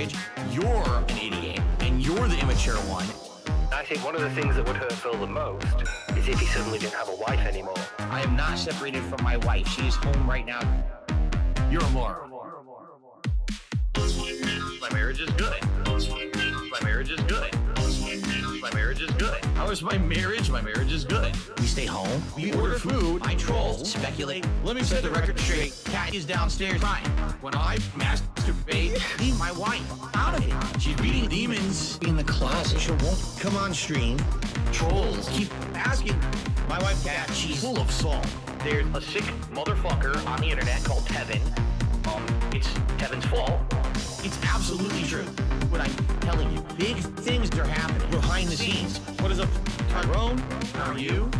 marriage. You're an idiot, and you're the immature one. I think one of the things that would hurt Phil the most is if he suddenly didn't have a wife anymore. I am not separated from my wife. She is home right now. You're a moron. My marriage is good. My marriage is good. My marriage is good. How is my marriage? My marriage is good. We stay home. We order food. I troll. Speculate. Let me set the record straight. Cat is downstairs crying. When I masturbate, leave my wife out of it. She's beating demons in the closet. She won't come on stream. Trolls keep asking. My wife, Cat, she's full of salt. There's a sick motherfucker on the internet called Tevin. It's Tevin's fault. It's absolutely true. What I'm telling you, big things are happening behind the scenes. What is up, Tyrone? How are you?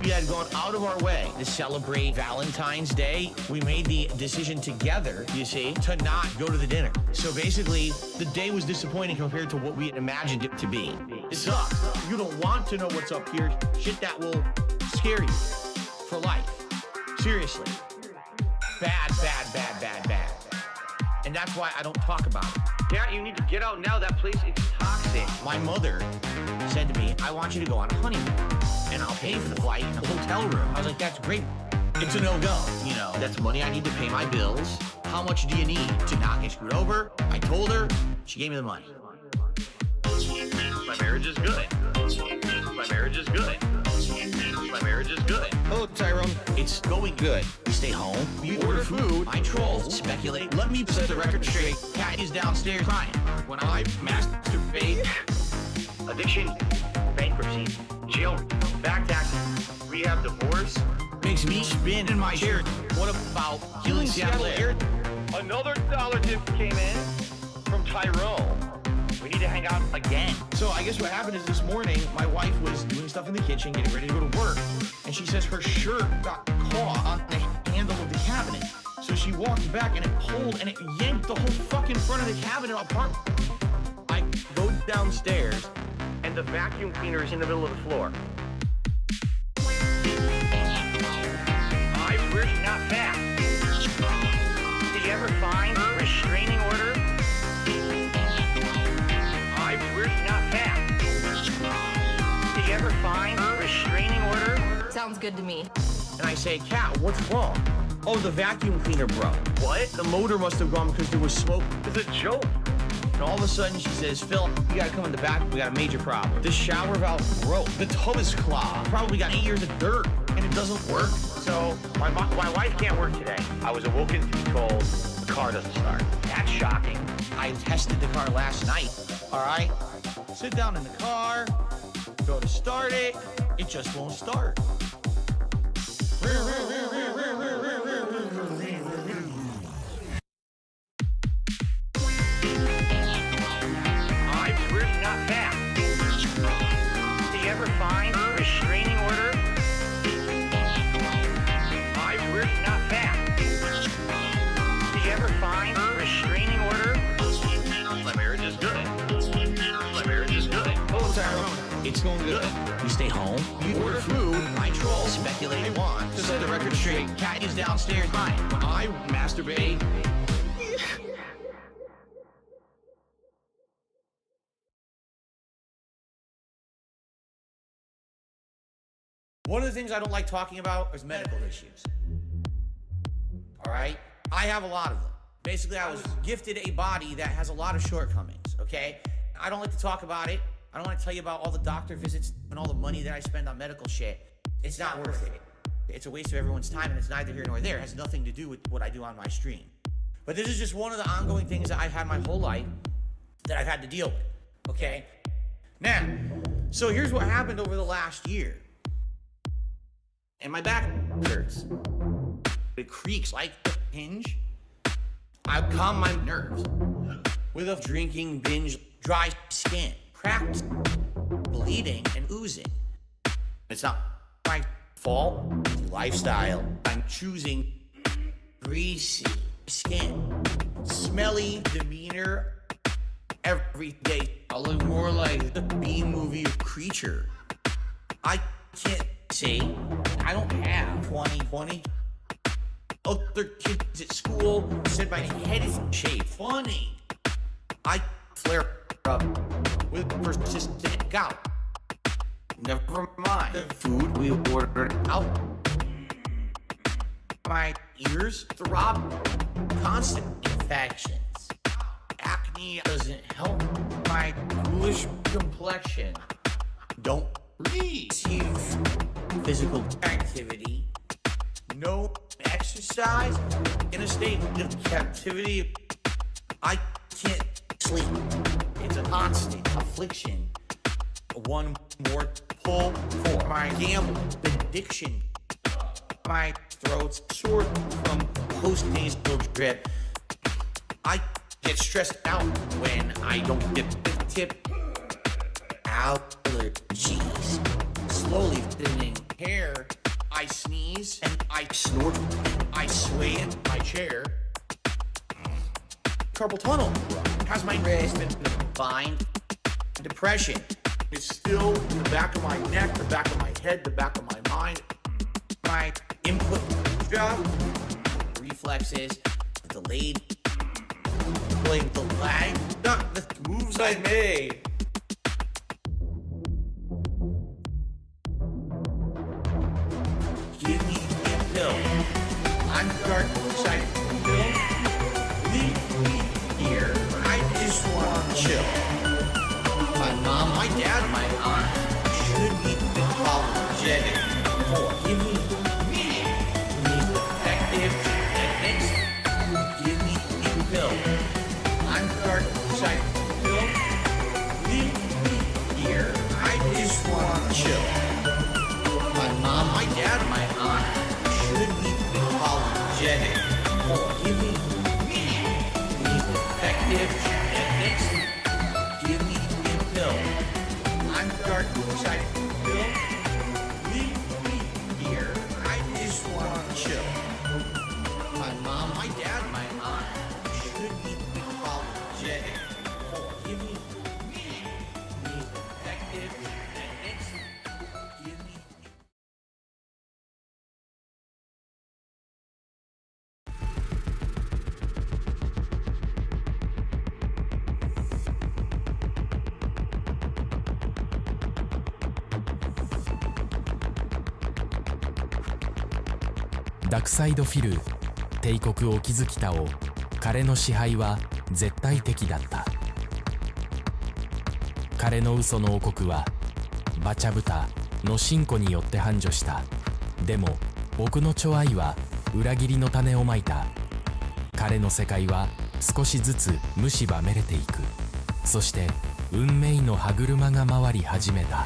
We had gone out of our way to celebrate Valentine's Day. We made the decision together, you see, to not go to the dinner. So basically, the day was disappointing compared to what we had imagined it to be. It sucks. You don't want to know what's up here. Shit that will scare you for life. Seriously. Bad, bad, bad, bad, bad. And that's why I don't talk about it. Dad, you need to get out now. That place is toxic. My mother said to me, I want you to go on a honeymoon, and I'll pay for the flight and the hotel room. I was like, that's great. It's a no-go. You know, that's money I need to pay my bills. How much do you need to not get screwed over? I told her. She gave me the money. My marriage is good. My marriage is good. My marriage is good. Hello, Tyrone. It's going good. We stay home. We order food. I troll. Speculate. Let me set the record straight. Cat is downstairs crying. When I masturbate. Addiction, bankruptcy, jail, back taxes, rehab, divorce. Makes me spin in my chair. What about healing Seattle air? Another dollar tip came in from Tyrone. We need to hang out again. So I guess what happened is this morning, my wife was doing stuff in the kitchen, getting ready to go to work, and she says her shirt got caught on the handle of the cabinet. So she walked back and it pulled and it yanked the whole fucking front of the cabinet apart. I go downstairs And the vacuum cleaner is in the middle of the floor. I'm really not fast. Did you ever find a restraining order? I'm really not fast. Did you ever find a restraining order? Sounds good to me. And I say, Cat, what's wrong? Oh, the vacuum cleaner broke. What? The motor must have gone because there was smoke. It's a joke. And all of a sudden she says, Phil, you gotta come in the back, we got a major problem. The shower valve broke. The tub is clogged. Probably got 8 years of dirt, and it doesn't work. So, my wife can't work today. I was awoken to be told the car doesn't start. That's shocking. I tested the car last night, all right? Sit down in the car, go to start it, it just won't start. I'm really not fast. Did you ever find a restraining order? I'm really not fast. Did you ever find a restraining order? My marriage is good. My marriage is good. Oh, Tyrone, it's going good. We stay home, we order food, I troll, speculate, I want to set the record straight. Cat is downstairs crying. When I masturbate. One of the things I don't like talking about is medical issues. All right? I have a lot of them. Basically, I was gifted a body that has a lot of shortcomings, okay? I don't like to talk about it. I don't want to tell you about all the doctor visits and all the money that I spend on medical shit. It's not worth it. It's a waste of everyone's time, and it's neither here nor there. It has nothing to do with what I do on my stream. But this is just one of the ongoing things that I've had my whole life that I've had to deal with, okay? Now, so here's what happened over the last year. And my back hurts. It creaks like a hinge. I calm my nerves with a drinking binge, dry skin, cracked, bleeding, and oozing. It's not my fault. It's lifestyle. I'm choosing greasy skin, smelly demeanor every day. I look more like the B-movie creature. I can't say I don't have 2020. Other kids at school said my head is shaved. Funny. I flare up with persistent gout. Never mind the food we ordered out. My ears throb, constant infections. Acne doesn't help my bluish complexion. Don't receive physical activity. No exercise. In a state of captivity. I can't sleep. It's a constant affliction. One more pull for my gamble addiction. My throat's sore from post-nasal drip. I get stressed out when I don't get the tip. Allergies. Slowly thinning hair. I sneeze and I snort. I sway in my chair. Carpal tunnel has my wrist been defined. Depression is still in the back of my neck, the back of my head, the back of my mind. My input job, reflexes, delayed, blame the lag, not the moves I made. Give me a pill. I'm DarksydePhil. Leave me here. I just want to chill. My mom, my dad, my aunt should be apologetic for giving me effective techniques. Give me a pill. I'm DarksydePhil. Leave me here. I just want to chill. My mom, my dad, my aunt should be apologetic for giving me effective techniques. Give me a pill. I'm DarksydePhil. Leave me here. I just want to chill. My mom, my dad, my aunt should be apologetic for giving me effective techniques. Give me.ダークサイドフィル帝国を築きたを彼の支配は絶対的だった。彼の嘘の王国はバチャブタの信仰によって繁盛した。でも僕の寵愛は裏切りの種をまいた。彼の世界は少しずつ蝕めれていく。そして運命の歯車が回り始めた。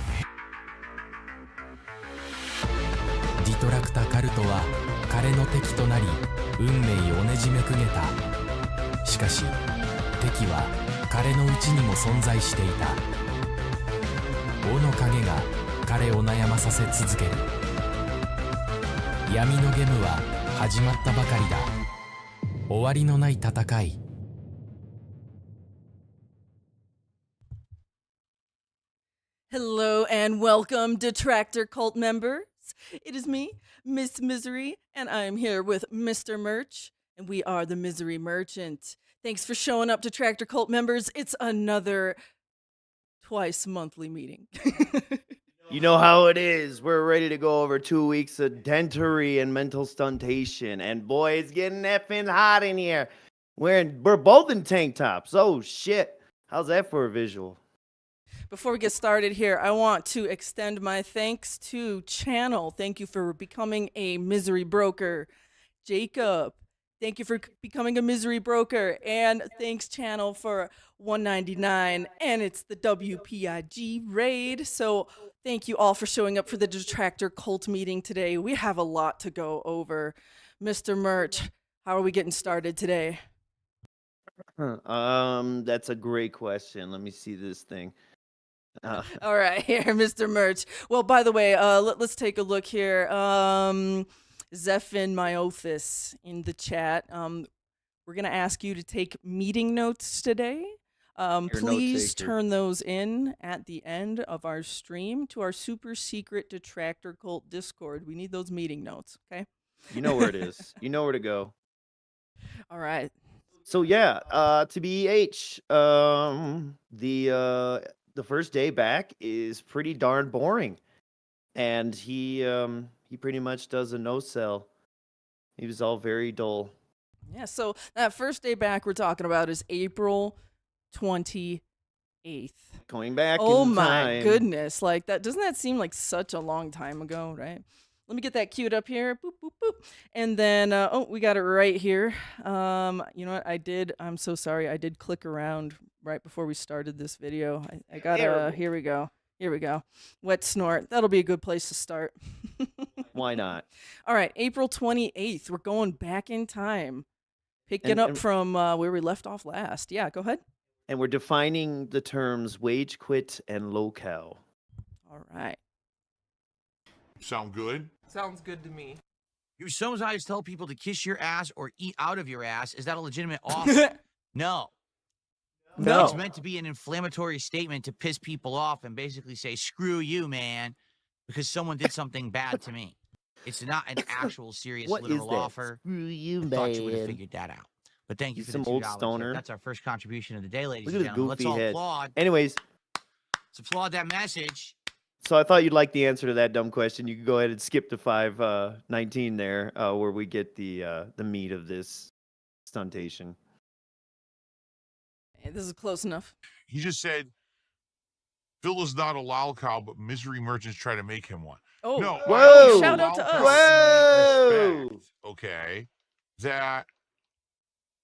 ディトラクタカルトは彼の敵となり運命をねじめくげた。しかし敵は彼の内にも存在していた。王の影が彼を悩まさせ続ける。闇のゲームは始まったばかりだ。終わりのない戦い。Hello and welcome, Detractor Cult members. It is me, Miss Misery, and I am here with Mr. Merch, and we are the Misery Merchant. Thanks for showing up, Detractor Cult members. It's another twice monthly meeting. You know how it is. We're ready to go over 2 weeks of dentary and mental stuntation. And boy, it's getting effing hot in here. We're both in tank tops. Oh, shit. How's that for a visual? Before we get started here, I want to extend my thanks to Channel. Thank you for becoming a misery broker. Jacob, thank you for becoming a misery broker. And thanks, Channel, for $1.99. And it's the WPIG raid. So thank you all for showing up for the Detractor Cult meeting today. We have a lot to go over. Mr. Merch, how are we getting started today? That's a great question. Let me see this thing. All right, here, Mr. Merch. Well, by the way, let's take a look here. Zephin Myothis in the chat. We're going to ask you to take meeting notes today. Please turn those in at the end of our stream to our super secret Detractor Cult Discord. We need those meeting notes, okay? You know where it is. You know where to go. All right. So yeah, to BEH, the first day back is pretty darn boring, and he pretty much does a no sell. He was all very dull. Yeah, so that first day back we're talking about is April 28th. Going back. Oh in my time. goodness. Like that doesn't that seem like such a long time ago, right? Let me get that queued up here. Boop, boop, boop. And then we got it right here. You know what? I'm so sorry. I did click around right before we started this video. I got Terrible. here we go. Here we go. Wet snort. That'll be a good place to start. Why not? All right, April 28th. We're going back in time. Picking up and- from where we left off last. Yeah, go ahead. And we're defining the terms wage quit and LOLCow. All right. Sound good? Sounds good to me. You sometimes tell people to kiss your ass or eat out of your ass. Is that a legitimate offer? No. No. It's meant to be an inflammatory statement to piss people off and basically say, screw you, man, because someone did something bad to me. It's not an actual serious What is literal that? offer. Screw you, I thought you would have man. figured that out. But thank you He's for the some old $2 tip. stoner. That's our first contribution of the day, ladies Look and at his gentlemen. Let's goofy all head. applaud. Anyways, Let's applaud that message. so I thought you'd like the answer to that dumb question. You could go ahead and skip to 5:19 there, where we get the meat of this stuntation. Hey, this is close enough. He just said, Phil is not a LOLCow, but misery merchants try to make him one. Oh, No. Whoa! Shout out to us. Whoa! Okay. That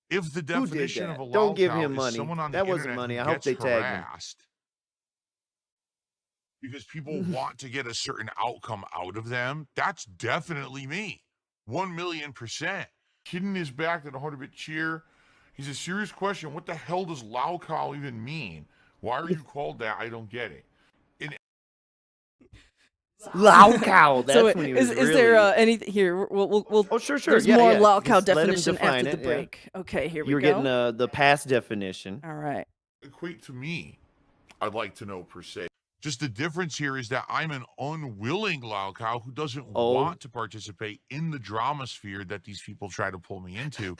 if the Who did definition of that? a LOLCow Don't give him is money. someone on That the wasn't internet money. who I hope gets they tagged him. harassed because people want to get a certain outcome out of them, that's definitely me. 1,000,000%. Kidding his back at a 100-bit cheer. He's a serious question. What the hell does LOLCow even mean? Why are you called that? I don't get it. LOLCow. That's So when he was is there really- anything here? We'll Oh, sure. There's yeah, more yeah. LOLCow Just let him definition define after the it, yeah. break. Okay, here You were we go. getting the past definition. All right. Equate to me, I'd like to know per se. Just the difference here is that I'm an unwilling LOLCow who doesn't Oh. want to participate in the drama sphere that these people try to pull me into.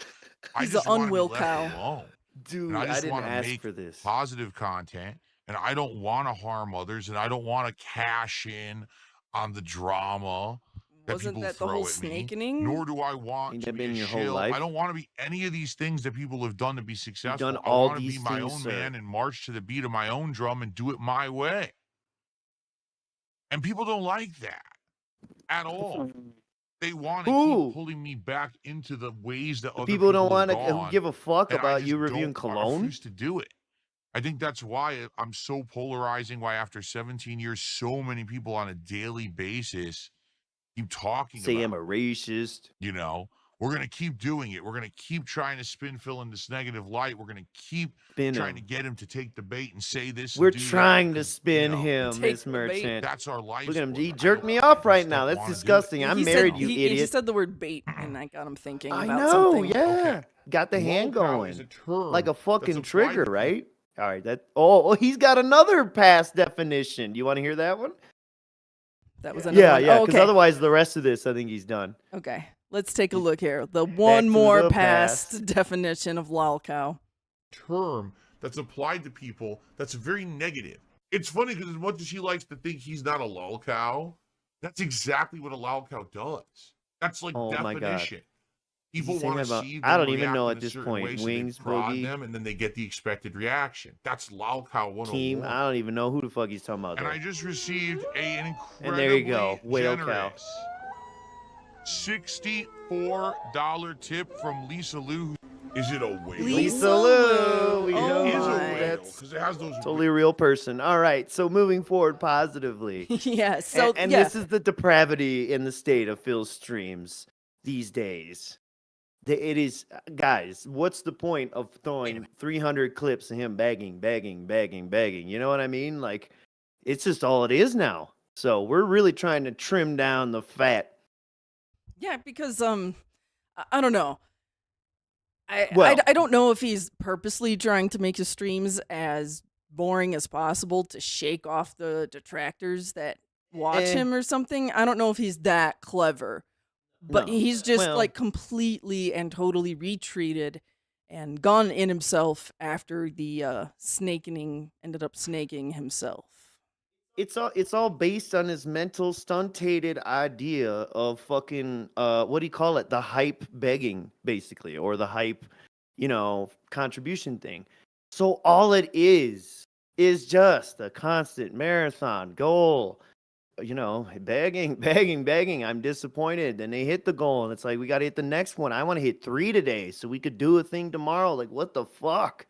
I He's just a want to be unwill left cow. alone. Dude, And I I just didn't want to ask make for this. positive content, and I don't want to harm others, and I don't want to cash in on the drama that Wasn't people that the throw whole at me. snakening? Nor do I want Ain't to that be been a your whole shill. life? I don't want to be any of these things that people have done to be successful. done I all want to be these my things, own sir. man and march to the beat of my own drum and do it my way. And people don't like that at all. They want to Who? keep pulling me back into the ways that other People don't want want to give a fuck and I about just you reviewing don't- I cologne. refuse to do it. I think that's why I'm so polarizing. Why after 17 years, so many people on a daily basis keep talking Say about I'm a racist. you know, we're gonna keep doing it. We're gonna keep trying to spin Phil in this negative light. We're gonna keep Spin trying to him. get him to take the bait and say this. We're and do that trying to because, spin you know, him, Take Miss the bait. Merchant. That's our life. Look at him. sport. He I jerked don't- me I off just right don't now. That's wanna do it. disgusting. I'm He married, said, you he idiot. said the word bait, and I got him thinking I about know, something. yeah. Okay. Got the hand LOLCow is going. a term Like a that's fucking applied trigger, to right? All right, that he's got another past definition. You want to hear that one? That was another Yeah, one. yeah, Oh, because okay. otherwise the rest of this I think he's done. Okay, let's take a look here. The one to more the past past. definition of LOLCow. term that's applied to people that's very negative. It's funny because as much as he likes to think he's not a LOLCow, that's exactly what a LOLCow does. That's like Oh my God. definition. People saying want to about- see I them don't even react know in at a this certain point. way, so Wings, they prod Boogie. them, and then they get the expected reaction. That's LOLCow 101. Team, I don't even know who the fuck he's talking about. And I There. just received an incredibly And there you go, whale cow. generous $64 tip from Lisa Lou. Is it a whale? Lisa Lou. We Oh know It is a my. whale that's because it has those. totally a real person. All right, so moving forward positively. Yeah, so and yeah. this is the depravity in the state of Phil's streams these days. It is, guys, what's the point of throwing 300 clips of him begging? You know what I mean? Like, it's just all it is now. So we're really trying to trim down the fat. Yeah, because I don't know. I Well- don't know if he's purposely trying to make his streams as boring as possible to shake off the detractors that watch Eh. him or something. I don't know if he's that clever. But No. he's just Well- like completely and totally retreated and gone in himself after the ended up snaking himself. It's all based on his mental stuntated idea of fucking what do you call it? The hype begging, basically, or the hype, contribution thing. So all it is just a constant marathon goal. Begging, begging, begging. I'm disappointed. Then they hit the goal, and it's like we got to hit the next one. I want to hit 3 today, so we could do a thing tomorrow. Like, what the fuck?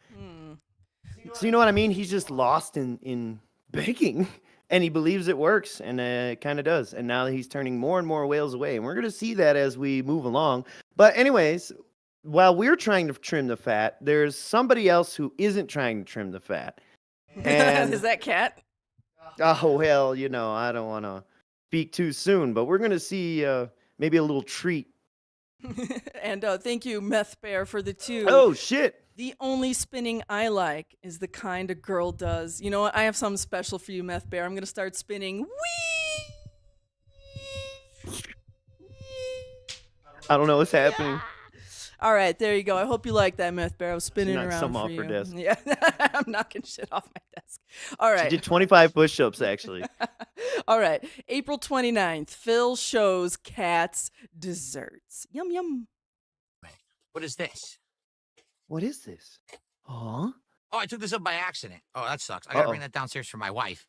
So you know what I mean? He's just lost in begging, and he believes it works, and it kind of does. And now he's turning more and more whales away, and we're gonna see that as we move along. But anyways, while we're trying to trim the fat, there's somebody else who isn't trying to trim the fat. And Is that Cat? oh well, I don't want to speak too soon, but we're gonna see maybe a little treat. And thank you, Meth Bear, for the 2. Oh shit! The only spinning I like is the kind a girl does. You know what? I have something special for you, Meth Bear. I'm going to start spinning. Whee! I don't know what's happening. All right, there you go. I hope you like that, Meth Bear. I was spinning knocked around some for off you. her desk. Yeah, I'm knocking shit off my desk. All She right. did 25 push-ups actually. All right. April 29th, Phil shows cats desserts. Yum, yum. What is this? What is this? Huh? Oh, I took this up by accident. Oh, that sucks. I gotta bring Uh-oh. that downstairs for my wife.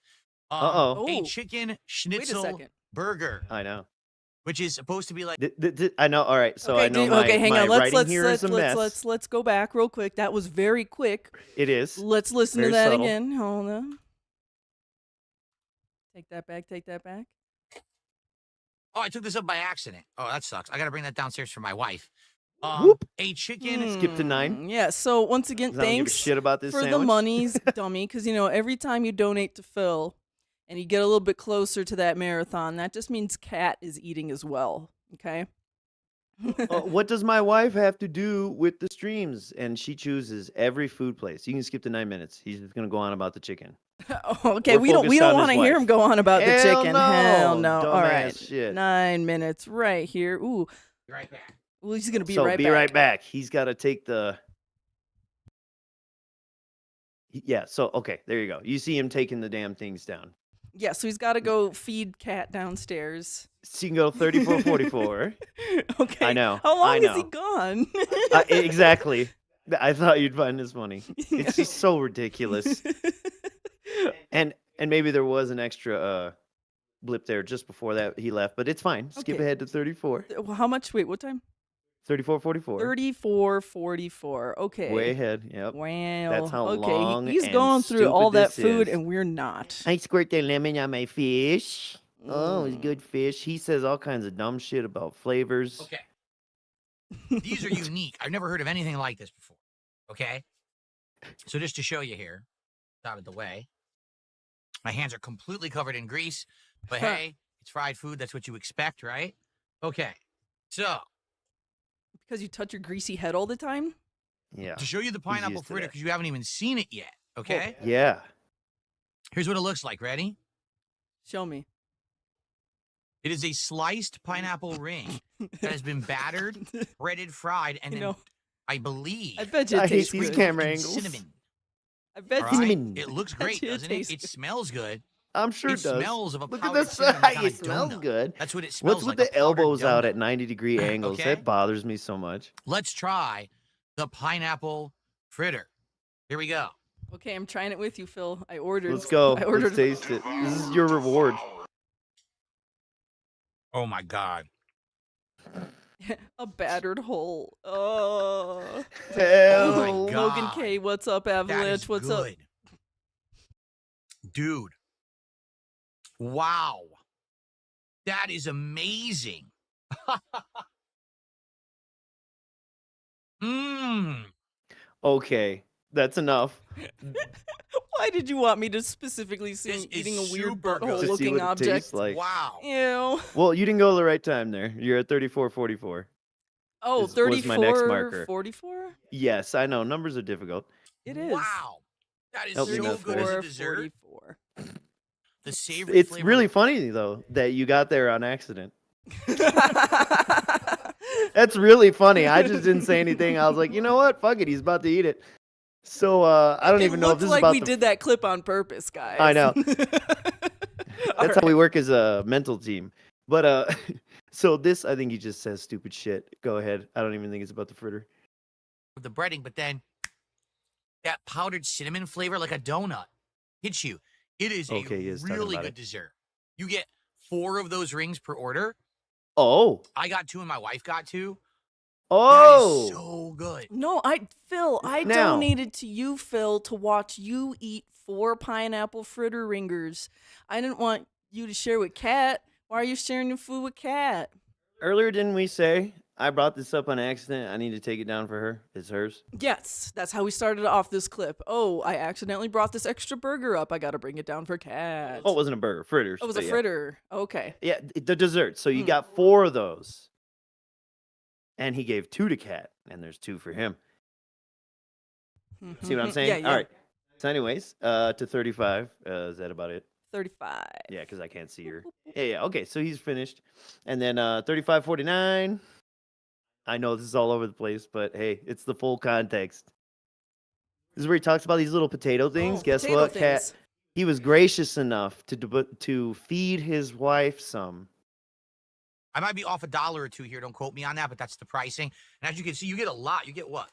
Uh-oh. A Oh. chicken schnitzel second. burger, I know. which is supposed to be like I know. All right. So I know okay, hang my on. writing here is a mess. Let's go back real quick. That was very quick. It is. Let's listen to Very that subtle. again. Hold on. Take that back. Take that back. Oh, I took this up by accident. Oh, that sucks. I gotta bring that downstairs for my wife. Whoop. A chicken. Skip to 9. Yeah. So once again, 'Cause I don't give a thanks shit about this for the sandwich. monies, dummy. Because every time you donate to Phil, and you get a little bit closer to that marathon, that just means Cat is eating as well. Okay. What does my wife have to do with the streams? And she chooses every food place. You can skip to 9 minutes. He's just gonna go on about the chicken. Okay, We're we don't focused on want to his hear wife. him go on about the Hell chicken. no, Hell no. All dumbass right. shit. 9 minutes right here. Ooh. Be right back. Well, he's gonna be So right be back. right back. He's got to take the. Yeah. So okay, there you go. You see him taking the damn things down. Yeah, so he's got to go feed Cat downstairs. So you can go 34:44. Okay. I know. How long I is he know. gone? Exactly. I thought you'd find this funny. It's just so ridiculous. And maybe there was an extra blip there just before that he left, but it's fine. Skip Okay. ahead to 34. Well, how much? Wait, what time? 34:44. 34:44. Okay. Way ahead. Yep. Wow. That's how okay. long He's and going through all stupid that this food, is. and we're not. I squirt the lemon on my fish. Oh, it's Mm. good fish. He says all kinds of dumb shit about flavors. Okay. These are unique. I've never heard of anything like this before. Okay. So just to show you here, out of the way. My hands are completely covered in grease, but hey, it's fried food. That's what you expect, right? Okay. So Because you touch your greasy head all the time? Yeah. to show you the pineapple used to fritter, that. because you haven't even seen it yet. Okay. Yeah. Here's what it looks like. Ready? Show me. It is a sliced pineapple ring that has been battered, breaded, fried, and You then know, I believe I bet you I it hate tastes these good. camera in angles. cinnamon. I bet All you right? Cinnamon. It looks Bet great, you it doesn't it? tastes It good. smells good. I'm sure It it does. smells of a Look at powdered this. cinnamon kind It of smells donut. good. That's what it smells What's like. with a the powdered elbows out donut. at 90-degree angles? Okay. That bothers me so much. Let's try the pineapple fritter. Here we go. Okay, I'm trying it with you, Phil. I ordered. Let's go. I ordered. Let's taste it. This is your reward. Oh my God. A battered hole. Oh. Hell. my no. God. Logan K, what's up, That Avalanche? is What's up? good. Dude. Wow. That is amazing. Mmm. Okay, that's enough. Why did you want me to specifically see This him is eating a weird super good. butthole To see looking what it object? tastes like. Wow. Ew. Well, you didn't go the right time there. You're at 34:44. Oh, Is- was my next marker. 44? Yes, I know. Numbers are difficult. It is. Wow. That is Help me so enough good there. as a 34, dessert. 44. The savory It's flavor. really funny though that you got there on accident. That's really funny. I just didn't say anything. I was like, you know what? Fuck it. He's about to eat it. So I don't even know if looked this like is about we the. did that clip on purpose, guys. I know. That's how we work as a mental team. But so this, I think he just says stupid shit. Go ahead. I don't even think it's about the fritter. the breading, but then that powdered cinnamon flavor like a donut hits you. It is Okay, he a is talking really about good it. dessert. You get 4 of those rings per order. Oh. I got 2 and my wife got 2. Oh. That is so good. No, Phil, I Now- donated to you, Phil, to watch you eat 4 pineapple fritter ringers. I didn't want you to share with Kat. Why are you sharing your food with Kat? Earlier, didn't we say I brought this up on accident? I need to take it down for her. It's hers. Yes, that's how we started off this clip. Oh, I accidentally brought this extra burger up. I got to bring it down for Kat. Oh, it wasn't a burger. Fritters. Oh, it was a but yeah. fritter. Okay. Yeah, the dessert. So you got 4 of those. And he gave 2 to Kat, and there's 2 for him. See what I'm saying? Yeah, yeah. All right. So anyways, to 35. Is that about it? 35. Yeah, because I can't see her. Yeah. Okay, so he's finished. And then 35.49. I know this is all over the place, but hey, it's the full context. This is where he talks about these little potato things. Oh, Guess potato what, Kat? things. He was gracious enough to feed his wife some. I might be off $1 or 2 here. Don't quote me on that, but that's the pricing. And as you can see, you get a lot. You get what?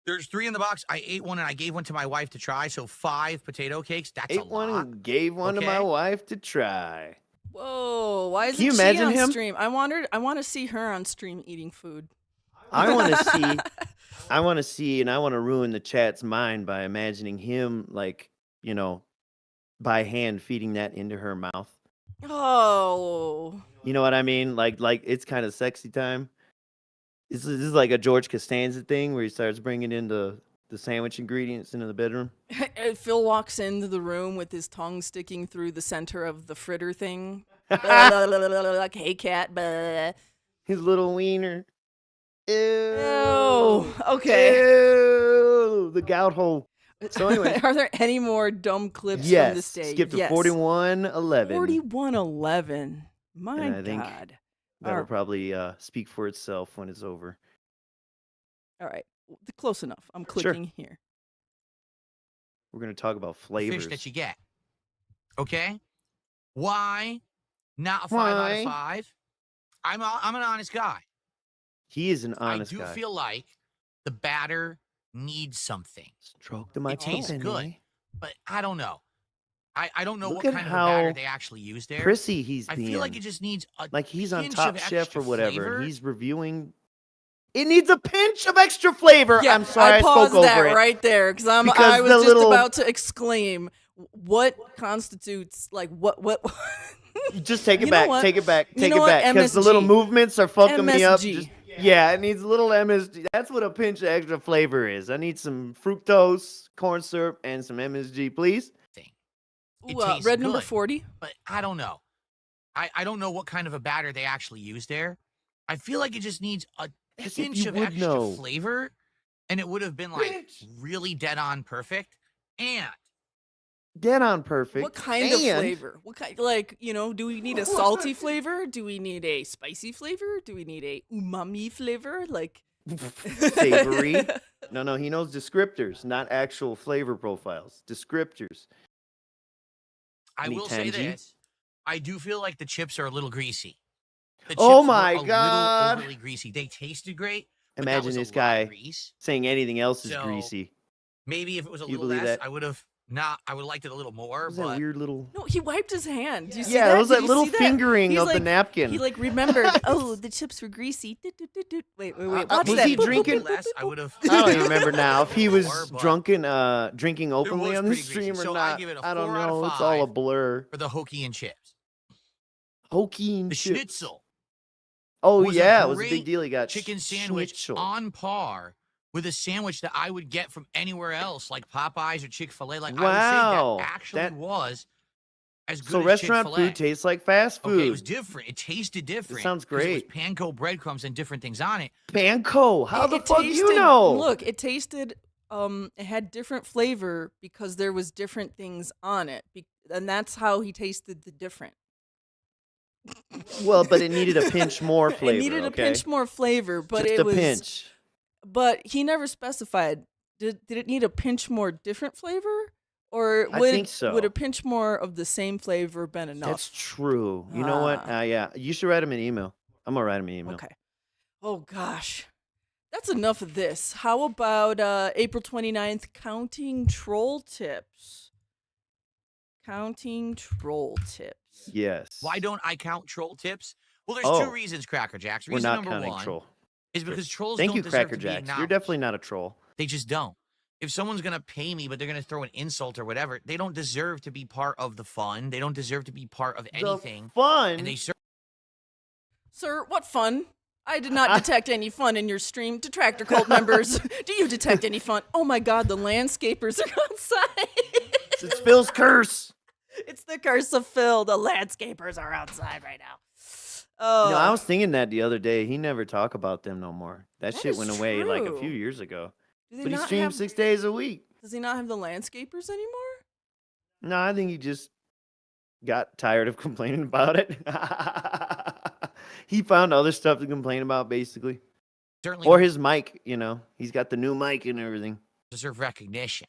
There's 3 in the box. I ate one and I gave one to my wife to try. So 5 potato cakes. That's Ate a one lot. and gave one to my Okay. wife to try. Whoa, why Can you isn't she imagine on him? stream? I want to see her on stream eating food. I want to see, and I want to ruin the chat's mind by imagining him, like, by hand feeding that into her mouth. Oh. You know what I mean? Like it's kind of sexy time. This is like a George Costanza thing where he starts bringing in the sandwich ingredients into the bedroom. Phil walks into the room with his tongue sticking through the center of the fritter thing. Like, hey, cat. Blah. His little wiener. Ew. Oh, okay. Ew. The gout hole. So anyway. Are there any more dumb clips from Yes. this day? Skip to Yes. 41:11. 41:11. My And I think God. that'll Alright. probably speak for itself when it's over. All right. Close enough. I'm Sure. clicking here. We're going to talk about flavors. Fish that you get. Okay? Why not a 5 out Why? of 5? I'm an honest guy. He is an honest I do guy. feel like the batter needs something, Stroke the mic. It tastes good. but I don't know. I don't know Look what at kind of a batter how they actually use there. Prissy he's I being. feel like it just needs a Like he's on pinch Top of Chef extra or whatever, flavor. and he's reviewing. It needs a pinch of extra flavor. Yeah, I'm sorry, I paused spoke that over it. right there because I Because was the just little- about to exclaim, what constitutes like what? Just take it You know back. what? Take it back. You Take know it what? back. Because the little MSG. movements are fucking me up. MSG. Yeah, it needs a little MSG. That's what a pinch of extra flavor is. I need some fructose, corn syrup, and some MSG, please. Thing. Ooh, It tastes red number good. 40. But I don't know. I don't know what kind of a batter they actually use there. I feel like it just needs a As if pinch you of would extra know. flavor, and it would have been like Pinch. really dead on perfect. And Dead on perfect. What kind of And flavor? What kind? Like, do we need a salty flavor? Do we need a spicy flavor? Do we need a umami flavor? Like Savory. No, he knows descriptors, not actual flavor profiles. Descriptors. I Any will say tangy? this: I do feel like the chips are a little greasy. The Oh chips my were a God. little overly greasy. They tasted great. But that Imagine was a this lot of guy grease. saying anything else is So, greasy. Maybe if it was a You little believe less, that? I would have not. I would have liked it a little more. What was that But weird little? no, he wiped his hand. Do you see Yeah, that? it was Did that you little see that? fingering He's of the like- napkin. He remembered. Oh, the chips were greasy. Wait. Watch was that. he drinking- less, I would have. I don't even remember now if he was More, but drinking openly was on the pretty stream greasy. or So I not. give it a I don't 4 out of know. It's all a 5. blur. for the hoagie and chips. Hoagie and The chips. schnitzel Oh was a yeah, it was a great big deal. He got chicken sandwich schnitzel. on par with a sandwich that I would get from anywhere else, like Popeyes or Chick-fil-A. Like I Wow, would say that actually was as good So as restaurant Chick-fil-A. food tastes like fast food. Okay, it was different. It tasted different. sounds 'cause It was great. panko breadcrumbs and different things on it. Panko. How the It fuck do you tasted- know? Look, it tasted. It had different flavor because there was different things on it, and that's how he tasted the different. Well, but it needed a pinch more flavor. It needed a okay? pinch more flavor, but Just it a was. pinch. But he never specified. Did it need a pinch more different flavor, or I would think so. would a pinch more of the same flavor been enough? That's true. You know what? Yeah, you should write him an email. I'm gonna write him an email. Okay. Oh gosh. That's enough of this. How about April 29th, counting troll tips? Counting troll tips. Yes. Why don't I count troll tips? Well, there's Oh. two reasons, Cracker Jacks. We're Reason not number counting one troll. is because trolls Thank don't you, deserve Cracker to be Jacks. You're acknowledged. definitely not a troll. They just don't. If someone's going to pay me, but they're going to throw an insult or whatever, they don't deserve to be part of the fun. They don't deserve to be part of anything. The fun. And they Sir, what fun? I did not detect any fun in your stream. Detractor cult members, do you detect any fun? Oh my god, the landscapers are outside. It's Phil's curse. It's the curse of Phil. The landscapers are outside right now. Oh, No, I was thinking that the other day. He never talk about them no more. That shit is went away like a true. few years ago. Do they But he not streams have- 6 days a week. Does he not have the landscapers anymore? No, I think he just got tired of complaining about it. He found other stuff to complain about, basically. certainly Or don't his mic, he's got the new mic and everything. deserve recognition.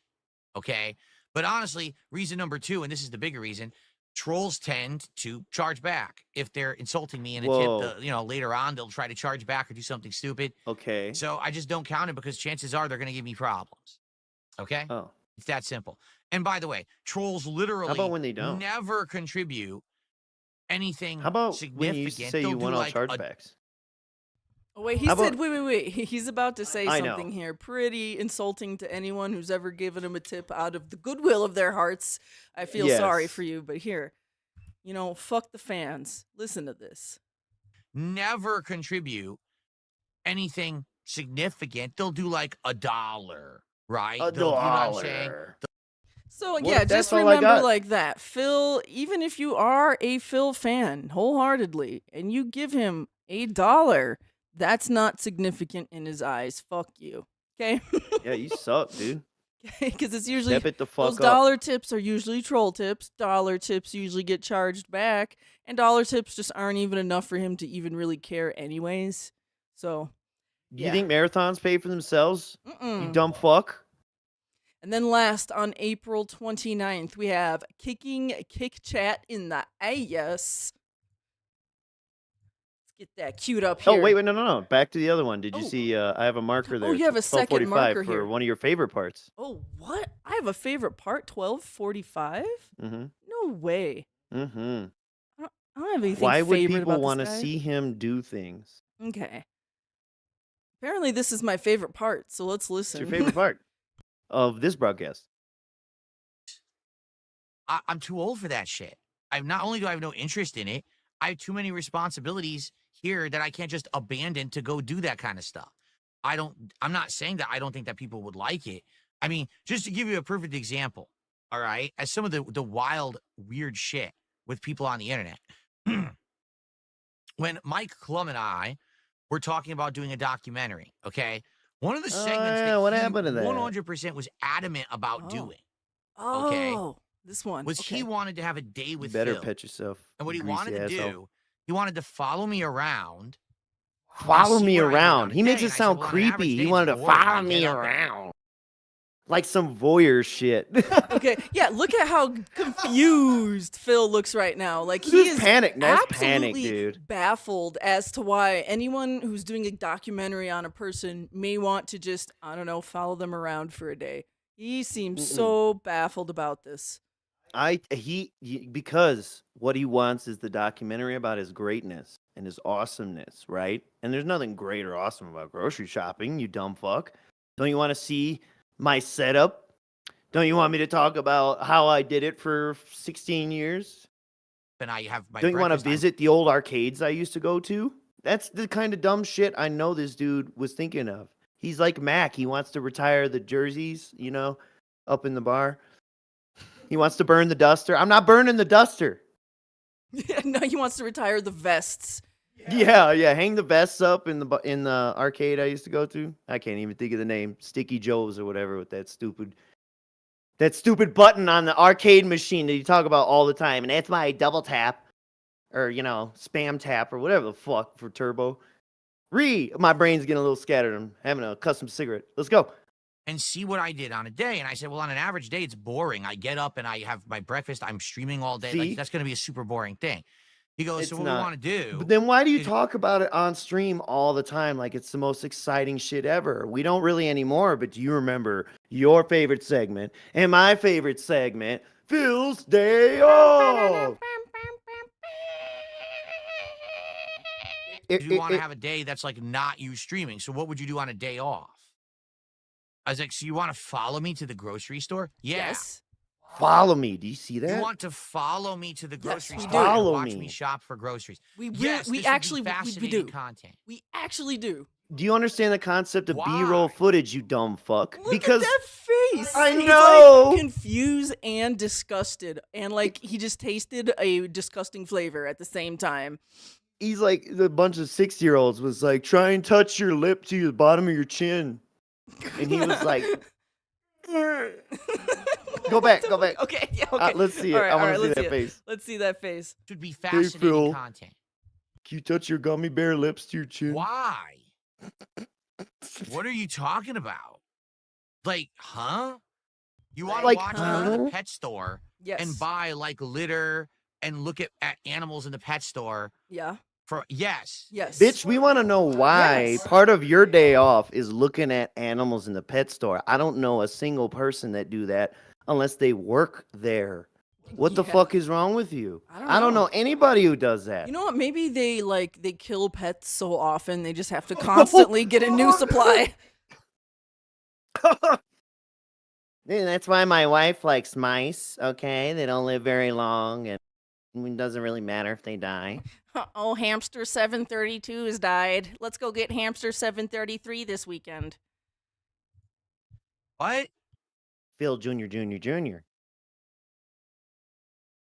Okay? But honestly, reason number two, and this is the bigger reason, trolls tend to charge back. If they're insulting me in a Whoa. tip, later on, they'll try to charge back or do something stupid. Okay. So I just don't count it because chances are they're going to give me problems. Okay? Oh. It's that simple. And by the way, trolls literally How about when they don't? never contribute anything How about when significant. you say They'll you do want all like chargebacks? Oh, wait, he How said, about- wait. He's about to say I know. something here pretty insulting to anyone who's ever given him a tip out of the goodwill of their hearts. I feel sorry Yes. for you, but here, fuck the fans. Listen to this. never contribute anything significant. They'll do like $1, right? A They'll- you know what I'm saying? dollar. So, What yeah, if just that's all I remember got? like that. Phil, even if you are a Phil fan wholeheartedly and you give him $1, that's not significant in his eyes. Fuck you. Okay? Yeah, you suck, dude. Because it's usually Step it the fuck those up. dollar tips are usually troll tips. Dollar tips usually get charged back, and dollar tips just aren't even enough for him to even really care, anyways. So, Do you yeah. think marathons pay for themselves? You mm-mm. dumb fuck. And then last, on April 29th, we have kicking kick chat in the Ayusssss. Let's get that queued up here. Oh, wait, no. Back to the other one. Did you Oh. see? I have a marker there. you have a second 12:45 marker for here. one of your favorite parts. Oh, what? I have a favorite part, 12:45? Mm-hmm. No way. Mm-hmm. I don't have anything Why would favorite people about want to this guy. see him do things? Okay. Apparently, this is my favorite part, so let's It's listen. your favorite part of this broadcast. I'm too old for that shit. Not only do I have no interest in it, I have too many responsibilities here that I can't just abandon to go do that kind of stuff. I'm not saying that I don't think that people would like it. I mean, just to give you a perfect example, all right, as some of the wild, weird shit with people on the internet. When Mike Klum and I were talking about doing a documentary, okay, one of the segments yeah, that what he happened to that? 100% was adamant about Oh. doing Oh, Okay. this one. was okay. he wanted to have a day You with better Phil. pet yourself. And what he greasy wanted to asshole. do, he wanted to follow me around. Follow see me what I did on around. a He makes day, it and I said, sound well, on an average creepy. day, He it's wanted to boring. I follow get me up and- around. Like some voyeur shit. Okay, yeah, look at how confused Phil looks right now. Like, he Just is panic. That's panic, absolutely dude. baffled as to why anyone who's doing a documentary on a person may want to just, I don't know, follow them around for a day. He seems so baffled about this. Because what he wants is the documentary about his greatness and his awesomeness, right? And there's nothing great or awesome about grocery shopping, you dumb fuck. Don't you want to see my setup? Don't you want me to talk about how I did it for 16 years? And I have my Don't you want to breakfast, I'm- visit the old arcades I used to go to? That's the kind of dumb shit I know this dude was thinking of. He's like Mac. He wants to retire the jerseys, up in the bar. He wants to burn the duster. I'm not burning the duster. No, he wants to retire the vests. Yeah. Hang the vests up in the arcade I used to go to. I can't even think of the name. Sticky Joe's or whatever with that stupid button on the arcade machine that you talk about all the time. And that's my double tap. or spam tap or whatever the fuck for turbo. My brain's getting a little scattered. I'm having a custom cigarette. Let's go. and see what I did on a day. And I said, well, on an average day, it's boring. I get up and I have my breakfast. I'm streaming all day. See? Like, that's going to be a super boring thing. He goes, It's so what not. we want to do. But then why do you is- talk about it on stream all the time like it's the most exciting shit ever? We don't really anymore, but do you remember your favorite segment and my favorite segment, Phil's Day Off? you want to have a day that's like not you streaming. So what would you do on a day off? I was like, so you want to follow me to the grocery store? Yeah. Yes. Follow me. Do you see that? You want to follow me to the grocery we store do. and Follow watch me. me shop for groceries? We Yes, we this would be actually we fascinating do. content. We actually do. Do you understand the concept of Why? B-roll footage, you dumb fuck? Look Because at that face. I He's know. like confused and disgusted, and like he just tasted a disgusting flavor at the same time. he's like the bunch of 6-year-olds was like, try and touch your lip to the bottom of your chin. And he was like, go back. Okay, yeah, okay. Let's see it. All right, I all want right, to see let's that see it. face. Let's see that face. Should be Phil. fascinating content. Can you touch your gummy bear lips to your chin? Why? What are you talking about? Like, huh? You want to Like, watch me go to the huh? pet store Yes. and buy like litter and look at animals in the pet store Yeah. for yes. Yes. Bitch, we want to know why Yes. part of your day off is looking at animals in the pet store. I don't know a single person that do that unless they work there. What the Yeah. fuck is wrong with you? I don't know. anybody who does that. You know what? Maybe they kill pets so often they just have to constantly get a new supply. Yeah, that's why my wife likes mice, okay? They don't live very long, and it doesn't really matter if they die. Oh, hamster 732 has died. Let's go get hamster 733 this weekend. What? Phil Jr.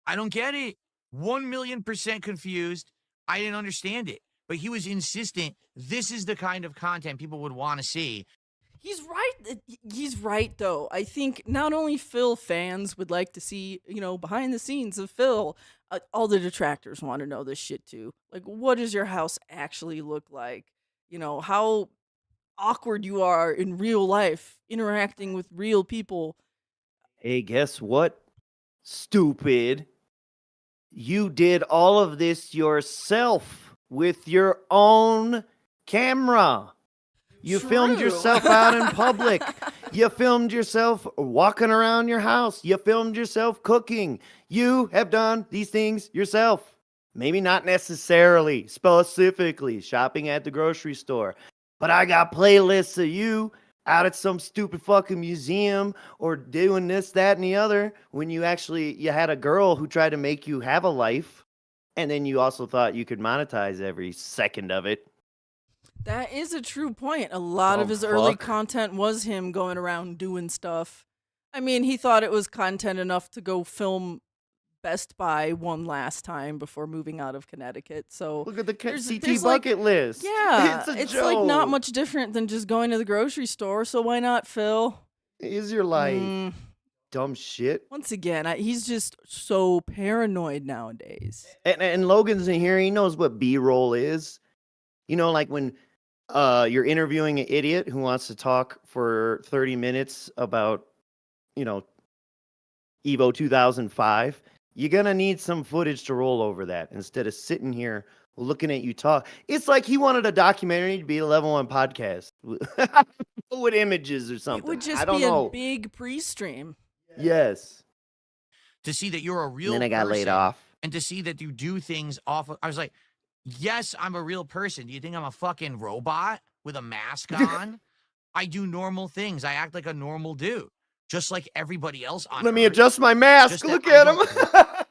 I don't get it. 1,000,000% confused. I didn't understand it. But he was insistent this is the kind of content people would want to see. He's right. He's right, though. I think not only Phil fans would like to see, behind the scenes of Phil, all the detractors want to know this shit, too. Like, what does your house actually look like? How awkward you are in real life, interacting with real people. Hey, guess what? Stupid. You did all of this yourself with your own camera. You filmed True. yourself out in public. You filmed yourself walking around your house. You filmed yourself cooking. You have done these things yourself. Maybe not necessarily, specifically shopping at the grocery store. But I got playlists of you out at some stupid fucking museum or doing this, that, and the other when you had a girl who tried to make you have a life. And then you also thought you could monetize every second of it. That is a true point. A lot of Oh, his early fuck. content was him going around doing stuff. I mean, he thought it was content enough to go film Best Buy one last time before moving out of Connecticut. So Look at the there's CT like- bucket list. yeah, it's a like not joke. much different than just going to the grocery store. So why not, Phil? Is your life Mm, dumb shit? once again, he's just so paranoid nowadays. And Logan's in here. He knows what B-roll is. Like when you're interviewing an idiot who wants to talk for 30 minutes about, Evo 2005. You're going to need some footage to roll over that instead of sitting here looking at you talk. It's like he wanted a documentary to be a level 1 podcast with images or It something. would just I don't be know. a big pre-stream. Yes. To see that you're a real And then I got laid person off. and to see that you do things off of, I was like, yes, I'm a real person. Do you think I'm a fucking robot with a mask on? I do normal things. I act like a normal dude, just like everybody else on Let me Earth. adjust my mask. Just that Look I at don't- him.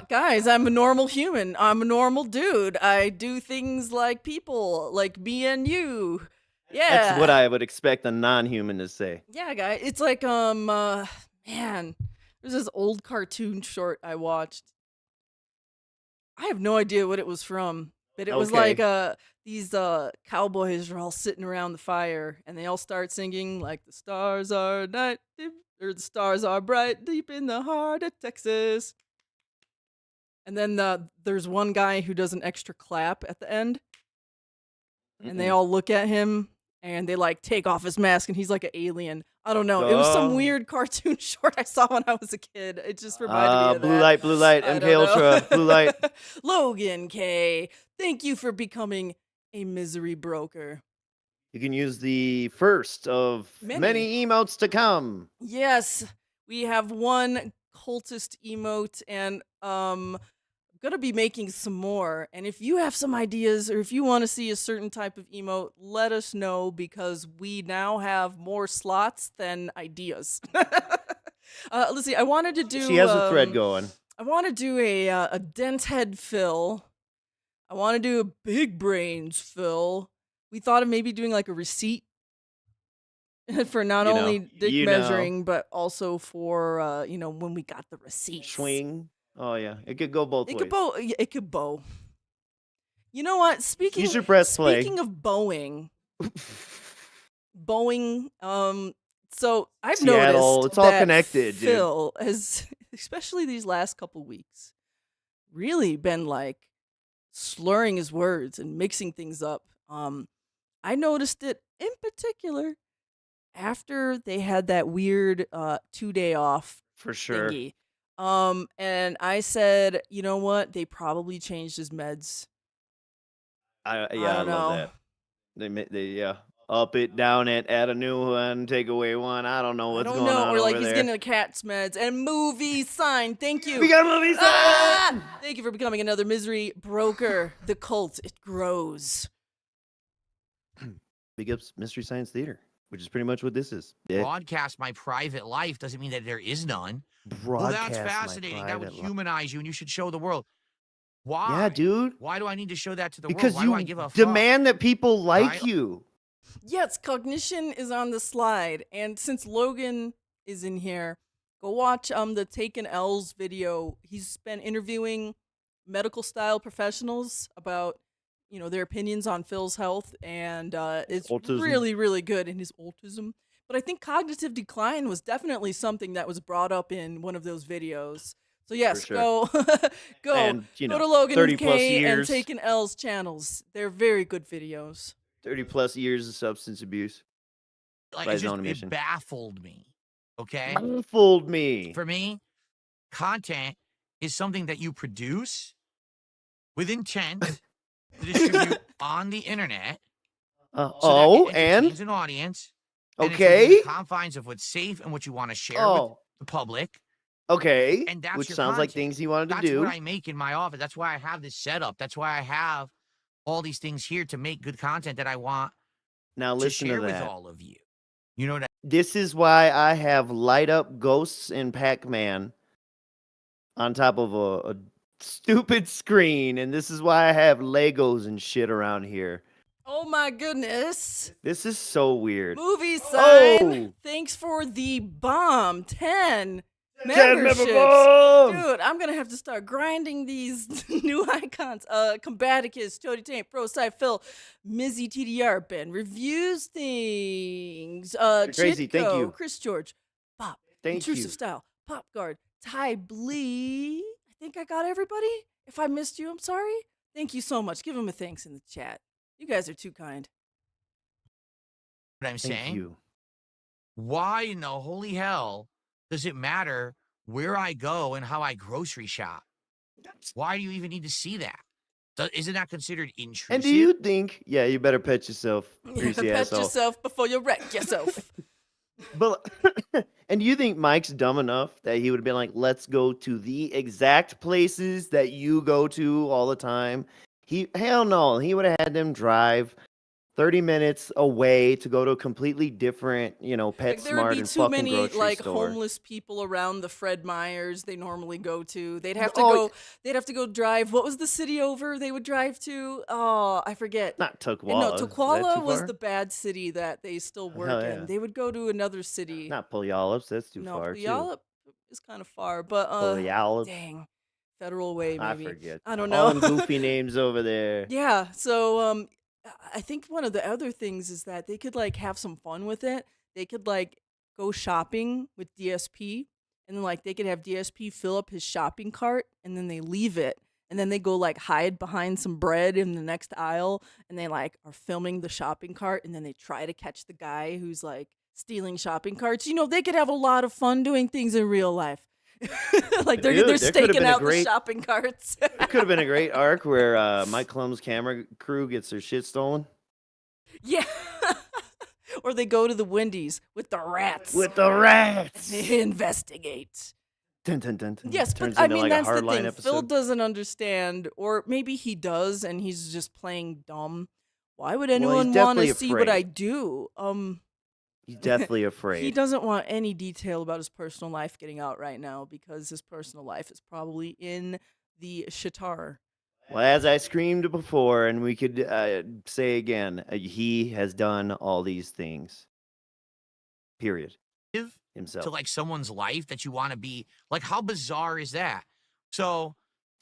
Guys, I'm a normal human. I'm a normal dude. I do things like people, like me and you. Yeah. That's what I would expect a non-human to say. Yeah, guys. It's like man, there's this old cartoon short I watched. I have no idea what it was from, but it was Okay. like these cowboys are all sitting around the fire and they all start singing like the stars are night deep, or the stars are bright deep in the heart of Texas. And then there's one guy who does an extra clap at the end, and they all look at him, and they like take off his mask, and he's like an alien. I don't know. It was some Oh. weird cartoon short I saw when I was a kid. It just reminded me of that. Blue light, I MK don't know. Ultra, blue light. Logan K, thank you for becoming a misery broker. You can use the first of many emotes to come. Yes, we have one cultist emote, and I'm gonna be making some more. And if you have some ideas, or if you want to see a certain type of emote, let us know, because we now have more slots than ideas. Let's see. I wanted to do. She has a thread going. I want to do a dent head fill. I want to do a big brains fill. We thought of maybe doing like a receipt for not only dick measuring, but also for when we got the receipts. Swing. Oh yeah, it could go both ways. It could bow. You know what? Use your press play. Speaking of bowing, so I've Seattle, noticed it's all that connected, dude. Phil has, especially these last couple weeks, really been like slurring his words and mixing things up. I noticed it in particular after they had that weird 2-day off For sure. thingy. And I said, you know what? They probably changed his meds. I don't love know. that. They up it, down it, add a new one, take away one. I don't know what's going on Or like over he's there. getting the cat's meds and movie sign. Thank you. We got a movie sign! Ah! Thank you for becoming another misery broker. The cult, it grows. Big ups Mystery Science Theater, which is pretty much what this is. Yeah. Broadcast my private life doesn't mean that there is none. Broadcast Well, that's my fascinating. That would private life. humanize you, and you should show the world. Why? Yeah, dude. Why do I need to show that to the Because world? Why do I you give a fuck? demand that people like Right? you. Yes, cognition is on the slide. And since Logan is in here, go watch the Taken L's video. He's been interviewing medical style professionals about their opinions on Phil's health, and it's Autism. really, really good in his autism. But I think cognitive decline was definitely something that was brought up in one of those videos. So yes, For sure. go And, go to Logan 30 plus K and years. Taken L's channels. They're very good videos. 30 plus years of substance abuse. Like by it his own just admission. it baffled me. Okay. Baffled me. For me, content is something that you produce with intent to distribute on the internet. So that it And? entertains an audience. And it's Okay. within the confines of what's safe and what you want to share with the public. Okay. And that's Which your sounds like content. things he wanted to That's do. what I make in my office. That's why I have this setup. That's why I have all these things here to make good content that I want Now to listen share to with that. all of you. You know what I This is why I have light up ghosts in Pac-Man on top of a stupid screen, and this is why I have Legos and shit around here. Oh my goodness. This is so weird. Movie sign. Oh! Thanks for the bomb. 10 member memberships. bomb! Dude, I'm gonna have to start grinding these new icons. Combaticus, Doody Tank, ProSci-Phil, Mizzy TDR, Ben Reviews Things, crazy, thank Chitko, you. Chris George, Pop, Thank Intrusive you. Style, Pop Guard, Ty Blee. I think I got everybody. If I missed you, I'm sorry. Thank you so much. Give him a thanks in the chat. You guys are too kind. I'm Thank saying? you. Why in the holy hell does it matter where I go and how I grocery shop? Why do you even need to see that? Isn't that considered intrusive? And do you think? Yeah, you better pet yourself, greasy Pet asshole. yourself before you wreck yourself. But and do you think Mike's dumb enough that he would have been like, "Let's go to the exact places that you go to all the time"? Hell no. He would have had them drive 30 minutes away to go to a completely different, Like, there would PetSmart be and too fucking many grocery store. homeless people around the Fred Meyers they normally go to. They'd have to Oh, go. They'd have to go drive. What was the city over? They would drive to. Oh, I forget. Not No, Tukwala. Is that Tukwala too was far? the bad city that they still work Hell in. yeah. They would go to another city. Not Puyallup. That's too no, far too. Puyallup is kind of far, but Puyallup. dang, Federal Way I maybe. forget. I don't All know. them goofy names over there. Yeah, so I think one of the other things is that they could have some fun with it. They could go shopping with DSP and then like they could have DSP fill up his shopping cart, and then they leave it, and then they go like hide behind some bread in the next aisle, and they like are filming the shopping cart, and then they try to catch the guy who's like stealing shopping carts. They could have a lot of fun doing things in real life. Like they're Dude, there could've staking been a out the great- shopping carts. It could have been a great arc where Mike Klum's camera crew gets their shit stolen. Yeah. Or they go to the Wendy's with the rats. With the rats. They investigate. Dun, dun, dun, dun. Yes, Turns but I into mean like that's a the Hardline thing. Phil episode. doesn't understand, or maybe he does, and he's just playing dumb. Why would he's anyone want definitely to see what I afraid. do? He's deathly afraid. He doesn't want any detail about his personal life getting out right now because his personal life is probably in the shitar. Well, as I screamed before, and we could say again, he has done all these things. Period. Himself. to like someone's life that you want to be like. How bizarre is that? So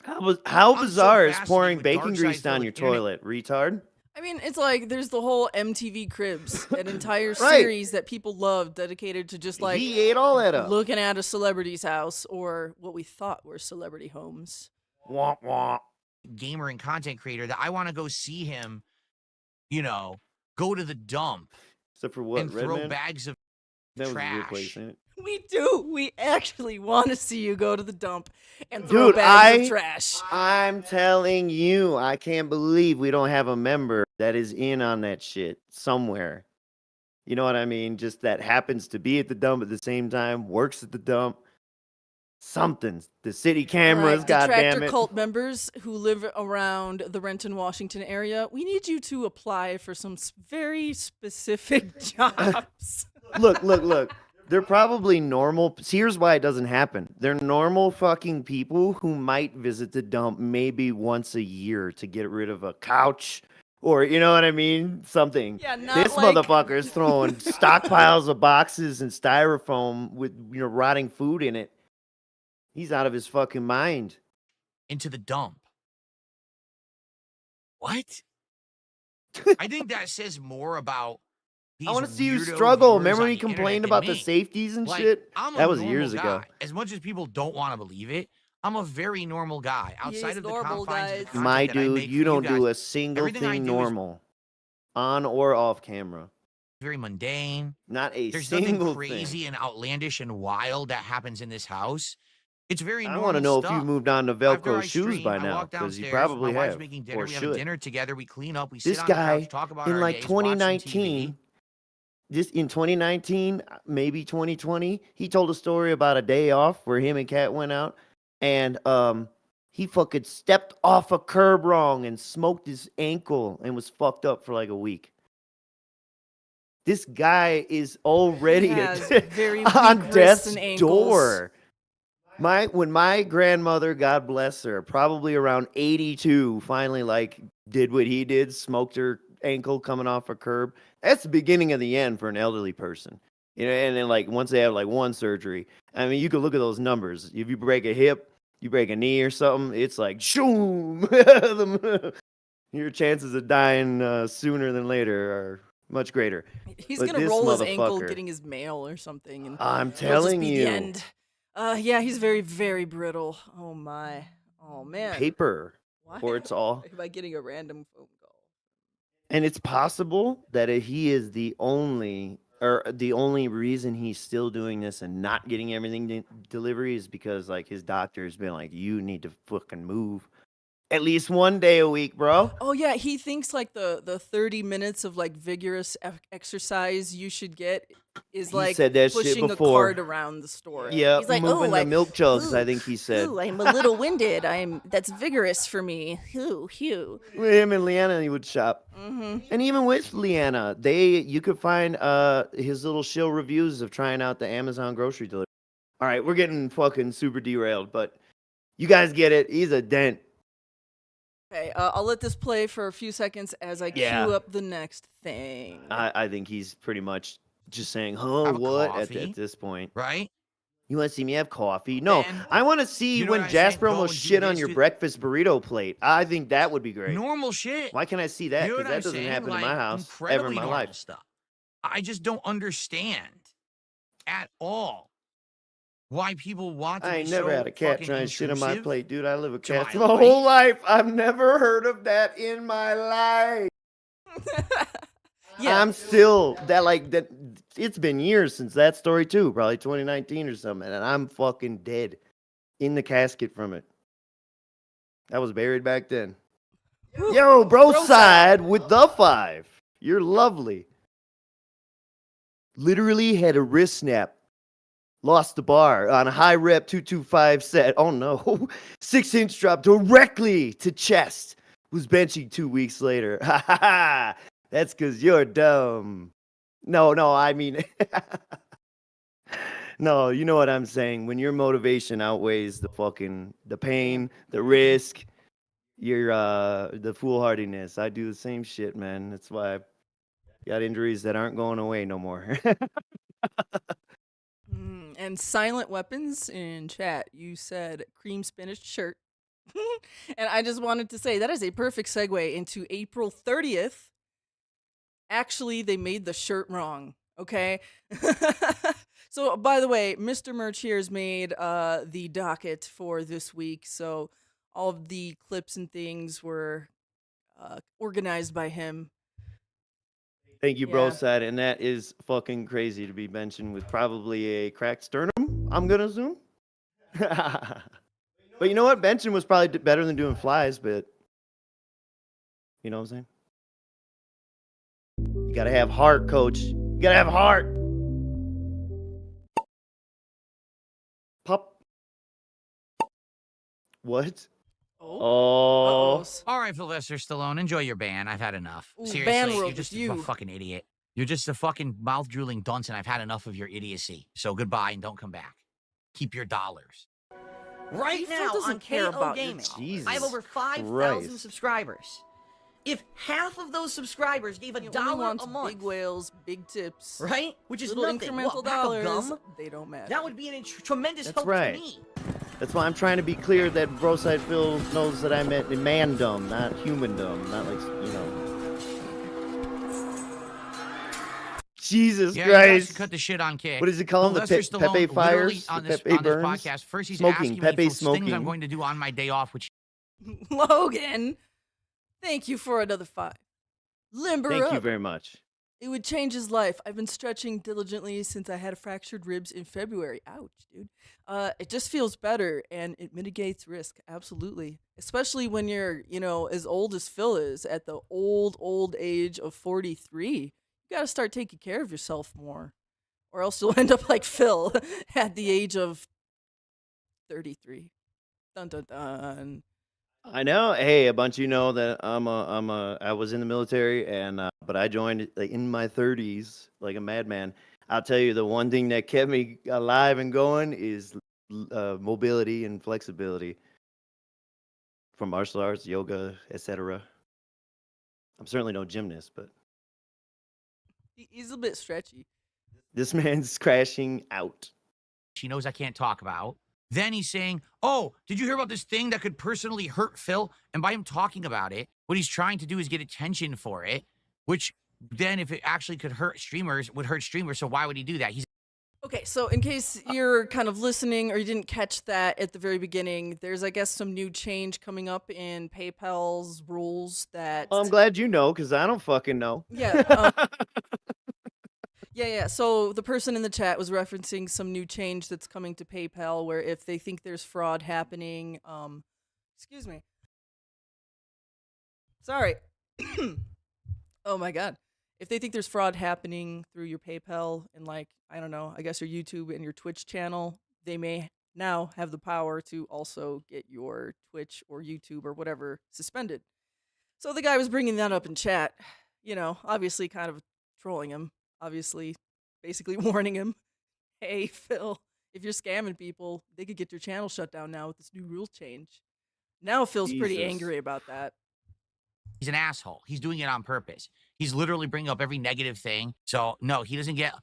How I'm so bizarre is fascinated pouring with bacon grease DarksydePhil down and your internet- toilet, retard? I mean, it's like there's the whole MTV Cribs, an entire Right. series that people love dedicated to just like he ate all that up. looking at a celebrity's house or what we thought were celebrity homes. Womp womp. gamer and content creator that I want to go see him, go to the dump Except for what, and throw Redman? bags of That was a weird trash. place, ain't it? We do. We actually want to see you go to the dump and throw Dude, bags of trash. I'm telling you, I can't believe we don't have a member that is in on that shit somewhere. You know what I mean? Just that happens to be at the dump at the same time, works at the dump. Something. The city cameras, Alright, goddamn Detractor it. cult members who live around the Renton, Washington area, we need you to apply for some very specific jobs. Look. They're probably normal. Here's why it doesn't happen. They're normal fucking people who might visit the dump maybe once a year to get rid of a couch or, you know what I mean? Something. Yeah, not This like- motherfucker's throwing stockpiles of boxes and styrofoam with, rotting food in it. He's out of his fucking mind. into the dump. What? I think that says more about. I want to see you weirdo struggle. viewers Remember on he the internet complained than about the me. safeties and Like, shit? I'm a That was normal years ago. guy. As much as people don't want to believe it, I'm a very normal guy. He is Outside of the normal, confines of guys. the content My that I dude, make you for don't do guys, a single everything I thing do is- normal. On or off camera. very mundane. Not a There's single nothing crazy thing. and outlandish and wild that happens in this house. It's very I normal want to know if stuff. you moved on to After Velcro I shoes stream, by I now, walk because you downstairs, probably my wife's have, making dinner, or we have should. dinner together, we clean up, we This sit on the guy couch, talk about in our like days, watch some 2019, TV. in 2019, maybe 2020, he told a story about a day off where him and Kat went out, and he fucking stepped off a curb wrong and smoked his ankle and was fucked up for like a week. This guy is already has very on weak wrists death's and ankles. door. When my grandmother, God bless her, probably around 82, finally did what he did, smoked her ankle coming off a curb. That's the beginning of the end for an elderly person. And then once they have one surgery, I mean, you can look at those numbers. If you break a hip, you break a knee or something, it's like shoom. Your chances of dying sooner than later are much greater. He's But gonna this roll his ankle motherfucker- getting his mail or something, and I'm it'll just telling be you. the end. Yeah, he's very, very brittle. Oh my. Oh man. Paper, Why or it's all. am I getting a random phone call? And it's possible that he is the only reason he's still doing this and not getting everything delivery is because his doctor's been like, you need to fucking move at least one day a week, bro. Oh yeah, he thinks the 30 minutes of vigorous exercise you should get is He said that shit pushing a before. cart around the store. Yeah, He's like, moving the milk jugs, I think he said. Ooh, I'm a little winded. That's vigorous for me. Hugh. With him and Leanna, he would shop. Mm-hmm. And even with Leanna, you could find his little shill reviews of trying out the Amazon grocery delivery. All right, we're getting fucking super derailed, but you guys get it. He's a dent. Okay, I'll let this play for a few seconds as I Yeah. queue up the next thing. I think he's pretty much just saying, Have "Huh, a what?" coffee. At this point. Right? You want to see me have coffee? No, Man, I want to see you know when what I'm saying? Jasper Go almost and do shit on this, your do- breakfast burrito plate. I think that would be great. Normal shit. Why can't I see that? You know Because what that I'm doesn't saying? happen in my house ever Incredibly in my normal life. stuff. I just don't understand at all why people want to I be ain't never so had a cat fucking trying shit on my intrusive plate, dude. I live with to cats my my life. whole life. I've never heard of that in my life. Yeah. I'm still that. It's been years since that story too, probably 2019 or something, and I'm fucking dead in the casket from it. I was buried back then. Whew. Yo, bro, Bro side with the 5. You're lovely. Literally had a wrist snap. Lost the bar on a high rep 225 set. Oh no. 6-inch drop directly to chest. Was benching 2 weeks later. Ha ha ha. That's because you're dumb. No, I mean, no, you know what I'm saying. When your motivation outweighs the pain, the risk, the foolhardiness. I do the same shit, man. That's why I got injuries that aren't going away no more. And silent weapons in chat. You said cream spinach shirt. And I just wanted to say that is a perfect segue into April 30th. Actually, they made the shirt wrong. Okay. So, by the way, Mr. Merch here has made the docket for this week. So, all of the clips and things were organized by him. Thank you, bro, Yeah. side. And that is fucking crazy to be mentioned with probably a cracked sternum, I'm going to assume. But you know what? Benching was probably better than doing flies, but you know what I'm saying? You got to have heart, coach. You got to have heart. Pop. What? Oh. Uh-oh. All right, Sylvester Stallone, enjoy your ban. I've had enough. Ooh, Seriously, ban you're world just with a you. fucking idiot. You're just a fucking mouth-drooling dunce, and I've had enough of your idiocy. So goodbye, and don't come back. Keep your dollars. Right He now doesn't on care KO about your Gaming, Jesus I have over 5,000 Christ. subscribers. If half of those subscribers gave He only $1 wants a month, big whales, big tips, right? Which is little nothing. incremental What, pack of dollars. gum? They don't matter. That would be a tremendous That's help right. to me. That's why I'm trying to be clear that DarksydePhil knows that I meant man-dumb, not human-dumb. Not like, you know. Jesus Yeah, you guys Christ. should cut the shit on Kick. What does he call him? The Sylvester Stallone Pepe literally Fires? on The this, Pepe on this Burns? podcast. First, he's Smoking, asking Pepe me for smoking. things I'm going to do on my day off, which Logan, thank you for another 5. Limber Thank up. you very much. It would change his life. I've been stretching diligently since I had fractured ribs in February. Ouch, dude. It just feels better and it mitigates risk. Absolutely. Especially when you're, as old as Phil is at the old age of 43. You got to start taking care of yourself more. Or else you'll end up like Phil at the age of 33. Dun dun dun. I know. Hey, a bunch of you know that I was in the military, and but I joined like in my 30s, like a madman. I'll tell you, the one thing that kept me alive and going is mobility and flexibility from martial arts, yoga, etc. I'm certainly no gymnast, but He's a bit stretchy. this man's crashing out. she knows I can't talk about. Then he's saying, oh, did you hear about this thing that could personally hurt Phil? And by him talking about it, what he's trying to do is get attention for it, which then if it actually could hurt streamers, would hurt streamers. So why would he do that? He's Okay, so in case you're kind of listening or you didn't catch that at the very beginning, there's, I guess, some new change coming up in PayPal's rules that... Well, I'm glad you know, because I don't fucking know. Yeah. Yeah. So the person in the chat was referencing some new change that's coming to PayPal where if they think there's fraud happening, excuse me. Sorry. Oh my God. If they think there's fraud happening through your PayPal and like, I don't know, I guess your YouTube and your Twitch channel, they may now have the power to also get your Twitch or YouTube or whatever suspended. So the guy was bringing that up in chat, obviously kind of trolling him. Obviously, basically warning him, hey, Phil, if you're scamming people, they could get your channel shut down now with this new rule change. Now Phil's pretty Jesus. angry about that. He's an asshole. He's doing it on purpose. He's literally bringing up every negative thing. So, no, he doesn't get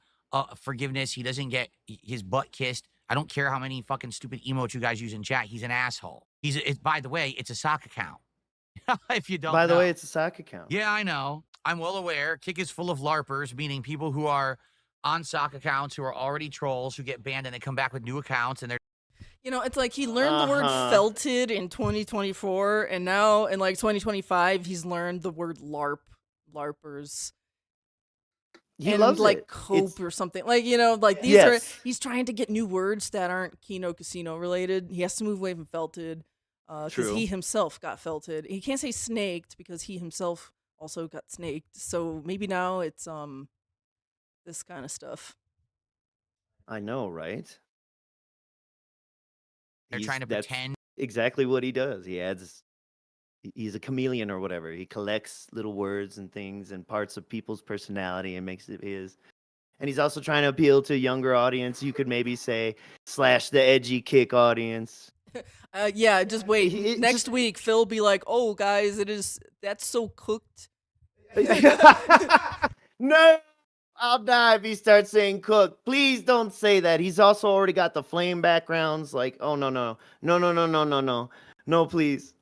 forgiveness. He doesn't get his butt kissed. I don't care how many fucking stupid emotes you guys use in chat. He's an asshole. By the way, it's a sock account. If you don't By the know. way, it's a sock account. Yeah, I know. I'm well aware. Kick is full of LARPers, meaning people who are on sock accounts who are already trolls who get banned and they come back with new accounts and they're It's like he learned the word felted in 2024, and now in like 2025, he's learned the word LARPers. He and loves like it. cope or something. Like, like these are, he's trying to get new words that aren't Kino Casino related. He has to move away from felted. Because he himself got felted. He can't say snaked because he himself also got snaked. So maybe now it's this kind of stuff. I know, right? They're trying to That's pretend. exactly what he does. He's a chameleon or whatever. He collects little words and things and parts of people's personality and makes it his. And he's also trying to appeal to a younger audience. You could maybe say / the edgy kick audience. Yeah, just wait. Next week, Phil be like, "Oh, guys, that's so cooked." No, I'll die if he starts saying cook. Please don't say that. He's also already got the flame backgrounds. Like, oh no, please.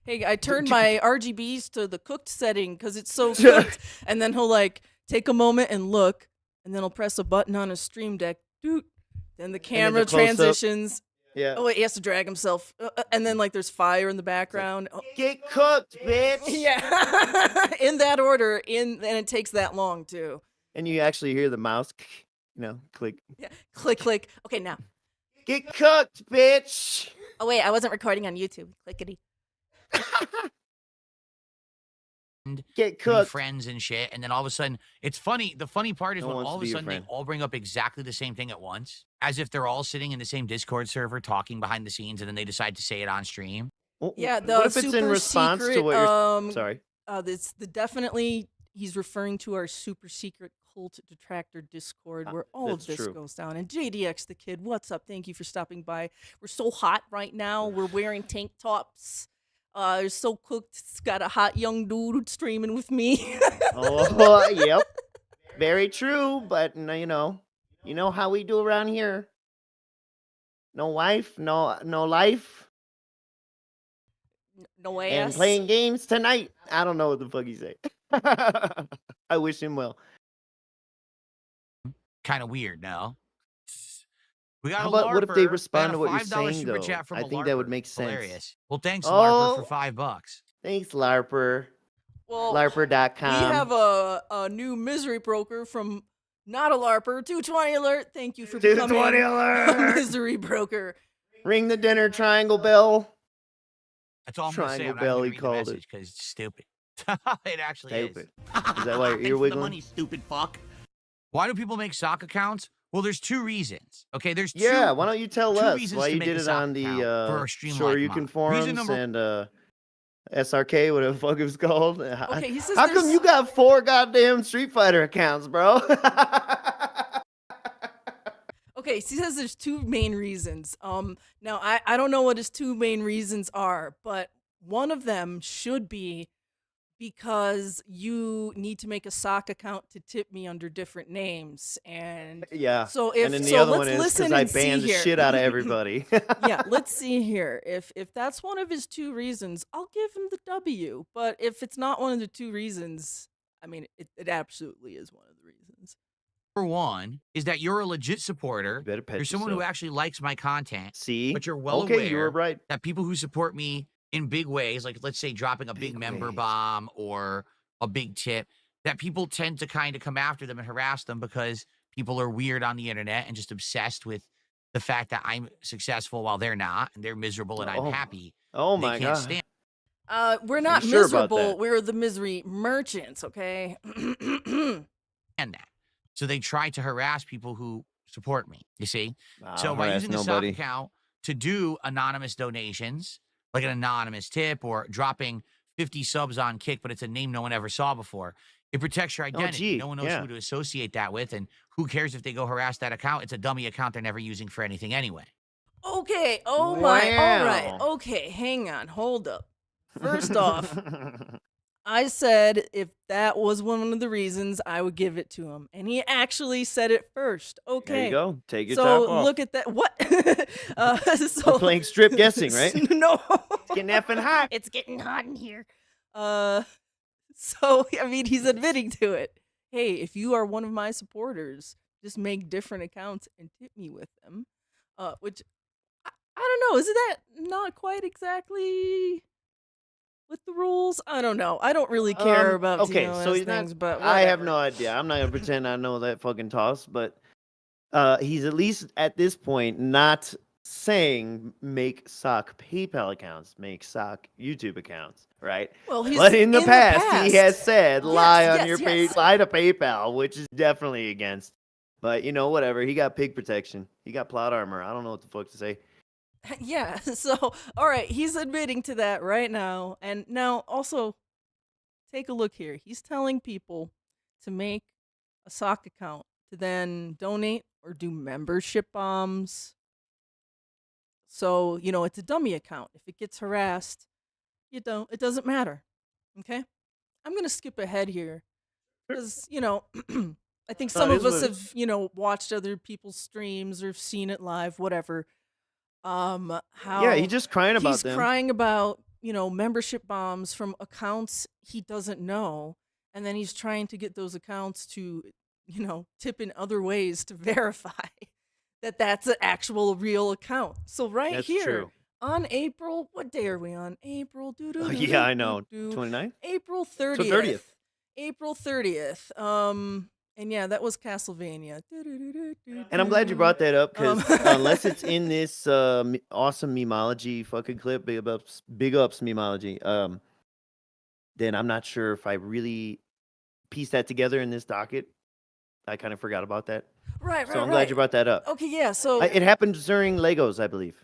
Hey, I turned my RGBs to the cooked setting because it's so cooked. And then he'll like take a moment and look, and then he'll press a button on his stream deck. Doot. Then the camera transitions. Yeah. Oh wait, he has to drag himself, and then like there's fire in the background. Get cooked, bitch. Yeah, in that order. And it takes that long too. And you actually hear the mouse, click. Yeah, click, click. Okay, now. Get cooked, bitch. Oh wait, I wasn't recording on YouTube. Clickety. Get cooked. Friends and shit, and then all of a sudden, it's funny. The funny part is No when one all wants of to a be your sudden they friend. all bring up exactly the same thing at once, as if they're all sitting in the same Discord server talking behind the scenes, and then they decide to say it on stream. Yeah, the what if it's in super response secret, to what you're? Sorry. It's definitely he's referring to our super secret cult detractor Discord where all of that's this true. goes down. And JDX the kid, what's up? Thank you for stopping by. We're so hot right now. We're wearing tank tops. It's so cooked. It's got a hot young dude streaming with me. Oh, yep. Very true, but you know how we do around here. No wife, no life, No and ass. playing games tonight. I don't know what the fuck he say. I wish him well. Kind of weird, no? We got How a about what if they LARPer respond that to what you're $5 saying, super though? chat from I a think that would LARPer. make sense. Hilarious. Well, thanks, Oh. LARPer, for $5. Thanks, LARPer. Well, LARPer.com. we have a new misery broker from not a LARPer. 220 alert. Thank you for becoming 220 a alert. misery broker. Ring the dinner triangle bell. That's all I'm going to say. Triangle I'm not going Bell, to he read the called message because it's stupid. It actually Stupid. is. Is that why your Thanks ear for the wiggling? money, stupid fuck. Why do people make sock accounts? Well, there's two reasons. Okay, there's Yeah, two. why don't you tell two us reasons why to you make did a it sock on account for the a stream Sure like You mine. Can Reason forums number- and SRK, whatever the fuck it was called. Okay, he says How come there's- you got 4 goddamn Street Fighter accounts, bro? Okay, he says there's two main reasons. Now I don't know what his two main reasons are, but one of them should be because you need to make a sock account to tip me under different names, and Yeah. so if and then the so, other let's one is listen because I and see banned the here. shit out of everybody. Yeah, let's see here. If that's one of his two reasons, I'll give him the W. But if it's not one of the two reasons, I mean, it absolutely is one of the reasons. Number one is that you're a legit supporter. You better pet You're someone who yourself. actually likes my content. See? But you're well okay, aware you were right. that people who support me in big ways, like let's say dropping a big member ways. bomb or a big tip, that people tend to kind of come after them and harass them because people are weird on the internet and just obsessed with the fact that I'm successful while they're not, and they're miserable and I'm Oh. happy. Oh They my can't god. stand We're not sure about miserable. that? We're the misery merchants, okay? that. So they try to harass people who support me, you see? So I'll by harass using the sock nobody. account to do anonymous donations, like an anonymous tip or dropping 50 subs on Kick, but it's a name no one ever saw before, it protects your identity. gee, No one knows yeah. who to associate that with, and who cares if they go harass that account? It's a dummy account they're never using for anything anyway. Okay, oh my, all right. Wow. Okay, hang on, hold up. First off, I said if that was one of the reasons, I would give it to him. And he actually said it first. Okay. There you go. Take your So top off. look at that. What? So We're playing strip guessing, right? No. It's getting effing hot. It's getting hot in here. So I mean, he's admitting to it. Hey, if you are one of my supporters, just make different accounts and tip me with them, which I don't know. Isn't that not quite exactly with the rules? I don't know. I don't really care about Okay, DOS so he's things, not. but I have whatever. no idea. I'm not gonna pretend I know that fucking toss, but he's at least at this point not saying make sock PayPal accounts, make sock YouTube accounts, right? Well, he's But in the past, he has past. said lie on Yes, your yes. lie to PayPal, which is definitely against. But you know, whatever. He got pig protection. He got plot armor. I don't know what the fuck to say. Yeah. So, all right, he's admitting to that right now. And now also take a look here. He's telling people to make a sock account to then donate or do membership bombs. So, it's a dummy account. If it gets harassed, it doesn't matter. Okay? I'm going to skip ahead here because, I think some it of is us what it have, watched other people's streams or seen it live, whatever. How Yeah, he's just crying about he's them. crying about, membership bombs from accounts he doesn't know. And then he's trying to get those accounts to, tip in other ways to verify that that's an actual real account. So right That's here true. on April, what day are we on? April, Oh, yeah, I know. 29th? April So 30th. 30th. April 30th. And yeah, that was Castlevania. And I'm glad you brought that up because Um, unless it's in this awesome memology fucking clip, big ups memology, then I'm not sure if I really pieced that together in this docket. I kind of forgot about that. Right, So I'm glad you brought that up. Okay, yeah. So It happened during Legos, I believe.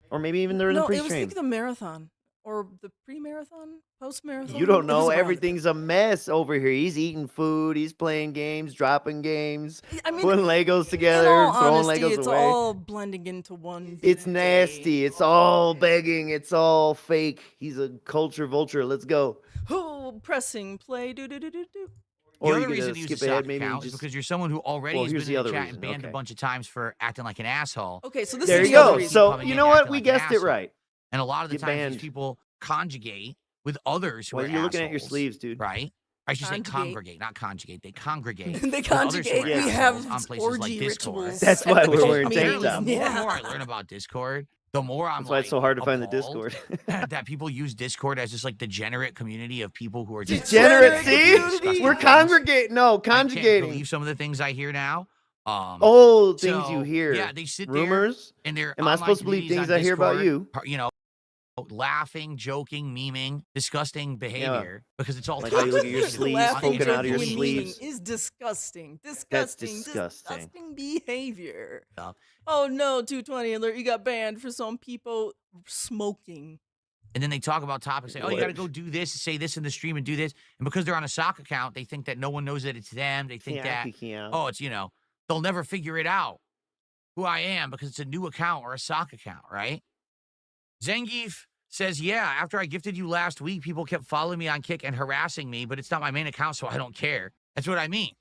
Or maybe even during the no, it was pre-stream. like the marathon or the pre-marathon, post-marathon. You don't It know. was around Everything's a mess over here. He's eating food. He's playing games, dropping games, there. I mean, putting Legos in together, all throwing honesty, Legos it's away. all blending into one. It's big nasty. day. It's all begging. It's all fake. He's a culture vulture. Let's go. Oh, pressing play. Do. The Or other you could reason to use skip a sock ahead, maybe account is just. because you're someone who already Well, has here's been the in the other chat reason. and banned a Okay. bunch of times for acting like an asshole. Okay, so this There is you the other go. reason. So coming you in know and what? acting We like an guessed it asshole. right. And a lot of the Get times banned. these people conjugate with others who Why are are you looking at your assholes, sleeves, dude? right? I should say Conjugate. congregate, not conjugate. They congregate They with others who conjugate. are Yes. We assholes have on places like orgy Discord. rituals. That's at why the we're cult wearing tank meetings. Apparently, tops. the more and Yeah. more I learn about Discord, the more I'm That's why it's so hard to find the Discord. that people use Discord as just like degenerate community of people who are just Degenerate, Degenerate see? community. We're congregating. No, I can't conjugating. believe some of the things I hear now. Oh, things you So, hear. yeah, they sit Rumors? there and they're Am I supposed to believe things I hear about you? Laughing, joking, memeing, disgusting behavior because it's all Like how you look at your toxic. sleeves Laughing, poking out of your joking, and sleeves. memeing is disgusting. That's Disgusting behavior. Stuff. Oh no, 220 alert! You got banned for some people smoking. And then they talk about topics, say, oh, you got to go do this, say this in the stream and do this. And because they're on a sock account, they think that no one knows that it's them. They think that, oh, it's, they'll never figure it out who I am because it's a new account or a sock account, right? Zangief says, yeah, after I gifted you last week, people kept following me on Kick and harassing me, but it's not my main account, so I don't care. That's what I mean.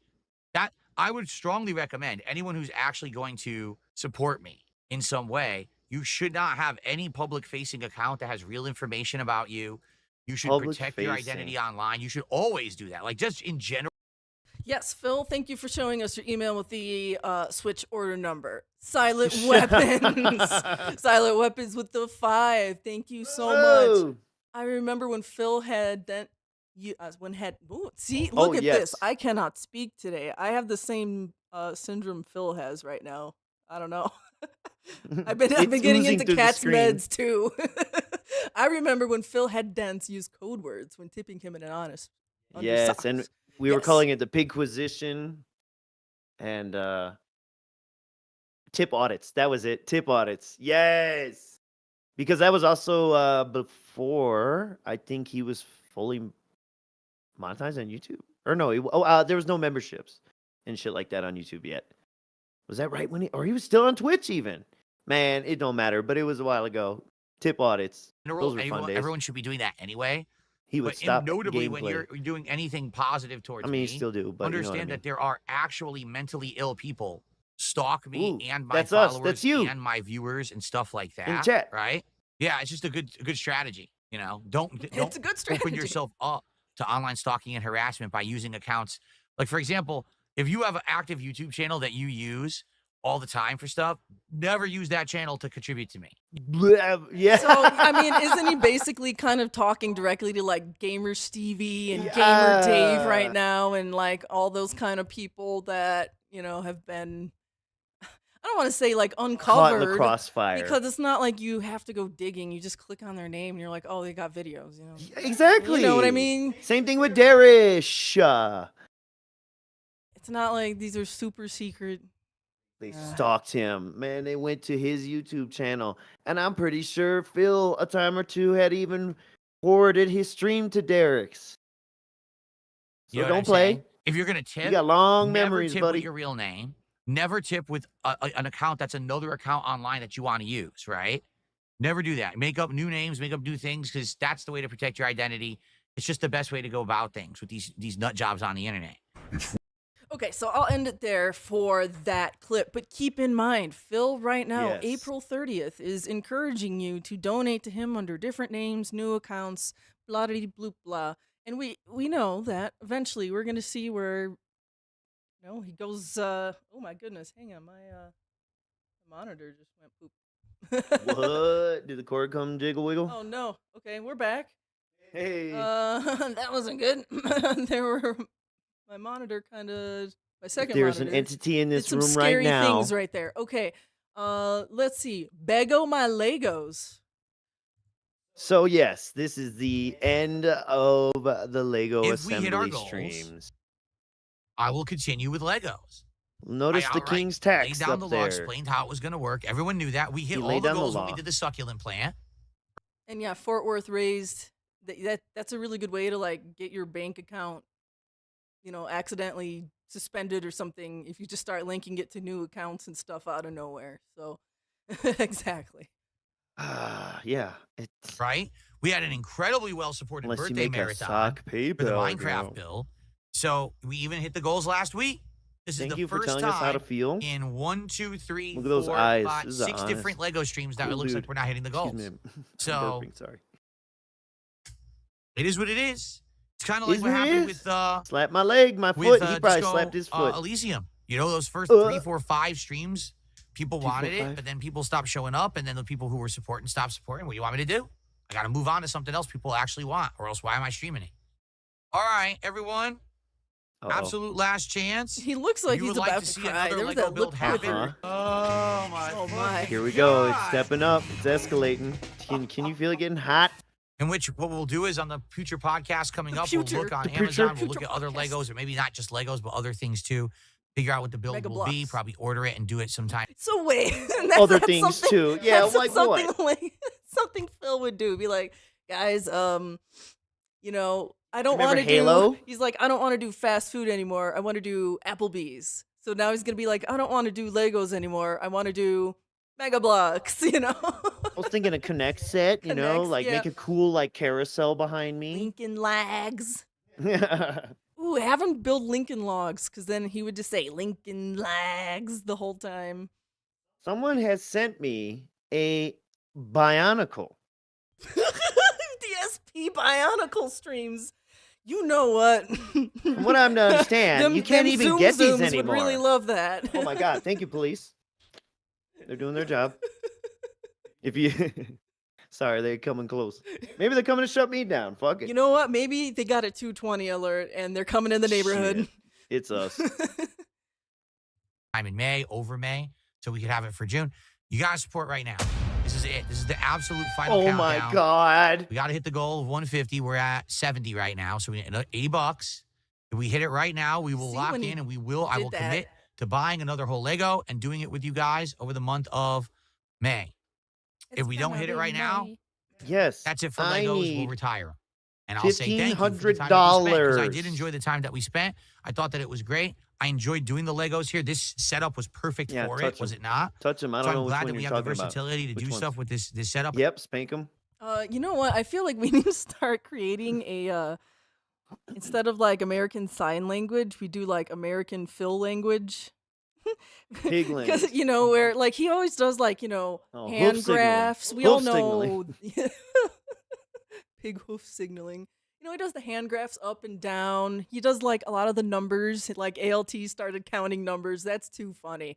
That I would strongly recommend anyone who's actually going to support me in some way, you should not have any public-facing account that has real information about you. You should protect your identity online. You should always do that. Like, just in general. Yes, Phil, thank you for showing us your email with the switch order number. Silent Weapons. Silent Weapons with the 5. Thank you so much. I remember when Phil had see, look at this. I cannot speak today. I have the same syndrome Phil has right now. I don't know. I've been getting into cat's meds too. I remember when Phil had dents use code words when tipping him in an honest. Yes, and we were calling it the Pigquisition and tip audits. That was it. Tip audits. Yes. Because that was also before I think he was fully monetized on YouTube. Or no, there was no memberships and shit like that on YouTube yet. Was that right when he was still on Twitch even? Man, it don't matter, but it was a while ago. Tip audits. Those were fun days. Everyone should be doing that anyway. He would stop notably gameplay. when you're doing anything positive towards me. I mean, you still do, but understand that there are actually mentally ill people stalk me and my that's followers us. That's you. and my viewers and stuff like that. In chat. Right? Yeah, it's just a good strategy. Don't It's a good strategy. open yourself up to online stalking and harassment by using accounts. Like, for example, If you have an active YouTube channel that you use all the time for stuff, never use that channel to contribute to me. Yeah. So, I mean, isn't he basically kind of talking directly to like Gamer Stevie and Gamer Dave right now and like all those kind of people that, you know, have been, I don't want to say like Caught in uncovered the crossfire. because it's not like you have to go digging. You just click on their name and you're like, oh, they got videos, you know? Exactly. You know what I mean? Same thing with Delirious. It's not like these are super secret. They stalked him. Man, they went to his YouTube channel. And I'm pretty sure Phil, a time or two, had even forwarded his stream to Derek's. So You know what don't I'm play. saying? If you're gonna tip, You got long never memories, tip buddy. with your real name. Never tip with an account that's another account online that you want to use, right? Never do that. Make up new names, make up new things, because that's the way to protect your identity. It's just the best way to go about things with these nut jobs on the internet. Okay, so I'll end it there for that clip. But keep in mind, Phil right now, Yes. April 30th, is encouraging you to donate to him under different names, new accounts, blah blah blah blah. And we know that eventually we're gonna see where, you know, he goes. Oh my goodness, hang on, my monitor just went poop. What? Did the cord come jiggle wiggle? Oh no. Okay, we're back. Hey. That wasn't good. There were my monitor kind of my second There's monitor. an entity in did this some room right scary now. things right there. Okay. Let's see. Bego my Legos. So yes, this is the end of the Lego If we hit our assembly goals, streams. I will continue with Legos. Notice I the outright King's laid text down up the law, there. explained how it was going to work. Everyone knew that. We hit He all laid the down the goals when we law. did the succulent plant. And yeah, Fort Worth raised that's a really good way to like get your bank account, you know, accidentally suspended or something if you just start linking it to new accounts and stuff out of nowhere. So exactly. Yeah. It's Right? We had an incredibly well-supported unless you birthday make a marathon sock for the PayPal Minecraft account. build. So we even hit the goals last week. This Thank is the you for first telling time us how to feel. in 1, 2, 3, Look at those 4, eyes. 5, This is a 6 honest, different Lego streams that it cool looks like dude. we're not hitting the goals. Excuse me. I'm So burping, sorry. it is what it is. It's kind of like Is what what it happened is. with Slap my leg, my with foot. He probably Disco, slapped his foot. Elysium. You know, those first Uh. 3, 4, 5 streams, people 3, 4, wanted it, 5. but then people stopped showing up, and then the people who were supporting stopped supporting. What do you want me to do? I got to move on to something else people actually want, or else why am I streaming it? All right, everyone. Uh-oh. Absolute last chance. He looks like you he's would like about to to see cry. another There was Lego that build lip happen? quiver. Oh my. Oh my. Here we go. It's stepping up. It's escalating. Can you feel it getting hot? In which what we'll do is on the future podcast coming The up, future- we'll look on the future- Amazon, we'll look at other podcast. Legos, or maybe not just Legos, but other things too. Figure out what the build Mega will be, blocks. probably order it and do it sometime. So wait, Other that's things something- too. Yeah, that's like something what? like something Phil would do. Be like, guys, you know, I don't Remember want to Halo? do. He's like, I don't want to do fast food anymore. I want to do Applebee's. So now he's gonna be like, I don't want to do Legos anymore. I want to do Mega Blocks. You know, I was thinking a Connect set, you know, Connects, like yeah. make a cool like carousel behind me. Lincoln Lags. Ooh, have him build Lincoln Logs, because then he would just say Lincoln Lags the whole time. Someone has sent me a Bionicle. DSP Bionicle streams. You know what? From what I'm to understand, you can't even get these Zooms anymore. would really love that. Oh my god, thank you, police. They're doing their job. If you sorry, they're coming close. Maybe they're coming to shut me down. Fuck it. You know what? Maybe they got a 220 alert and they're coming in the neighborhood. Shit. It's us. Time in May, over May, so we could have it for June. You got to support right now. This is it. This is the absolute final Oh countdown. my god. We got to hit the goal of 150. We're at 70 right now, so we need $80. If we hit it right now, we will See, lock when in, you and we will. I did will that- commit to buying another whole Lego and doing it with you guys over the month of May. If we don't hit it right now, Yes. that's it for I Legos. We'll need retire. And I'll say thank you for the time that we spent, because I did $1,500. enjoy the time that we spent. I thought that it was great. I enjoyed doing the Legos here. This setup was perfect Yeah, for touch it, was 'em. it not? Touch them. I So don't know I'm which glad one that we you're have the talking about. versatility to Which do ones? stuff with this setup. Yep, spank them. You know what? I feel like we need to start creating a instead of like American Sign Language, we do like American Phil language. Pig Because language. you know where like he always does like Oh, hand hoof signaling. graphs. We all Hoof know signaling. pig hoof signaling. You he does the hand graphs up and down. He does like a lot of the numbers, like ALT started counting numbers. That's too funny.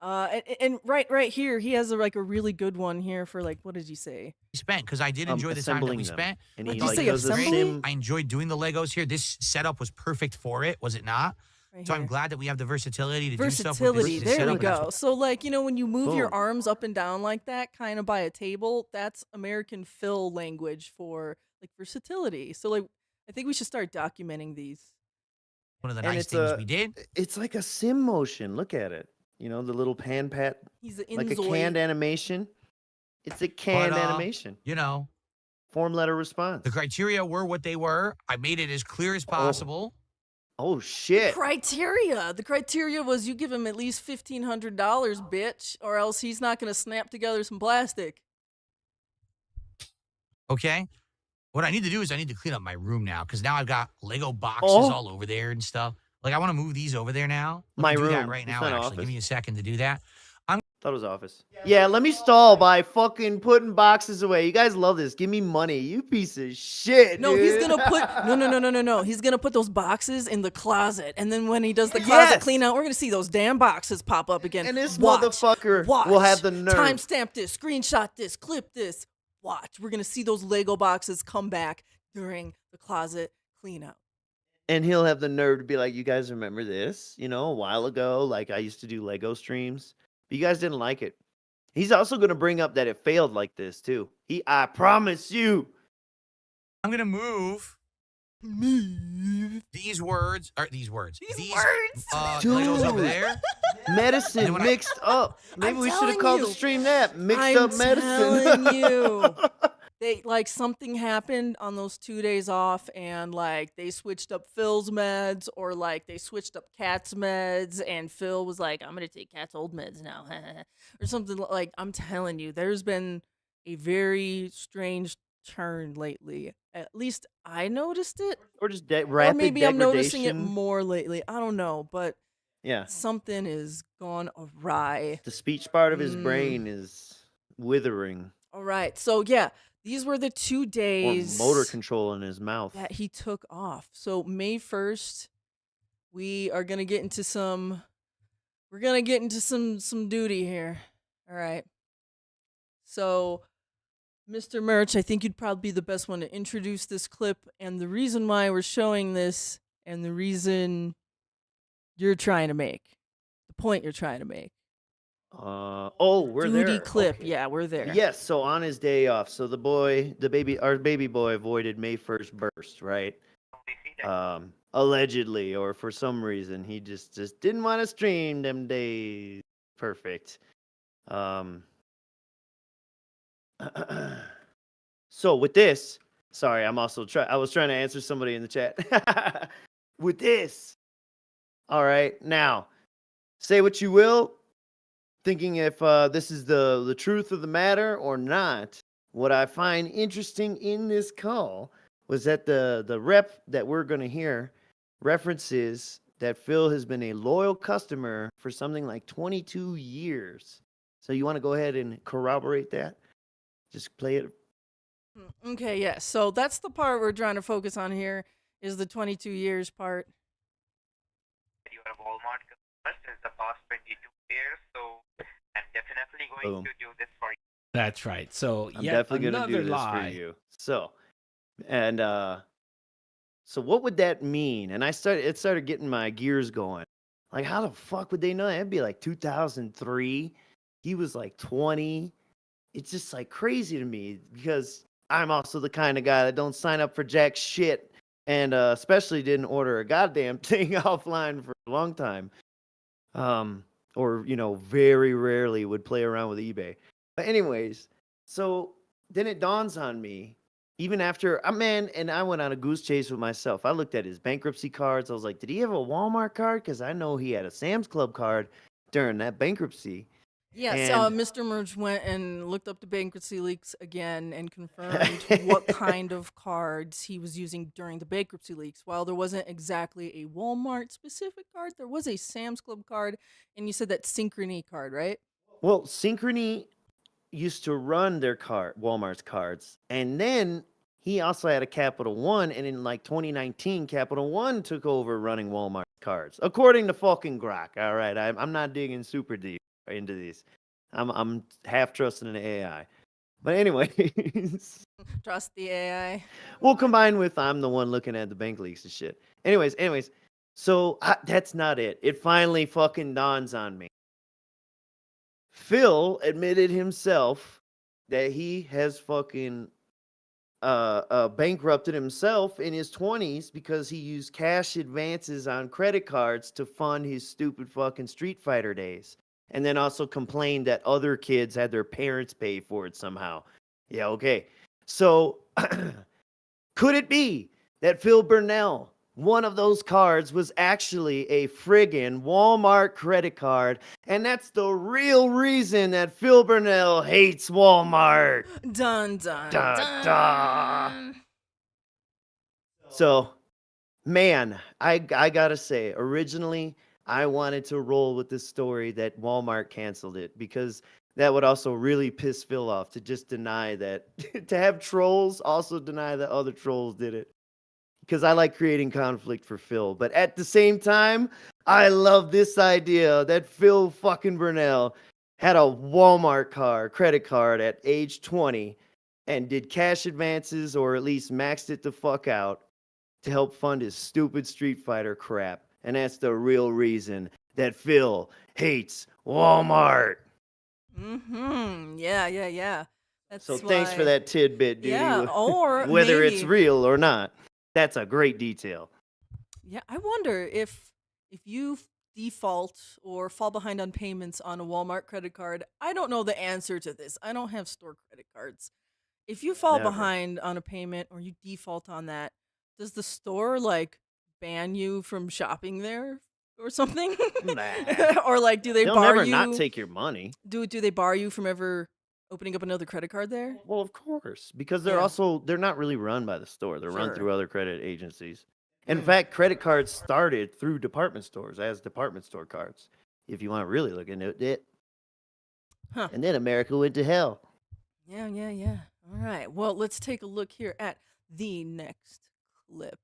And right here, he has like a really good one here for like, what did he say? Spent because I did enjoy the time that we assembling them. spent. And Like, he did you like say does a assembly? sim. I enjoyed doing the Legos here. This setup was perfect for it, was it not? Right So I'm here. glad that we have the versatility to do stuff with Versatility. this There we setup. And go. So like, when you move your Boom. arms up and down like that, kind of by a table, that's American Phil language for like versatility. So like, I think we should start documenting these. one of the And nice it's things a- we did. It's like a sim motion. Look at it. The little pan pat, He's an like a canned animation. It's a canned animation. You know, Form letter response. the criteria were what they were. I made it as clear as possible. Oh shit. Criteria. The criteria was you give him at least $1,500, bitch, or else he's not gonna snap together some plastic. Okay. What I need to do is I need to clean up my room now because now I've got Lego boxes Oh. all over there and stuff. Like I want to move these over there now. Let My me do that room. right It's now. not Actually, office. give me a second to do that. Thought it was office. Yeah, let me stall by fucking putting boxes away. You guys love this. Give me money. You piece of shit. No, dude. he's gonna put no. He's gonna put those boxes in the closet, and then when he does the closet Yes. clean out, we're gonna see those damn boxes pop up again. And this Watch, motherfucker watch, will have the nerve. timestamp this, screenshot this, clip this. Watch, we're gonna see those Lego boxes come back during the closet clean out. And he'll have the nerve to be like, you guys remember this? A while ago, like I used to do Lego streams. But you guys didn't like it. He's also going to bring up that it failed like this, too. I promise you. I'm gonna move these words. These words. Legos over Dude. there. Medicine And when I- mixed up. Maybe I'm we should have telling called the you. stream that. Mixed I'm up medicine. telling you. They like something happened on those 2 days off, and like they switched up Phil's meds, or like they switched up Cat's meds, and Phil was like, "I'm gonna take Cat's old meds now," or something like. I'm telling you, there's been a very strange turn lately. At least I noticed it, Or just rapid or maybe I'm noticing it degradation. more lately. I don't know, but Yeah. something is gone awry. The speech part of his Mm. brain is withering. All right, so yeah, these were the 2 Or days. motor control in his mouth. that he took off. So May 1st, we are gonna get into some duty here. All right. So Mr. Merch, I think you'd probably be the best one to introduce this clip and the reason why we're showing this and the reason you're trying to make. The point you're trying to make. We're Duty there. clip. Okay. Yeah, we're there. Yes, so on his day off, so our baby boy avoided May 1st burst, right? Allegedly, or for some reason, he just didn't want to stream them days. Perfect. So with this, sorry, I was trying to answer somebody in the chat. With this, all right, now, say what you will, thinking if this is the truth of the matter or not. What I find interesting in this call was that the rep that we're going to hear references that Phil has been a loyal customer for something like 22 years. So you want to go ahead and corroborate that? Just play it. Okay, yeah. So that's the part we're trying to focus on here is the 22 years part. You are Walmart customer since the past 22 years, so I'm definitely going Boom. to do this for you. That's right. So I'm yet definitely going to another do this lie. for you. So, and so what would that mean? And it started getting my gears going. Like, how the fuck would they know that? It'd be like 2003. He was like 20. It's just like crazy to me because I'm also the kind of guy that don't sign up for jack shit, and especially didn't order a goddamn thing offline for a long time. Or very rarely would play around with eBay. But anyways, so then it dawns on me, even after and I went on a goose chase with myself. I looked at his bankruptcy cards. I was like, did he have a Walmart card? Because I know he had a Sam's Club card during that bankruptcy. Yes, And- Mr. Merge went and looked up the bankruptcy leaks again and confirmed what kind of cards he was using during the bankruptcy leaks. While there wasn't exactly a Walmart specific card, there was a Sam's Club card, and you said that Synchrony card, right? Well, Synchrony used to run their Walmart's cards, and then he also had a Capital One, and in like 2019, Capital One took over running Walmart cards, according to fucking Grok. All right, I'm not digging super deep into these. I'm half trusting the AI. But anyways, Trust the AI. well, combined with I'm the one looking at the bank leaks and shit. Anyways, so that's not it. It finally fucking dawns on me. Phil admitted himself that he has fucking bankrupted himself in his 20s because he used cash advances on credit cards to fund his stupid fucking Street Fighter days. And then also complained that other kids had their parents pay for it somehow. Yeah, okay. So, could it be that Phil Burnell, one of those cards, was actually a friggin' Walmart credit card, and that's the real reason that Phil Burnell hates Walmart? Dun dun Da, dun. da. So, man, I gotta say, originally, I wanted to roll with this story that Walmart canceled it because that would also really piss Phil off to just deny that, to have trolls also deny that other trolls did it. Because I like creating conflict for Phil. But at the same time, I love this idea that Phil fucking Burnell had a Walmart credit card at age 20 and did cash advances or at least maxed it the fuck out to help fund his stupid Street Fighter crap. And that's the real reason that Phil hates Walmart. Yeah. That's So thanks for that tidbit, Doody. Yeah, or whether it's maybe- real or not. That's a great detail. Yeah, I wonder if you default or fall behind on payments on a Walmart credit card. I don't know the answer to this. I don't have store credit cards. If you fall Never. behind on a payment or you default on that, does the store like ban you from shopping there or something? Nah. Or like do they They'll bar never you? not take your money. Do they bar you from ever opening up another credit card there? Well, of course, because they're Yeah. they're not really run by the store. They're run Sure. through other credit agencies. In fact, credit cards started through department stores as department store cards. If you want to really look into it. Huh. And then America went to hell. Yeah. All right. Well, let's take a look here at the next clip.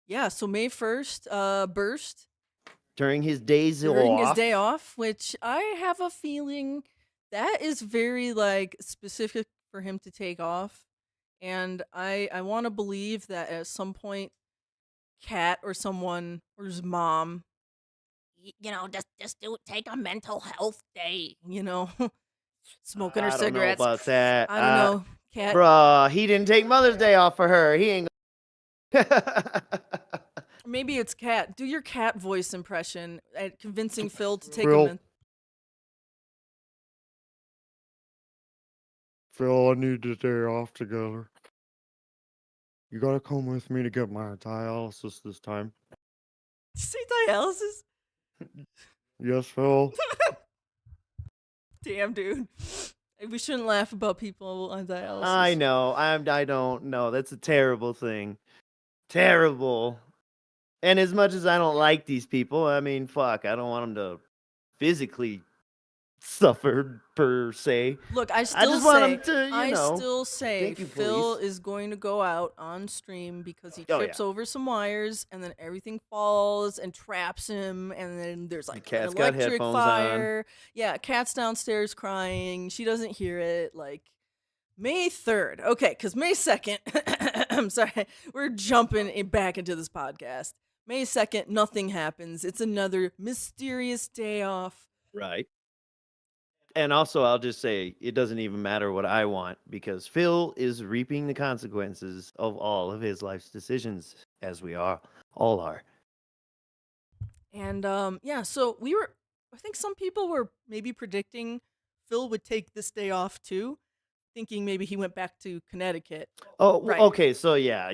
Yeah, so May 1st, burst During his days during off. his day off, which I have a feeling that is very like specific for him to take off. And I want to believe that at some point Kat or someone or his mom, take a mental health day, smoking her I don't cigarettes. know about that. I don't know. Kat, Bruh, he didn't take Mother's Day off for her. He ain't maybe it's Kat. Do your Kat voice impression at convincing Phil to take Phil. him in. Phil, I need to day off together. You gotta come with me to get my dialysis this time. Did you say dialysis? Yes, Phil. Damn, dude. We shouldn't laugh about people on dialysis. I know. I don't know. That's a terrible thing. Terrible. And as much as I don't like these people, I mean, fuck, I don't want them to physically suffer per se. Look, I I still just say, want them to, I you know. still say Thank you, Phil police. is going to go out on stream because he Oh, trips yeah. over some wires and then everything falls and traps him and then there's like an cat's got electric headphones on. fire. Yeah, Cat's downstairs crying. She doesn't hear it. Like May 3rd. Okay, because May 2nd, I'm sorry, we're jumping back into this podcast. May 2nd, nothing happens. It's another mysterious day off. Right. And also, I'll just say it doesn't even matter what I want because Phil is reaping the consequences of all of his life's decisions, as we all are. And yeah, so I think some people were maybe predicting Phil would take this day off too, thinking maybe he went back to Connecticut. Oh, Right. okay. So yeah.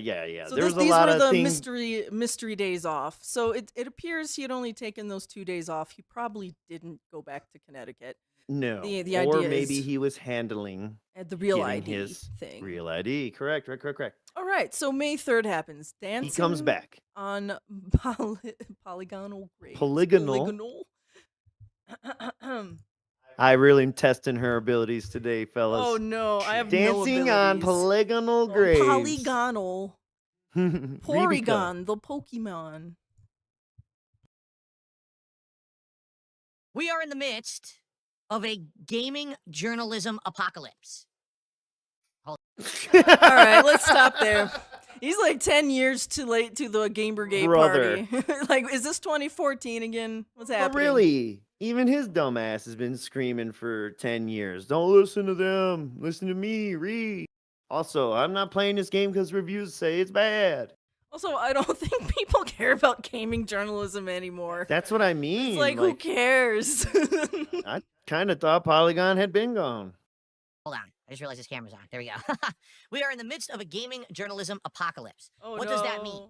So There's a these lot were of the things. mystery days off. So it appears he had only taken those 2 days off. He probably didn't go back to Connecticut. No. the Or idea maybe is- he was handling At the real getting ID his thing. real ID. Correct. All right, so May 3rd happens. Dancing He comes back. on polygonal graves. Polygonal. I really am testing her abilities today, fellas. Oh no, I have Dancing no on abilities. polygonal graves. Polygonal. Rebecca. Porygon, the Pokemon. We are in the midst of a gaming journalism apocalypse. All right, let's stop there. He's like 10 years too late to the Gamergate Brother. party. Like, is this 2014 again? What's But happening? really, even his dumb ass has been screaming for 10 years. Don't listen to them. Listen to me. Read. Also, I'm not playing this game because reviews say it's bad. Also, I don't think people care about gaming journalism anymore. That's what I mean. It's like, who cares? I kind of thought Polygon had been gone. Hold on. I just realized this camera's on. There we go. We are in the midst of a gaming journalism apocalypse. Oh, What does that mean?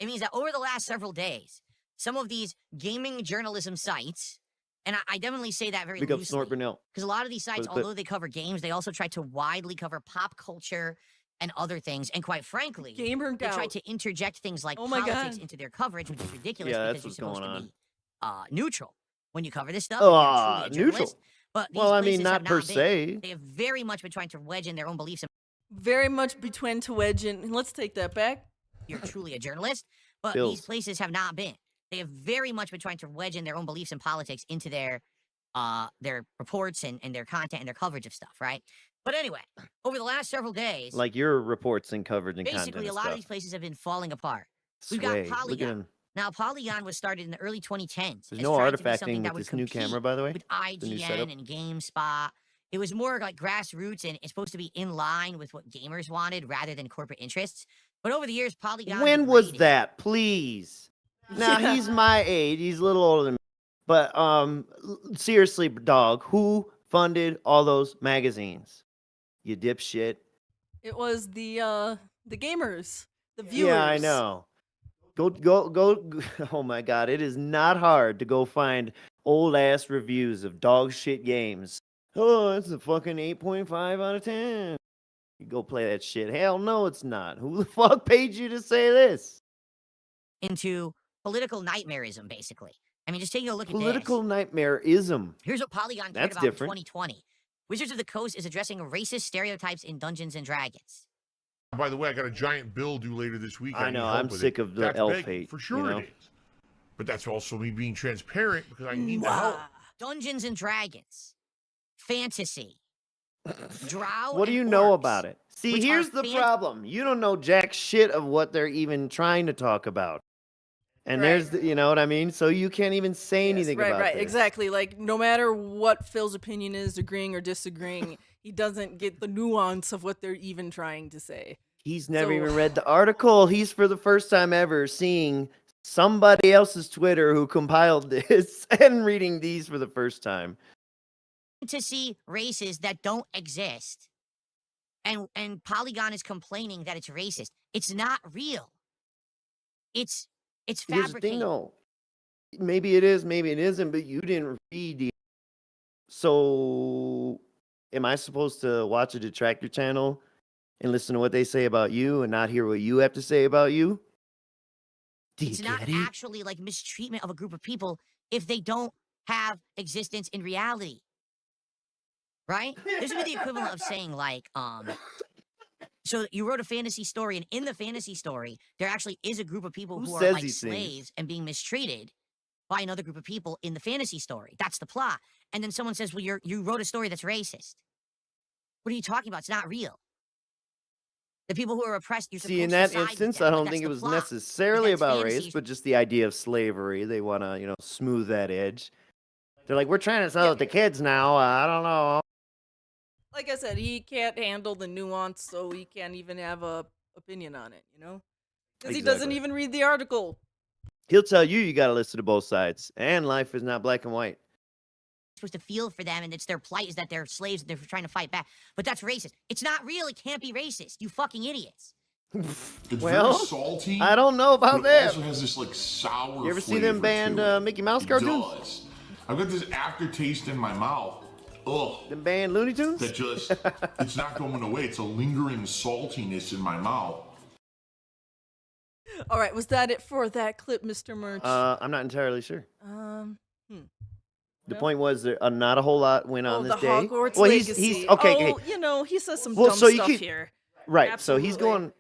It means that over the last several days, some of these gaming journalism sites, and I definitely say that very Big up loosely, Snort Brunel. because a lot of these sites, For the clip. although they cover games, they also try to widely cover pop culture and other things. And quite frankly, Gamer they try Gout. to interject things like Oh my politics God. into their coverage, which is ridiculous Yeah, because that's you're what's supposed going to be neutral when you cover this stuff. if you're truly a Neutral. journalist. But these Well, I mean, places not have per been. se. They have very much been trying to wedge in their own beliefs. Very much between to wedge in. Let's take that back. You're truly a journalist, but Bills. these places have not been. They have very much been trying to wedge in their own beliefs and politics into their reports and their content and their coverage of stuff, right? But anyway, over the last several days, Like your reports and coverage and content basically a and lot stuff. of these places have been falling apart. We've got Sway. Look at Polygon. him. Now, Polygon was started in the early 2010s. There's as no trying to be something artifacting that with would this new camera, compete by the way. with The new setup. IGN and GameSpot. It was more like grassroots and it's supposed to be in line with what gamers wanted rather than corporate interests. But over the years, Polygon. When was degraded. that? Please. Now Yeah. he's my age. He's a little older than me. But seriously, dog, who funded all those magazines? You dipshit. It was the gamers, the viewers. Yeah, I know. Go. Oh my God, it is not hard to go find old ass reviews of dog shit games. Oh, it's a fucking 8.5 out of 10. You go play that shit. Hell no, it's not. Who the fuck paid you to say this? Into political nightmarism, basically. I mean, just taking a look Political at this. nightmareism. Here's what Polygon cared That's about different. in 2020. Wizards of the Coast is addressing racist stereotypes in Dungeons and Dragons. By the way, I got a giant bill due later this week. I need know, help I'm with sick it. of the That's elf big, hate, For you sure know? it is. But that's also me being transparent because I need the help. Dungeons and Dragons. Fantasy. Drow. What do and you know orcs, about it? See, which are here's the problem. You don't know jack shit of what they're even trying to talk about. And Right. there's, you know what I mean? So you can't even say anything right, about right, this. exactly. Like, no matter what Phil's opinion is, agreeing or disagreeing, he doesn't get the nuance of what they're even trying to say. He's never So- even read the article. He's for the first time ever seeing somebody else's Twitter who compiled this and reading these for the first time. Fantasy races that don't exist. And Polygon is complaining that it's racist. It's not real. It's Here's the fabricated. thing, though. Maybe it is, maybe it isn't, but you didn't read the. So, am I supposed to watch a detractor channel and listen to what they say about you and not hear what you have to say about you? Do you It's not get it? actually like mistreatment of a group of people if they don't have existence in reality. Right? This would be the equivalent of saying like, so you wrote a fantasy story, and in the fantasy story, there actually is a group of people Who who are says like these things? slaves and being mistreated by another group of people in the fantasy story. That's the plot. And then someone says, well, you wrote a story that's racist. What are you talking about? It's not real. The people who are oppressed, you're See, in supposed that to side with instance, them. I Like, don't that's think it the was plot. necessarily That's about fantasy. race, but just the idea of slavery. They want to, smooth that edge. They're like, we're trying to sell it to kids now. I don't know. Like I said, he can't handle the nuance, so he can't even have a opinion on it, Because he doesn't Exactly. even read the article. He'll tell you got to listen to both sides. And life is not black and white. Supposed to feel for them, and it's their plight is that they're slaves and they're trying to fight back. But that's racist. It's not real. It can't be racist. You fucking idiots. It's Well, very salty. I don't know about but it that. also has this like sour. You ever see them flavor banned to it. Mickey Mouse It cartoons? does. I've got this aftertaste in my mouth. Ugh. Them banned Looney Tunes? That just, it's not going away. It's a lingering saltiness in my mouth. All right, was that it for that clip, Mr. Merch? I'm not entirely sure. The No? point was there not a whole lot went on Oh, this the day. Hogwarts Well, Legacy. he's okay. Oh, Okay, you know, he says some Well, dumb so you stuff keep- here. right. So he's Absolutely. going.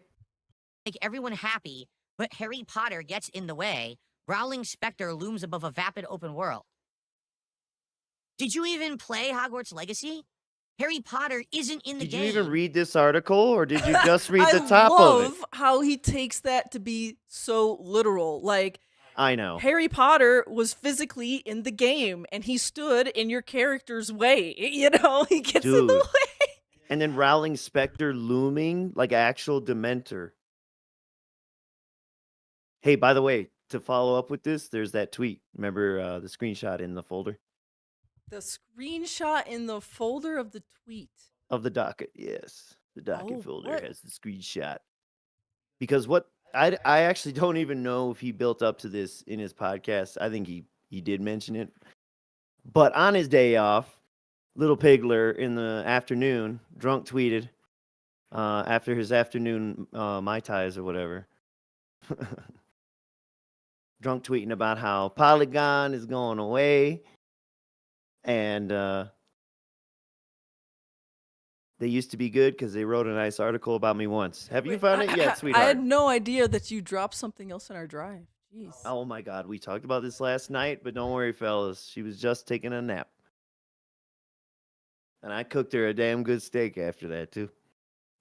Make everyone happy, but Harry Potter gets in the way. Rowling's specter looms above a vapid open world. Did you even play Hogwarts Legacy? Harry Potter isn't in the Did game. you even read this article, or did you just read the I top of it? love how he takes that to be so literal. Like, I know. Harry Potter was physically in the game, and he stood in your character's way. You know, he gets in the Dude. way. And then Rowling specter looming like an actual Dementor. Hey, by the way, to follow up with this, there's that tweet. Remember the screenshot in the folder The screenshot in the folder of the tweet. of the docket? Yes, the docket Oh, folder what? has the screenshot. Because what I actually don't even know if he built up to this in his podcast. I think he did mention it. But on his day off, Little Pigler in the afternoon, drunk tweeted after his afternoon Mai Tais or whatever. Drunk tweeting about how Polygon is going away and they used to be good because they wrote a nice article about me once. Have you Wait, found it yet, I sweetheart? had no idea that you dropped something else in our drive. Jeez. Oh my God, we talked about this last night, but don't worry, fellas. She was just taking a nap. And I cooked her a damn good steak after that, too.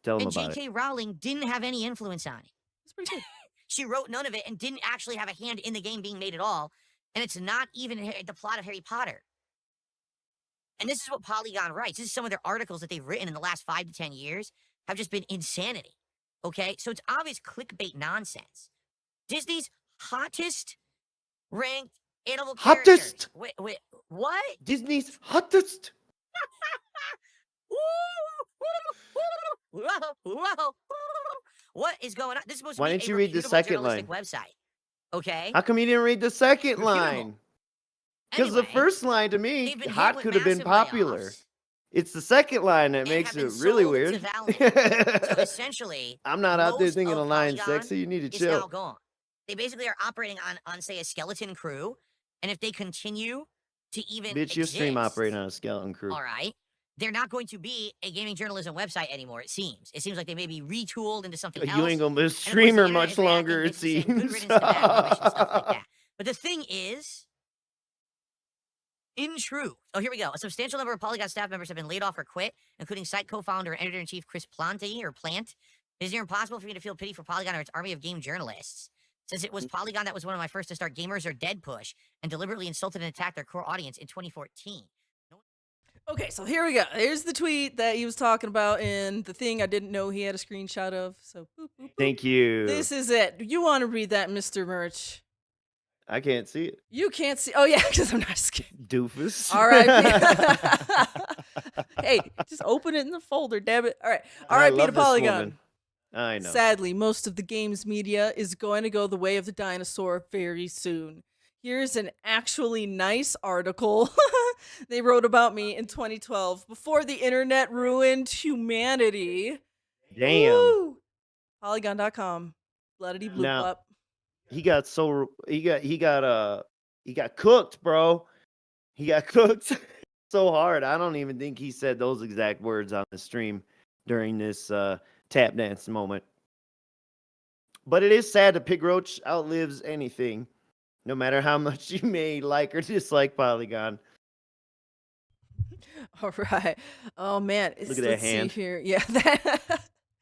Tell him And about it. J.K. Rowling didn't have any influence on it. That's pretty good. She wrote none of it and didn't actually have a hand in the game being made at all. And it's not even the plot of Harry Potter. And this is what Polygon writes. This is some of their articles that they've written in the last 5 to 10 years have just been insanity. Okay? So it's obvious clickbait nonsense. Disney's hottest ranked animal character. Hottest? Wait, what? Disney's hottest. What is going on? This is supposed Why to be didn't a you read the reputable second journalistic line? website. Okay? How come you didn't read the second Reputable. line? Because the Anyway, first line to me, they've been hit hot with could have been massive popular. layoffs It's the second line that and makes have been it really sold to weird. Valve. So essentially, I'm not out there most thinking of a line Polygon sexy. You need to is now chill. gone. They basically are operating on say a skeleton crew, and if they continue to even Bitch, your stream exist, operating on a skeleton crew. all right, they're not going to be a gaming journalism website anymore. It seems like they may be retooled into something else. You ain't gonna be a And of course, the streamer internet much is reacting longer, it basically saying, good seems. riddance to bad rubbish and stuff like that. But the thing is, in truth, oh, here we go. A substantial number of Polygon staff members have been laid off or quit, including site co-founder and editor-in-chief Chris Plant. It is near impossible for me to feel pity for Polygon or its army of game journalists. Since it was Polygon that was one of my first to start Gamers Are Dead push and deliberately insulted and attacked their core audience in 2014. Okay, so here we go. Here's the tweet that he was talking about in the thing I didn't know he had a screenshot of. So, boop, boop, boop. Thank you. This is it. You want to read that, Mr. Merch? I can't see it. You can't see. Oh, yeah, because I'm not scared. Doofus. All right. Hey, just open it in the folder, damn it. All right. All I right, love Peter this Polygon. woman. I know. Sadly, most of the games media is going to go the way of the dinosaur very soon. Here's an actually nice article they wrote about me in 2012 before the internet ruined humanity. Damn. Woo! Polygon.com. Bloody bloop Now- up. He got cooked, bro. He got cooked so hard. I don't even think he said those exact words on the stream during this tap dance moment. But it is sad that Pig Roach outlives anything, no matter how much you may like or dislike Polygon. All right. Oh man. Look at that Let's hand. See here. Yeah, that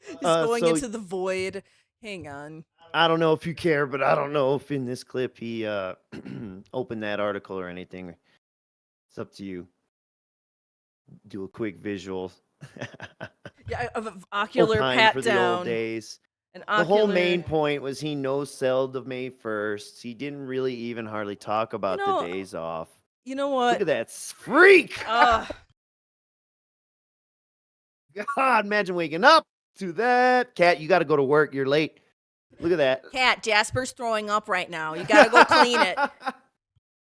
is going so- into the void. Hang on. I don't know if you care, but I don't know if in this clip he opened that article or anything. It's up to you. Do a quick visual. Yeah, of ocular Opine pat for the old down. days. An The whole ocular- main point was he no-selled the May 1st. He didn't really even hardly talk about know, the days off. You know what? Look at that freak! Ugh. God, imagine waking up to that. Cat, you got to go to work. You're late. Look at that. Cat, Jasper's throwing up right now. You gotta go clean it.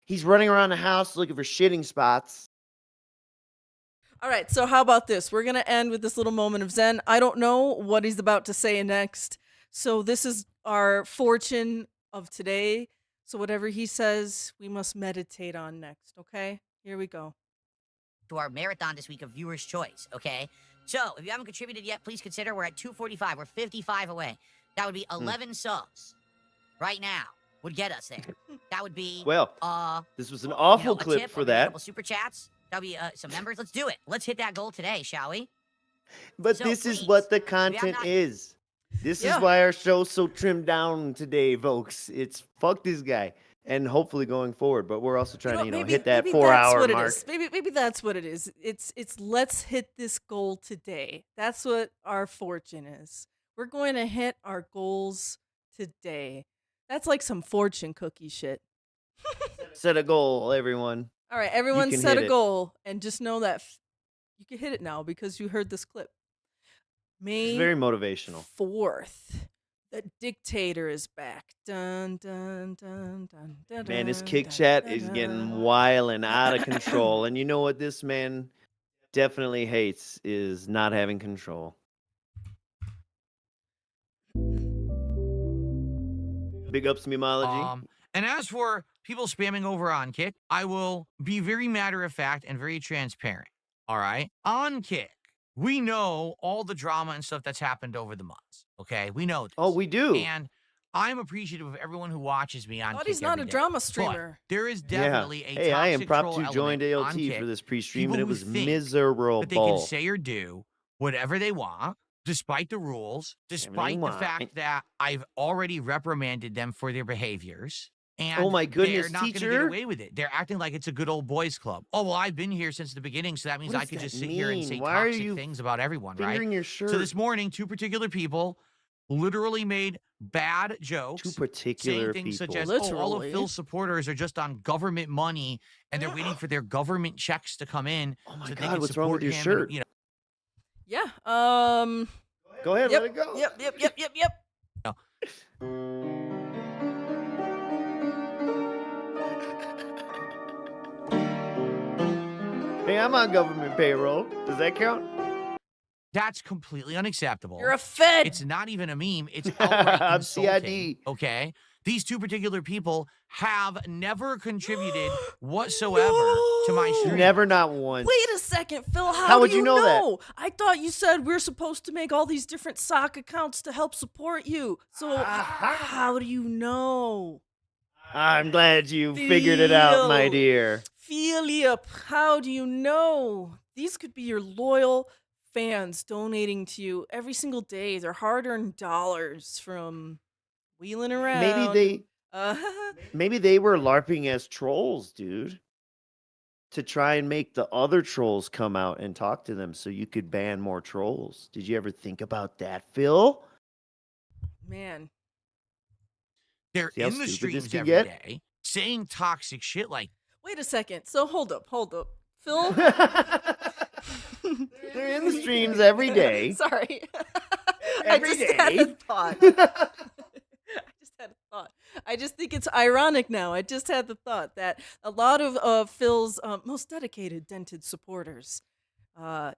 He's running around the house looking for shitting spots. All right, so how about this? We're gonna end with this little moment of zen. I don't know what he's about to say next, so this is our fortune of today. So whatever he says, we must meditate on next, okay? Here we go. To our marathon this week of Viewer's Choice, okay? So, if you haven't contributed yet, please consider we're at 245. We're 55 away. That would be 11 subs right now would get us there. That would be, Well, this was an awful a clip tip, for a that. couple super chats. That'll be some members. Let's do it. Let's hit that goal today, shall we? But So this is please, what the if you have content not- is. This Yeah. is why our show's so trimmed down today, folks. It's fuck this guy. And hopefully going forward. But we're also trying to, hit that 4 that's hour what mark. It is. Maybe that's what it is. It's let's hit this goal today. That's what our fortune is. We're going to hit our goals today. That's like some fortune cookie shit. Set a goal, everyone. All right, everyone can set hit a it. goal and just know that you can hit it now because you heard this clip. May It's very motivational. 4th. The dictator is back. Dun, dun, dun, dun, dun, Man, his dun, kick dun, chat dun, is dun. getting wild and out of control. And you know what this man definitely hates is not having control. Big ups to Memology. And as for people spamming over on Kick, I will be very matter of fact and very transparent. All right. On Kick, we know all the drama and stuff that's happened over the months. Okay. We know this. Oh, we do. And I'm appreciative of everyone who watches me on Thought Kick he's not every a day. drama But streamer. there is Yeah. definitely a Hey, I am toxic prop troll 2 joined element on ALT Kick. for this pre-stream, People and it who was think miserable. that they can say or do whatever they want, despite the rules, despite the fact that I've already reprimanded them for their behaviors. And Oh my goodness, they're not going to teacher. get away with it. They're acting like it's a good old boys club. Oh, well, I've been here since the beginning, so that means What I does could that just sit here and mean? say Why are toxic you things about everyone, right? fingering your shirt? So this morning, 2 particular people literally made bad jokes. 2 particular saying things people. such as, oh, all of Literally. Phil's supporters are just on government money, and they're waiting for their government checks to come in. Oh my so they God, can what's wrong with support your him shirt? And, you know, Yeah. Go ahead, Yep. let it go. Yep. Hey, I'm on government payroll. Does that count? that's completely unacceptable. You're a Fed. It's not even a meme. It's outright I'm insulting. CID. Okay? These 2 particular people have never contributed whatsoever to my stream. Never, not once. Wait a second, Phil. How, How would do you know that? I thought you said we're supposed to make all these different sock accounts to help support you. So how do you know? I'm glad you figured it out, my Phil. dear. Philip, how do you know? These could be your loyal fans donating to you every single day. Their hard-earned dollars from wheeling around. Maybe they were LARPing as trolls, dude. To try and make the other trolls come out and talk to them so you could ban more trolls. Did you ever think about that, Phil? Man. They're See how in the stupid this streams could every get? day saying toxic shit like Wait a second. So hold up. Phil? They're in the streams every day. Sorry. Every I just had a day. thought. I just think it's ironic now. I just had the thought that a lot of Phil's most dedicated dented supporters,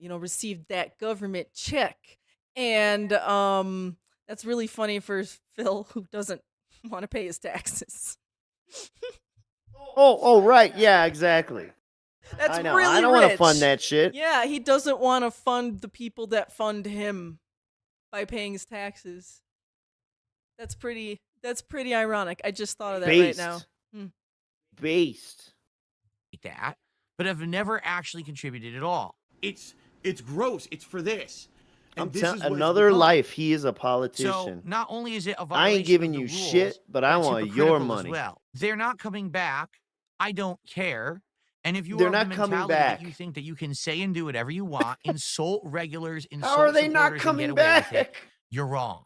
received that government check. And that's really funny for Phil, who doesn't want to pay his taxes. Oh, right. Yeah, exactly. That's I know. really I don't want to rich. fund that shit. Yeah, he doesn't want to fund the people that fund him by paying his taxes. That's pretty ironic. I just thought of that right now. Based. that, but have never actually contributed at all. It's gross. It's for this. And I'm this telling is what it's another become. life. He is a So politician. not only is it a I violation ain't giving of the you rules, shit, but I it's want your hypocritical as money. well. They're not coming back. I don't care. And if you They're are of not the coming mentality that back. you think that you can say and do whatever you want, insult regulars, insult How are they not supporters, and get coming away with it, back? you're wrong.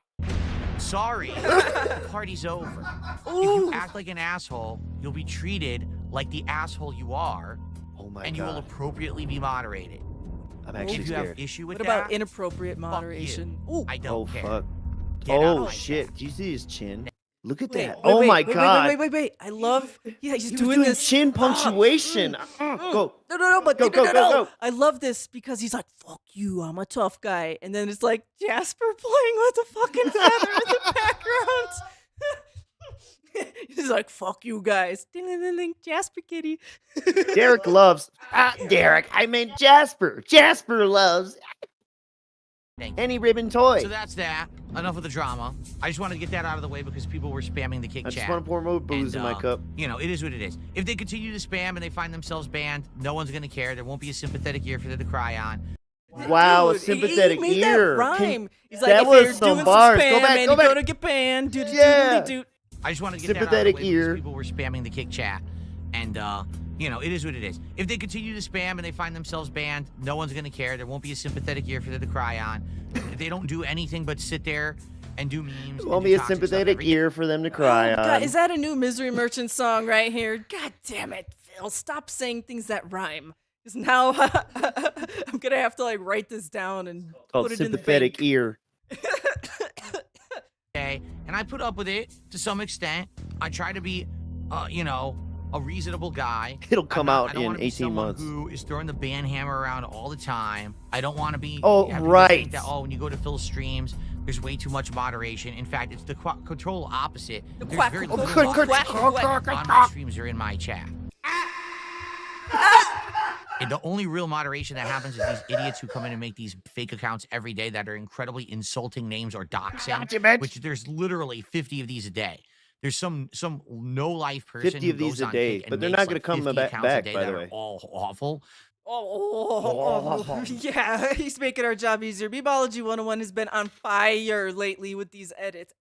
Sorry, the party's over. If you act like an asshole, you'll be treated like the asshole you are, Oh my and you will God. appropriately be moderated. I'm actually If you have scared. issue with What about that, inappropriate fuck you. moderation? Ooh. I don't Oh, care. fuck. Get out of Oh, my shit. chat. Do you see his chin? Look at Wait, that. wait, Oh wait, my wait, God. Wait. I love. Yeah, he's He was doing this chin punctuation. Go. No, but Go, no. go. I love this because he's like, "Fuck you, I'm a tough guy," and then it's like Jasper playing with a fucking feather in the background. He's like, fuck you guys. Ding-a-ling-ling, Jasper kitty. Derek loves. Derek, I meant Jasper. Jasper loves Thank you. any ribbon toy. So that's that. Enough of the drama. I just wanted to get that out of the way because people were spamming the kick I chat. just want to pour more booze in my cup. You know, it is what it is. If they continue to spam and they find themselves banned, no one's going to care. There won't be a sympathetic ear for them to cry on. Wow, Dude, a sympathetic he made ear. That rhyme. He's like, that if was you're some doing bars. Some Go spam back, and go you're back. gonna get banned. Yeah. I just wanted to get Sympathetic that out of the way ear. because people were spamming the kick chat. And, you know, it is what it is. If they continue to spam and they find themselves banned, no one's going to care. There won't be a sympathetic ear for them to cry on. If they don't do anything but sit there and do memes. There won't be a sympathetic ear for them to cry on. God, is that a new Misery Merchant song right here? God damn it, Phil. Stop saying things that rhyme. Because now I'm going to have to like write this down and Called put it in the sympathetic bank. ear. Okay, and I put up with it to some extent. I try to be, you know, a reasonable guy. It'll come I out don't in wanna be 18 someone months. Who is throwing the ban hammer around all the time. I don't want to be. Oh, have people right. think that, when you go to Phil's streams, there's way too much moderation. In fact, it's the control opposite. There's quack, very quack, little quack, moderation quack, on my streams or in my chat. And the only real moderation that happens is these idiots who come in and make these fake accounts every day that are incredibly insulting names or doxing, which there's literally 50 of these a day. There's some no life person 50 of who these goes a on day, Kick and but they're makes, not gonna like, come 50 back, accounts a day by that the are way. all awful. Oh, yeah, he's making our job easier. Bebology 101 has been on fire lately with these edits.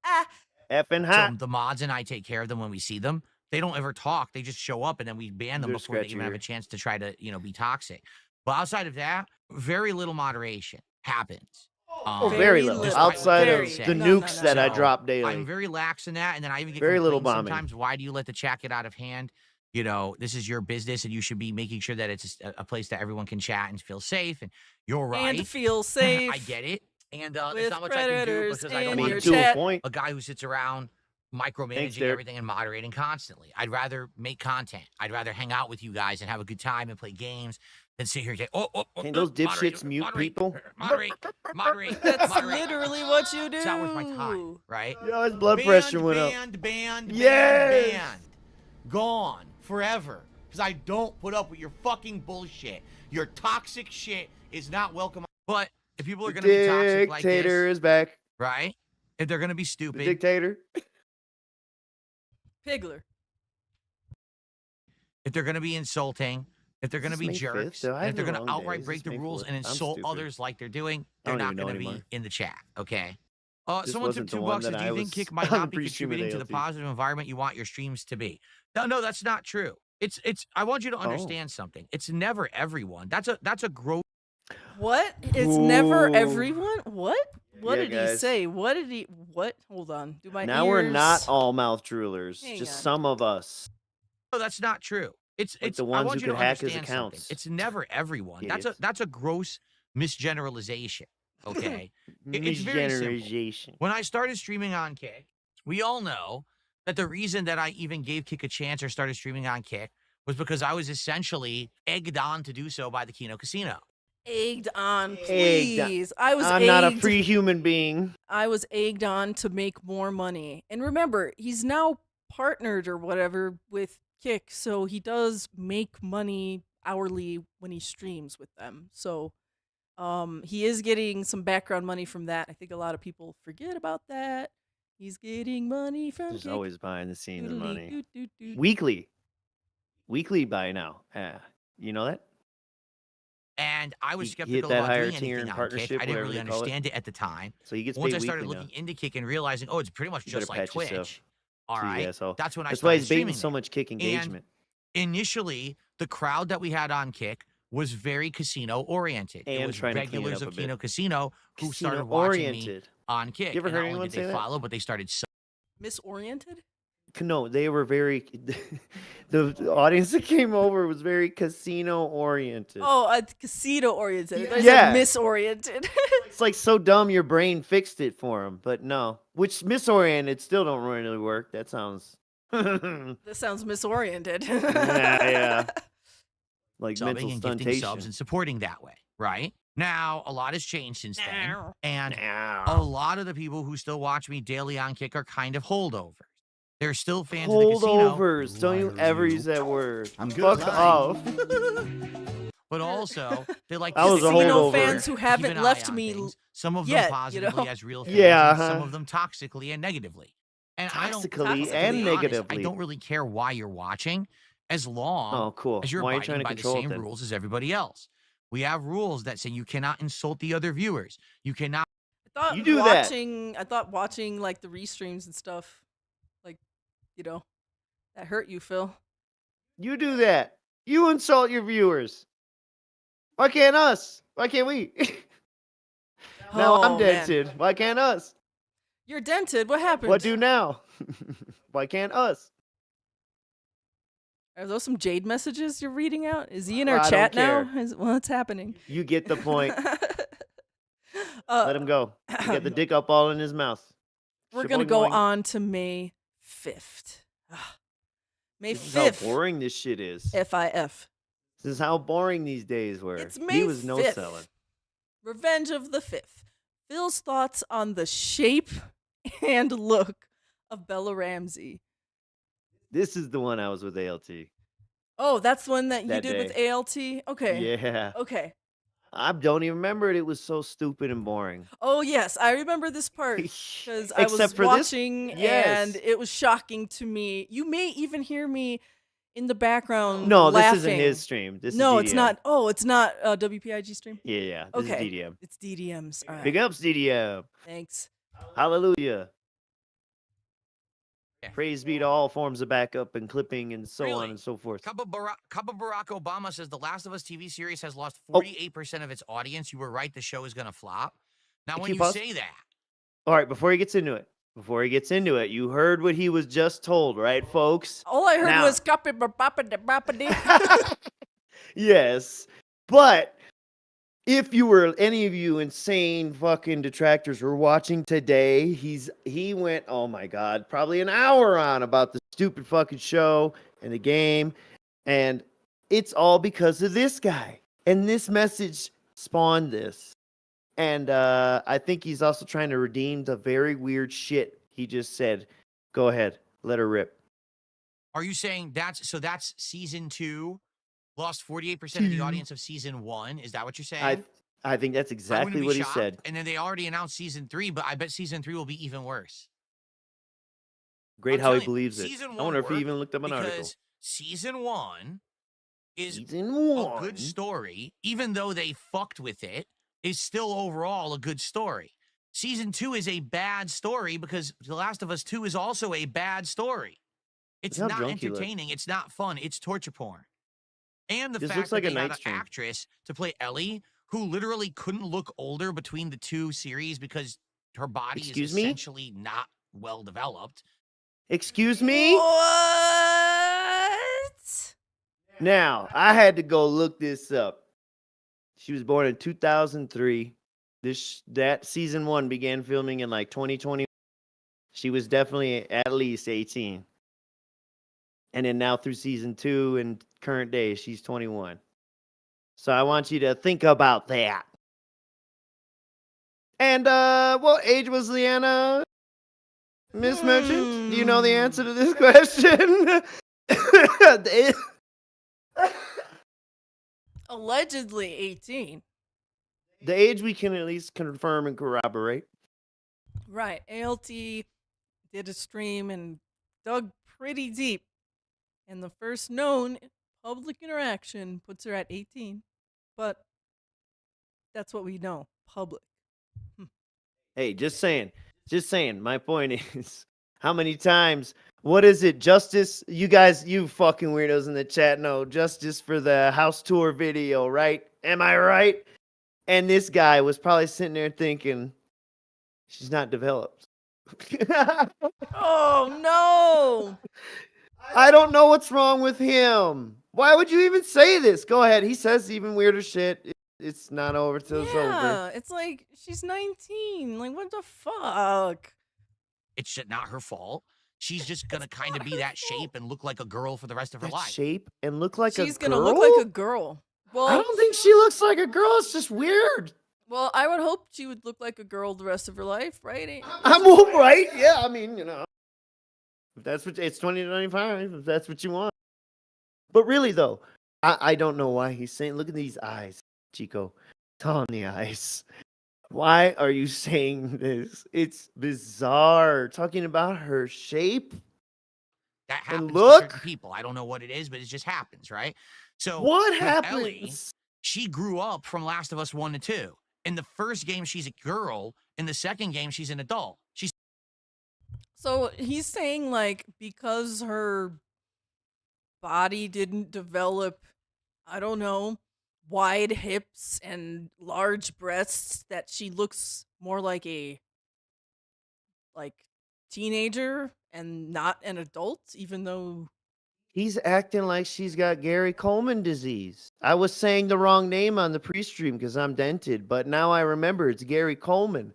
Effing So hot. the mods and I take care of them when we see them. They don't ever talk. They just show up and then we ban them They're before they even have a scratchier. chance to try to, you know, be toxic. But outside of that, very little moderation happens. Oh, very little. despite what Outside people of say. the No, nukes no, that I So, drop daily. I'm very lax in that, and then I even get Very little complaints bombing. sometimes. Why do you let the chat get out of hand? You know, this is your business, and you should be making sure that it's a place that everyone can chat and feel safe. And you're right. And feel safe. I get it. And there's with not much I can do predators because I in don't I want mean, your to to be a chat. point. a guy who sits around micromanaging Derek. everything and moderating constantly. I'd rather make content. I'd rather hang out with you guys and have a good time and play games than sit here and say, Can those moderate, dipshits mute moderate, people? Moderate, moderate, That's moderate. literally what you do. It's not worth my time, right? Yo, his blood pressure went up. Banned. Yes! Gone forever. Because I don't put up with your fucking bullshit. Your toxic shit is not welcome. But if people are going to be toxic like Dictator this, is back. right? If they're going to be The stupid, dictator. Pigler. if they're going to be insulting, if they're going to This be is May 5th, jerks, so I and if they're have going a to long day. outright This break is the May rules 4th. and I'm insult stupid. others like they're doing, I they're don't not even know going to be anymore. in the chat, okay? This Someone took wasn't the one $2 and that do I you think was Kick might on not the be pre-stream contributing to the ALT. positive environment you want your streams to be? No, that's not true. It's I want you to Oh. understand something. It's never everyone. That's a gross. What? It's never Ooh. everyone? What? What Yeah, did he guys. say? What did he? What? Hold on. Do my Now we're not ears- all mouth droolers. Hang Just on. some of us. No, that's not true. It's Like it's the I ones want who you could to hack his understand something. accounts. It's never everyone. Idiots. That's a gross misgeneralization. Okay. It's very simple. Misgeneration. When I started streaming on Kick, we all know that the reason that I even gave Kick a chance or started streaming on Kick was because I was essentially egged on to do so by the Kino Casino. Egged on, Egged on. please. I was I'm egged. not a free human being. I was egged on to make more money. And remember, he's now partnered or whatever with Kick, so he does make money hourly when he streams with them. So he is getting some background money from that. I think a lot of people forget about that. He's getting money from There's Kick. always behind the scenes Doodly money. doo doo doo. Weekly. Weekly by now. You know that? And I was He hit skeptical that about higher doing tier anything in on Kick. partnership, I didn't whatever really they call it. understand it at the time. So he gets Once paid I started weekly looking now. into Kick and realizing, oh, it's pretty much You better just like patch yourself. Twitch. All Gee, right. asshole. That's when I That's why started he's baiting streaming so there. much Kick engagement. Initially, the crowd that we had on Kick was very casino oriented. It And was trying to clean it regulars up a of bit. Kino Casino who started Casino watching me oriented. on Kick. You ever And heard not only anyone did say they that? follow, but they started Misoriented? No, they were very. The audience that came over was very casino oriented. Oh, casino oriented. I Yeah. said misoriented. It's like so dumb your brain fixed it for him, but no. Which misoriented still don't really work. That sounds. This sounds misoriented. yeah. Like subbing mental and gifting subs stuntation. and supporting that way, right? Now, a lot has changed since then. Now. And a Now. lot of the people who still watch me daily on Kick are kind of holdovers. There's still fans of the casino. Holdovers. Don't you ever use that word. I'm good. Fuck off. But also, they like That was a Casino holdover. fans who keep haven't an eye left on me things, some of yet, them you positively know? as real fans, Yeah, and some uh-huh. of them toxically and negatively. And I don't, Toxically to and be honest, I negatively. don't really care why you're watching, as long Oh, cool. as you're Why are you trying abiding to by the control it same then? rules as everybody else. We have rules that say you cannot insult the other viewers. You cannot. I You do that. thought watching like the restreams and stuff, like, you know, that hurt you, Phil. You do that. You insult your viewers. Why can't us? Why can't we? Now I'm Oh, man. dented. Why can't us? You're dented. What happened? What do now? Why can't us? Are those some Jade messages you're reading out? Is he in I our don't chat care. now? What's happening? You get the point. Let him go. He got the dick up all in his mouth. We're Shaboing gonna go boing. on to May 5th. May This is how 5th. boring this shit is. FIF. This is how boring these days were. It's May He was no 5th. selling. Revenge of the 5th. Phil's thoughts on the shape and look of Bella Ramsey. This is the one I was with ALT. Oh, that's the one that you That did with day. ALT? Okay. Yeah. Okay. I don't even remember it. It was so stupid and boring. Oh, yes. I remember this part because I was Except for this- watching yes. and it was shocking to me. You may even hear me in the background No, laughing. this isn't his stream. This No, is it's DDM. not. Oh, it's not WPIG stream? Yeah. This Okay. is DDM. It's DDM's. All right. Big ups, DDM. Thanks. Hallelujah. Yeah. Praise be to all forms of backup and clipping and so on Really? and so forth. Cup of Barack Obama says The Last of Us TV series has lost Oh. 48% of its audience. You were right. The show is going to flop. Now, Can when you you pause? say that, All right, before he gets into it, you heard what he was just told, right, folks? All I heard Now- was copy boppity. Yes. But if you were any of you insane fucking detractors were watching today, he went, oh my god, probably an hour on about the stupid fucking show and the game. And it's all because of this guy. And this message spawned this. And I think he's also trying to redeem the very weird shit he just said. Go ahead, let her rip. are you saying that's season 2 lost 48% of the audience of season 1? Is that what you're saying? I think that's I wouldn't exactly be what he shocked. said. And then they already announced season 3, but I bet season 3 will be even worse. Great I'm how he telling you, believes it. season I one wonder if he worked even looked up an article. Because season 1 is Season a 1. good story, even though they fucked with it, is still overall a good story. Season 2 is a bad story because The Last of Us 2 is also a bad story. It's Look not how drunk you look. entertaining. It's not fun. It's torture porn. And the This fact looks like that a they had night an stream. actress to play Ellie who literally couldn't look older between the 2 series because her body Excuse is me? essentially not well developed. Excuse me? What? Now, I had to go look this up. She was born in 2003. That season 1 began filming in like 2020. She was definitely at least 18. And then now through season 2 and current day, she's 21. So I want you to think about that. And what age was Leanna? Miss Merchant? Do you know the answer to this question? Allegedly 18. The age we can at least confirm and corroborate. Right. ALT did a stream and dug pretty deep. And the first known public interaction puts her at 18. But that's what we know. Public. Hey, just saying. Just saying. My point is, how many times? What is it? Justice? You guys, you fucking weirdos in the chat know. Justice for the house tour video, right? Am I right? And this guy was probably sitting there thinking, she's not developed. Oh, no. I don't know what's wrong with him. Why would you even say this? Go ahead. He says even weirder shit. It's not over till it's over. Yeah, it's like she's 19. Like, what the fuck? It's not her fault. She's just going to kind of be that shape and look like a girl for the rest of her That life. shape and look like a girl? She's gonna look like a girl. Well, I don't think she looks like a girl. It's just weird. Well, I would hope she would look like a girl the rest of her life, right? I'm all right. Yeah, I mean, you know. If that's what it's 2025, if that's what you want. But really though, I don't know why he's saying. Look at these eyes, Chico. It's all in the eyes. Why are you saying this? It's bizarre. Talking about her shape. That happens to look! certain people. I don't know what it is, but it just happens, right? So What with Ellie, happens? she grew up from Last of Us 1 to 2. In the first game, she's a girl. In the second game, she's an adult. She's So he's saying, like, because her body didn't develop, I don't know, wide hips and large breasts, that she looks more like a teenager and not an adult, even though He's acting like she's got Gary Coleman disease. I was saying the wrong name on the pre-stream because I'm dented, but now I remember it's Gary Coleman.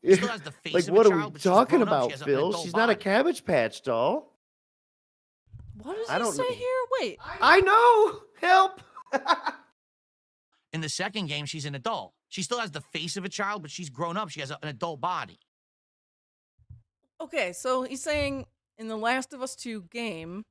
she still has the face Like, of what a are child, we but she's talking grown up. about, She has an Phil? adult She's not a body. Cabbage Patch doll. what does I he don't say know. here? Wait, I know. Help. In the second game, she's an adult. She still has the face of a child, but she's grown up. She has an adult body. okay, so he's saying in the Last of Us 2 game,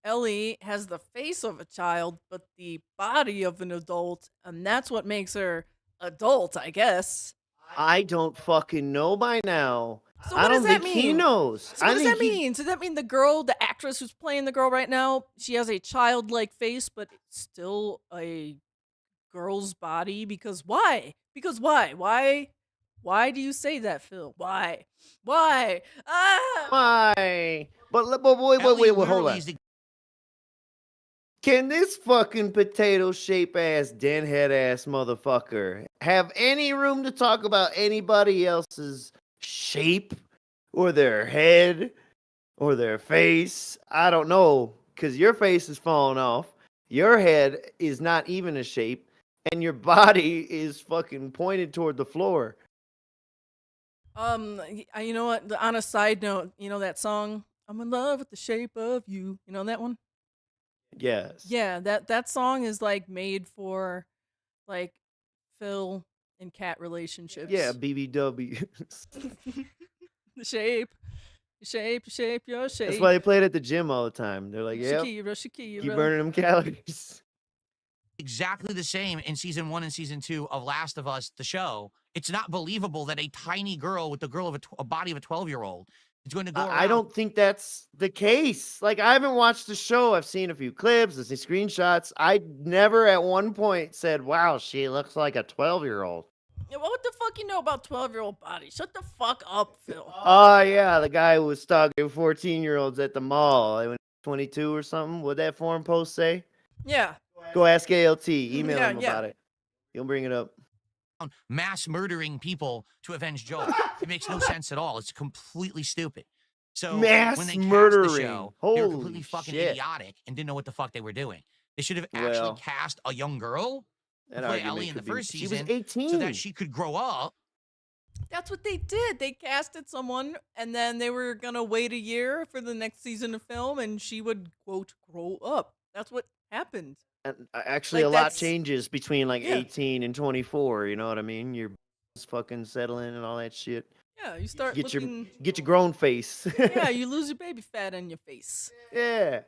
Ellie has the face of a child, but the body of an adult, and that's what makes her adult, I guess. I don't fucking know by now. So I what don't does that think he mean? knows. So what does that mean? Does that mean the girl, the actress who's playing the girl right now, she has a childlike face, but it's still a girl's body? Because why? Because why? Why do you say that, Phil? Why? Why? Ah! Why? But wait, Ellie hold literally on. is the Can this fucking potato shape ass, denhead ass motherfucker have any room to talk about anybody else's shape or their head or their face? I don't know, because your face is falling off, your head is not even a shape, and your body is fucking pointed toward the floor. You know what? On a side note, you know that song, "I'm in love with the shape of you." You know that one? Yes. Yeah, that song is like made for like Phil and cat relationships. Yeah, BBW. The shape, your shape. That's why they play it at the gym all the time. They're like, yep, Shakira. keep burning them calories. exactly the same in season 1 and season 2 of Last of Us, the show. It's not believable that a tiny girl with the girl of a body of a 12-year-old is going to go around. I don't think that's the case. Like, I haven't watched the show. I've seen a few clips, I've seen screenshots. I never at one point said, wow, she looks like a 12-year-old. Yeah, what the fuck you know about 12-year-old bodies? Shut the fuck up, Phil. Oh, yeah, the guy who was stalking 14-year-olds at the mall. I went 22 or something. What'd that forum post say? Yeah. Go ask ALT. Email Yeah, him yeah. about it. He'll bring it up. Mass murdering people to avenge Joel. It makes no sense at all. It's completely stupid. So Mass when they cast murdering. the show, they were Holy completely fucking shit. idiotic and didn't know what the fuck they were doing. They should have actually Well, cast a young girl to that play argument Ellie in the could be- first she was season 18. so that she could grow up. That's what they did. They casted someone, and then they were gonna wait a year for the next season of film, and she would, quote, grow up. That's what happened. And, actually, Like, a lot that's- changes between like Yeah. 18 and 24. You know what I mean? Your fucking settling and all that shit. Yeah, you start Get looking. your grown face. Yeah, you lose your baby fat on your face. Yeah.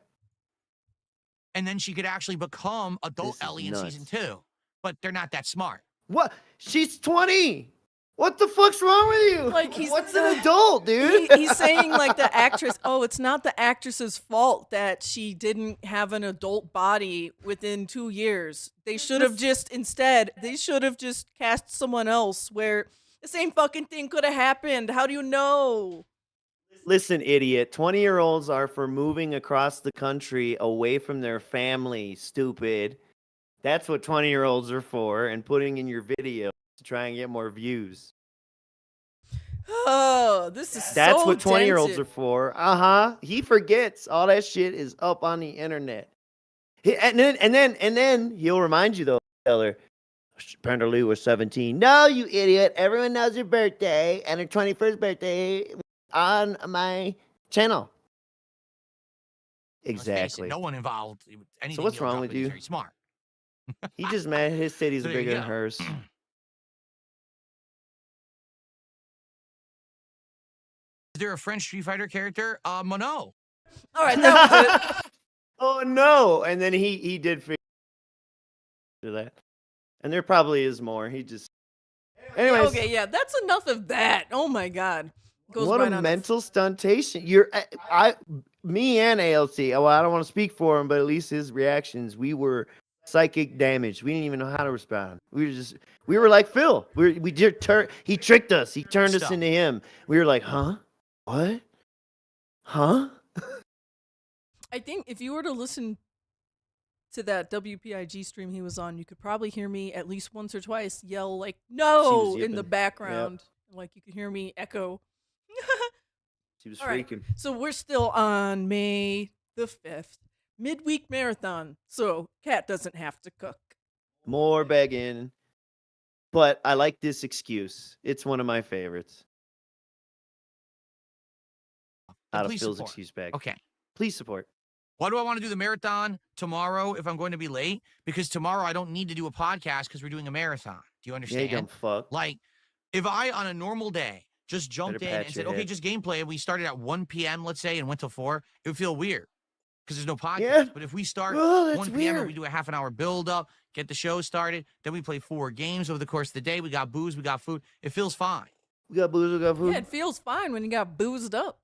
And then she could actually become adult This is Ellie in nuts. season 2. But they're not that smart. What? She's 20. What the fuck's wrong with you? Like, he's- What's an adult, dude? He's saying like the actress. Oh, it's not the actress's fault that she didn't have an adult body within 2 years. They should have just cast someone else where the same fucking thing could have happened. How do you know? Listen, idiot. 20-year-olds are for moving across the country away from their family, stupid. That's what 20-year-olds are for, and putting in your video to try and get more views. Oh, this is That's so what 20-year-olds dented. are for. Uh-huh. He forgets all that shit is up on the internet. And then he'll remind you though, Taylor, Pandalee was 17. No, you idiot. Everyone knows her birthday and her 21st birthday on my channel. Let's face it, Exactly. no one involved. Anything what's you'll wrong drop with in is you? Very smart. He just mad his titties There are you bigger than go. hers. they're a French Street Fighter character, Mono. All right, that was it. Oh no! And then he did figure that, and there probably is more. He just, anyways. Okay, yeah, that's enough of that. Oh my god. Goes What right a on mental stuntation! Me and ALC. Well, I don't want to speak for him, but at least his reactions, we were psychic damaged. We didn't even know how to respond. We were like Phil. He tricked us. He turned us Stuff. into him. We were like, huh? What? Huh? I think if you were to listen to that WPIG stream he was on, you could probably hear me at least once or twice yell like "no" in the yipping. background. Like you could hear me echo. She was All right. freaking. So we're still on May the 5th, midweek marathon. So Kat doesn't have to cook. More begging. But I like this excuse. It's one of my favorites. Out of Please Phil's support. excuse bag. Okay. Please support. Why do I want to do the marathon tomorrow if I'm going to be late? Because tomorrow I don't need to do a podcast because we're doing a marathon. Do you Yeah, understand? you dumb fuck. Like, if I, on a normal day, just jumped Better in pat and your said, okay, head. just gameplay, and we started at 1 p.m., let's say, and went till 4, it would feel weird because there's no podcast. Yeah. But if we start Oh, that's 1 p.m. and weird. we do a half an hour build up, get the show started, then we play 4 games over the course of the day. We got booze, we got food. It feels fine. We got booze, we got food. Yeah, it feels fine when you got boozed up.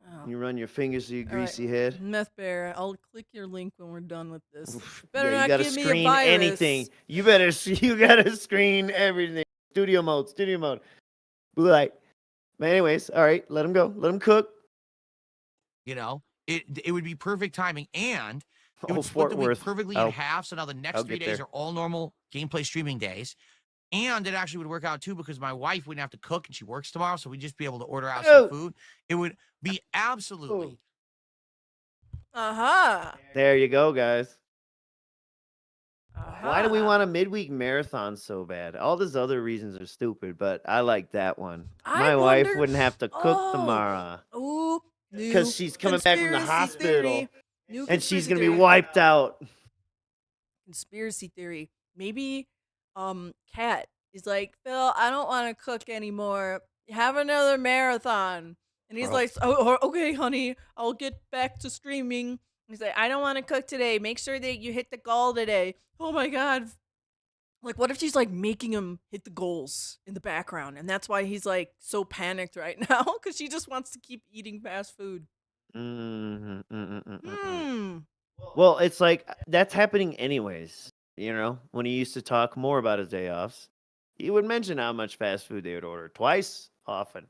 Oh. You run your fingers through your All right. greasy head. Meth Bear, I'll click your link when we're done with this. Oof. Better Yeah, not you gotta give me a screen virus. anything. You gotta screen everything. Studio mode. Blue light. But anyways, all right, let him go. Let him cook. You know, it would be perfect timing, and it Oh, would split Fort the week Worth. perfectly I'll- in half. So now the next I'll 3 get days there. are all normal gameplay streaming days. And it actually would work out too because my wife wouldn't have to cook and she works tomorrow. So we'd just be able to order out Oh. some food. It would be absolutely Aha. There you go, guys. Aha. Why do we want a midweek marathon so bad? All these other reasons are stupid, but I like that one. I My wife wonder- wouldn't have to cook Oh. tomorrow. Ooh, new 'Cause she's coming back from the conspiracy hospital, theory. New And she's conspiracy gonna be theory. wiped out. Conspiracy theory. Maybe Kat is like, Phil, I don't want to cook anymore. Have another marathon. And he's Oh. like, oh, okay, honey, I'll get back to streaming. He's like, I don't want to cook today. Make sure that you hit the goal today. Oh my god. Like, what if she's like making him hit the goals in the background, and that's why he's like so panicked right now because she just wants to keep eating fast food. Hmm. Well, it's like that's happening anyways. You know, when he used to talk more about his day offs, he would mention how much fast food they would order twice often.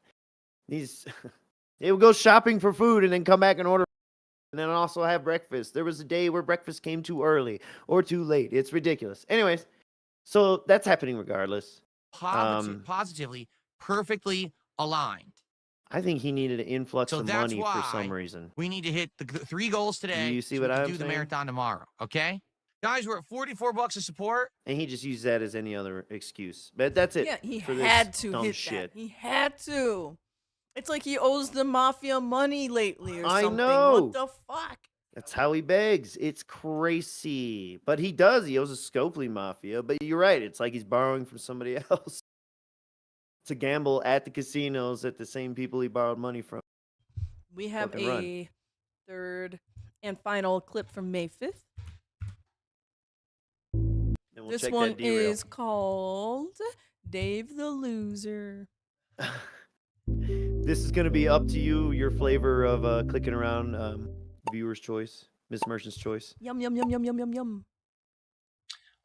They would go shopping for food and then come back and order, and then also have breakfast. There was a day where breakfast came too early or too late. It's ridiculous. Anyways, so that's happening regardless. positively, perfectly aligned. I think he needed an influx So of that's money for some why reason. We need to hit the 3 goals today. You see so what we can I'm do the saying? marathon tomorrow. Okay, guys, we're at $44 of support. And he just used that as any other excuse. But that's it. Yeah, he for this had to dumb hit shit. that. He had to. It's like he owes the mafia money lately or I something. know. What the fuck? That's how he begs. It's crazy. But he does. He owes a Scopely Mafia. But you're right. It's like he's borrowing from somebody else to gamble at the casinos at the same people he borrowed money from. We have Fucking run. a third and final clip from May 5th. And we'll This check one that derail. is called Dave the Loser. This is going to be up to you, your flavor of clicking around, viewer's choice, Miss Merchant's choice. Yum, yum, yum, yum, yum, yum, yum.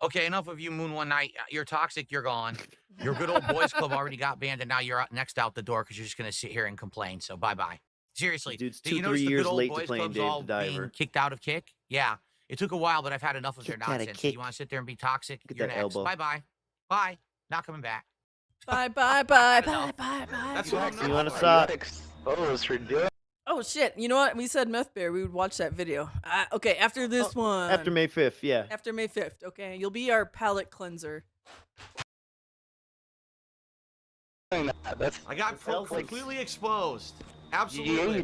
Okay, enough of you, Moon One Night. You're toxic. You're gone. Your good old boys club already got banned, and now you're next out the door because you're just gonna sit here and complain. So bye bye. Seriously, Dude's did you 2-3 notice the years good old late to boys playing clubs Dave all the being Diver. kicked out of Kick? Yeah, it took a while, but I've had enough of their Kicked out of nonsense. Kick. You want to sit there and be toxic? Look at You're that next. elbow. Bye bye. Bye. Not coming back. Bye, bye, bye, don't know. bye, bye, bye. That's what I'm You want to not. stop? Oh shit! You know what? We said Meth Bear. We would watch that video. Okay, after this one. After May 5th, yeah. After May 5th. Okay, you'll be our palate cleanser. I got completely exposed. Absolutely.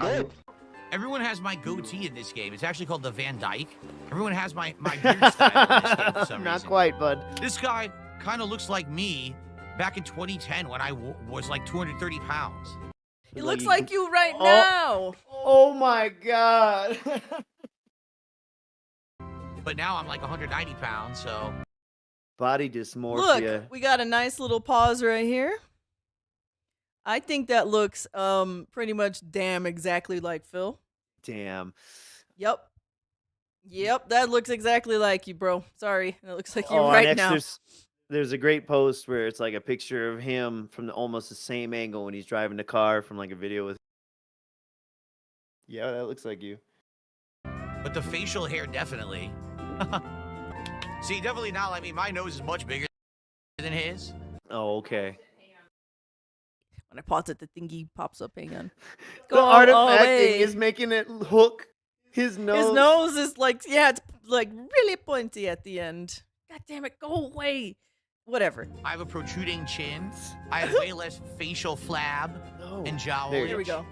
Everyone has my goatee in this game. It's actually called the Van Dyke. Everyone has my beard style in this game for some Not reason. quite, bud. This guy kind of looks like me back in 2010 when I was like 230 pounds. He looks like you right now. Oh my god. But now I'm like 190 pounds, so. Body dysmorphia. Look, we got a nice little pause right here. I think that looks pretty much damn exactly like Phil. Damn. Yep. Yep, that looks exactly like you, bro. Sorry. It looks like you Oh, right and now. there's a great post where it's like a picture of him from almost the same angle when he's driving the car from like a video with. Yeah, that looks like you. But the facial hair, definitely. See, definitely not like me. My nose is much bigger than his. Oh, okay. When I pause it, the thingy pops up. Hang on. The Go artifacting away. is making it hook his nose. His nose is like, yeah, it's like really pointy at the end. God damn it, go away. Whatever. I have a protruding chin. I have way less facial flab and jowl. There Here we go.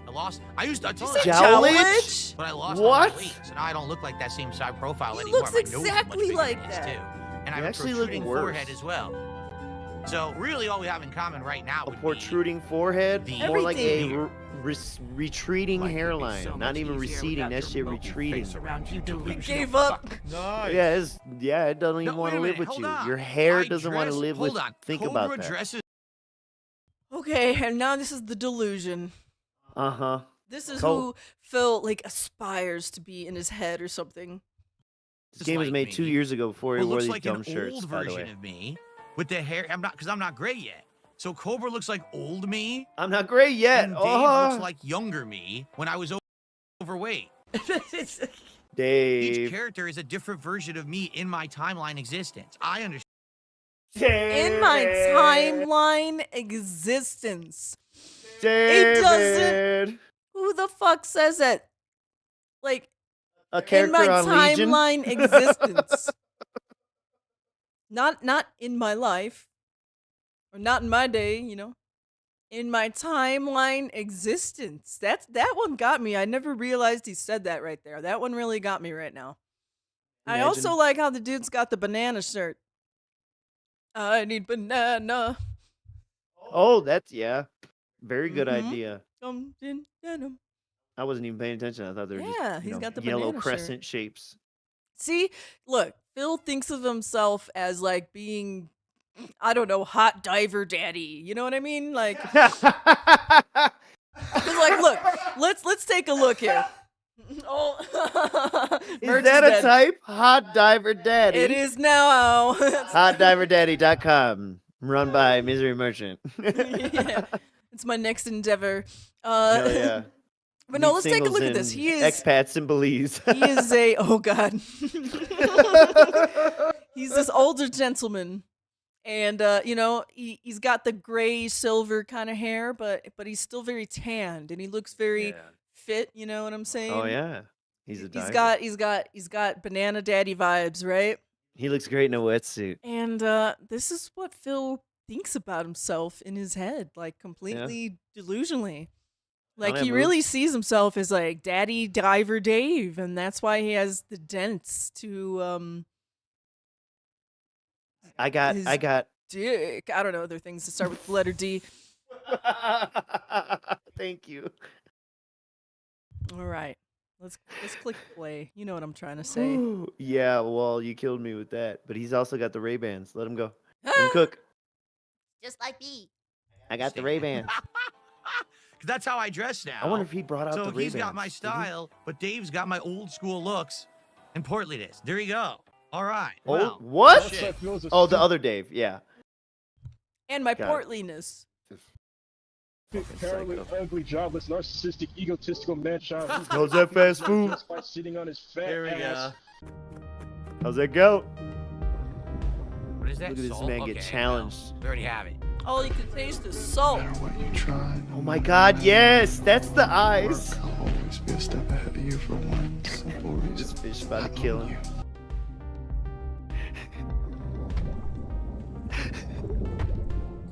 I used to Did you say Jowlage? jowlage? but I lost What? all my weight, so now I don't look like that same side profile He anymore. looks My nose is much exactly bigger like than his, that. too. And I You have a actually look protruding worse. forehead as well. So really, all we have in common right now A would protruding forehead, the- more like a Everything. retreating hairline, not even receding. That shit retreating. He gave up. Yeah, it doesn't even No, want to wait a live minute, with hold you. on. Your hair I doesn't want to dress- live hold with. on. Think Cobra about that. dresses. Okay, and now this is the delusion. Uh huh. This is Co- who Phil like aspires to be in his head or something. This game was like made me. 2 years ago before he Who wore looks these like dumb an shirts. old By the version way, of me with the hair. Because I'm not gray yet. So Cobra looks like old me, I'm not great yet. and Dave looks like younger me when I was overweight. Dave. Each character is a different version of me in my timeline existence. I understand. In my timeline existence. David. doesn't- Who the fuck says that? Like, A in character my on Legion. timeline existence. Not in my life. Or not in my day, you know. In my timeline existence. That one got me. I never realized he said that right there. That one really got me right now. I also Imagine- like how the dude's got the banana shirt. I need banana. Oh, that's very good Mhm. idea. In denim. I wasn't even paying attention. I thought they were Yeah, just he's got the yellow banana shirt. crescent shapes. See, look, Phil thinks of himself as like being, I don't know, hot diver daddy. You know what I mean? Like, Is 'cause, like, look, let's take a look here. Oh, Merch that a dead. type? Hot Diver Daddy. It is now. HotDiverDaddy.com. Run by Misery Merchant. Yeah, it's my next endeavor. Hell yeah. But no, Lead let's take a singles look at in this. He is expats in Belize. he is a oh god. He's this older gentleman. And he's got the gray silver kind of hair, but he's still very tanned and he looks very fit, you know what I'm saying? Oh yeah. He's a He's diver. he's got banana daddy vibes, right? He looks great in a wetsuit. And this is what Phil thinks about himself in his head, like completely delusionally. Like have he really moves. sees himself as like Daddy Diver Dave, and that's why he has the dents to I got dick. I don't know other things that start with the letter D. Thank you. All right. Let's click play. You know what I'm trying to say. Ooh, yeah, well, you killed me with that. But he's also got the Ray-Bans. Let him go. Let him cook. Just like me. I got the Ray-Bans. 'Cause that's how I dress now. I wonder if he brought out so the Ray-Bans. he's got my Did he? style, but Dave's got my old school looks and portliness. There you go. All right. Oh, Well, what? shit. Oh, the other Dave. Yeah. And my Got it. portliness. Apparently ugly, jobless, narcissistic, egotistical man-child. How's that fast food? Just by sitting on his fat There we ass. go. How's that go? What is that? Look at this Salt? man Okay, get no. challenged. We already have it. All you can taste is salt. Oh my god, yes! That's the eyes! Always be a step ahead of you for one simple reason. This fish about to kill him.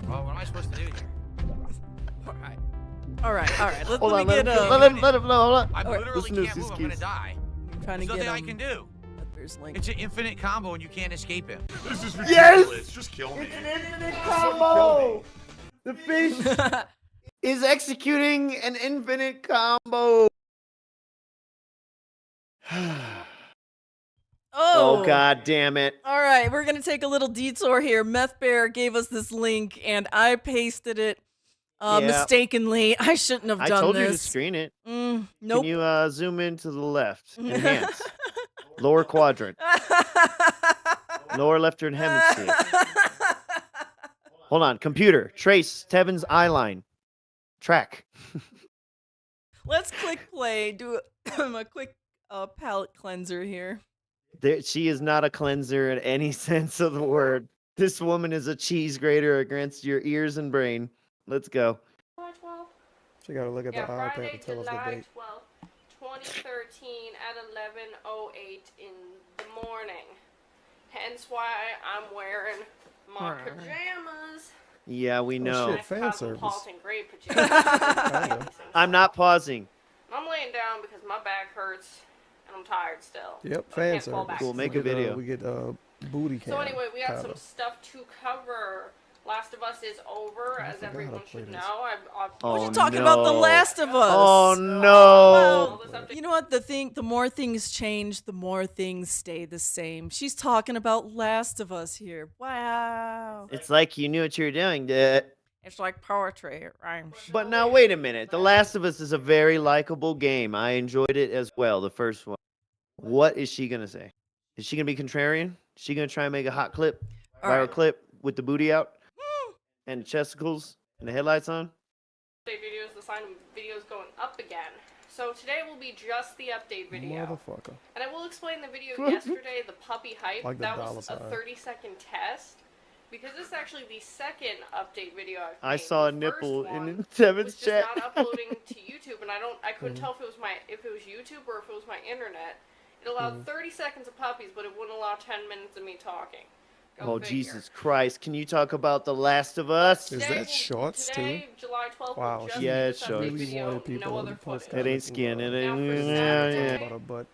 Well, what am I supposed to do here? All right. Let Hold me on, get let him know, hold on. I Alright. literally Listen to can't his move. I'm gonna excuse. die. I'm trying to There's get nothing I can do. There's link. It's an infinite combo and you can't escape him. This is Yes! ridiculous. Just kill me. It's an infinite combo! The fish is executing an infinite combo. Oh, god damn it. All right, we're going to take a little detour here. Meth Bear gave us this link, and I pasted it mistakenly. I shouldn't have I done told this. you to screen it. Nope. Can you zoom in to the left? Enhance. Lower quadrant. Lower left-hand hemisphere. Hold on. Computer. Trace Tevin's eye line. Track. Let's click play. Do a quick palate cleanser here. She is not a cleanser in any sense of the word. This woman is a cheese grater against your ears and brain. Let's go. She gotta look at the iPad Friday, to tell us the July date. 12th, 2013 at 11:08 in the morning. Hence why I'm wearing my pajamas. Yeah, we know. Shit, fan service. Pausing great pajamas. I'm not pausing. I'm laying down because my back hurts and I'm tired still. Yep, I fan can't fall service. back. Cool, make We a get, video. we get booty cam. So anyway, we got some powder. stuff to cover. Last of Us is over, as forgot everyone how to play should this. know. Oh, We're talking about The Last of Us. Oh no. Well, you know what? The more things change, the more things stay the same. She's talking about Last of Us here. Wow. It's like you knew what you were doing. Dude. It's like poetry. It rhymes. But now wait a minute. The Last of Us is a very likable game. I enjoyed it as well, the first one. What is she gonna say? Is she gonna be contrarian? Is she gonna try and make a hot clip? Viral clip with the booty out? And the chesticles and the headlights on? Update videos, the sign of videos going up again. So today will be just the update video. Motherfucker. And I will explain the video yesterday, the puppy hype. Like the that dollar was sign. a 30-second test. Because this is actually the second update video I've made. I saw a The nipple first one in Tevin's was just chat. not uploading to YouTube, and I couldn't tell if it was YouTube or if it was my internet. It allowed 30 seconds of puppies, but it wouldn't allow 10 minutes of me talking. Go Oh, figure. Jesus Christ. Can you talk about The Last of Us? Is Today that shorts, today, July 12th, Wow, will just she be Yeah, this it's update shorts. really video, wanted people no to other post footage. It ain't skin. It Now ain't. for Yeah, Saturday, yeah. About a butt.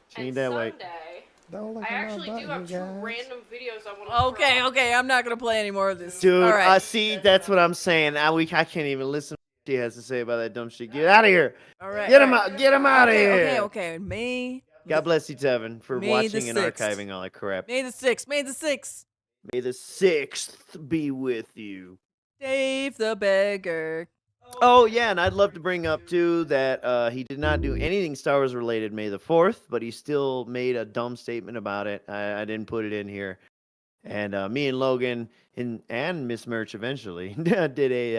She ain't and that white. Sunday, Don't look I at my actually butt, do have you two guys. random videos I want to Okay. I'm not gonna play any more of this. Dude, All right. see, that's what I'm saying. I can't even listen to what she has to say about that dumb shit. Get out of here. All right. Get all him right. out. Get him out of here. Okay. May God bless you, Tevin, for May the watching and 6th. archiving all that crap. May the 6th. May the 6th. May the 6th be with you. Dave the beggar. Oh, yeah, and I'd love to bring up, too, that he did not do anything Star Wars related May the 4th, but he still made a dumb statement about it. I didn't put it in here. And me and Logan and Miss Merch eventually did a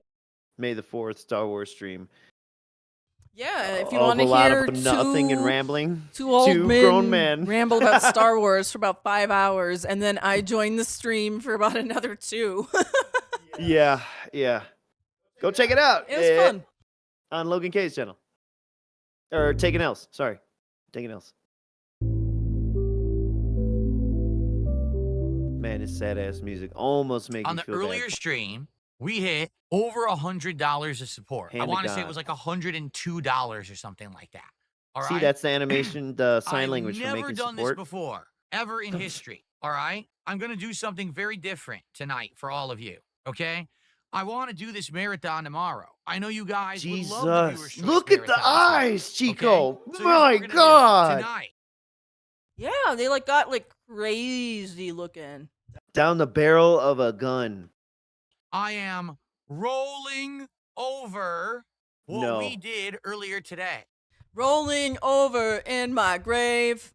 May the 4th Star Wars stream. Yeah, if you Of want to a lot hear of nothing and two rambling. old Two grown men. ramble about Star Wars for about 5 hours, and then I joined the stream for about another 2. Yeah. Go check it out. It was fun. On Logan K's channel. Or Taking Else. Sorry. Taking Else. Man, it's sad ass music. Almost makes On me the feel earlier bad. stream, we hit over $100 of support. Hand I to want to say it God. was like $102 or something like that. All See, right. that's the animation, the sign I've language for never making done support. this before, ever in history. All right. I'm gonna do something very different tonight for all of you. Okay. I want to do this marathon tomorrow. I know you guys would love the Viewers' Jesus. Choice Look at the marathon tomorrow, eyes, Chico. okay? So here's what My we're gonna do God. tonight. Yeah, they got crazy looking. Down the barrel of a gun. I am rolling over what No. we did earlier today. Rolling over in my grave.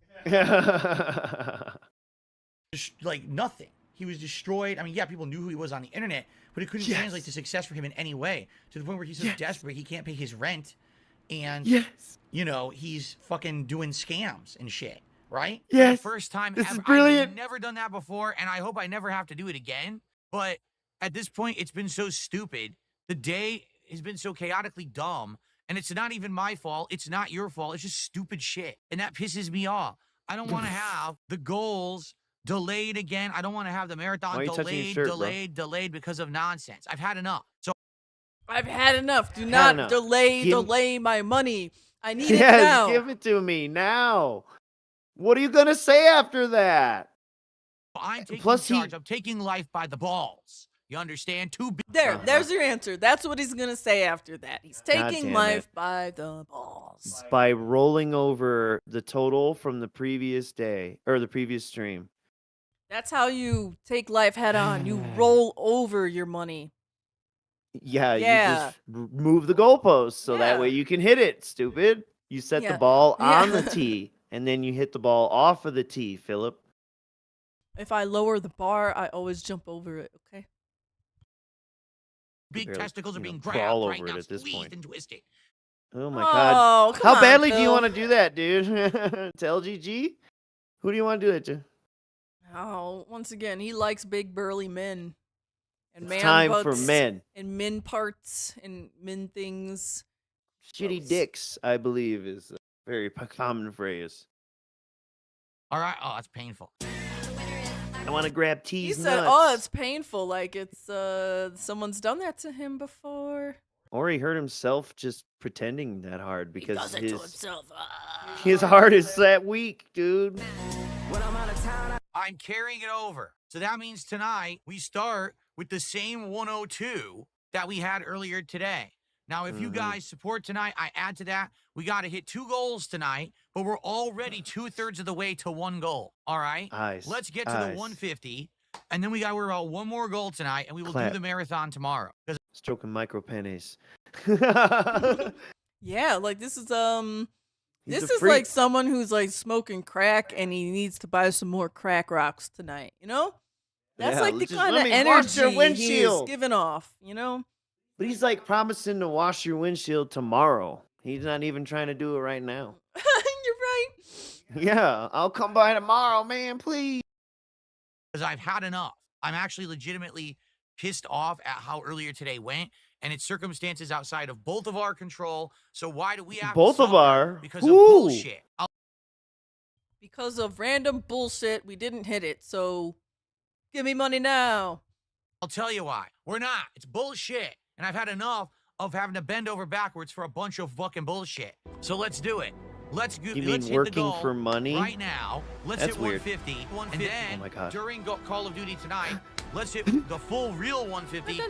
Like nothing. He was destroyed. I mean, yeah, people knew who he was on the internet, but it couldn't translate to success for him in any way. To the point where he's so desperate he can't pay his rent, and you know he's fucking doing scams and shit. Right? Yes. For the first time This ever. is brilliant. I've never done that before, and I hope I never have to do it again. But at this point, it's been so stupid. The day has been so chaotically dumb, and it's not even my fault. It's not your fault. It's just stupid shit, and that pisses me off. I don't want to have the goals delayed again. I don't want to have the Why marathon are you touching your shirt, bro? delayed because of nonsense. I've had enough. So I've had enough. Do Had not enough. delay my money. I need it Yes, now. give it to me now. What are you gonna say after that? I'm taking Plus, charge. I'm taking life by the balls. You understand? Too big. There's your answer. That's what he's gonna say after that. He's taking damn life it. by the balls. By rolling over the total from the previous day or the previous stream. That's how you take life head on. You roll over your money. Yeah, you Yeah. just move the goalpost so that Yeah. way you can hit it, stupid. You set Yeah. the ball on Yeah. the tee, and then you hit the ball off of the tee, Philip. If I lower the bar, I always jump over it. Okay. Big barely, testicles are you know, being crawl grabbed right over it now, at this squeezed point. and twisted. Oh my god. come How on, badly do you Phil. want to do that, dude? To LGG? Who do you want to do it to? Oh, once again, he likes big burly men. And It's man time butts for men. and men parts and men things. Shitty Gross. dicks, I believe, is a very common phrase. All right. Oh, that's painful. I want to grab He T's said, nuts. "Oh, it's painful. Like it's someone's done that to him before." Or he hurt himself just pretending that hard He because does it to himself. his heart is that weak, dude. I'm carrying it over. So that means tonight we start with the same 102 that we had earlier today. Now, if you guys support tonight, I add to that. We got to hit 2 goals tonight, but we're already 2/3 of the way to 1 goal. All right? Eyes. Let's get to the 150, and then we got to worry about 1 more goal tonight, and we will Clap. do the marathon tomorrow. 'Cause Stroking micro pennies. Yeah, like this is He's this a is freak. like someone who's like smoking crack and he needs to buy some more crack rocks tonight. You know? That's Yeah, like the let's just- kind let of me wash your energy he's windshield. giving off. You know? But he's like promising to wash your windshield tomorrow. He's not even trying to do it right now. You're right. Yeah, I'll come by tomorrow, man, please. I've had enough. I'm actually legitimately pissed off at how earlier today went, and it's circumstances outside of both of our control. So why do we have Both to of suffer our? because of Who? bullshit? Because of random bullshit, we didn't hit it. So give me money now. I'll tell you why. We're not. It's bullshit. And I've had enough of having to bend over backwards for a bunch of fucking bullshit. So let's do it. Let's go. You mean let's hit the working goal for money? right now. Let's That's hit weird. 150. And then Oh my God. during Call of Duty tonight, let's hit the full real 150. Let's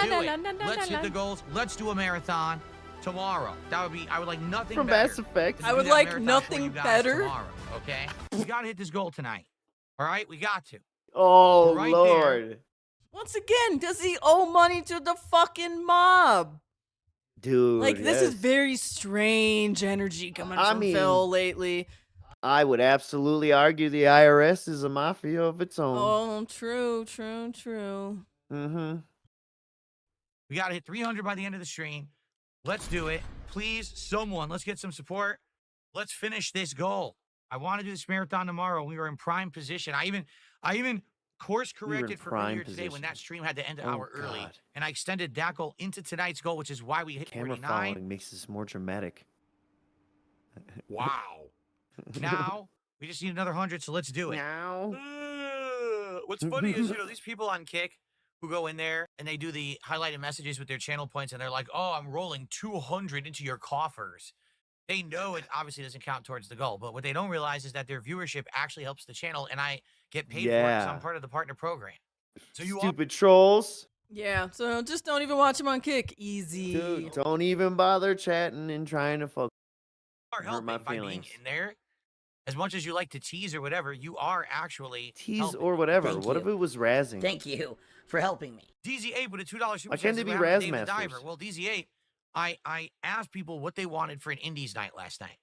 do it. Let's hit the goals. Let's do a marathon tomorrow. That would be. I would like nothing From better. Mass Effect. to I do would that like marathon for nothing you guys better. Tomorrow, okay? We gotta hit this goal tonight. All right, we got to. Oh, Right Lord. Once again, does he owe money to the fucking mob? Dude, Like, this is yes. very strange energy coming I from mean- Phil lately. I would absolutely argue the IRS is a mafia of its own. Oh, true, true, true. Mm-hmm. We got to hit 300 by the end of the stream. Let's do it. Please, someone, let's get some support. Let's finish this goal. I want to do this marathon tomorrow. We were in prime position. I even course corrected for prime earlier today when position. that stream had to end an Oh, hour early. God. And I extended that goal into tonight's goal, which is why we hit Camera 49. following makes this more dramatic. Wow. Now, we just need another 100, so let's do it. Now. What's funny is, these people on Kick who go in there and they do the highlighted messages with their channel points and they're like, oh, I'm rolling 200 into your coffers. They know it obviously doesn't count towards the goal, but what they don't realize is that their viewership actually helps the channel and I get paid for it because I'm Yeah. part of the partner program. So you Stupid trolls. Yeah, so just don't even watch him on Kick. Easy. Dude, don't even bother chatting and trying to focus. are hurt my helping by being feelings. in there. As much as you like to tease or whatever, you are actually Tease helping. or whatever. Thank What if you. it was razzing? Thank you for helping me. DZ8 with a $2 super Why chat. can't says, they be "What happened to Raz David Diver?" Masters? Well, DZ8, I asked people what they wanted for an Indies night last night.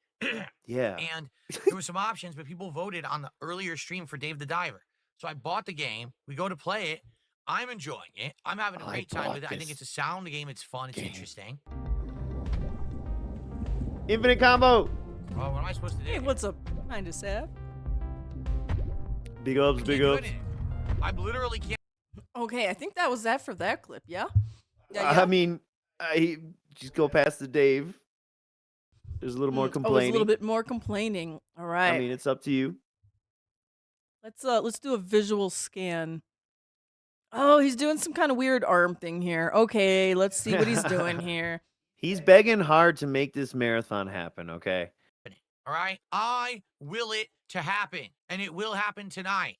Yeah. And there were some options, but people voted on the earlier stream for Dave the Diver. So I bought the game. We go to play it. I'm enjoying it. I'm having a I great time bought with it. I think this it's a sound game. It's fun. It's game. interesting. Infinite combo. Oh, what am I supposed to do? Hey, what's up? Kinda sad. Big ups, Keep big doing ups. it. I literally can't. Okay, I think that was that for that clip, yeah? Yeah, I mean, I just go past the Dave. There's a little more Oh, it's a complaining. little bit more complaining. All right. I mean, it's up to you. Let's do a visual scan. Oh, he's doing some kind of weird arm thing here. Okay, let's see what he's doing here. He's begging hard to make this marathon happen, okay? All right? I will it to happen, and it will happen tonight.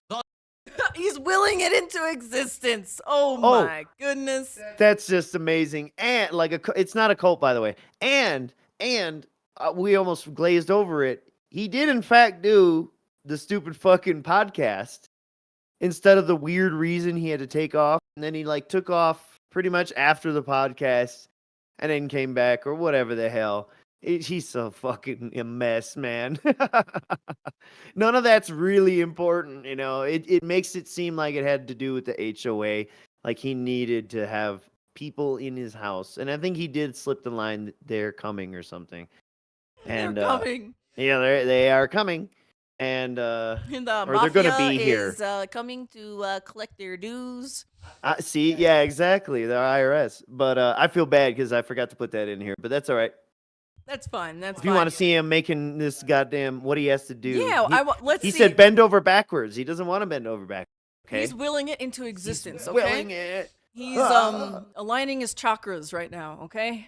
He He's willing it into existence. Oh my goodness. That's just amazing. And like it's not a cult, by the way. And we almost glazed over it. He did in fact do the stupid fucking podcast instead of the weird reason he had to take off. And then he like took off pretty much after the podcast and then came back or whatever the hell. He's so fucking a mess, man. None of that's really important, you know. It makes it seem like it had to do with the HOA, like he needed to have people in his house, and I think he did slip the line that they're coming or something. And they're coming. Yeah, they are coming, and The or they're gonna mafia be here. is coming to collect their dues. See, yeah, exactly, the IRS. But I feel bad because I forgot to put that in here, but that's all right. That's fine. That's If fine. you want to see him making this goddamn what he has to do, Yeah, let's he see. said bend over backwards. He doesn't want to bend over backwards. Okay, He's willing it into existence. Okay, willing it. He's aligning his chakras right now. Okay,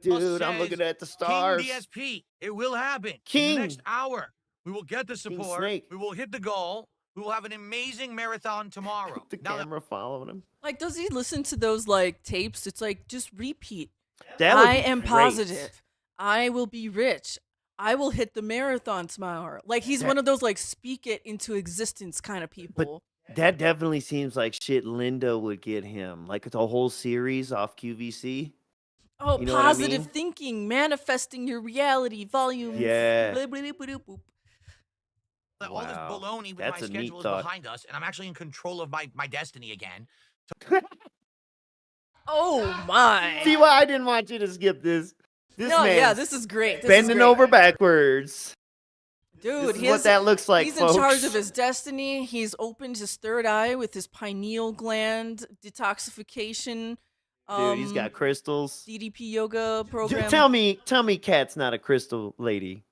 Dude, I'm looking at the stars. King DSP. It will happen. King. In the next hour. We will get the King support. Snake. We will hit the goal. We will have an amazing marathon tomorrow. The Now that- camera following him. like, does he listen to those like tapes? It's like just repeat. That would I be am great. positive. I will be rich. I will hit the marathon tomorrow. Like he's one of those like speak it into existence kind of people. That definitely seems like shit Linda would get him. Like it's a whole series off QVC. Oh, You know what I positive mean? thinking, manifesting your reality, volume. Yeah. Blah, blah, blah, blah, blah. all this Wow. baloney with That's my a neat schedule is thought. behind us, and I'm actually in control of my destiny again. Oh my. See why I didn't want you to skip this. This No, man's yeah, this is great. This is bending great. over backwards. Dude, This is what that looks like, he's folks. in charge of his destiny. He's opened his third eye with his pineal gland detoxification. Dude, he's got crystals. DDP yoga program. Tell me, Kat's not a crystal lady.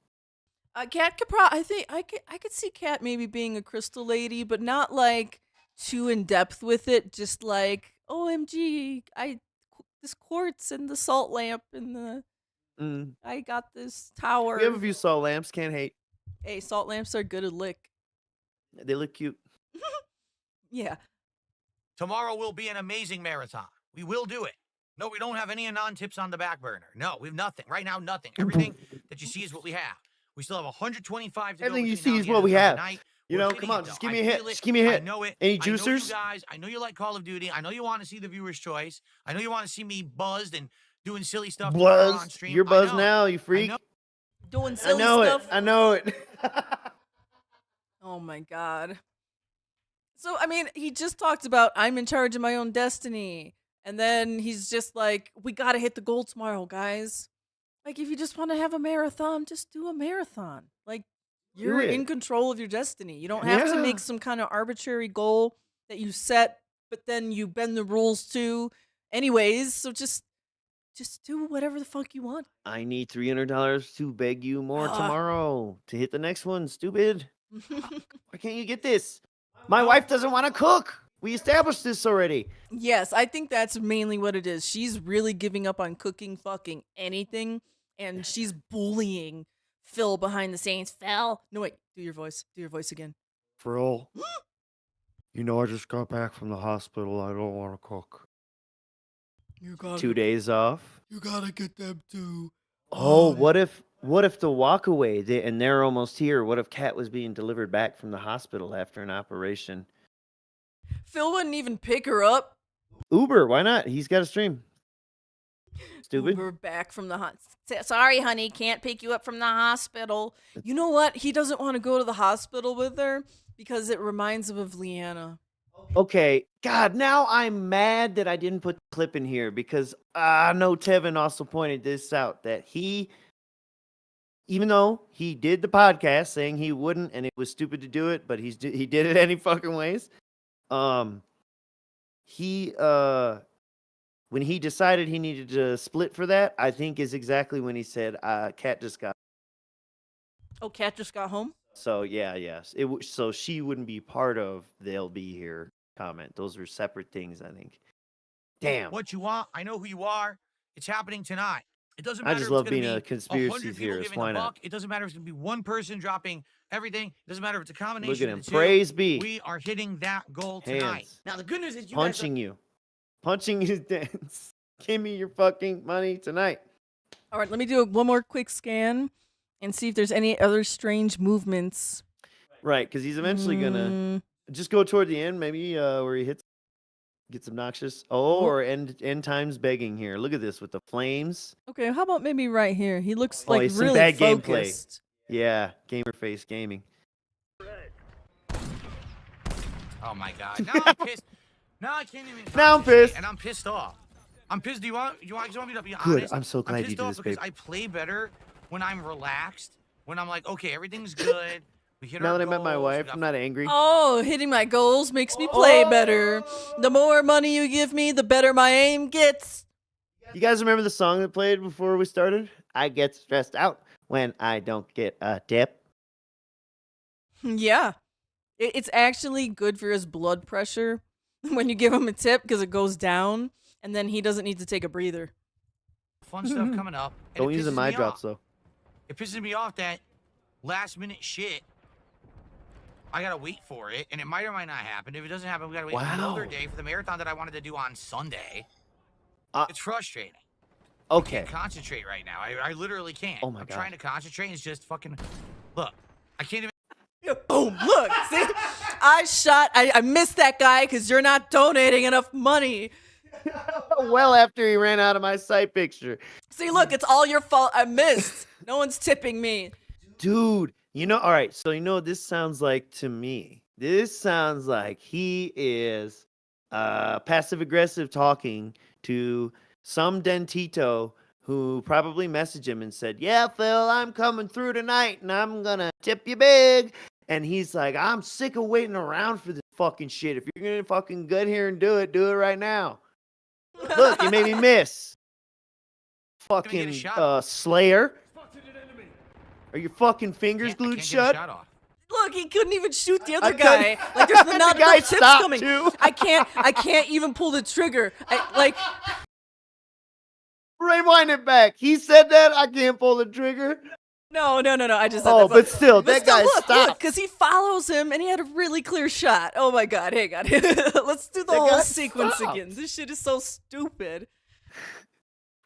Kat could probably. I think I could see Kat maybe being a crystal lady, but not like too in depth with it. Just like, OMG, this quartz and the salt lamp and the I got this tower. We have a few salt lamps. Can't hate. Hey, salt lamps are good to lick. They look cute. Yeah. Tomorrow will be an amazing marathon. We will do it. No, we don't have any anon tips on the back burner. No, we have nothing. Right now, nothing. Everything that you see is what we have. We still have 125 to go. Everything you between see now is and the what end we of the have. night. You We're know, hitting come on, it, just though. give me a I hit. feel it. Just give me a hit. I know it. Any I know you juicers? guys. I know you like Call of Duty. I know you want to see the viewer's choice. I know you want to see me buzzed and doing silly stuff tomorrow on Buzzed. stream. You're I buzzed know. now, you I freak. know. Doing I silly know stuff. it. I know it. Oh my god. So I mean, he just talked about I'm in charge of my own destiny. And then he's just like, we gotta hit the goal tomorrow, guys. Like if you just want to have a marathon, just do a marathon. Like you're it. in control of your destiny. You don't have to Yeah. make some kind of arbitrary goal that you set, but then you bend the rules to anyways. So just do whatever the fuck you want. I need $300 to beg you more tomorrow to hit the next one, stupid. Why can't you get this? My wife doesn't want to cook. We established this already. Yes, I think that's mainly what it is. She's really giving up on cooking fucking anything, and she's bullying Phil behind the scenes. Phil, no wait, do your voice. Do your voice again. Phil, you know I just got back from the hospital. I don't want to cook. You got 2 days off. You gotta get them to. Oh, what if the walk away and they're almost here? What if Kat was being delivered back from the hospital after an operation? Phil wouldn't even pick her up. Uber, why not? He's got a stream. Stupid. Uber back from the hospital. Sorry, honey, can't pick you up from the hospital. You know what? He doesn't want to go to the hospital with her because it reminds him of Leanna. Okay, God, now I'm mad that I didn't put the clip in here because I know Tevin also pointed this out that even though he did the podcast saying he wouldn't and it was stupid to do it, but he did it any fucking ways. When he decided he needed to split for that, I think is exactly when he said, Kat just got. Oh, Kat just got home? So, yes. So she wouldn't be part of they'll be here comment. Those are separate things, I think. Damn. What you want? I know who you are. It's happening tonight. It doesn't I matter just if love it's going being to a be conspiracy 100 people theorist. giving Why a not? buck. It doesn't matter if it's going to be one person dropping everything. It doesn't matter if it's a combination Look at of him. the two. Praise be. We are hitting that goal tonight. Hands. Now the good news is you Punching you. Punching his dance. Give me your fucking money tonight. All right, let me do one more quick scan and see if there's any other strange movements. Right, because he's eventually gonna just go toward the end, maybe where he gets obnoxious. Oh, or end times begging here. Look at this with the flames. Okay, how about maybe right here? He looks Oh, like he's some really bad focused. gameplay. Yeah, gamer face gaming. Oh my god. Now I'm pissed. Now I can't even. Now I'm pissed. And I'm pissed off. I'm pissed. Do you want me to be Good. honest? I'm so glad you pissed do off this, because babe. I play better when I'm relaxed. When I'm like, okay, everything's good. We hit Now our that I met my goals, we wife, got- I'm not angry. Oh, hitting my goals makes me play better. The more money you give me, the better my aim gets. You guys remember the song that played before we started? I get stressed out when I don't get a tip. Yeah. It's actually good for his blood pressure when you give him a tip because it goes down and then he doesn't need to take a breather. fun stuff coming up. and Don't it use the pisses my me drops off. though. It pisses me off that last minute shit. I gotta wait for it, and it might or might not happen. If it doesn't happen, we gotta wait another Wow. day for the marathon that I wanted to do on Sunday. It's frustrating. Okay. I can't concentrate right now. I literally can't. Oh my I'm God. trying to concentrate. And it's just fucking. Look, I can't even. Boom, look, see? I missed that guy because you're not donating enough money. Well, after he ran out of my sight picture. See, look, it's all your fault. I missed. No one's tipping me. Dude, all right, so what this sounds like to me? This sounds like he is passive-aggressive talking to some dentito who probably messaged him and said, yeah, Phil, I'm coming through tonight, and I'm gonna tip you big. And he's like, I'm sick of waiting around for this fucking shit. If you're gonna fucking get here and do it right now. Look, you made me miss. Fucking Slayer. Are your fucking fingers Can't glued get a shut? shot off. Look, he couldn't even shoot the other I guy. couldn't- Like there's The not guy enough tips stopped, coming. too. I can't even pull the trigger. Rewind it back. He said that I can't pull the trigger. No. I just said Oh, that, but still, that guy look, stopped. because he follows him and he had a really clear shot. Oh my god, hang on. Let's do the That whole guy sequence stopped. again. This shit is so stupid.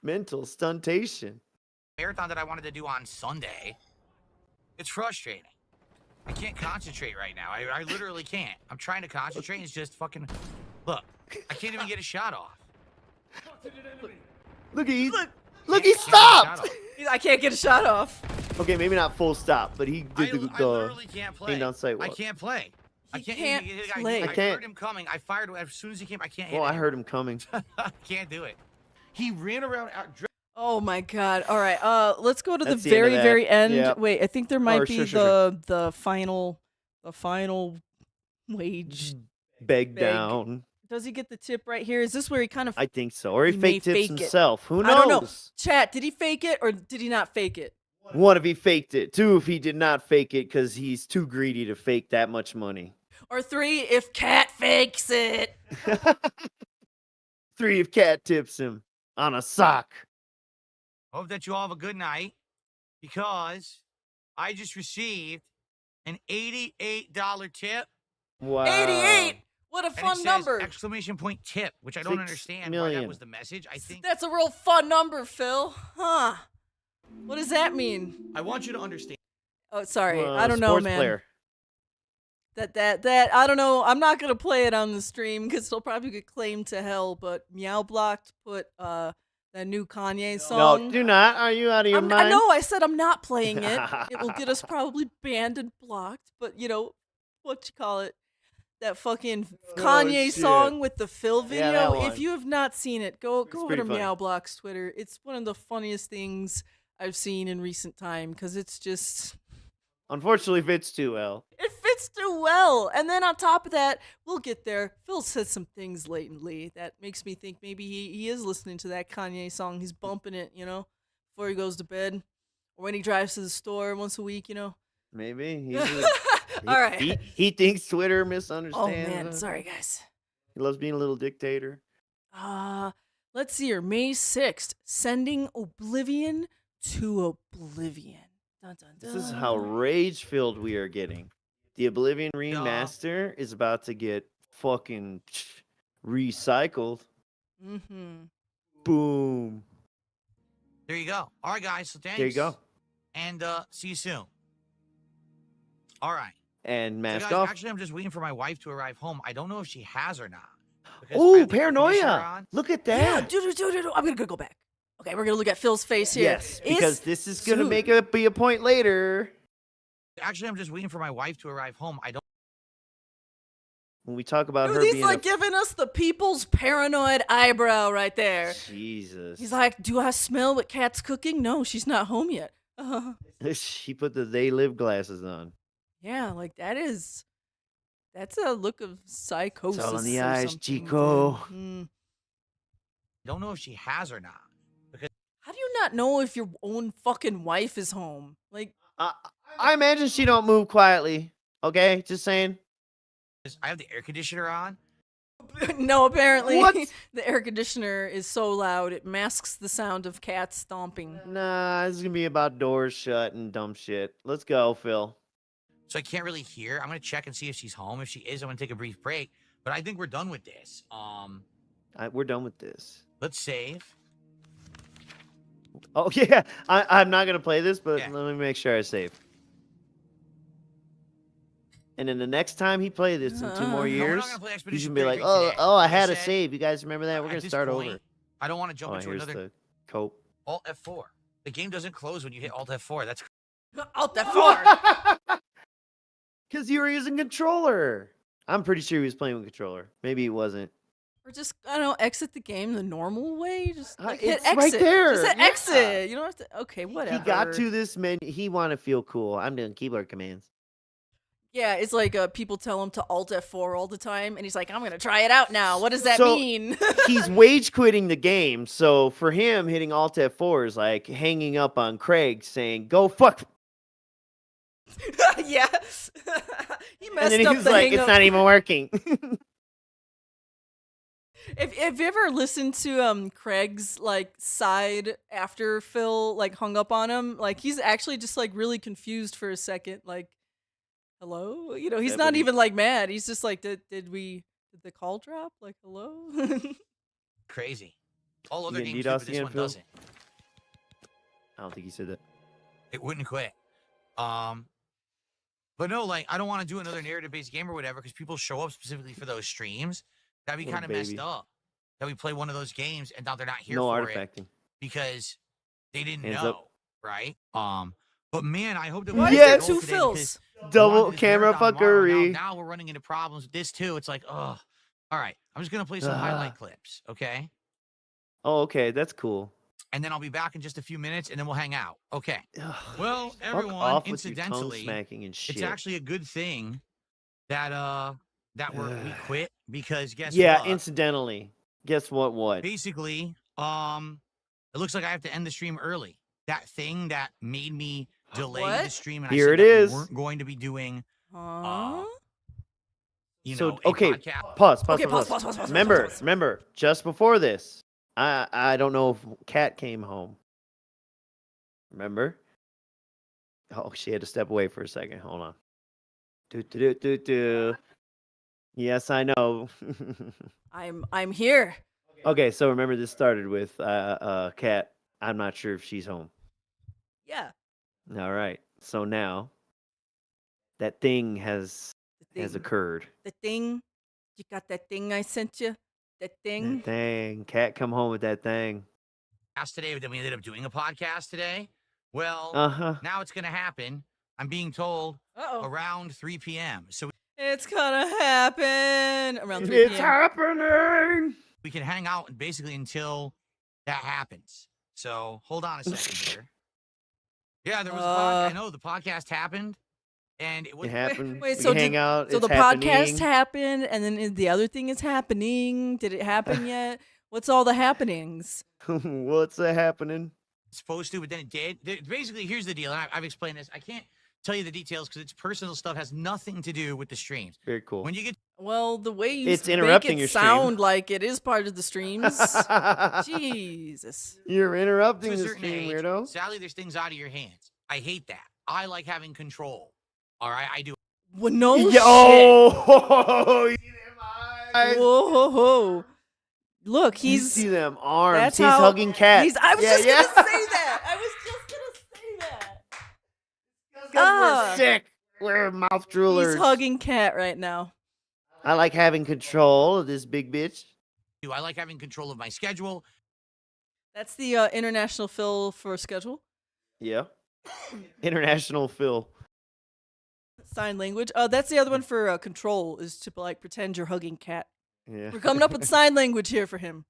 Mental stuntation. Marathon that I wanted to do on Sunday. It's frustrating. I can't concentrate right now. I literally can't. I'm trying to concentrate. And it's just fucking. Look, I can't even get a shot off. Look, he Can't he get a shot stopped. off. I can't get a shot off. Okay, maybe not full stop, but he I did literally can't play. aim down sight I walk. can't play. I He can't can't even play. I I can't. heard him coming. I fired as soon as he came. I can't hit Well, I him. heard him coming. I can't do it. He ran around out. Oh my god. All right. Let's go to That's the the end of very, that. very end. Yep. Wait, I think there might Or be sure. the final wage. Beg Beg. down. Does he get the tip right here? Is this where he kind of I think so. Or he He may fake tips fake it. himself. Who knows? I don't know. Chat, did he fake it or did he not fake it? One, if he faked it. Two, if he did not fake it because he's too greedy to fake that much money. Or three, if Cat fakes it. Three, if Cat tips him on a sock. Hope that you all have a good night because I just received an $88 tip. Wow. 88! What a And it fun says number. exclamation point tip, which I don't 6 understand why million. that was the message. I think That's a real fun number, Phil. Huh. What does that mean? I want you to understand. Oh, sorry. I don't know, Sports man. player. That I don't know. I'm not gonna play it on the stream because it'll probably get claimed to hell. But Meow Blocked put that new Kanye song. No, do not. Are you out of your I mind? know. I said I'm not playing it. It will get us probably banned and blocked. But what you call it? That fucking Kanye shit. song with the Phil Yeah, video. that one. If you have not seen it, go over pretty to funny. Meow Block's Twitter. It's one of the funniest things I've seen in recent time because it's just. Unfortunately, fits too well. It fits too well. And then on top of that, we'll get there. Phil says some things latently that makes me think maybe he is listening to that Kanye song. He's bumping it, before he goes to bed. Or when he drives to the store once a week, Maybe. All right. He thinks Twitter Oh, misunderstands. man. him. Sorry, guys. He loves being a little dictator. Let's see here. May 6th, sending oblivion to oblivion. Dun, dun, dun. This is how rage-filled we are getting. The Oblivion remaster is about to get fucking recycled. Mm-hmm. Boom. There you go. All right, guys. So thanks. There you go. And see you soon. All right. And So mask guys, off. actually, I'm just waiting for my wife to arrive home. I don't know if she has or not. because I Oh, have the air conditioner paranoia. on. Look at Yeah, that. dude. I'm gonna go back. Okay, we're gonna look at Phil's face here. Yes, because this is going to dude. make it be a point later. Actually, I'm just waiting for my wife to arrive home. I don't. When we talk about Dude, her he's being like giving us the people's paranoid eyebrow right there. Jesus. He's like, do I smell what Kat's cooking? No, she's not home yet. She put the they live glasses on. Yeah, like that's a look of psychosis. It's all in the or eyes, something, Chico. dude. Mm. Don't know if she has or not. How do you not know if your own fucking wife is home? Like, I imagine she don't move quietly. Okay, just saying. I have the air conditioner on. no, apparently What? the air conditioner is so loud it masks the sound of cats stomping. Nah, this is gonna be about doors shut and dumb shit. Let's go, Phil. So I can't really hear. I'm gonna check and see if she's home. If she is, I'm gonna take a brief break. But I think we're done with this. We're done with this. Let's save. Oh yeah, I'm not gonna play this, but Yeah. let me make sure I save. And then the next time he plays this in 2 more No, we're not years, gonna play he's Expedition gonna be like, 33 today. oh, I Like had a said, save. You guys remember that? We're at gonna this start point, over. I don't want to jump Oh, into here's another the cope. Alt F4. The game doesn't close when you hit Alt F4. That's Out that far. Because you were using controller. I'm pretty sure he was playing with controller. Maybe he wasn't. Or just, I don't know, exit the game the normal way. Just like, hit it's right exit. there, Just hit yeah. exit. You don't have to. Okay, whatever. He got to this menu. He want to feel cool. I'm doing keyboard commands. Yeah, it's like people tell him to Alt F4 all the time, and he's like, I'm going to try it out now. What does that So, mean? He's wage quitting the game. So for him, hitting Alt F4 is like hanging up on Craig saying, go fuck. yeah. He messed And then up he's the like, hang it's up. not even working. If you ever listened to Craig's like side after Phil like hung up on him, like he's actually just like really confused for a second, like, hello? You know, he's Yeah, not but he- even like mad. He's just like, did the call drop? Like, hello? crazy. All other You games gonna do, DDoS but this again, one Phil? doesn't. I don't think he said that. It wouldn't quit. But no, like I don't want to do another narrative-based game or whatever because people show up specifically for those streams. That'd be Little kind of messed baby. up. That we play one of those games and now they're not here No for it artifacting. because they didn't Hands know, up. right? But man, I hope that Why we is get there gold two today Phils? because we Double wanted this camera marathon tomorrow. fuckery. Now we're running into problems with this too. It's like, ugh. All right, I'm just gonna play some highlight clips, okay? Oh, okay. That's cool. And then I'll be back in just a few minutes, and then we'll hang out. Okay. Ugh, Well, fuck everyone, off with your tongue incidentally, smacking and shit. it's actually a good thing that we quit because guess yeah, what? incidentally. Guess what? Basically, it looks like I have to end the stream early. That thing that made me delay What? the stream, and Here I said it that is. we weren't going to be doing, Huh? you So know, a okay, podcast. pause. Okay, pause. Remember, just before this, I don't know if Kat came home. Remember? Oh, she had to step away for a second. Hold on. Do. Yes, I know. I'm here. Okay, so remember this started with Kat. I'm not sure if she's home. Yeah. All right. So now that thing has The thing. occurred. The thing. You got that thing I sent you? That thing? That thing. Kat come home with that thing. Today, but then we ended up doing a podcast today. Well, Uh-huh. now it's going to happen. I'm being told Uh-oh. around 3 p.m. So It's gonna happen around 3 It's p.m. happening. we can hang out basically until that happens. So hold on a second here. Yeah, there was a podcast. I know the podcast happened, and it was It happened. Wait, we so can hang out. So it's the podcast happening. happened, and then the other thing is happening. Did it happen yet? What's all the happenings? What's happening? supposed to, but then it did. Basically, here's the deal. And I've explained this. I can't tell you the details because it's personal stuff, has nothing to do with the streams. Very cool. When you get Well, the way you It's make interrupting it your stream. sound like it is part of the streams. Jesus. You're interrupting to a the certain stream, age, weirdo. sadly, there's things out of your hands. I hate that. I like having control. All right, I do. Well, no Yo, shit. you see them eyes? Whoa, ho, ho. Look, You see them arms. that's He's how- hugging cat. I was Yeah, just yeah. gonna say that. I was just gonna say that. 'Cause Ah. we're sick. We're mouth droolers. He's hugging cat right now. I like having control of this big bitch. I like having control of my schedule. That's the international fill for schedule. Yeah. International Phil. Sign language. That's the other one for control, is to like pretend you're hugging cat. Yeah. We're coming up with sign language here for him.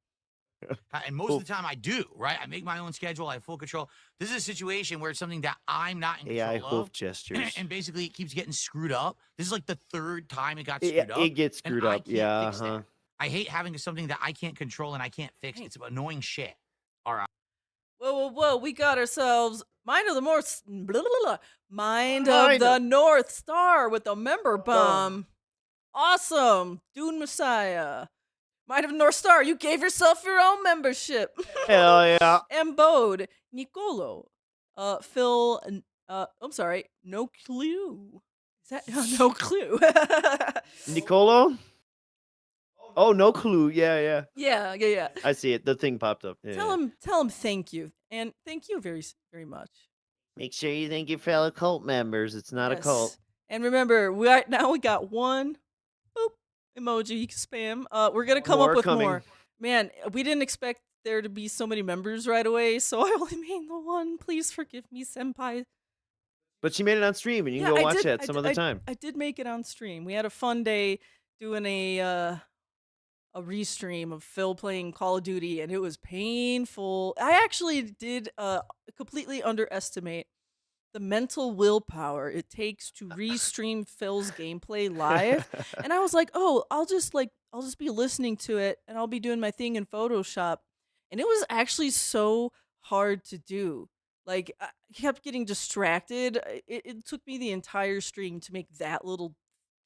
And most of the time I do, right? I make my own schedule. I have full control. This is a situation where it's something that I'm not in AI control hoof of. gestures. And basically it keeps getting screwed up. This is like the third time it got It, screwed up. it gets and screwed I up. can't Yeah. fix that. I hate having something that I can't control and I can't fix. It's annoying shit. All right. Whoa, whoa, whoa! We got ourselves Mind of the North, Mind of Mind the of- North Star with the member bomb. Awesome, Dune Messiah. Mind of the North Star, you gave yourself your own membership. Hell yeah. Embode, Nicolo, Phil. I'm sorry, no clue. Is that no clue? Nicolo? Oh, no clue. Yeah. yeah. I see it. The thing popped up. Yeah, Tell him thank you, and thank you very much. Make sure you thank your fellow cult members. It's not a cult. Yes. And remember, we got one boop emoji you can spam. We're gonna come More up with coming. more. Man, we didn't expect there to be so many members right away, so I only made the one. Please forgive me, senpai. But she made it on stream, and you can Yeah, go I watch did- that I some did- other time. I did make it on stream. We had a fun day doing a restream of Phil playing Call of Duty, and it was painful. I actually did completely underestimate the mental willpower it takes to restream Phil's gameplay live. And I was like, oh, I'll just be listening to it, and I'll be doing my thing in Photoshop. And it was actually so hard to do. Like, I kept getting distracted. It took me the entire stream to make that little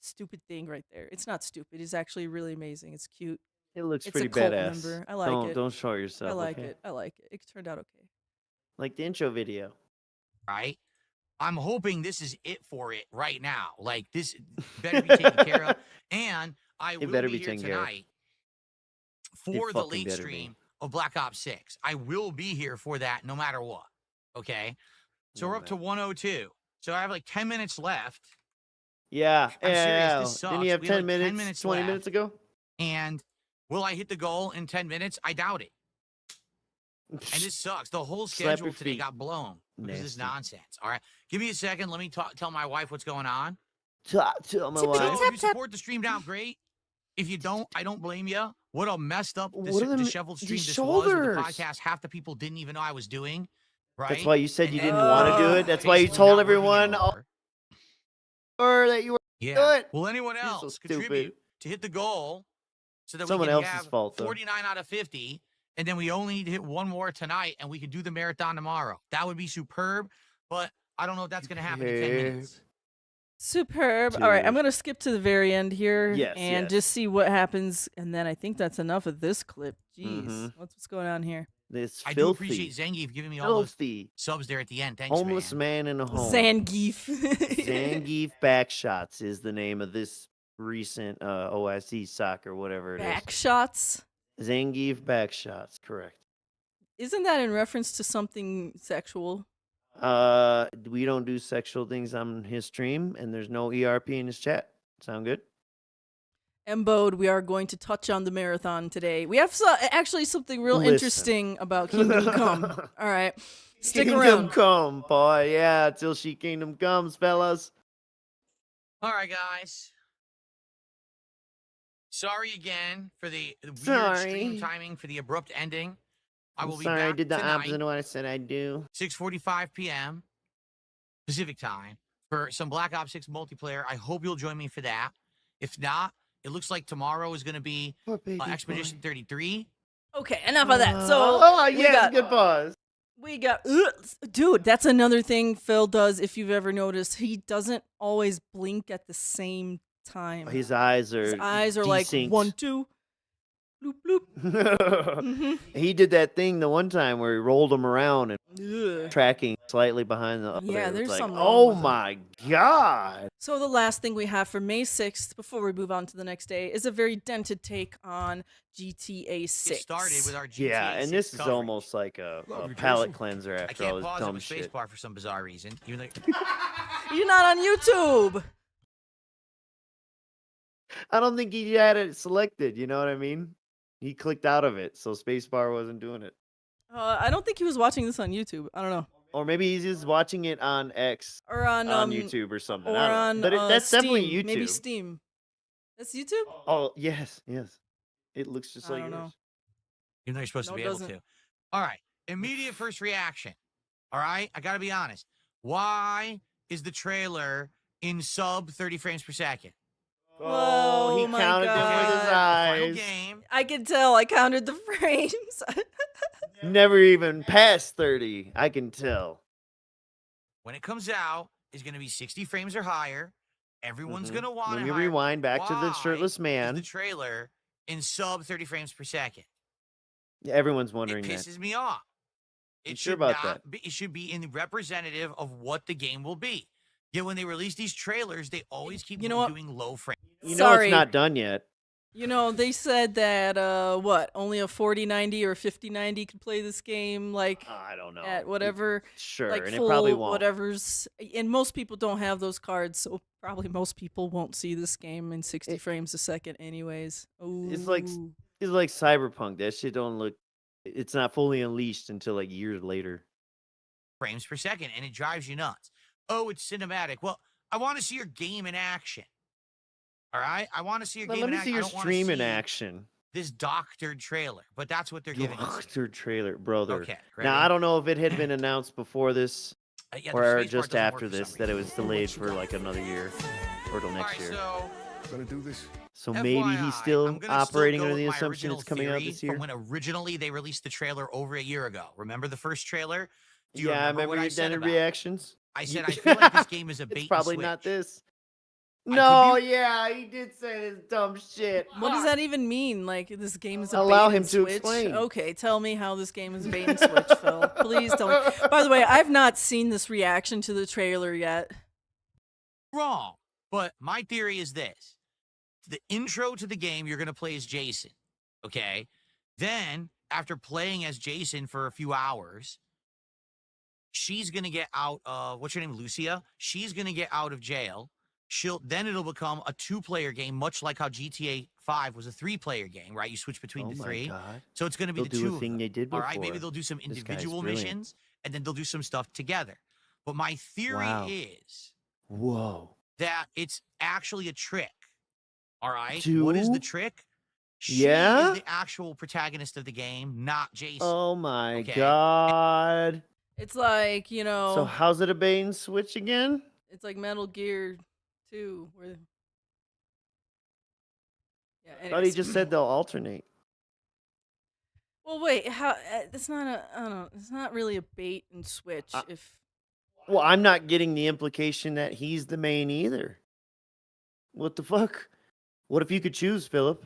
stupid thing right there. It's not stupid. It's actually really amazing. It's cute. It looks It's pretty a cult badass. member. I like it. Don't show yourself. I like okay? it. I like it. It turned out okay. Like the intro video. Right? I'm hoping this is it for it right now. Like this better be taken care of. And I will better be be here taken care of. tonight for It the fucking late better be. stream of Black Ops 6. I will be here for that no matter what. Okay? So we're up to 102. So I have like 10 minutes left. Yeah. I'm serious, yeah. this Didn't sucks. you have We have 10 like 10 minutes, minutes 20 left. minutes ago? And will I hit the goal in 10 minutes? I doubt it. And this sucks. The whole Slap schedule your today feet. got blown because of this Nasty. nonsense. All right. Give me a second. Let me tell my wife what's going on. Tell my So wife. if you support the stream down, great. If you don't, I don't blame you. What a messed up, What are them- disheveled stream these this was with the shoulders? podcast. Half the people didn't even know I was doing. Right. That's why you said you And didn't want to do it. That's why you Facebook told not working everyone anymore. that you were. Yeah. do it. Will anyone You're so else stupid. contribute to hit the goal so that Someone we can else's have fault, though. 49 out of 50, and then we only need to hit one more tonight, and we can do the marathon tomorrow? That would be superb, but I don't know if that's going to happen in 10 minutes. Superb. All right, I'm Dude. gonna skip to the very end here Yes, and yes. just see what happens, and then I think that's enough of this clip. Jeez, Mhm. what's going on here? This I do filthy, appreciate Zangief giving me all those filthy, subs there at the end. Thanks, homeless man. man in a home. Zangief. Zangief Backshots is the name of this recent OIC sock or whatever it is. Back shots. Zangief Backshots, correct. Isn't that in reference to something sexual? We don't do sexual things on his stream, and there's no ERP in his chat. Sound good? Embode, we are going to touch on the marathon today. We have actually something real Listen. interesting about Kingdom Come. All right, stick Kingdom around. Come, boy. Yeah, till she kingdom comes, fellas. All right, guys. Sorry again for the weird Sorry. stream timing, for the abrupt ending. I will I'm be sorry, back I did the tonight, opposite of what I said I'd do. 6:45 p.m. Pacific time for some Black Ops 6 multiplayer. I hope you'll join me for that. If not, it looks like tomorrow is going to be Poor baby Expedition boy. 33. Okay, enough of that. So oh we yes, got good pause. We got, dude, that's another thing Phil does. If you've ever noticed, he doesn't always blink at the same time. His eyes are like desynced. 1, 2, bloop bloop. He did that thing the one time where he rolled them around and Ugh. tracking slightly behind the other. Yeah, It's there's like, something wrong oh with him. my god. So the last thing we have for May 6th, before we move on to the next day, is a very dented take on GTA 6. It started with our GTA Yeah, and 6 this is coverage. almost like a Love you, palate Jason. cleanser I after all can't this pause it dumb with shit. spacebar for some bizarre reason. Even though You're not on YouTube. I don't think he had it selected, you know what I mean? He clicked out of it, so spacebar wasn't doing it. I don't think he was watching this on YouTube. I don't know. Or maybe he's just watching it on X, Or on YouTube or something. Or I don't know. on But that's Steam. definitely YouTube. Maybe Steam. That's YouTube? Oh, yes, yes. It looks just I like don't yours. know. even though you're supposed No, to it be able doesn't. to. All right. Immediate first reaction. All right. I got to be honest. Why is the trailer in sub 30 frames per second? Oh, he Oh my counted them with his God. Final eyes. game. I can tell. I counted the frames. Never even past 30. I can tell. When it comes out, is going to be 60 frames or higher. Everyone's Mhm. going to want Let it me higher. rewind back to the Why shirtless is man. the trailer in sub 30 frames per second? Yeah, everyone's It wondering that. pisses me off. You It sure should about not be, it should be in representative of what the game will be. Yet when they release these trailers, they always keep You know what? doing low frames. You know Sorry. it's not done yet. You know, they said that, only a 4090 or 5090 could play this game, like, I don't know. at whatever, Sure, like, and it full probably won't. whatever's, and most people don't have those cards, so probably most people won't see this game in 60 frames a second anyways. It's like Ooh. it's like Cyberpunk. That shit don't look. It's not fully unleashed until like years later. Frames per second, and it drives you nuts. Oh, it's cinematic. Well, I want to see your game in action. All right, I want to see your game Let in me action. see your I don't wanna stream in see action. This doctored trailer, but that's what they're giving us. Doctor trailer, brother. Okay, Now I ready? don't know if it had been announced before this Yeah, the or spacebar just doesn't work after for some this that it was reason. delayed for like another year or till All next right, year. so Gonna do this? So maybe FYI, he's still I'm gonna operating go under with the my assumption original it's coming out theory this year. From when originally they released the trailer over a year ago. Remember the first trailer? Do you Yeah, I remember remember what I your said dented about it? reactions. I You- said I feel like this game is a bait It's probably and not switch. this. I could No, be- yeah, he did say this dumb shit. What does that even mean? Like, this game is a Allow bait him and to switch? explain. Okay, tell me how this game is bait and switch, Phil. Please tell me. By the way, I've not seen this reaction to the trailer yet. Wrong. But my theory is this. The intro to the game, you're going to play as Jason. Okay? Then, after playing as Jason for a few hours, she's going to get out of, what's your name, Lucia? She's going to get out of jail. Then it'll become a 2-player game, much like how GTA 5 was a 3-player game, right? You switch between Oh the my 3. God. So it's going to be They'll the do two a of thing them. they did All right, maybe before. they'll do some This guy's individual brilliant. missions, and then they'll do some stuff together. But my theory Wow. is Whoa. that it's actually a trick. All right? Two? What is the trick? She Yeah? is the actual protagonist of the game, not Jason. Oh my Okay. god. It's like, you know, So how's it a bait and switch again? it's like Metal Gear 2, where... Yeah, I thought he anyways. just said they'll alternate. Well, wait, how... it's not a... I don't know. It's not really a bait and switch if... Well, I'm not getting the implication that he's the main either. What the fuck? What if you could choose, Philip?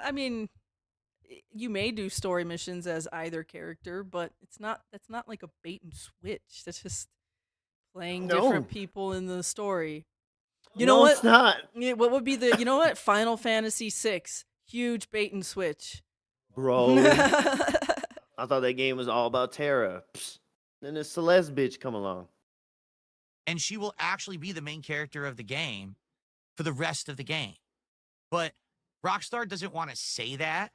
I mean, you may do story missions as either character, but that's not like a bait and switch. That's just playing different No. people in the story. You No, know what? it's not. Yeah, what would be the, you know what? Final Fantasy VI, huge bait and switch. Bro. I thought that game was all about Terra. Psst. Then this Celeste bitch come along. And she will actually be the main character of the game for the rest of the game. But Rockstar doesn't want to say that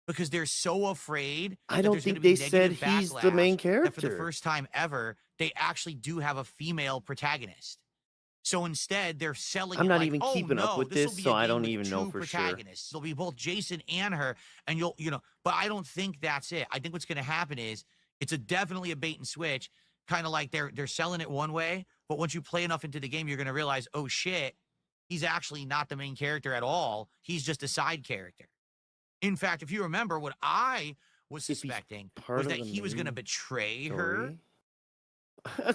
because they're so afraid. I that don't there's gonna think be they said negative he's the main backlash, that for the character. first time ever, they actually do have a female protagonist. So instead, they're selling. I'm it not like, even oh, keeping up no, with this'll this, be so a I game don't with even know two for sure. protagonists. It'll be both Jason and her, and you'll, But I don't think that's it. I think what's going to happen is it's definitely a bait and switch, kind of like they're selling it one way, but once you play enough into the game, you're going to realize, oh shit, he's actually not the main character at all. He's just a side character. In fact, if you remember, what I was If he's suspecting part was of that the he was going to main betray her.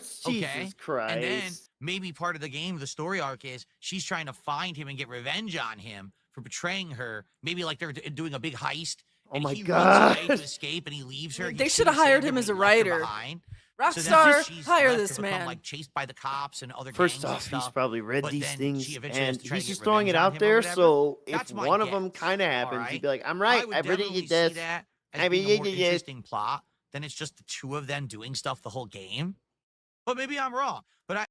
story? Jesus Christ. And then maybe part of the game, the story arc is she's trying to find him and get revenge on him for betraying her. Maybe like they're doing a big heist. Oh And my he runs away God. to escape and he leaves her. They He's should have shooting hired Sandra, him but as he a left her writer. behind. So then Rockstar, she's hire left to this become, man. like chased by the cops and other First gangs and off, he's stuff. probably read but these then things, she eventually has and to try he's to get just throwing it revenge on out him or there. whatever. So if That's my one of them guess, kind of happens, alright? he'd be like, "I'm I right. would I definitely predicted see this. that I as being a more predicted this." interesting plot than it's just the two of them doing stuff the whole game. But maybe I'm wrong. But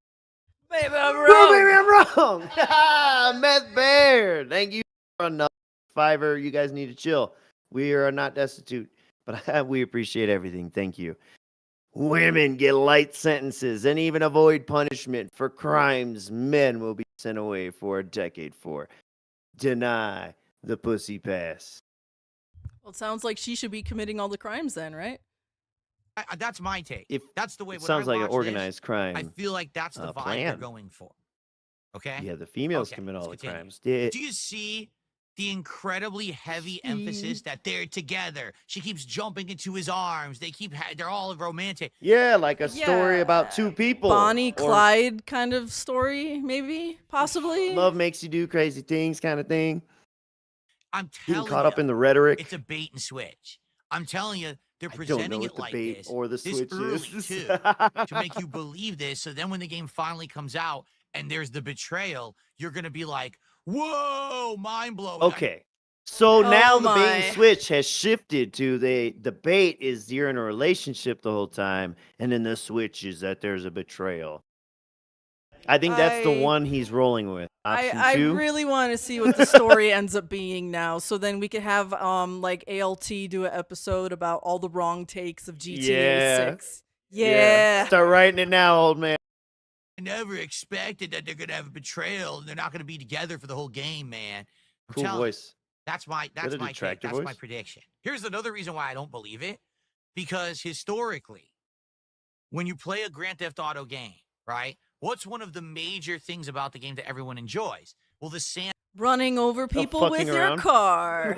Maybe I'm Well, maybe wrong. I'm wrong. Meth Bear, thank you for another $5. You guys need to chill. We are not destitute, but we appreciate everything. Thank you. Women get light sentences and even avoid punishment for crimes men will be sent away for a decade for. Deny the pussy pass. Well, it sounds like she should be committing all the crimes then, right? that's my take. If That's the way. it when sounds I like an watch this, organized crime. I feel like that's the vibe they're plan. going for. Okay. Yeah, the females Okay, commit all the let's continue. crimes. Yeah. Do you see the incredibly heavy emphasis that they're together? She keeps jumping into his arms. They're all romantic. Yeah, like a story Yeah, about two people. Bonnie, or Clyde kind of story, maybe, possibly. Love makes you do crazy things kind of thing. I'm Getting telling caught you, up in the rhetoric. it's a bait and switch. I'm telling you, they're I don't know presenting what it the like bait this, or the this switch early is. too, to make you believe this. So then when the game finally comes out and there's the betrayal, you're gonna be like, "Whoa, mind blowing!" Okay. So now the bait my. and switch has shifted to the bait is you're in a relationship the whole time, and then the switch is that there's a betrayal. I think that's the I- one he's rolling with. Option I 2. really want to see what the story ends up being now. So then we could have like ALT do an episode about all the wrong takes of GTA Yeah. 6. Yeah. Start writing it now, old man. I never expected that they're gonna have a betrayal and they're not gonna be together for the whole game, man. I'm Cool telling you, voice. That's my a take. detractor That's my voice? prediction. Here's another reason why I don't believe it. Because historically, when you play a Grand Theft Auto game, right? What's one of the major things about the game that everyone enjoys? Well, the Running over people with fucking your around. car.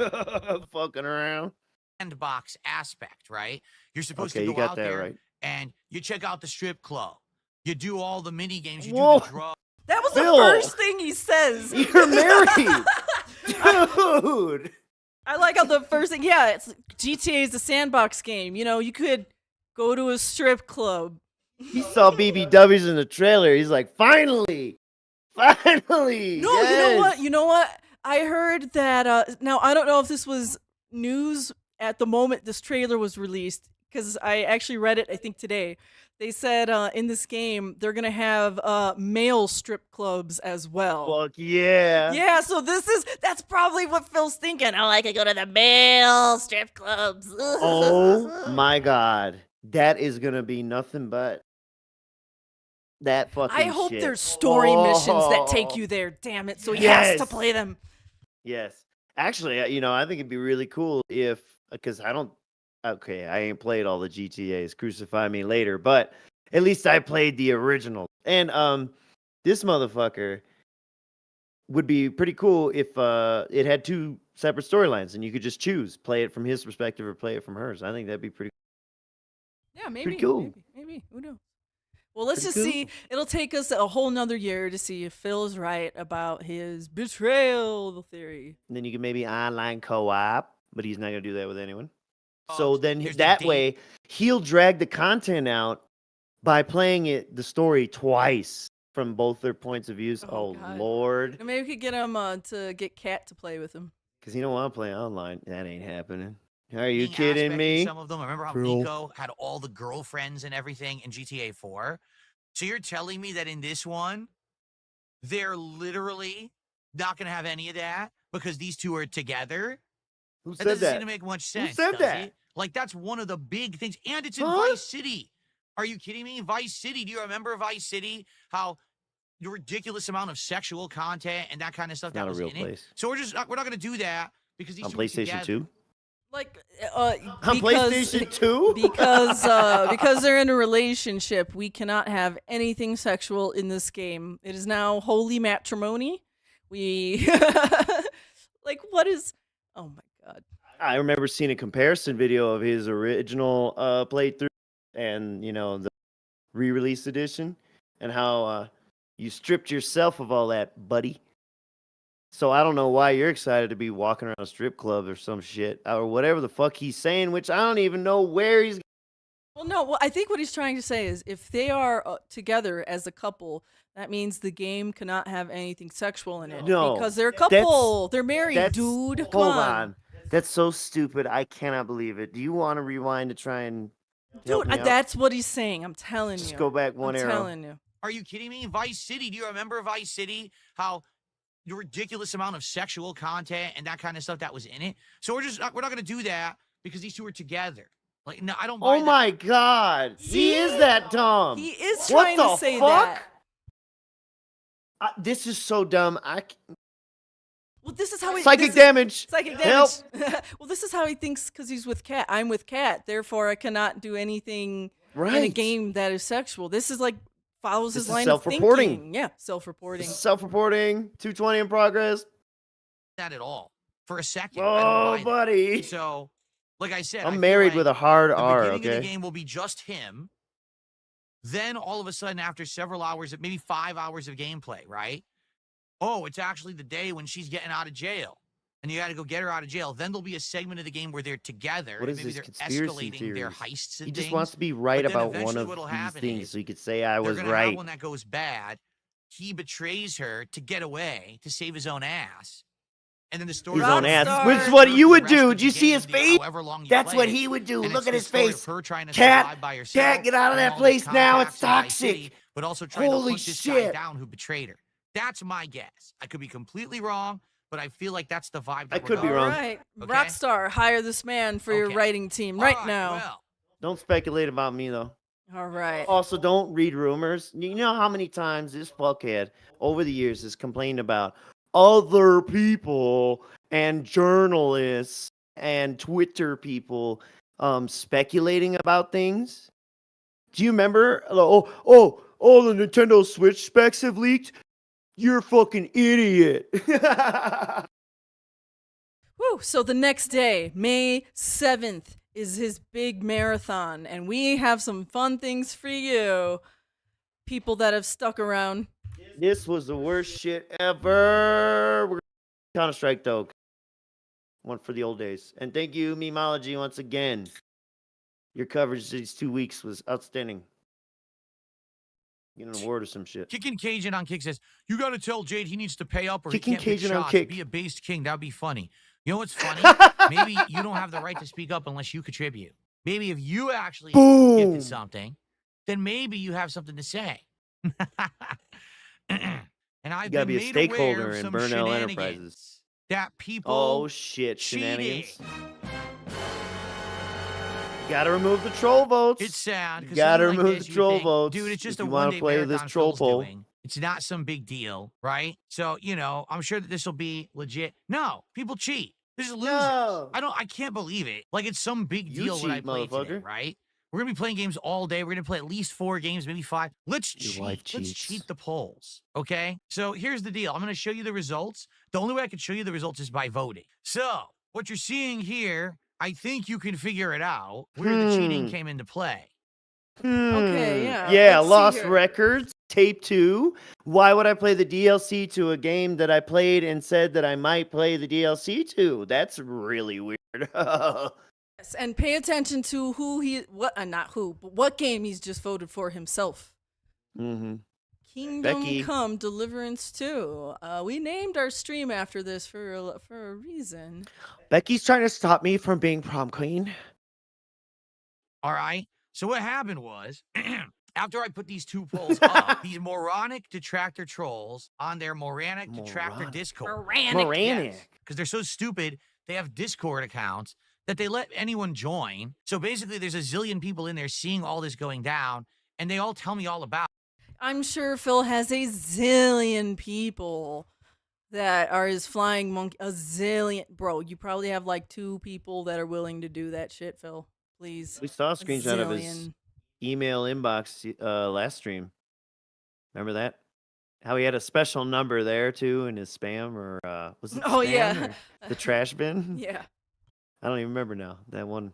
Fucking around. sandbox aspect, right? You're supposed Okay, to you go got out that there right. and you check out the strip club. You do all the mini games. You Whoa. do the drugs. That was Phil. the first thing he says. You're married. Dude. I like how the first thing, yeah, it's GTA is a sandbox game. You know, you could go to a strip club. He saw BBWs in the trailer. He's like, finally. Finally. No, yes. you know what? I heard that, now I don't know if this was news at the moment this trailer was released, because I actually read it, I think, today. They said in this game, they're going to have male strip clubs as well. Fuck yeah. Yeah, so that's probably what Phil's thinking. Oh, I could go to the male strip clubs. Oh my God. That is going to be nothing but that fucking I hope shit. there's story missions that take Oh. you there, damn it. So he has to Yes. play them. Yes. Actually, I think it'd be really cool if, because I ain't played all the GTAs. Crucify me later, but at least I played the original. And this motherfucker would be pretty cool if it had two separate storylines and you could just choose, play it from his perspective or play it from hers. I think that'd be pretty. Yeah, maybe. cool. Maybe. Who knows? Well, let's Pretty just cool. see. It'll take us a whole nother year to see if Phil is right about his betrayal theory. And then you can maybe online co-op, but he's not gonna do that with anyone. So then here's the that date. way he'll drag the content out by playing the story twice from both their points of views. Oh, Oh, God. Lord. And maybe we could get him to get Kat to play with him. Because he don't want to play online. That ain't happening. Are you dating kidding aspect in me? Some of them. Remember how Phil. Nico had all the girlfriends and everything in GTA 4? So you're telling me that in this one, they're literally not going to have any of that because these two are together? Who That said doesn't seem that? to make much sense. said does that? it? Like, that's one of the big things. And it's in Huh? Vice City. Are you kidding me? Vice City. Do you remember Vice City? How the ridiculous amount of sexual content and that kind of stuff that Not a was real in place. it? So we're not going to do that because these On two are PlayStation together. 2? Like, On because- PlayStation 2? because they're in a relationship, we cannot have anything sexual in this game. It is now holy matrimony. We like what is? Oh my god! I remember seeing a comparison video of his original playthrough and the re-release edition, and how you stripped yourself of all that, buddy. So I don't know why you're excited to be walking around a strip club or some shit or whatever the fuck he's saying, which I don't even know where he's. Well, no. Well, I think what he's trying to say is if they are together as a couple, that means the game cannot have anything sexual in it. No, because they're a couple. They're married, dude. Come Hold on. on. That's so stupid. I cannot believe it. Do you want to rewind to try and help Dude, me out? that's what he's saying. I'm telling you. Just go back one I'm arrow. telling you. Are you kidding me? Vice City. Do you remember Vice City? How the ridiculous amount of sexual content and that kind of stuff that was in it. So we're not going to do that because these two are together. Like, no, I don't. Oh my God, he is that dumb. He is What trying the to say fuck? that. This is so dumb. Well, this is how he Psychic damage. Psychic Help. damage. Well, this is how he thinks because he's with Cat. I'm with Cat. Therefore, I cannot do anything in a Right. game that is sexual. This is like follows This his is line of self-reporting. thinking. Yeah, self-reporting. Self-reporting. 220 in progress. That at all for a second. I don't Oh, buy that. buddy. So, like I said, I I'm feel married like with a hard the R. beginning of the Okay. game will be just him. Then all of a sudden, after several hours, maybe 5 hours of gameplay, right? Oh, it's actually the day when she's getting out of jail, and you got to go get her out of jail. Then there'll be a segment of the game where they're together. What and is maybe this they're conspiracy escalating their theories? heists and He things. just wants to be right But then about one eventually of what'll these happen things, is so he could say I was they're gonna have right. one that goes bad. He betrays her to get away to save his own ass. And then the story His own ass, Rockstar. which is what you would the rest do. of Do you the see game, his face? however long you That's play what it. he would do. And Look it's at the his story of face. her trying to Cat, survive by herself, Cat, get out of and that all these place now. It's contacts in Vice City, toxic. but also trying Holy to put this guy shit. down who betrayed her. That's my guess. I could be completely wrong, but I feel like that's the vibe. That I we're could be going All wrong. with. right, Okay. Rockstar, hire this man for your Okay. writing team All right now. Well, Don't speculate about me, though. All right. Also, don't read rumors. You know how many times this fuckhead over the years has complained about other people and journalists and Twitter people speculating about things? Do you remember? The Nintendo Switch specs have leaked? You're a fucking idiot. Woo, so the next day, May 7th, is his big marathon, and we have some fun things for you, people that have stuck around. This was the worst shit ever. We're Counter-Strike, though. One for the old days. And thank you, Memology, once again. Your coverage these 2 weeks was outstanding. Get an award or some shit. Kicking Cajun on Kick says, you got to tell Jade he needs to pay up or Kicking he can't pick Cajun on shots. Kick. Be a based king. That would be funny. You know what's funny? Maybe you don't have the right to speak up unless you contribute. Maybe if you actually Boom. gifted something, then maybe you have something to say. And I've You gotta been be a made aware stakeholder of in some Burnell shenanigans Enterprises. that people Oh, shit. cheated. Shenanigans. Gotta remove the troll votes. It's sad. You 'cause gotta something like remove this, the you troll think, votes Dude, it's just if a you wanna one-day play this marathon troll Phil's poll. doing. It's not some big deal, right? So, I'm sure that this will be legit. No, people cheat. This is losers. No. I can't believe it. Like it's some big You deal when I cheat, play today, motherfucker. right? We're gonna be playing games all day. We're gonna play at least 4 games, maybe 5. Let's Your wife cheat. Let's cheats. cheat the polls. Okay? So here's the deal. I'm gonna show you the results. The only way I can show you the results is by voting. So what you're seeing here, I think you can figure it out where the cheating came into play. Okay, yeah, Yeah, let's see Lost here. Records, Tape 2. Why would I play the DLC to a game that I played and said that I might play the DLC to? That's really weird. Yes, and pay attention to what game he's just voted for himself. Mm-hmm. Kingdom Becky. Come Deliverance 2. We named our stream after this for a reason. Becky's trying to stop me from being prom queen. All right. So what happened was, after I put these 2 polls up, these moronic detractor trolls on their moranic detractor Moronic. Discord. Moranic. Because they're so stupid, they have Discord accounts that they let anyone join. So basically, there's a zillion people in there seeing all this going down, and they all tell me all about it. I'm sure Phil has a zillion people that are his flying monkey. A zillion. Bro, you probably have like 2 people that are willing to do that shit, Phil. Please. We saw a screenshot of his zillion. email inbox last stream. Remember that? How he had a special number there too in his spam or was it Oh, spam yeah. or the trash bin? Yeah. I don't even remember now. That one.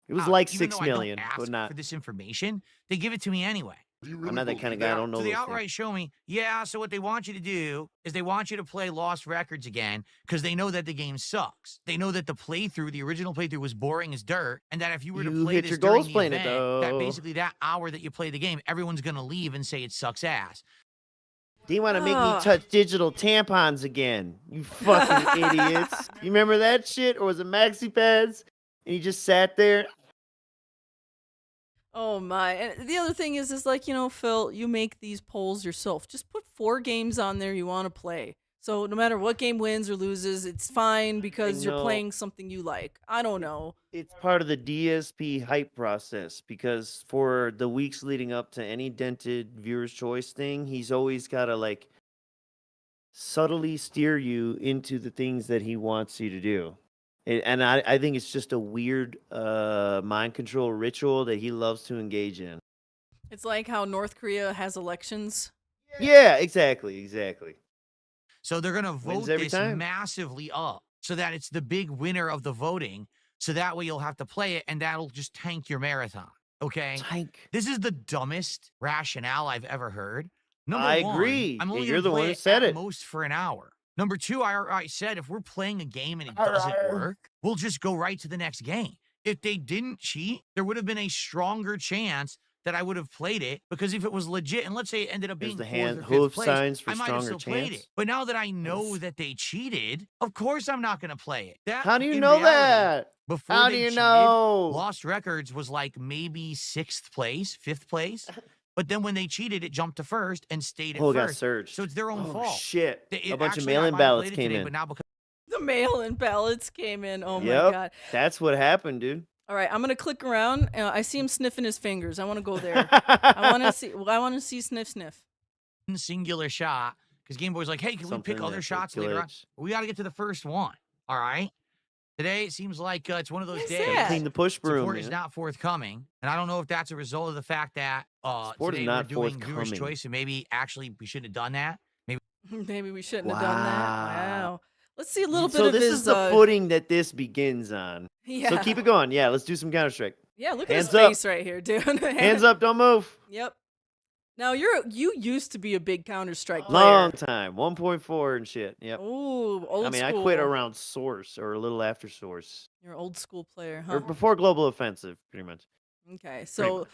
It was Wow, like even 6 though I don't million, ask but not. for this information, they give it to me anyway. I'm not that kind of guy. I don't know So they those things. outright show me, yeah, so what they want you to do is they want you to play Lost Records again because they know that the game sucks. They know that the playthrough, the original playthrough, was boring as dirt, and that if you were to You play hit this your during goals the playing it, event, that though. basically that hour that you play the game, everyone's going to leave and say it sucks ass. They want to make me touch digital tampons again. You fucking idiots. You remember that shit? Or was it Maxi Pads? And you just sat there? Oh my. And the other thing is like, you know, Phil, you make these polls yourself. Just put 4 games on there you want to play. So no matter what game wins or loses, it's fine because you're playing something you like. I don't know. It's part of the DSP hype process because for the weeks leading up to any dented viewer's choice thing, he's always got to like subtly steer you into the things that he wants you to do. And I think it's just a weird mind control ritual that he loves to engage in. It's like how North Korea has elections. Yeah, exactly. So they're going to vote every this time. massively up so that it's the big winner of the voting. So that way you'll have to play it and that'll just tank your marathon. Okay? Tank. This is the dumbest rationale I've ever heard. Number I one, agree. I'm only You're gonna the play one who it said at it. most for an hour. Number two, I said if we're playing a game and it doesn't work, we'll just go right to the next game. If they didn't cheat, there would have been a stronger chance that I would have played it because if it was legit, and let's say it ended up being the fourth hand or fifth hoof place, signs for I might have stronger still played chance. it. But now that I know that they cheated, of course I'm not going to play it. That, How do you in know reality, that? Before How they do you cheated, know? Lost Records was like maybe 6th place, 5th place. But then when they cheated, it jumped to first and stayed at Oh, it got first. surged. So it's their own Oh, fault. shit. It A bunch of actually, I mail-in might have ballots played it came today, in. But now because The mail-in ballots came in. Oh my Yep, god. that's what happened, dude. All right, I'm gonna click around. I see him sniffing his fingers. I want to go there. I want to see. Well, I want to see sniff. singular shot, because Game Boy's like, hey, can we pick Something other that's a shots later on? glitch. We got to get to the first one. All right. Today it seems like it's one of those What is days. that? Clean the push broom. Support is man. not forthcoming, and I don't know if that's a result of the fact that Support is today not we're doing viewer's forthcoming. choice, and maybe actually we shouldn't have done that. Maybe we shouldn't have done that. Wow. Wow. Let's see a little bit So of this his. is the footing that this begins on. Yeah. So keep it going. Yeah, let's do some Counter-Strike. Yeah, look at Hands his up. face right here, dude. Hands up, don't move. Yep. Now you used to be a big Counter-Strike player. Long time. 1.4 and shit. Yep. Ooh, old I mean, school. I quit around Source or a little after Source. You're an old school player, Or huh? before Global Offensive, pretty much. Okay, so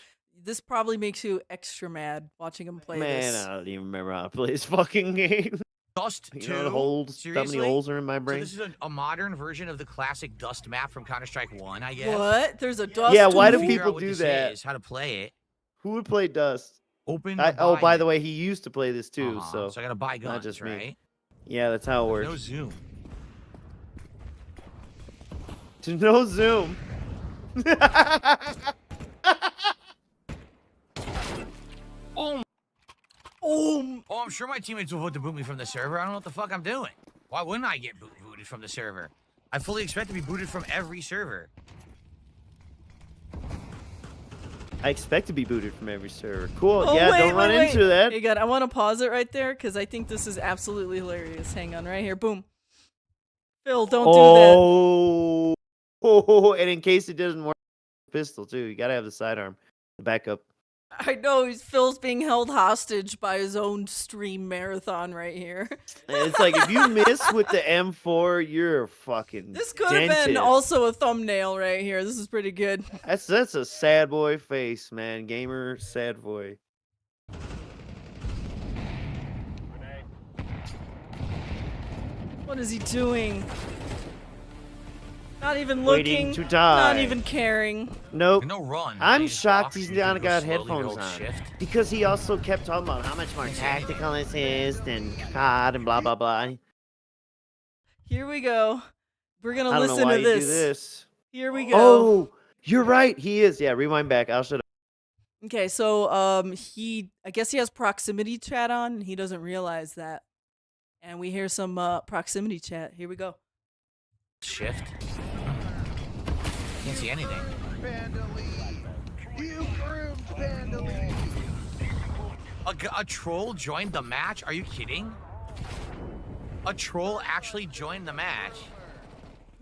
this probably makes you extra mad watching him play Man, this. I don't even remember how to play this fucking game. Dust You 2. know the holes, how many Seriously? holes are in my So brain? this is a modern version of the classic Dust map from Counter-Strike 1, I guess. What? There's a dust. Yeah, why do Figure people out what do this that? Is, how to play it. Who would play Dust? Open. Oh, by the way, way, he used to play this too, so I gotta buy guns, not just me. right? Yeah, that's how it works. No zoom. No zoom. Oh, Oh, I'm sure my teammates will vote to boot me from the server. I don't know what the fuck I'm doing. Why wouldn't I get booted from the server? I fully expect to be booted from every server. I expect to be booted from every server. Cool. oh yeah, wait, don't run wait. into that. Hey, God, I want to pause it right there because I think this is absolutely hilarious. Hang on, right here. Boom. Phil, don't do Oh, and in case it doesn't work, pistol too. You gotta have the sidearm, the backup. that. I know Phil's being held hostage by his own stream marathon right here. And it's like if you miss with the M4, you're fucking. This could have been dented. also a thumbnail right here. This is pretty good. That's a sad boy face, man. Gamer sad boy. What is he doing? Not even Waiting looking. to die. Not even caring. Nope. No run. I'm I just shocked walk, he's you not can got slowly headphones hold on. shift. Because he also kept talking about how much more tactical this is and COD and blah blah blah. Here we go. We're gonna I don't know listen why to you do this. this. Here we go. Oh, you're right. He is. Yeah, rewind back. I'll shut up. Okay, so I guess he has proximity chat on and he doesn't realize that. And we hear some proximity chat. Here we go. Shift. Can't see anything. You groomed Pandalee. A troll joined the match? Are you kidding? A troll actually joined the match?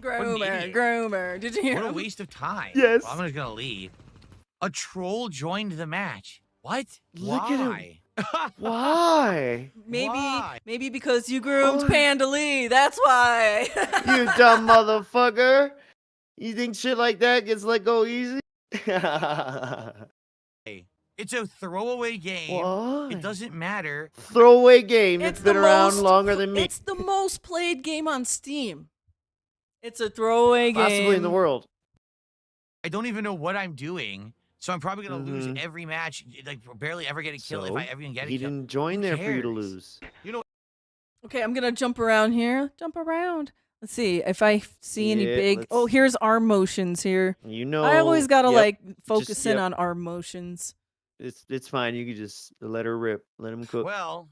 Groomer. Did you hear What a him? waste of time. Yes. Well, I'm just gonna leave. A troll joined the match. What? Look at him. Why? Why? Why? Maybe because you groomed Why? Pandalee. That's why. You dumb motherfucker. You think shit like that gets let go easy? It's a throwaway game. Why? It doesn't matter. Throwaway game. It's the been around most- longer than me. It's the most played game on Steam. It's a throwaway game. Possibly in the world. I don't even know what I'm doing, so I'm probably gonna lose Mhm. every match. Like barely ever get a kill if So, I ever even get a he kill. didn't join Who there for you to cares? lose. You know, Okay, I'm gonna jump around here. Jump around. Let's see if I see any Yeah, big. Oh, let's- here's arm motions here. You know. I always gotta yep, like focus in yep. on arm motions. It's fine. You can just let her rip. Let him cook. well,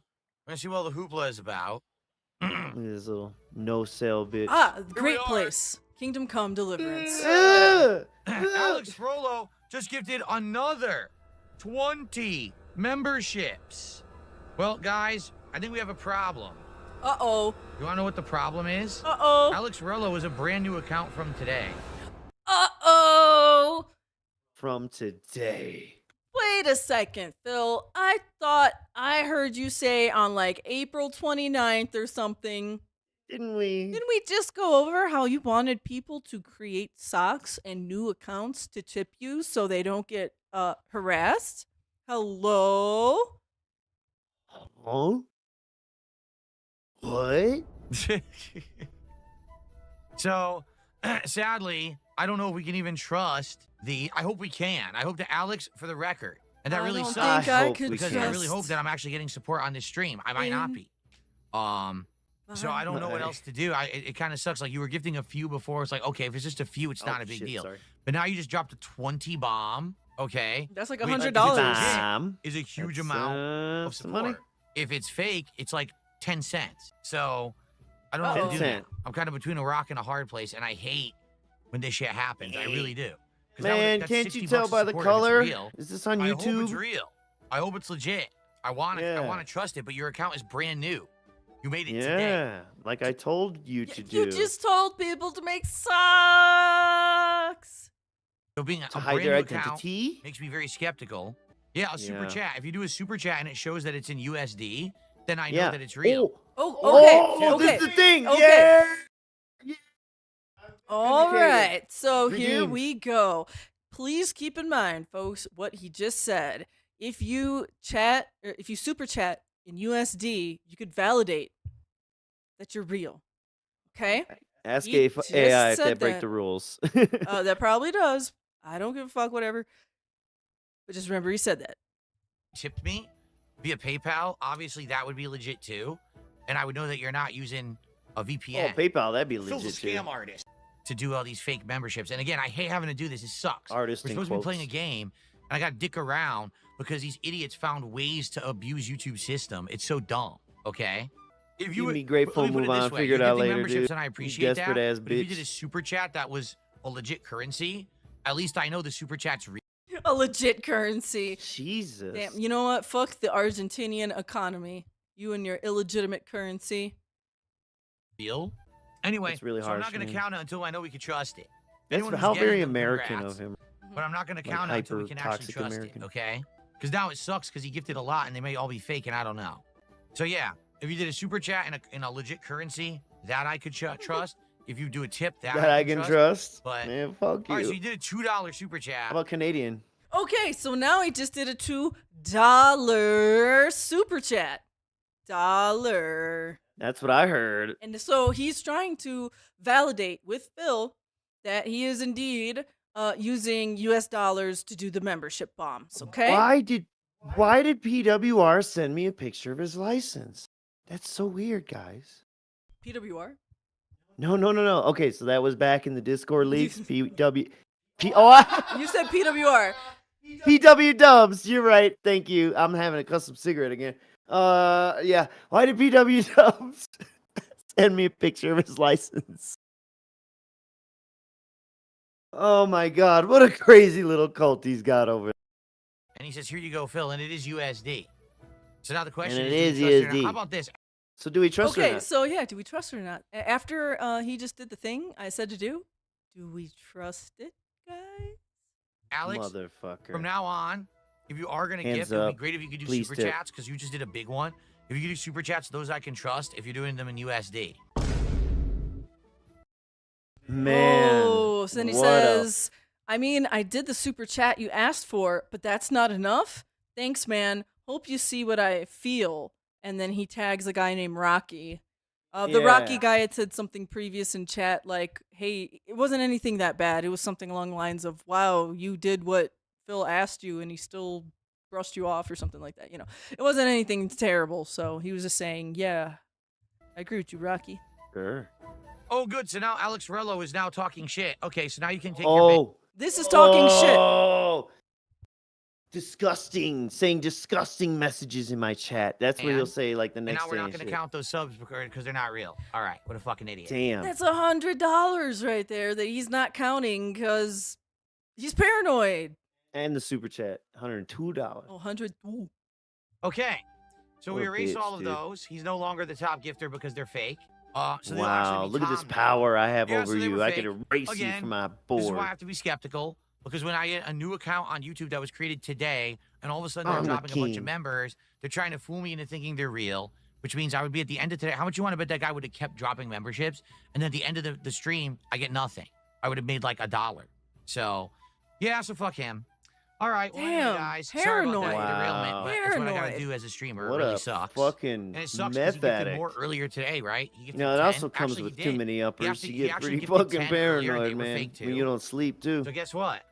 let's see what all the hoopla is about. Look at this little no sale bitch. Ah, we great are. place. Kingdom Come Deliverance. Ugh! Alex Frollo just gifted another 20 memberships. Well, guys, I think we have a problem. Uh-oh. You want to know what the problem is? Uh-oh. Alex Frollo is a brand new account from today. Uh-oh. From today. Wait a second, Phil. I thought I heard you say on like April 29th or something. Didn't we? Didn't we just go over how you wanted people to create socks and new accounts to tip you so they don't get harassed? Hello? Huh? What? So, sadly, I don't know if we can even trust I hope we can. I hope that Alex, for the record, and that I really don't sucks. think I hope could we Because can. I really hope that I'm actually getting support on this stream. I might not Mm. be. So I don't know what Right. else to do. It kind of sucks. Like you were gifting a few before. It's like, okay, if it's just a few, it's not Oh, a big shit, deal. sorry. But now you just dropped a 20 bomb. Okay. That's like Wait, $100. if it's legit, Bomb. is a huge That's, amount of some support. money. If it's fake, it's like 10 cents. So I don't know Uh-oh. what to do now. 10 cent. I'm kind of between a rock and a hard place, and I hate when this shit happens. I really do. 'Cause Man, that's can't 60 you tell bucks of by the support if it's color? real. Is this on I hope it's YouTube? real. I hope it's legit. I want to. I Yeah. want to trust it, but your account is brand new. You made it today. Yeah, like I told you to do. You just told people to make socks. So being a to brand hide their new account identity. makes me very skeptical. Yeah, a super Yeah. chat. If you do a super chat and it shows that it's in USD, then I know Yeah. that it's real. Oh, Oh, okay. this is the thing. Okay. Yeah. All Vindicated. right. So here Redeemed. we go. Please keep in mind, folks, what he just said. If you super chat in USD, you could validate that you're real. Okay? Ask He AI just if they said break that. the rules. That probably does. I don't give a fuck, whatever. But just remember he said that. Tipped me via PayPal. Obviously, that would be legit too, and I would know that you're not using a Oh, VPN PayPal, that'd be Phil's a legit too. scam artist. to do all these fake memberships. And again, I hate having to do this. It sucks. Artist We're in supposed to be playing a quotes. game, and I got to dick around because these idiots found ways to abuse YouTube's system. It's so dumb. Okay. If You you can would be grateful, let me put move it this on, way, figure it you're out gifting later, memberships, dude. and I You appreciate desperate that. ass But if you did a bitch. super chat that was a legit currency, at least I know the super chat's real. A legit currency. Jesus. Damn, you know what? Fuck the Argentinian economy. You and your illegitimate currency. Anyway, That's really so I'm not harsh, going to man. count it until I know we can trust it. That's Anyone who's how getting very them, American congrats. of him. But I'm not going to Like count it until we can actually hyper-toxic trust American. it, okay? Because now it sucks because he gifted a lot and they may all be fake and I don't know. So yeah, if you did a super chat in a legit currency, that I could trust. If you do a tip, that I can trust. But Man, fuck you. all right, so you did a $2 super chat. How about Canadian? Okay, so now he just did a $2 super chat. $. That's what I heard. And so he's trying to validate with Phil that he is indeed using US dollars to do the membership bombs, okay? Why did PWR send me a picture of his license? That's so weird, guys. PWR? No. Okay, so that was back in the Discord leaks. You said PWR. PW Dubs. You're right. Thank you. I'm having a custom cigarette again. Yeah. Why did PW Dubs send me a picture of his license? Oh my God! What a crazy little cult he's got over there. And he says, here you go, Phil, and it is USD. So now the question And it is, is do you trust it or not? USD. How about this? So do we trust her or Okay, not? so yeah, do we trust her or not? After he just did the thing I said to do we trust it, guys? Alex, Motherfucker. from now on, if you are gonna Hands gift, it would be up. great if you could do Please super tip. chats because you just did a big one. If you could do super chats, those I can trust. If you're doing them in USD. Man. Oh, so then he what says, I mean, I did the super chat you asked for, but that's not enough. Thanks, man. Hope you see what I feel. And then he tags a guy named Rocky. The Rocky Yeah. guy had said something previous in chat, like, hey, it wasn't anything that bad. It was something along the lines of, wow, you did what Phil asked you and he still brushed you off or something like that. You know, it wasn't anything terrible. So he was just saying, yeah, I agree with you, Rocky. Sure. Oh, good. So now Alex Rello is now talking shit. Okay, so now you can take your bit. Oh. This is talking shit. Oh. Disgusting. Saying disgusting messages in my chat. That's what he'll And- say like the And next now we're day. not and going to shit. count those subs because they're not real. All right, what a fucking idiot. Damn. That's $100 right there that he's not counting because he's paranoid. And the super chat. $102. Oh, 100. Ooh. Okay, so we What a erase bitch, all of dude. those. He's no longer the top gifter because they're fake. So they'll Wow, actually be look at this Tom now. power I have Yeah, so over they were you. I fake. could erase you Again, from my This is board. why I have to be skeptical because when I get a new account on YouTube that was created today, and all of a sudden they're I'm the dropping a bunch of king. members, they're trying to fool me into thinking they're real, which means I would be at the end of today. How much you want to bet that guy would have kept dropping memberships? And then at the end of the stream, I get nothing. I would have made like $1. So, yeah, so fuck him. All right, well, anyway, Damn, guys, sorry paranoid. about that derailment, Wow. but it's what I gotta Paranoid. do as a streamer. What it really a sucks. fucking And it sucks because meth he gifted addict. more earlier today, right? He You gifted know, it 10. also comes Actually, with he too did. many uppers. He You get actually pretty gifted fucking 10 earlier, paranoid, they were man. fake, When too. you don't sleep too. So guess what?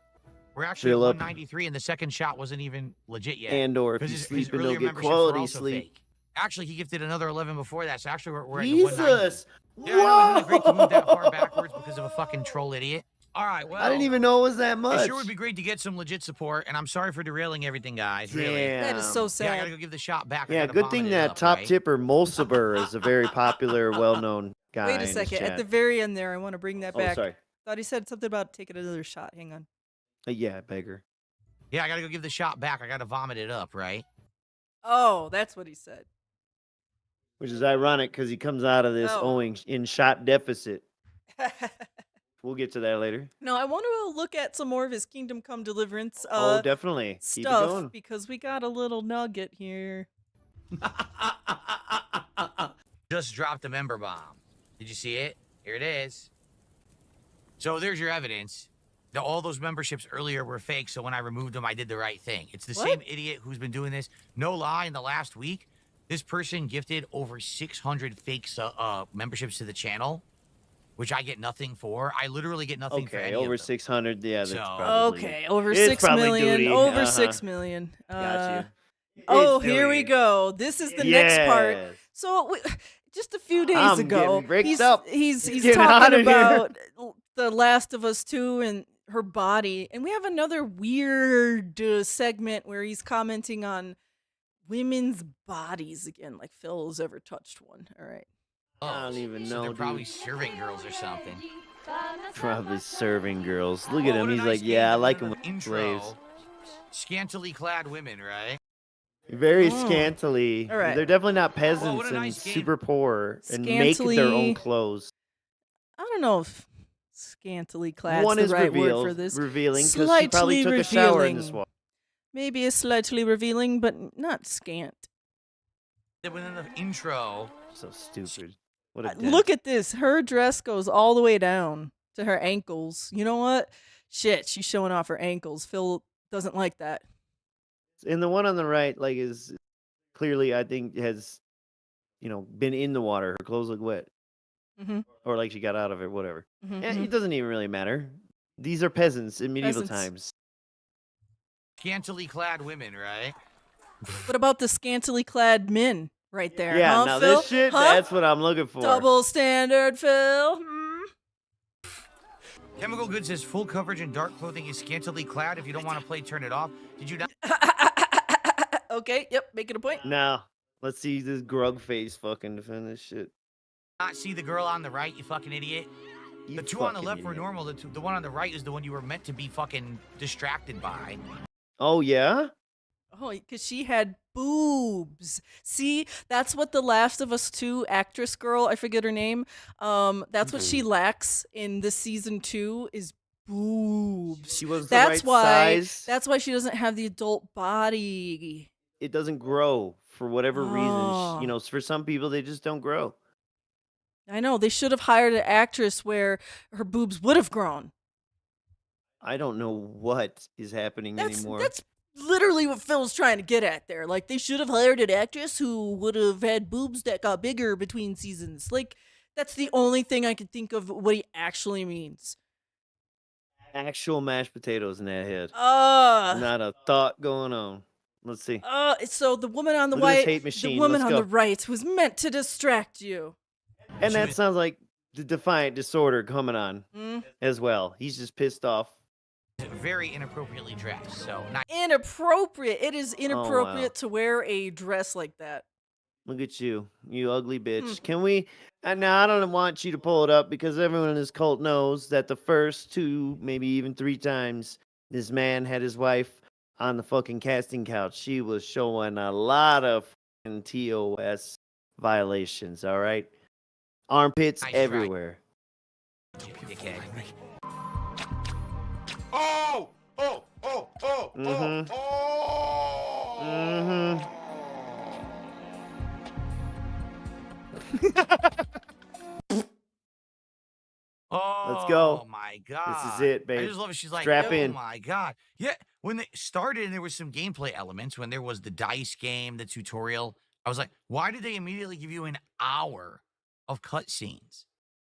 We're actually at Fill up. 193, and the second shot wasn't even legit yet. And or if you Because his sleep and earlier don't get memberships were quality also sleep. fake. Actually, he gifted another 11 before that, so actually we're at the 190. Jesus! Yeah, I know, isn't it great to move that far Whoa! backwards because of a fucking troll idiot? All right, well. I didn't even know it was that It much. sure would be great to get some legit support, and I'm sorry for derailing everything, guys. Really. That is so Yeah, I sad. gotta go give the shot back. I Yeah, gotta good vomit thing it that up, top right? tipper Molsaber is a very popular, well-known guy. Wait a in this second. At chat. the very end there, I want to bring that Oh, back. sorry. Thought he said something about taking another shot. Hang on. Yeah, beggar. Yeah, I gotta go give the shot back. I gotta vomit it up, right? Oh, that's what he said. Which is ironic because he comes out of this Oh. owing in shot deficit. We'll get to that later. No, I want to look at some more of his Kingdom Come Deliverance Oh, definitely. Keep it stuff going. because we got a little nugget here. Just dropped a member bomb. Did you see it? Here it is. So there's your evidence. All those memberships earlier were fake, so when I removed them, I did the right thing. It's the What? same idiot who's been doing this. No lie, in the last week, this person gifted over 600 fake memberships to the channel, which I get nothing for. I literally get nothing for Okay, any over of them. 600. Yeah, that's So- probably. Okay, over It's 6 probably million. Doody. Over Uh-huh. 6 million. Got you. Oh, It's here we Doody. go. This is the next part. Yes. So just a few days I'm ago, getting bricked he's up. he's It's he's getting hot talking in here. about The Last of Us 2 and her body, and we have another weird segment where he's commenting on women's bodies again, like Phil has ever touched one. All right. I don't even So know, they're probably dude. serving girls or something. Probably serving girls. Look at Oh, him. what a He's nice like, yeah, I game like to him do with an intro. slaves. Scantily clad women, right? Very Oh. scantily. All right. They're definitely not what peasants a and nice game. super poor and make their Scantily- own clothes. I don't know if scantily clad One the is right revealed, word for this. revealing because she probably Slightly took a shower in this revealing. water. Maybe a slightly revealing, but not scant. Within the intro, So stupid. What a Look at this. Her dress goes all the way down to her ankles. You know what? Shit, she's showing off her ankles. Phil doesn't like that. And the one on the right, like, is clearly, I think, has, been in the water. Her clothes look wet. Mm-hmm. Or like she got out of it, whatever. Mm-hmm. And it doesn't even really matter. These are peasants in medieval Peasants. times. scantily clad women, right? What about the scantily clad men right there? Yeah, huh, now Phil? this shit, Huh? that's what I'm looking for. Double standard, Phil. Hmm? Chemical Goods says full coverage and dark clothing is scantily clad. If you don't want to play, turn it off. Did you not Okay, yep, making a point. Now, let's see this grug face fucking defend this shit. see the girl on the right, you fucking idiot? You The two on the fucking left were idiot. normal. The one on the right is the one you were meant to be fucking distracted by. Oh, yeah? Oh, because she had boobs. See, that's what the Last of Us 2 actress girl, I forget her name, that's what she lacks in this season 2 is boobs. She was That's the right size. That's why she doesn't have the adult body. It doesn't grow for whatever reason. Oh. You know, for some people, they just don't grow. I know, they should have hired an actress where her boobs would have grown. I don't know what is happening anymore. That's literally what Phil's trying to get at there. Like, they should have hired an actress who would have had boobs that got bigger between seasons. Like, that's the only thing I could think of what he actually means. Actual mashed potatoes in that head. Uh, Not a thought going on. Let's see. So the woman on the Look at this right, hate machine. the woman Let's on go. the right was meant to distract you. And that sounds like the defiant disorder coming on Mm. as well. He's just pissed off. Very inappropriately dressed. So not Inappropriate. It is inappropriate wow. to wear a dress like that. Look at you, you ugly bitch. Mm. Can we? And now I don't want you to pull it up because everyone in this cult knows that the first 2, maybe even 3 times this man had his wife on the fucking casting couch, she was showing a lot of fucking TOS violations. All right, armpits Nice try. everywhere. dickhead. Oh! Oh! Oh! Oh! Mhm. Oh! Oh! Mm-hmm. Oh, go. my God. This is it, babe. I just love it. She's like, Strap oh in. my God. Yeah. When they started and there was some gameplay elements, when there was the dice game, the tutorial, I was like, why did they immediately give you an hour of cutscenes?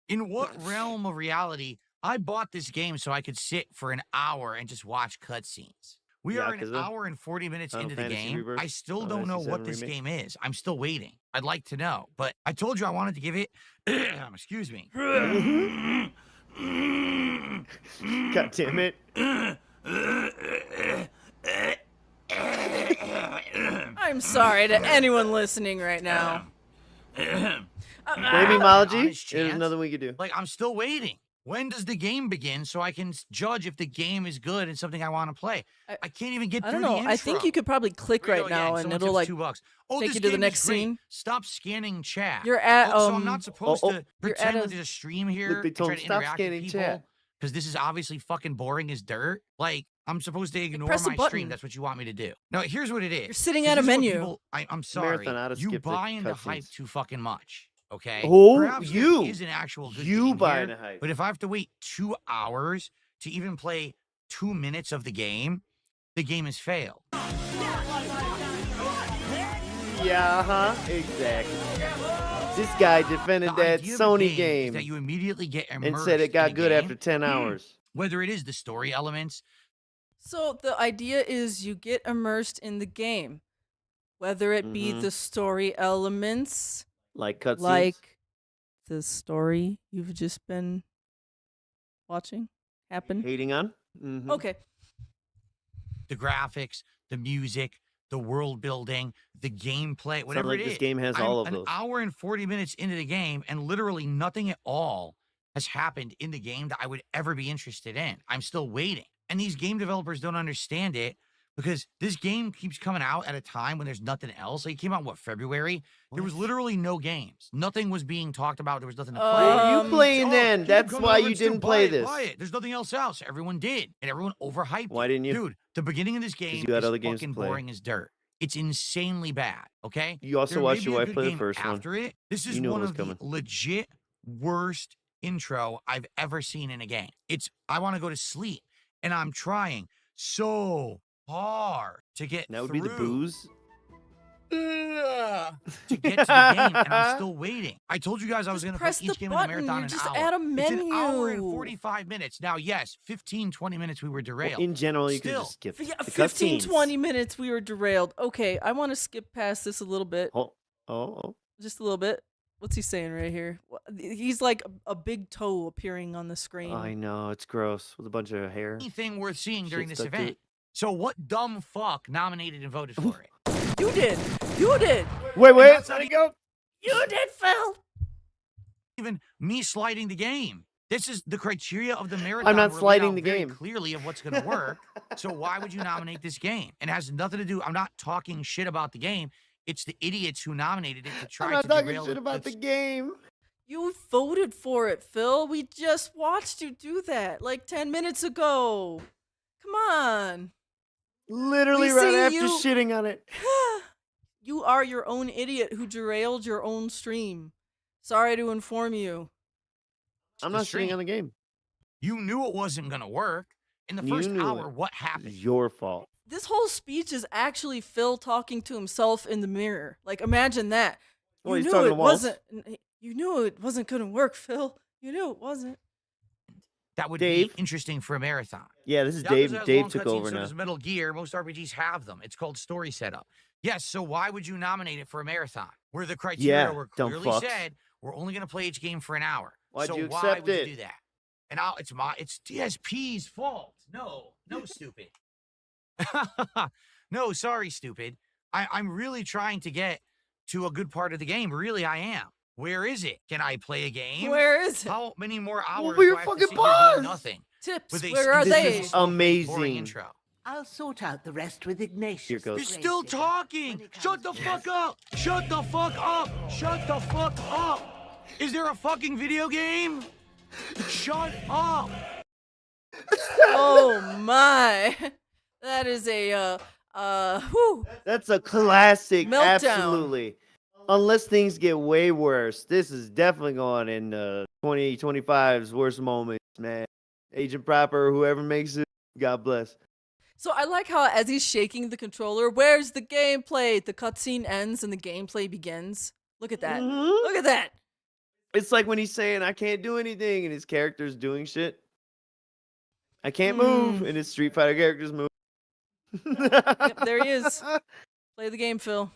In what realm of reality? I bought this game so I could sit for an hour and just watch cutscenes. We are an Yakuza? hour and 40 minutes Final into the Fantasy game. Rebirth? I still Final don't know Fantasy what VII this Remake? game is. I'm still waiting. I'd like to know. But I told you I wanted to give it, excuse me. God damn it. I'm sorry to anyone listening right now. Maybe Honest Mology? There's chance. nothing we could do. Like, I'm still waiting. When does the game begin so I can judge if the game is good and something I want to play? I can't even get I through don't know. the intro. I think you could probably click Here we right go again. now and Someone it'll tips like $2. Oh, take this you to the game next is great. scene. Stop scanning chat. You're at, so I'm not supposed to you're at pretend a- like there's a stream here Look, they and told try him, to "Stop interact scanning with chat." people because this is obviously fucking boring as dirt. Like, I'm supposed to ignore press a my button. stream. That's what you want me to do. No, here's what it is. You're sitting 'Cause at a this is what menu. people- I'm sorry. Marathon, I'd You skip the buy into hype cutscenes. too fucking much. Okay. Oh, Perhaps you. there is an actual good You game buy here, into hype. but if I have to wait 2 hours to even play 2 minutes of the game has failed. Yeah, huh? Exactly. This guy defended The that idea of a Sony is game that you immediately get and immersed said it in got a good game, after 10 hours. whether it is the story elements. So the idea is you get immersed in the game, whether it be Mhm. the story elements, Like cutscenes. like the story you've just been watching happen. Hating on? Mhm. Okay. The graphics, the music, the world building, the gameplay, whatever like it is. this game has I'm all of an those. hour and 40 minutes into the game, and literally nothing at all has happened in the game that I would ever be interested in. I'm still waiting. And these game developers don't understand it because this game keeps coming out at a time when there's nothing else. Like, it came out, what, February? There was literally no games. Nothing was being talked about. There was nothing to play. What were you playing Oh, then? keep That's coming why over you and still didn't buy play it, this. buy it. There's nothing else out. Everyone did. And everyone overhyped Why it. didn't you? Dude, the beginning of this game you had is other games to fucking play. boring as dirt. It's insanely bad, okay? You also There may watched be your a wife good play the game first one. after it. This is You knew it one was of coming. the legit worst intro I've ever seen in a game. I want to go to sleep, and I'm trying so hard to get That would be the through. booze? To get to the game, and I'm still waiting. I told you guys I was Just going to press put the each game in the button. marathon You're an just hour. at a It's an hour and menu. 45 minutes. Now, yes, 15, 20 minutes we were derailed. In general, you could Still. just skip Yeah, the 15, cutscenes. 20 minutes we were derailed. Okay, I want to skip past this a little bit. Oh. Just a little bit. What's he saying right here? He's like a big toe appearing on the screen. I know, it's gross with a bunch of hair. Anything worth seeing during Shit this stuck to event. it. So what dumb fuck nominated and voted for it? You did. You did. Wait, that's not let it go. You did, Phil. Even me sliding the game. This is the criteria of the marathon. I'm not were laid sliding out the very game. clearly of what's going to work. So why would you nominate this game? And it has nothing to do. I'm not talking shit about the game. It's the idiots who nominated it to try I'm not to talking derail shit about the it's- game. You voted for it, Phil. We just watched you do that like 10 minutes ago. Come on. Literally We right see after you- shitting on it. You are your own idiot who derailed your own stream. Sorry to inform you. I'm the not stream. shitting on the game. You knew it wasn't going to work. In the You first knew hour, it. what It's happened? your fault. This whole speech is actually Phil talking to himself in the mirror. Like, imagine that. Well, you he's knew talking it to walls. wasn't. You knew it wasn't gonna work, Phil. You knew it wasn't. That would Dave? be interesting for a marathon. Yeah, this is Yakuza Dave. has Dave long took cutscenes, over so now. does Metal Gear. Most RPGs have them. It's called story setup. Yes, so why would you nominate it for a marathon? Where the criteria Yeah, were dumb clearly fucks. said, we're only going to play each game for an hour. Why'd so you why accept would it? you do that? And it's DSP's fault. No, stupid. No, sorry, stupid. I'm really trying to get to a good part of the game. Really, I am. Where is it? Can I play a game? Where is it? How many more hours we do were I have to fucking sit here doing paused. nothing? Tips. With a Where are This they? is boring amazing. intro. I'll sort out the rest with Ignatius. Here goes. You're still talking. Shut the fuck up. Shut the fuck up. Shut the fuck up. Is there a fucking video game? Shut up. Oh my. That is a whew. That's a classic. Meltdown. Absolutely. Unless things get way worse, this is definitely going in 2025's worst moments, man. Agent Proper, whoever makes it, God bless. So I like how as he's shaking the controller, where's the gameplay? The cutscene ends and the gameplay begins. Look at that. Mhm. Look at that. It's like when he's saying, I can't do anything, and his character's doing shit. I can't move, and his Street Fighter characters move. Yep, there he is. Play the game, Phil.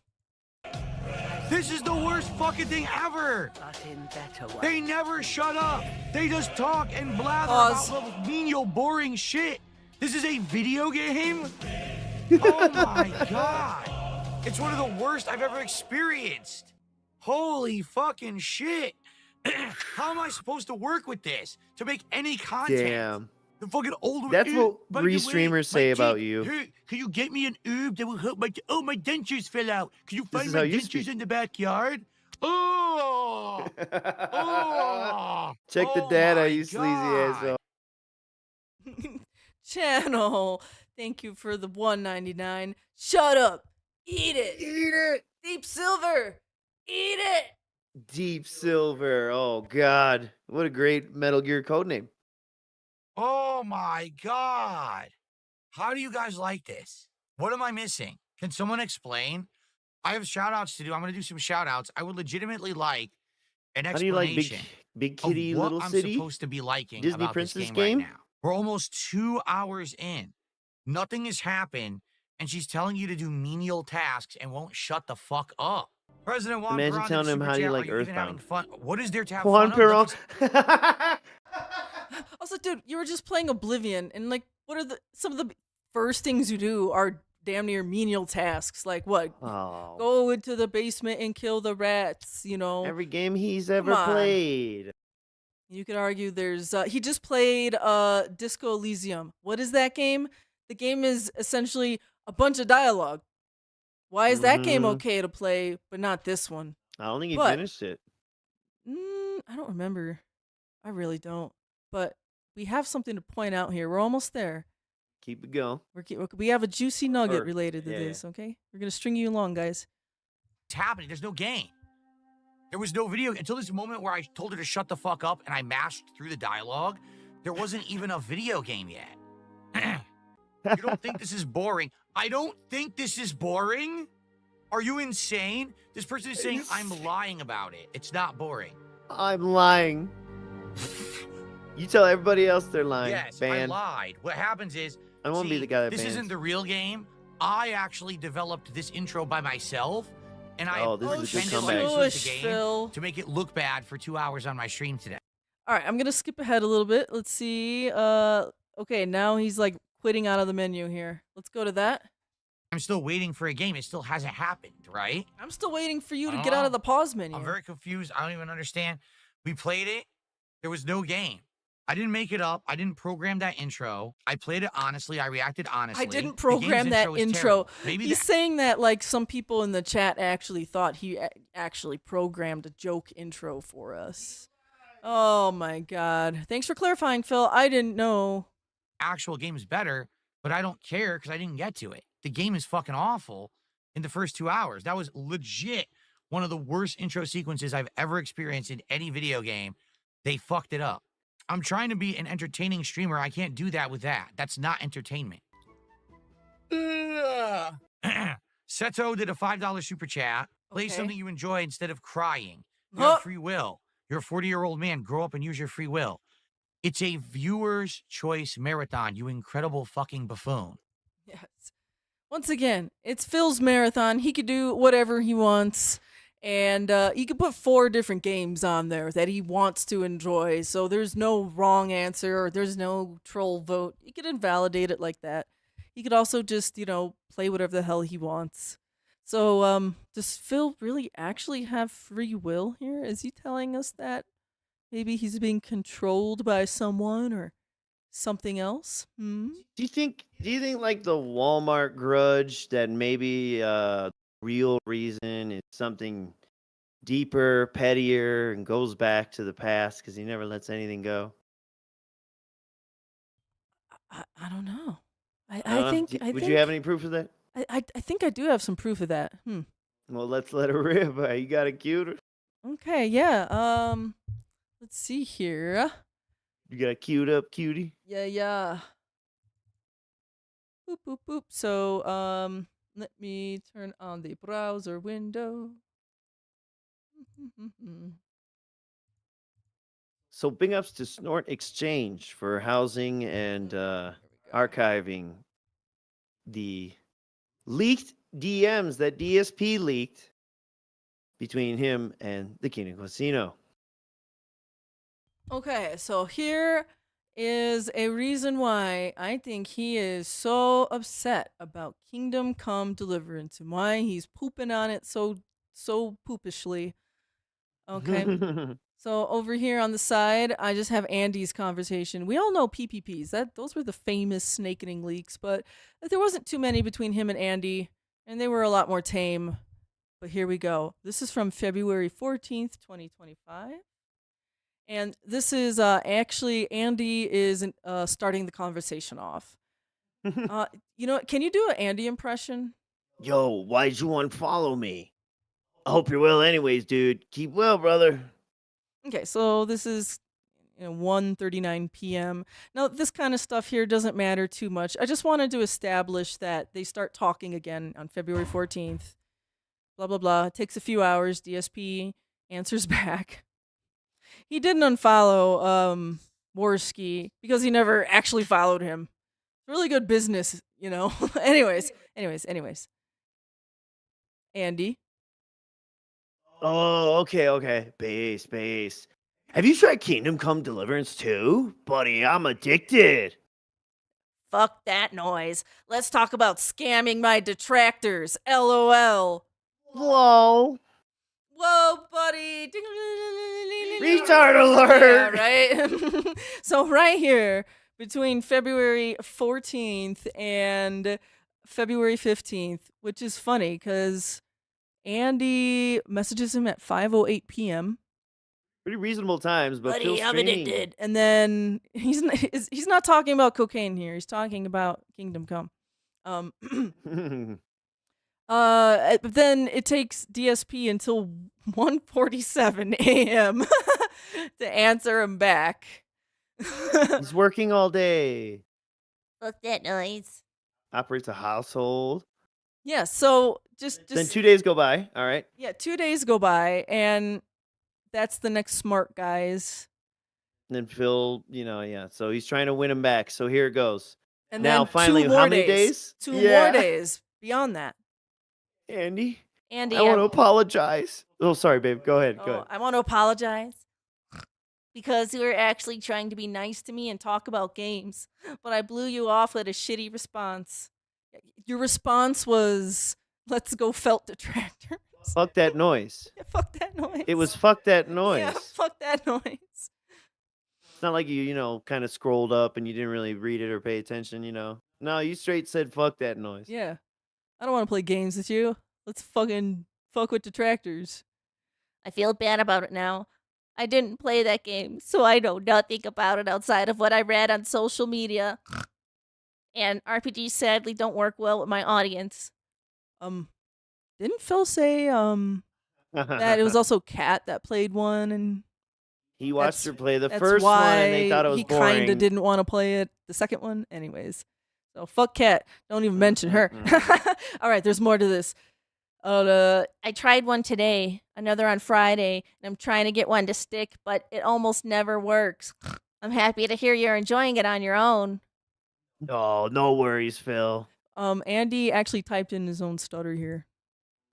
This is the worst fucking thing ever. But in better ones. They never shut up. They just talk and blather Pause. about little menial, boring shit. This is a video game? Oh my god. It's one of the worst I've ever experienced. Holy fucking shit. How am I supposed to work with this to make any content? Damn. The fucking old That's what by the way, re-streamers my say teeth about you. hurt. Can you get me an herb that will help my my dentures fell out? Can you find is my how you dentures speak. in the backyard? Oh! Oh! Check the Oh data, my you sleazy God. asshole. Channel. Thank you for the $1.99. Shut up. Eat it. Eat it. Deep Silver. Eat it. Deep Silver. Oh, God. What a great Metal Gear codename. Oh my god. How do you guys like this? What am I missing? Can someone explain? I have shout outs to do. I'm going to do some shout outs. I would legitimately like an How do you like explanation Big Kitty of what Little I'm City? supposed to be liking Disney about Princess this game? right now. We're almost 2 hours in. Nothing has happened, and she's telling you to do menial tasks and won't shut the fuck up. President Juan Imagine Perón, telling him super how you chat, like are even having Earthbound. fun? What is there to have Juan fun of? Look, Perón. Also, dude, you were just playing Oblivion, and like, what are some of the first things you do are damn near menial tasks? Like what? Oh. Go into the basement and kill the rats. You know. Every game he's ever Come on. played. You could argue there's he just played Disco Elysium. What is that game? The game is essentially a bunch of dialogue. Why is that game Mhm. okay to play, but not this one? I don't think he But- finished it. I don't remember. I really don't. But we have something to point out here. We're almost there. Keep it going. We have a juicy nugget Or- related to yeah, this, okay? We're going to string you along, guys. It's happening. There's no game. There was no video until this moment where I told her to shut the fuck up and I mashed through the dialogue. There wasn't even a video game yet. You don't think this is boring? I don't think this is boring. Are you insane? This person is saying I'm lying about it. It's not boring. I'm lying. You tell everybody else they're lying. Yes, Ban. I lied. What happens is, I won't be see, the guy that this bans. isn't the real game. I actually developed this intro by myself, and I Oh, this is a good pretended comeback. like this was Shush, the game Phil. to make it look bad for 2 hours on my stream today. All right, I'm going to skip ahead a little bit. Let's see. Okay, now he's like quitting out of the menu here. Let's go to that. I'm still waiting for a game. It still hasn't happened, right? I'm still waiting for you to I get don't out know. of the pause menu. I'm very confused. I don't even understand. We played it. There was no game. I didn't make it up. I didn't program that intro. I played it honestly. I reacted honestly. I didn't The game's program that is intro. terrible. Maybe He's saying that like some people in the chat actually thought he actually programmed a joke intro for us. Oh my god. Thanks for clarifying, Phil. I didn't know. Actual game is better, but I don't care because I didn't get to it. The game is fucking awful in the first 2 hours. That was legit one of the worst intro sequences I've ever experienced in any video game. They fucked it up. I'm trying to be an entertaining streamer. I can't do that with that. That's not entertainment. Seto did a $5 super chat. Play Okay. something you enjoy instead of crying. You have free will. You're a 40-year-old man. Grow up and use your free will. It's a viewer's choice marathon, you incredible fucking buffoon. Yes. Once again, it's Phil's marathon. He could do whatever he wants. And he could put 4 different games on there that he wants to enjoy. So there's no wrong answer or there's no troll vote. He could invalidate it like that. He could also just, play whatever the hell he wants. So does Phil really actually have free will here? Is he telling us that maybe he's being controlled by someone or something else? Do you think like the Walmart grudge that maybe real reason is something deeper, pettier, and goes back to the past because he never lets anything go? I don't know. I I don't think know. Would you have any proof of that? I think I do have some proof of that. Well, let's let her rip. You got it queued. Okay, yeah. Let's see here. You got it queued up, cutie. Yeah. Boop boop boop. So let me turn on the browser window. So big ups to Snort Exchange for housing and archiving the leaked DMs that DSP leaked between him and the Kingdom Casino. Okay, so here is a reason why I think he is so upset about Kingdom Come Deliverance and why he's pooping on it so poopishly. Okay. So over here on the side, I just have Andy's conversation. We all know PPPs. Those were the famous snake eating leaks, but there wasn't too many between him and Andy, and they were a lot more tame. But here we go. This is from February 14th, 2025. And this is actually Andy is starting the conversation off. Can you do an Andy impression? Yo, why'd you unfollow me? I hope you're well anyways, dude. Keep well, brother. Okay, so this is 1:39 p.m. Now, this kind of stuff here doesn't matter too much. I just wanted to establish that they start talking again on February 14th. Blah, blah, blah. It takes a few hours. DSP answers back. He didn't unfollow Worski because he never actually followed him. Really good business, anyways. Andy. Oh, okay. Base. Have you tried Kingdom Come Deliverance too? Buddy, I'm addicted. Fuck that noise. Let's talk about scamming my detractors. LOL. Whoa. Whoa, buddy. Retard alert. Yeah, right? So right here, between February 14th and February 15th, which is funny because Andy messages him at 5:08 p.m. Pretty reasonable times, but Buddy, I'm addicted. And then he's not talking about cocaine here. He's talking about Kingdom Come. But then it takes DSP until 1:47 a.m. to answer him back. He's working all day. Fuck that noise. Operates a household. Yeah, so just Then 2 days go by. All right. Yeah, 2 days go by, and that's the next smart guys. And then Phil, so he's trying to win him back. So here it goes. And now, then finally, 2 more how many days? Two more days beyond that. Andy, I I want to apologize. Oh, sorry, babe. Go ahead. Go ahead. I want to apologize because you were actually trying to be nice to me and talk about games, but I blew you off with a shitty response. Your response was, "Let's go felt detractor." Fuck that noise. Yeah, fuck that noise. It was fuck that noise. Yeah, fuck that noise. It's not like you kind of scrolled up and you didn't really read it or pay attention. No, you straight said fuck that noise. Yeah. I don't want to play games with you. Let's fucking fuck with detractors. I feel bad about it now. I didn't play that game, so I know nothing about it outside of what I read on social media. And RPGs sadly don't work well with my audience. Didn't Phil say that it was also Kat that played one, and He watched her play the that's first one and they why thought it was he boring. kinda didn't want to play it the second one, anyways. So fuck Kat. Don't even mention her. All right, there's more to this. I tried one today, another on Friday, and I'm trying to get one to stick, but it almost never works. I'm happy to hear you're enjoying it on your own. Oh, no worries, Phil. Andy actually typed in his own stutter here.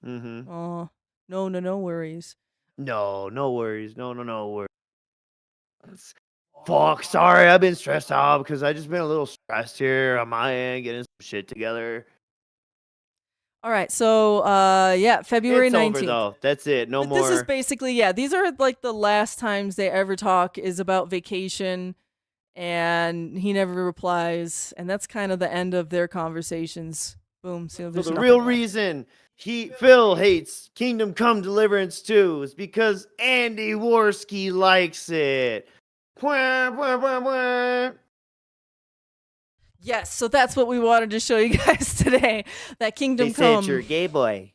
Mm-hmm. Oh, no worries. No worries. No worries. Fuck, sorry, I've been stressed out because I just been a little stressed here on my end, getting some shit together. All right, so February It's 19th. over though. That's it. No But more. This is basically, these are like the last times they ever talk is about vacation, and he never replies, and that's kind of the end of their conversations. Boom. So So there's the nothing real left. reason Phil hates Kingdom Come Deliverance 2 is because Andy Worski likes it. Wah, wah, wah, wah. Yes, so that's what we wanted to show you guys today. That Kingdom They said Come. you're a gay boy.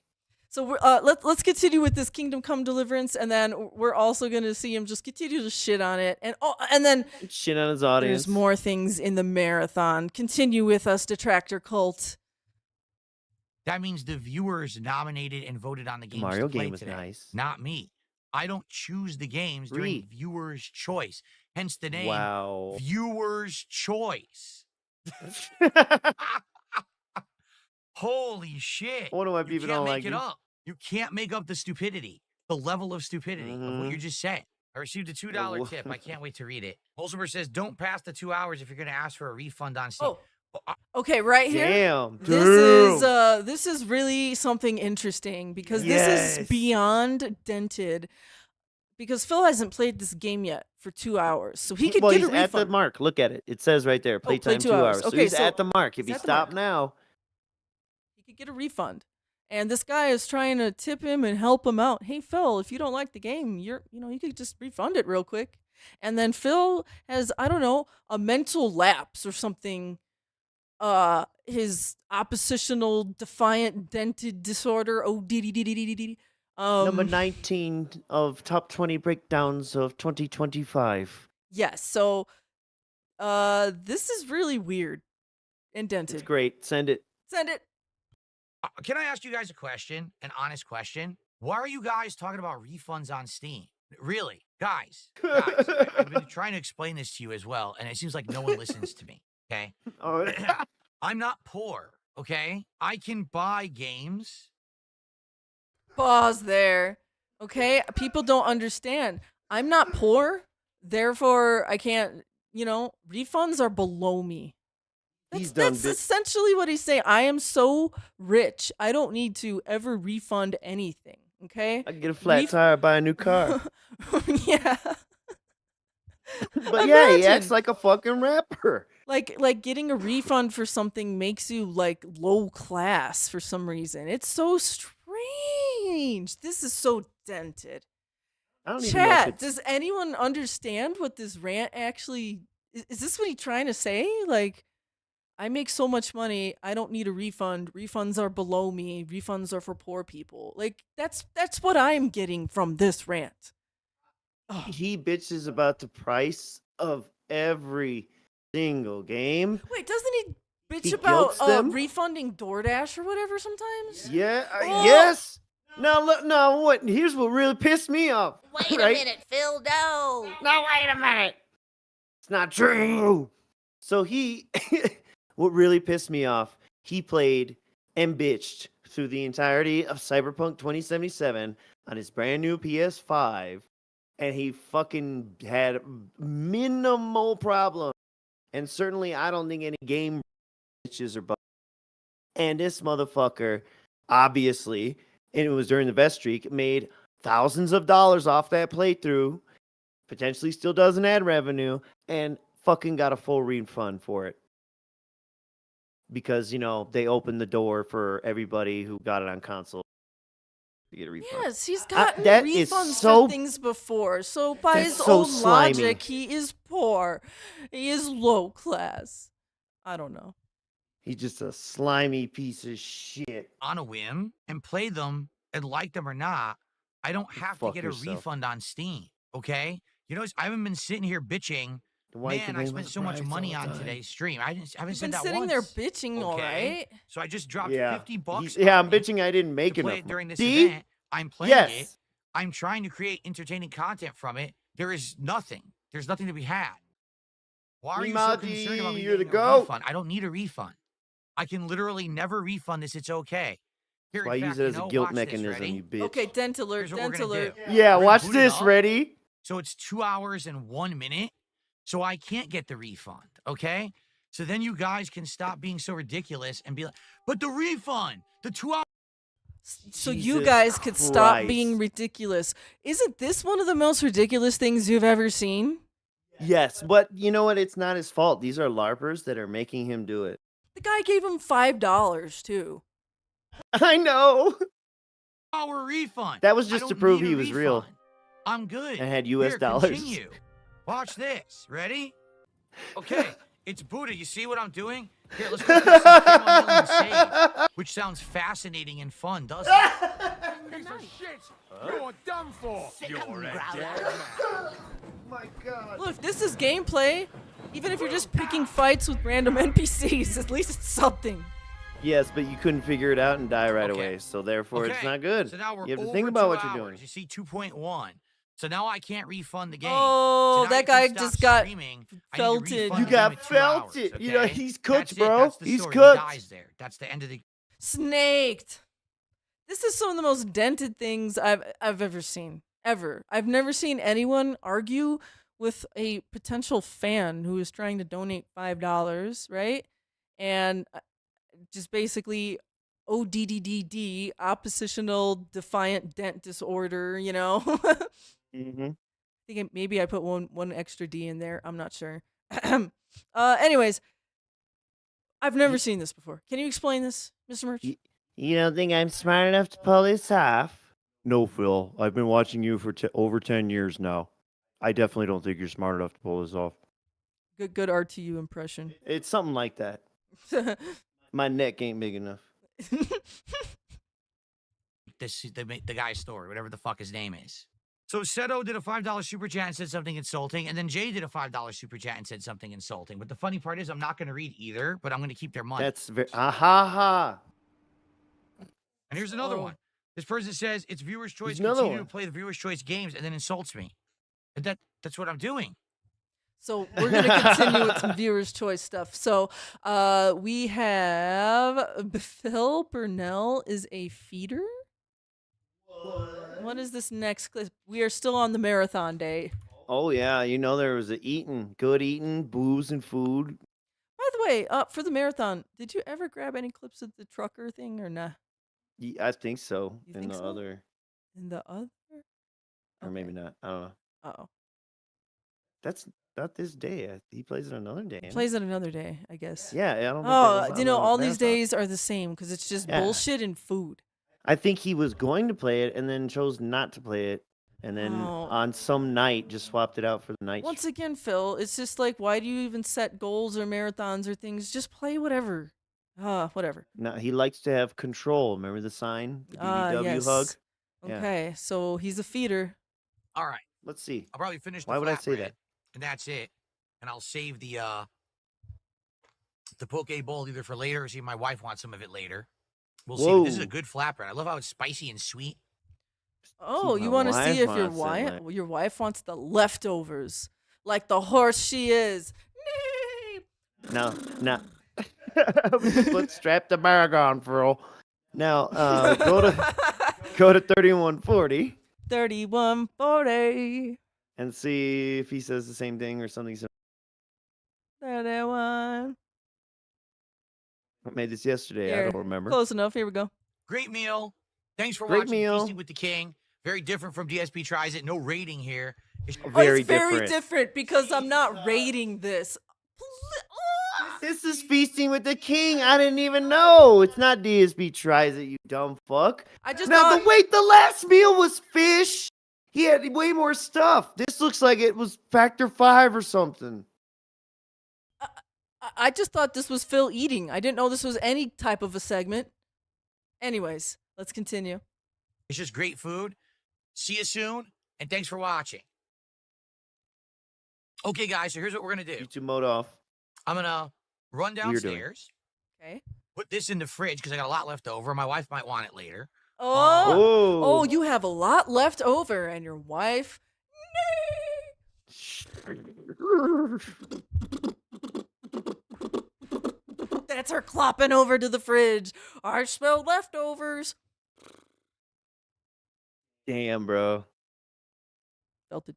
So we're, let's continue with this Kingdom Come Deliverance, and then we're also gonna see him just continue to shit on it, and then Shit on his audience. there's more things in the marathon. Continue with us, Detractor Cult. That means the viewers nominated and voted on the games Mario to play game was today, nice. not me. I don't choose the games during Read. viewers' choice. Hence the name Wow. Viewers' Choice. Holy shit. One of my You people can't don't make like it you. up. You can't make up the stupidity, the level of stupidity of what you Mhm. just said. I received a $2 wha- tip. I can't wait to read it. Holzberg says, don't pass the 2 hours if you're going to ask for a refund on Steam. Okay, right here. Damn. This is really something interesting because this Yes. is beyond dented. Because Phil hasn't played this game yet for 2 hours, so he could Well, get he's a at the refund. mark. Look at it. It says right there, play playtime 2 2 hours. hours. So Okay, he's so at the mark. If he's he at the stopped mark. now, He could get a refund. And this guy is trying to tip him and help him out. Hey Phil, if you don't like the game, you could just refund it real quick. And then Phil has, I don't know, a mental lapse or something. His oppositional defiant dented disorder. number 19 of top 20 breakdowns of 2025. Yes. So, this is really weird and dented. It's great. Send it. Send it. Can I ask you guys a question, an honest question? Why are you guys talking about refunds on Steam? Really, guys, I've been trying to explain this to you as well, and it seems like no one listens to me, okay? Oh, I'm not poor, okay? I can buy games. Pause there. Okay? People don't understand. I'm not poor, therefore I can't, refunds are below me. That's essentially what he's saying. I am so rich. I don't need to ever refund anything. Okay? I can get a flat tire, buy a new car. Yeah. But yeah, he acts like a fucking rapper. Like getting a refund for something makes you like low class for some reason. It's so strange. This is so dented. I don't even know if Chat, it's... does anyone understand what this rant actually is this what he's trying to say? Like, I make so much money, I don't need a refund. Refunds are below me. Refunds are for poor people. Like, that's what I'm getting from this rant. He bitches about the price of every single game. Wait, doesn't he bitch He about guilts them? refunding DoorDash or whatever sometimes? Yeah, Oh! yes. Now look, no, what? Here's what really pissed me off. Wait right? a minute, Phil, no. No, wait a minute. It's not true. So what really pissed me off, he played and bitched through the entirety of Cyberpunk 2077 on his brand new PS5, and he fucking had minimal problem. And certainly, I don't think any game bitches or bugs. And this motherfucker, obviously, and it was during the best streak, made thousands of dollars off that playthrough. potentially still doesn't add revenue, and fucking got a full refund for it. Because, you know, they opened the door for everybody who got it on console to get a refund. Yes, he's gotten that is refunds so- for things before. So by That's his so own slimy. logic, he is poor. He is low class. I don't know. He's just a slimy piece of shit. On a whim and play them and like them or not, I don't have to Fuck get yourself. a refund on Steam. Okay? You know, I haven't been sitting here bitching. Why you Man, I complain spent about so the much price money all the on time? today's stream. I haven't You've said been that sitting once. there bitching, all okay? right? So I just dropped Yeah. $50. Yeah, I'm on it bitching I didn't make to play enough. it during this See? event. I'm playing it. Yes. I'm trying to create entertaining content from it. There is nothing. There's nothing to be had. Why are you so concerned about me you're the getting a goat. refund? I don't need a refund. I can literally never refund this. It's okay. Here, That's why in I use fact, it you as a know, guilt watch this, mechanism, ready? you bitch. Okay, dent alert, Here's what we're dent gonna alert. do. Yeah, We're gonna watch boot it this, up. ready? So it's 2 hours and 1 minute. So I can't get the refund. Okay. So then you guys can stop being so ridiculous and be like, but the refund, the 2 hours. So you Jesus guys could stop Christ. being ridiculous. Isn't this one of the most ridiculous things you've ever seen? Yes, but you know what? It's not his fault. These are LARPers that are making him do it. The guy gave him $5 too. I know. Hour refund. That was I just to don't prove need he a was real. refund. I'm good. And had US Here, dollars. Continue. Watch this. Ready? Okay. It's Buddha. You see what I'm doing? Here, let's go through some Camo Heal and Save, which sounds fascinating and fun, doesn't it? Piece of shit! You're done for! You're a dead man. My God. Look, this is gameplay. Even if you're just picking fights with random NPCs, at least it's something. Yes, but you couldn't figure it out and die right Okay. away, so therefore it's Okay, not good. So now we're You have to over think about 2 what you're hours. doing. You see 2.1. So now I can't refund the game. Oh, So now that you can guy stop just got streaming. I need to felted. refund You the game got at 2 hours, felted. You know, okay? he's cooked, That's it. bro. That's the He's story. cooked. He dies there. That's the end of the. Snaked. This is some of the most dented things I've ever seen. Ever. I've never seen anyone argue with a potential fan who is trying to donate $5, right? And just basically ODDDD, oppositional defiant dent disorder, you know? Mm-hmm. I think maybe I put one extra D in there. I'm not sure. Anyways, I've never seen this before. Can you explain this, Mr. Merch? You don't think I'm smart enough to pull this off? No, Phil. I've been watching you for over 10 years now. I definitely don't think you're smart enough to pull this off. Good RTU impression. It's something like that. My neck ain't big enough. The guy's story, whatever the fuck his name is. So Seto did a $5 super chat and said something insulting, and then Jay did a $5 super chat and said something insulting. But the funny part is, I'm not going to read either, but I'm going to keep their money. That's very ha ha. And here's another Oh. one. This person says it's viewer's choice. There's another Continue one. to play the viewer's choice games, and then insults me. And that's what I'm doing. So we're going to continue with some viewers' choice stuff. So we have Phil Burnell is a feeder. What is this next clip? We are still on the marathon day. Oh yeah, you know there was good eating, booze and food. By the way, for the marathon, did you ever grab any clips of the trucker thing or nah? I think so. You In think the so? other, In the other? or maybe not. I don't know. Oh, That's not this day. He plays it another day. ain't plays it another day, I guess. Yeah, I don't. Think that Oh, was you on know, the all these marathon. days are the same because it's just Yeah. bullshit and food. I think he was going to play it and then chose not to play it, and then Oh. on some night just swapped it out for the night. Once again, Phil, it's just like, why do you even set goals or marathons or things? Just play whatever. Whatever. No, he likes to have control. Remember the sign, the BBW Yes. hug. Yeah. Okay, so he's a feeder. All right. Let's see. I'll probably finish the Why would I say flatbread, that? And that's it. And I'll save the poke bowl either for later or see if my wife wants some of it later. We'll see. But this is a Whoa. good flatbread. I love how it's spicy and sweet. Oh, See, you my want to see wife if your wants it, wife like- your wife wants the leftovers, like the horse she is. No. Strap the bag on, Phil. Now, go to 3140 3140. and see if he says the same thing or something similar. 31. I made this yesterday. I Here, don't remember. Close enough. Here we go. Great meal. Thanks for Great watching meal. Feasting with the King. Very different from DSP Tries It. No rating here. very it's very different. different because I'm not rating this. This is Feasting with the King. I didn't even know. It's not DSB Tries It, you dumb fuck. I just Now, thought... the last meal was fish. He had way more stuff. This looks like it was Factor 5 or something. I just thought this was Phil eating. I didn't know this was any type of a segment. Anyways, let's continue. It's just great food. See you soon, and thanks for watching. Okay, guys, so here's what we're going to do. YouTube mode off. I'm going to run downstairs. Okay. Put this in the fridge because I got a lot left over. My wife might want it later. Oh, you have a lot left over, and your wife... That's her clopping over to the fridge. I smell leftovers. Damn, bro. Felt it.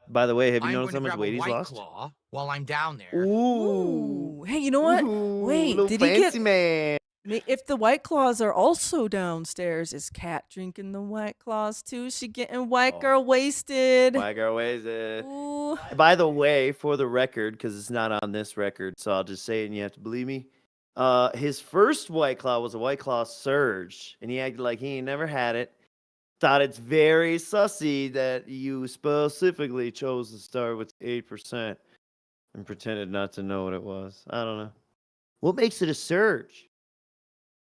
By the way, have you I'm noticed how going much to grab weight a he's White lost? Claw while I'm down there. Ooh. Hey, you know what? Wait, little did he get... fancy man. If the White Claws are also downstairs, is Kat drinking the White Claws too? She getting white girl wasted. White girl wasted. Ooh. By the way, for the record, because it's not on this record, so I'll just say it and you have to believe me. His first White Claw was a White Claw Surge, and he acted like he ain't never had it. Thought it's very sussy that you specifically chose to start with 8% and pretended not to know what it was. I don't know. What makes it a Surge?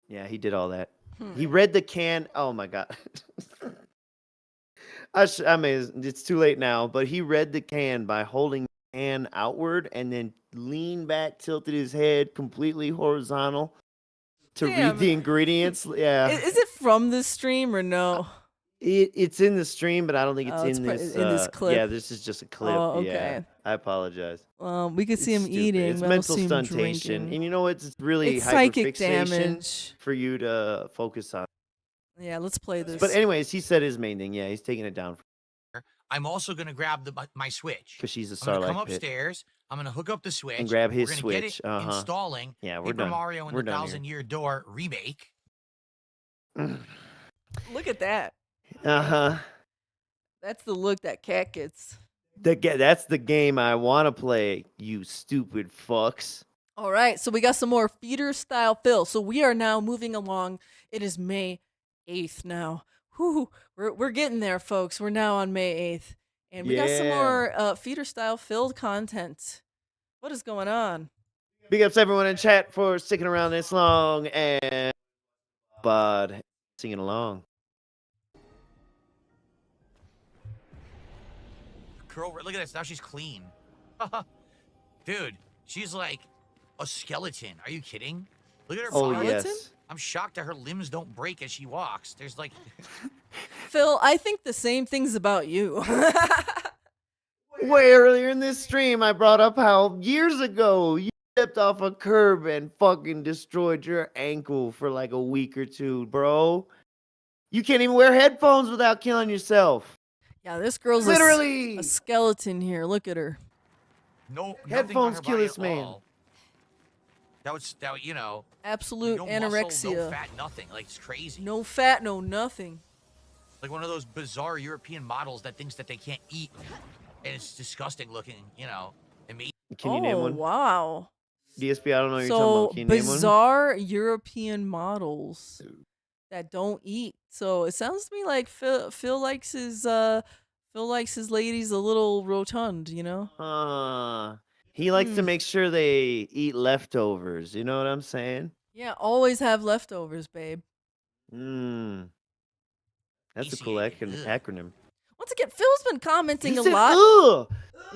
Yeah, he did all that. He read the can. Oh my god. I mean, it's too late now, but he read the can by holding the can outward and then leaned back, tilted his head completely horizontal to read the ingredients. Yeah. Is it from this stream or no? It's in the stream, but I don't think it's in this clip. Yeah, this is just a clip. Oh, okay. Yeah, I apologize. We could see him Stupid. eating. It's we don't mental see him stuntation, drinking. and you know what? It's really It's psychic hyperfixation damage. for you to focus on. Yeah, let's play this. But anyways, he said his main thing. Yeah, he's taking it down I'm also going to grab my switch. because she's a I'm going to starlight come pit. upstart. I'm going to hook up the switch. And grab his We're gonna switch. Get it installing. Yeah, we're Paper done. Mario and We're the done here. 1,000-Year Door remake. Look at that. That's the look that Cat gets. That's the game I want to play, you stupid fucks. All right, so we got some more feeder style Phil. So we are now moving along. It is May 8th now. Whew, we're getting there, folks. We're now on May 8th. And we got some more feeder style filled content. What is going on? Big ups everyone in chat for sticking around this long and Bud singing along. Girl, look at this. Now she's clean. Dude, she's like a skeleton. Are you kidding? Look at her body. Yes. I'm shocked that her limbs don't break as she walks. There's like... Phil, I think the same things about you. Way earlier in this stream, I brought up how years ago you stepped off a curb and fucking destroyed your ankle for like a week or two, bro. You can't even wear headphones without killing yourself. Yeah, this girl's literally a skeleton here. Look at her. No headphones kill this man. That you know. Absolute no anorexia. Muscle, no fat, nothing. Like it's crazy. No fat, no nothing. Like one of those bizarre European models that thinks that they can't eat, and it's disgusting looking. You know, amazing. Can you name one? Wow. DSP, I don't know what you're talking about. Can you name one? Bizarre European models that don't eat. So it sounds to me like Phil likes his ladies a little rotund, you know? He likes to make sure they eat leftovers. You know what I'm saying? Yeah, always have leftovers, babe. That's a cool acronym. Once again, Phil's been commenting a said, lot.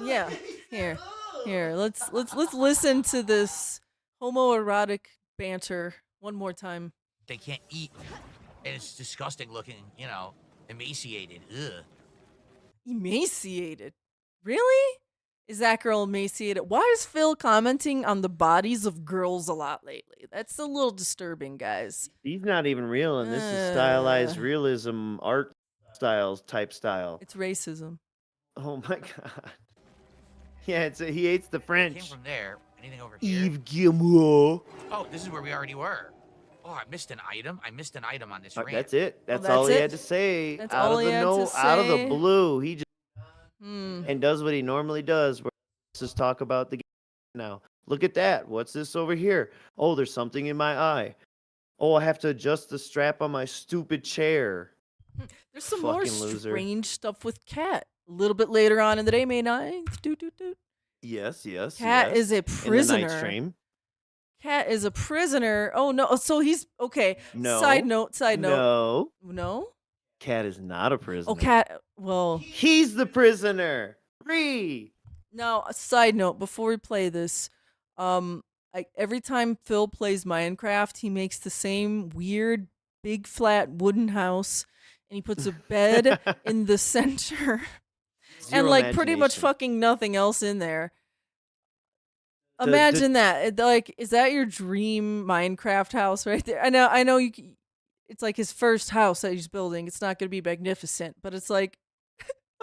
Yeah. Here. Let's listen to this homoerotic banter one more time. They can't eat, and it's disgusting looking. You know, emaciated. Ugh. Emaciated? Really? Is that girl emaciated? Why is Phil commenting on the bodies of girls a lot lately? That's a little disturbing, guys. He's not even real, and this is stylized realism art styles type style. It's racism. Oh my god. Yeah, he hates the French. Came from there. Anything over here? Yves Guillemot. Oh, this is where we already were. Oh, I missed an item. on this ramp. That's it. That's that's all he it? had to say. That's out all of he the had to out of the say? blue. He just and does what he normally does. Where let's just talk about the game now. Look at that. What's this over here? Oh, there's something in my eye. Oh, I have to adjust the strap on my stupid chair. There's some more Fucking loser. strange stuff with Cat. A little bit later on in the day, May 9th. Doot, doot, doot. Yes, yes. Cat yes. is a In the night prisoner. stream. Cat is a prisoner. Oh no! So he's okay. No. Side note. No. No. Cat is not a prisoner. Oh, Cat. Well, He's the prisoner. Free. now a side note before we play this, every time Phil plays Minecraft, he makes the same weird big flat wooden house, and he puts a bed in the center, and Zero like pretty much imagination. fucking nothing else in there. The- Imagine that. Like, is that your dream Minecraft house right there? I know. It's like his first house that he's building. It's not going to be magnificent, but it's like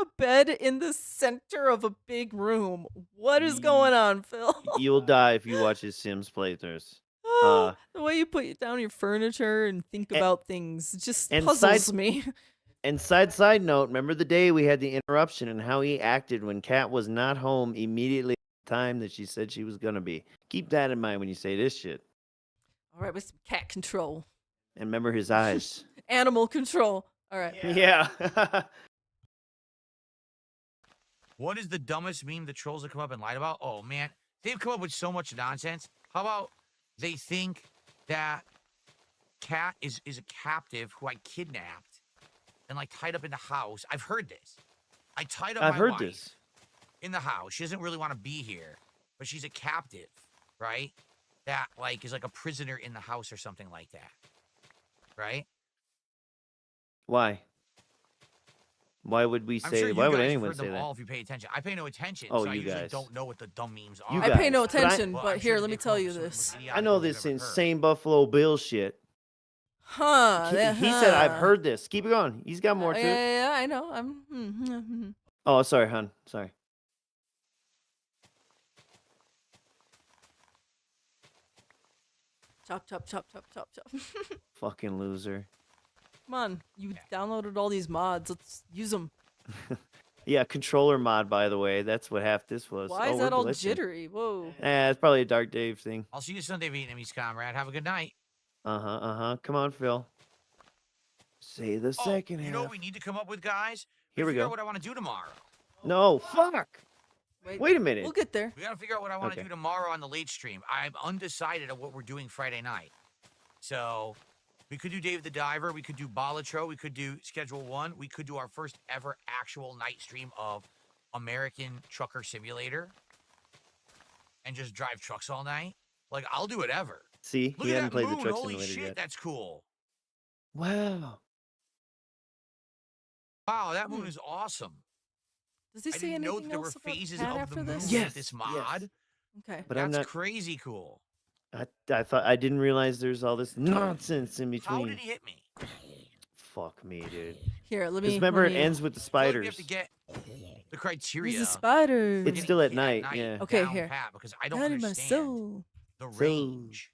a bed in the center of a big room. What is going on, Phil? You'll die if you watch his Sims playthroughs. The way you put down your furniture and think about things just and puzzles side- me. And side note, remember the day we had the interruption and how he acted when Kat was not home immediately at the time that she said she was gonna be. Keep that in mind when you say this shit. All right, with some cat control, And remember his eyes. animal control. All right. Yeah. What is the dumbest meme the trolls have come up and lied about? Oh man, they've come up with so much nonsense. How about they think that Cat is a captive who I kidnapped and like tied up in the house. I've heard this. I tied up I've my heard wife this. in the house. She doesn't really want to be here, but she's a captive, right? That like is like a prisoner in the house or something like that, right? Why? Why would we I'm say? sure you why would guys anyone heard say them that? all if you pay attention. I pay no attention, Oh, so I you usually guys. don't know what the dumb memes are. You I pay no guys, but I- attention, Well, but I'm here, sure let me they've tell come you up with this. some I idiotic know ones this I've never heard. insane Buffalo Bill shit. Huh? He said, "I've heard this." Keep it going. He's got more to it. Yeah, I know. I'm. Oh, sorry, hon. Sorry. Chop, chop, chop, chop, chop, chop. Fucking loser. Come on, you downloaded all these mods. Let's use them. Yeah, controller mod, by the way. That's what half this was. Why Oh, is we're that all glitching. jittery? Whoa. It's probably a Dark Dave thing. I'll see you Sunday, Vietnamese comrade. Have a good night. Come on, Phil. Say the second half. You know what we need to come up with, guys? Here we Figure go. out what I want to do tomorrow. No, fuck. Wait a minute. We'll get there. We gotta figure out what I want to Okay. do tomorrow on the late stream. I'm undecided on what we're doing Friday night. So we could do Dave the Diver. We could do Balatro. We could do Schedule 1. We could do our first ever actual night stream of American Trucker Simulator and just drive trucks all night. Like, I'll do whatever. See, Look he at hadn't that played moon. the Truck Holy Simulator shit, yet. that's cool. Wow. Wow, that moon is awesome. Does he I say didn't know anything that there were else about phases Cat of after the moon this? with Yes, this mod. Okay. But That's I'm not. crazy cool. I thought I didn't realize there's all this nonsense in How between. did he hit me? Fuck me, dude. Here, let Just me. remember, let it me- ends with the I feel like we spiders. have to get the criteria. There's a spider. It's getting still at hit night, yeah. Okay, down here. pat, because I don't Down in my understand soul. the So- range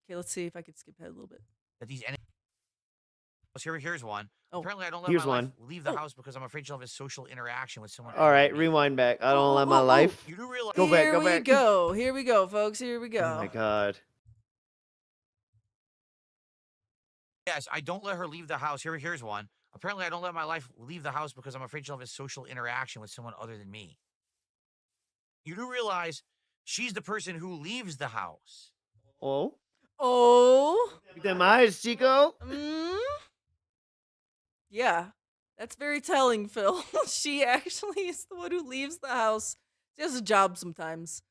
Okay, let's see if I can skip ahead a little bit. that these enemies. Here's one. Oh. Apparently, I don't let Here's my one. wife leave the Oh. house because I'm afraid she'll have a social interaction with someone. All right, other than me. rewind back. I don't Oh, let oh, my oh, life. You do realize? Go back, Here go we back. go. Here we go, folks. Here we go. Oh my god. Yes, I don't let her leave the house. Here's one. Apparently, I don't let my wife leave the house because I'm afraid she'll have a social interaction with someone other than me. You do realize she's the person who leaves the house. Oh, Oh. look at them eyes, Chico. Yeah, that's very telling, Phil. She actually is the one who leaves the house. She has a job sometimes.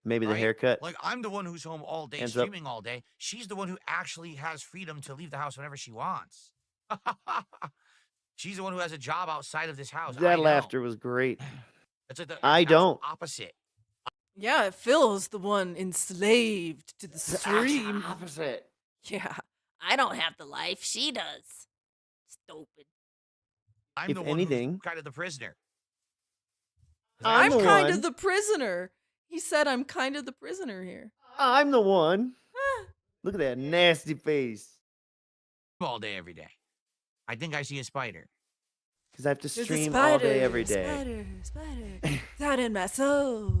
Maybe the Right? haircut. Like, I'm the one who's home all day, Hands up. streaming all day. She's the one who actually has freedom to leave the house whenever she wants. She's the one who has a job outside of this house. I That know. laughter was great. It's like the I actual don't. opposite. Yeah, Phil is the one enslaved to the stream. Opposite. Yeah. I don't have the life she does. Stupid. I'm If the one anything- who's kind of the prisoner. I'm the kind one. of the prisoner. He said I'm kind of the prisoner here. I'm the one. Look at that nasty face. All day, every day. I think I see a spider. Because I have to There's a stream spider, all day, every day. Spider. Down in my soul.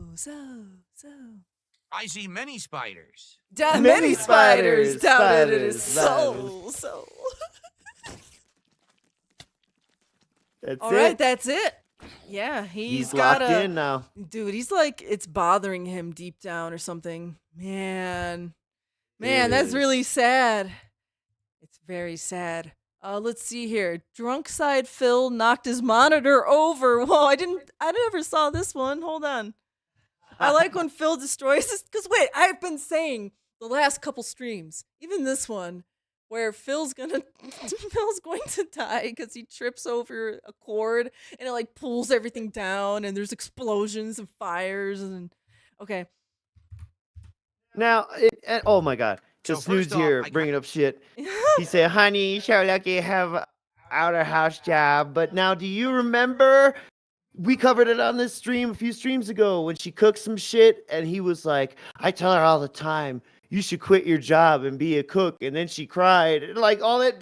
I see many spiders. Down Many many spiders. spiders, Down in his spiders, soul. That's All right, it. that's it. Yeah, He's got locked in now. Dude, he's like, it's bothering him deep down or something. Man, It that's is. really sad. It's very sad. Let's see here. DarksydePhil knocked his monitor over. Whoa, I never saw this one. Hold on. I like when Phil destroys this, because wait, I've been saying the last couple streams, even this one, where Phil's going to die because he trips over a cord and it like pulls everything down and there's explosions and fires and okay. Now, oh my God. So The snooze first off, here I- bringing up shit. He said, honey, you sure lucky have a outer house job. But now, do you remember? We covered it on this stream a few streams ago when she cooked some shit and he was like, I tell her all the time, you should quit your job and be a cook. And then she cried. And like all that.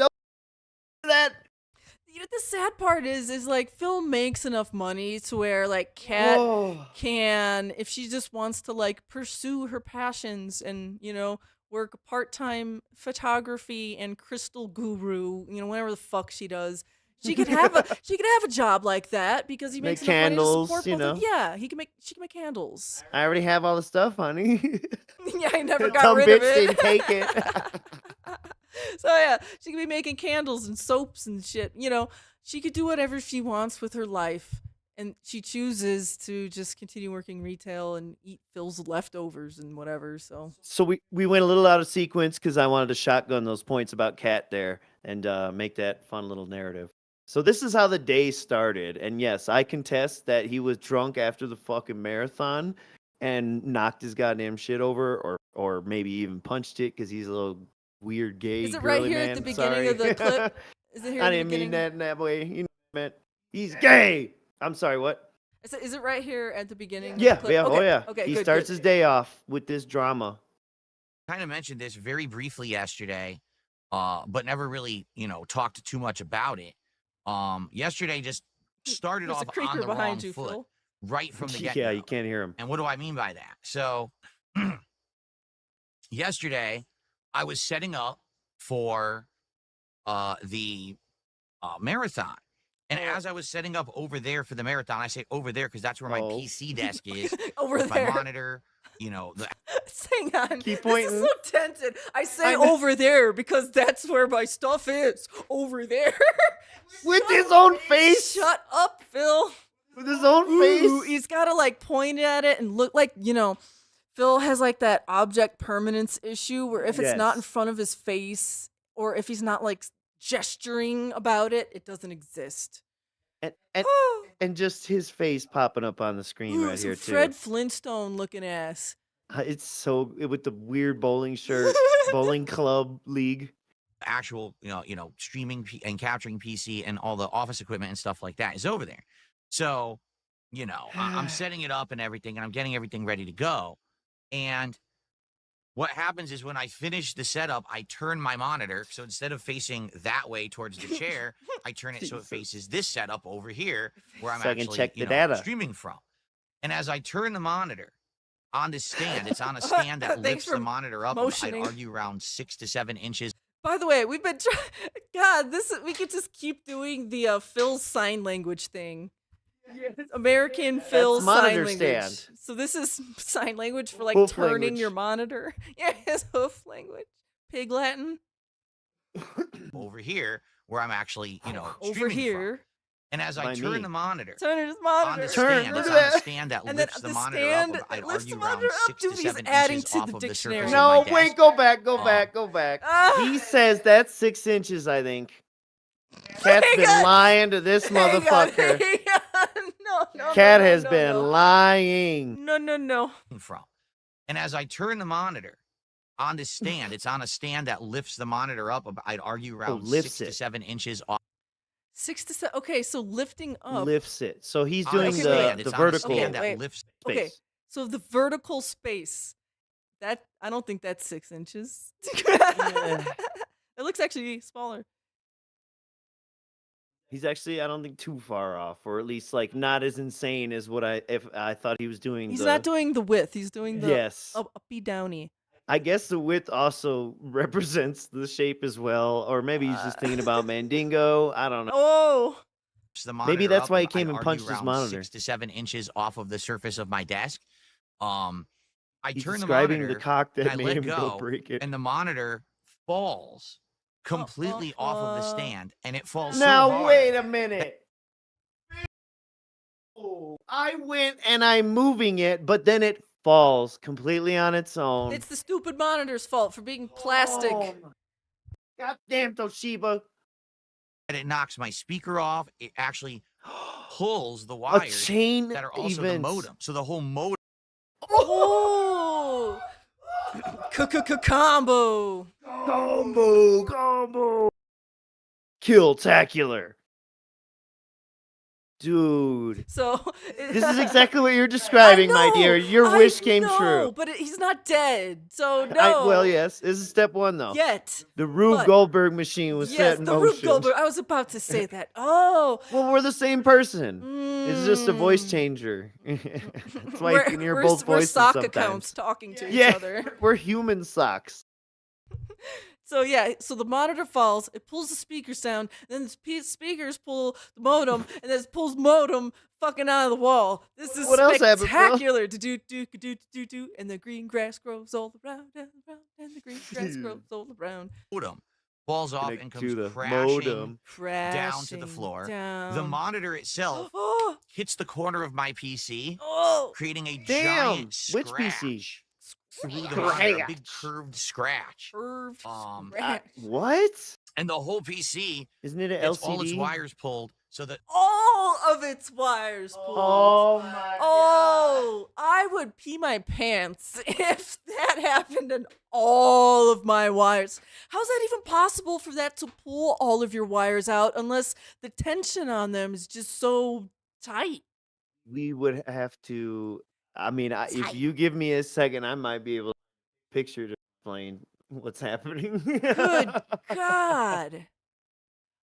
You know, the sad part is like Phil makes enough money to where like Kat can, if she just wants to like pursue her passions and, you know, work part-time photography and crystal guru, you know, whatever the fuck she does. She could have a job like that because he makes Make enough candles, money to you support both. know. Yeah, she can make candles. I already have all the stuff, honey. Yeah, I never got Some rid bitch of it. didn't take it. So yeah, she could be making candles and soaps and shit. You know, she could do whatever she wants with her life, and she chooses to just continue working retail and eat Phil's leftovers and whatever. So we went a little out of sequence because I wanted to shotgun those points about Kat there and make that fun little narrative. So this is how the day started, and yes, I contest that he was drunk after the fucking marathon and knocked his goddamn shit over, or maybe even punched it because he's a little weird gay. is it right girly here man. at the beginning of Sorry. the clip? Is it here? I at the didn't mean beginning? that in that way. You know what I meant. He's gay. I'm sorry. What? Is it right here at the beginning? Of Yeah. the clip? Yeah. Okay, Oh yeah. Okay. He good, starts good. his day off with this drama. Kind of mentioned this very briefly yesterday, but never really, you know, talked too much about it. Yesterday just started There's a off creeper on the wrong behind you, foot, Phil. right from the get. Yeah, you can't hear him. And what do I mean by that? So yesterday I was setting up for the marathon. And as I was setting up over there for the marathon, I say over there because that's where my PC desk is. Over with there. my monitor, you know. Hang on. Keep This is pointing. so tented. I say over there because that's where my stuff is. Over there. With his own face. Shut up, Phil. With his own Ooh, face. he's got to like point at it and look like, you know, Phil has like that object permanence issue where if it's not in Yes. front of his face or if he's not like gesturing about it, it doesn't exist. And just his face popping up on the screen Ooh, right some here too. Fred Flintstone looking ass. It's so with the weird bowling shirt, bowling club league. Actual, you know, streaming and capturing PC and all the office equipment and stuff like that is over there. So, you know, I'm setting it up and everything, and I'm getting everything ready to go. And what happens is when I finish the setup, I turn my monitor. So instead of facing that way towards the chair, I turn it so it faces this setup over here where I'm So I can actually check the you know, data. streaming from. And as I turn the monitor on this stand, it's on a stand that Thanks lifts for the monitor up, motioning. I'd argue around 6 to 7 inches. By the way, we've been trying. God, we could just keep doing the Phil sign language thing. American Phil sign monitor language. stand. So this is sign language for like Hoof turning language. your monitor. Yeah, it's hoof language. Pig Latin. over here where I'm actually, you know, Over streaming from. here. And as I By turn me. the monitor Turn his on monitor. the Turn, stand, look it's at on a that. stand that And then lifts the the monitor stand up, I'd lifts argue the around monitor up. 6 to Dude, he's 7 adding inches to off the of the dictionary. surface No, of my wait, desk. go back. Go back. He says that's 6 inches, I think. Cat's Hang been on. lying to this Hang on, motherfucker. hang on. No. Cat no, has no, been no. lying. No. From. And as I turn the monitor on this stand, it's on a stand that lifts the monitor up, I'd argue around lifts 6 to it. 7 inches off. 6 to 7. Okay, so lifting up. Lifts it. So he's on a doing okay, stand. the It's on a vertical stand that wait. lifts space. Okay, so the vertical space. That I don't think that's 6 inches. It looks actually smaller. He's actually, I don't think, too far off, or at least like not as insane as what I thought he was doing. He's not doing the width. He's doing the Yes. uppy downy. I guess the width also represents the shape as well, or maybe he's just thinking about Mandingo. I don't know. Oh, The Maybe monitor that's up, why he I'd came and argue punched his around monitor. 6 to 7 inches off of the surface of my desk. I He's turn the describing monitor, the cock and that I made let him go go, break it. and the monitor falls completely off of the stand, and it falls so Now hard. wait a minute. Oh, I went and I'm moving it, but then it falls completely on its own. it's the stupid monitor's fault for being plastic. Oh, goddamn Toshiba. And it knocks my speaker off. It actually pulls the A wires chain that are also events. the modem. So the whole modem. Oh, combo. Combo. Kill-tacular. Dude. So This is exactly what you're describing, my dear. Your wish came true. But he's not dead. So no. Well, yes. This is step one, though. Yet. The Rube but- Goldberg machine was Yes, set in the motion. Rube Goldberg. I was about to say that. Oh. Well, we're the same person. It's just a voice changer. That's why you can hear both we're voices sock sometimes. accounts talking to each Yeah, other. we're human socks. So yeah, so the monitor falls, it pulls the speaker sound, then the speakers pull the modem, and then it pulls modem fucking out of the wall. This is What else happened, bro? spectacular. Do, and the green grass grows all around and around, and the green grass grows all around. Modem falls off Connect and to comes the crashing modem. down to the floor. The down. monitor itself Oh, hits the corner of my PC, oh, creating a Damn. giant Which scratch PC? through the monitor, a Scratch. big curved scratch. curved Um, scratch. What? And the whole PC, Isn't it an it's LCD? all its wires pulled so that All of its wires pulled. Oh my Oh, I would pee my pants if that happened and all of my wires. How's that even possible for that to pull all of your wires out unless the tension on them is just so tight? We would have to. I mean, if you give me a second, I might be able to picture to explain what's happening. Good God.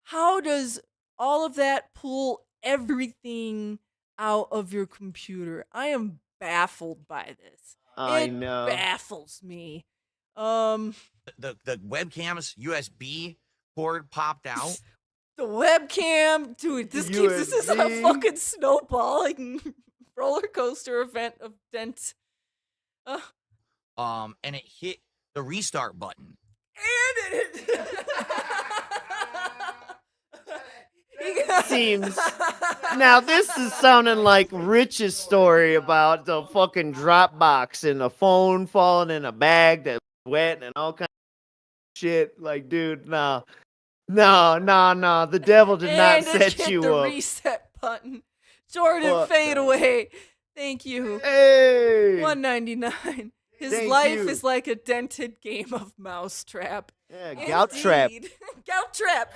How does all of that pull everything out of your computer? I am baffled by this. I It know. baffles me. the webcam's USB port popped out. The webcam, dude, this is a USB. fucking snowballing roller coaster event of dent. And it hit the restart button. And it Seems. Now this is sounding like Rich's story about the fucking Dropbox and the phone falling in a bag that's wet and all kinds of shit. Like, dude, no. The devil did not and it set hit you the up. reset button. Jordan, Fuck fade no. away. Thank you. Hey. $1.99. His Thank life you. is like a dented game of mousetrap. Yeah, gout trap. Indeed. Gout trap.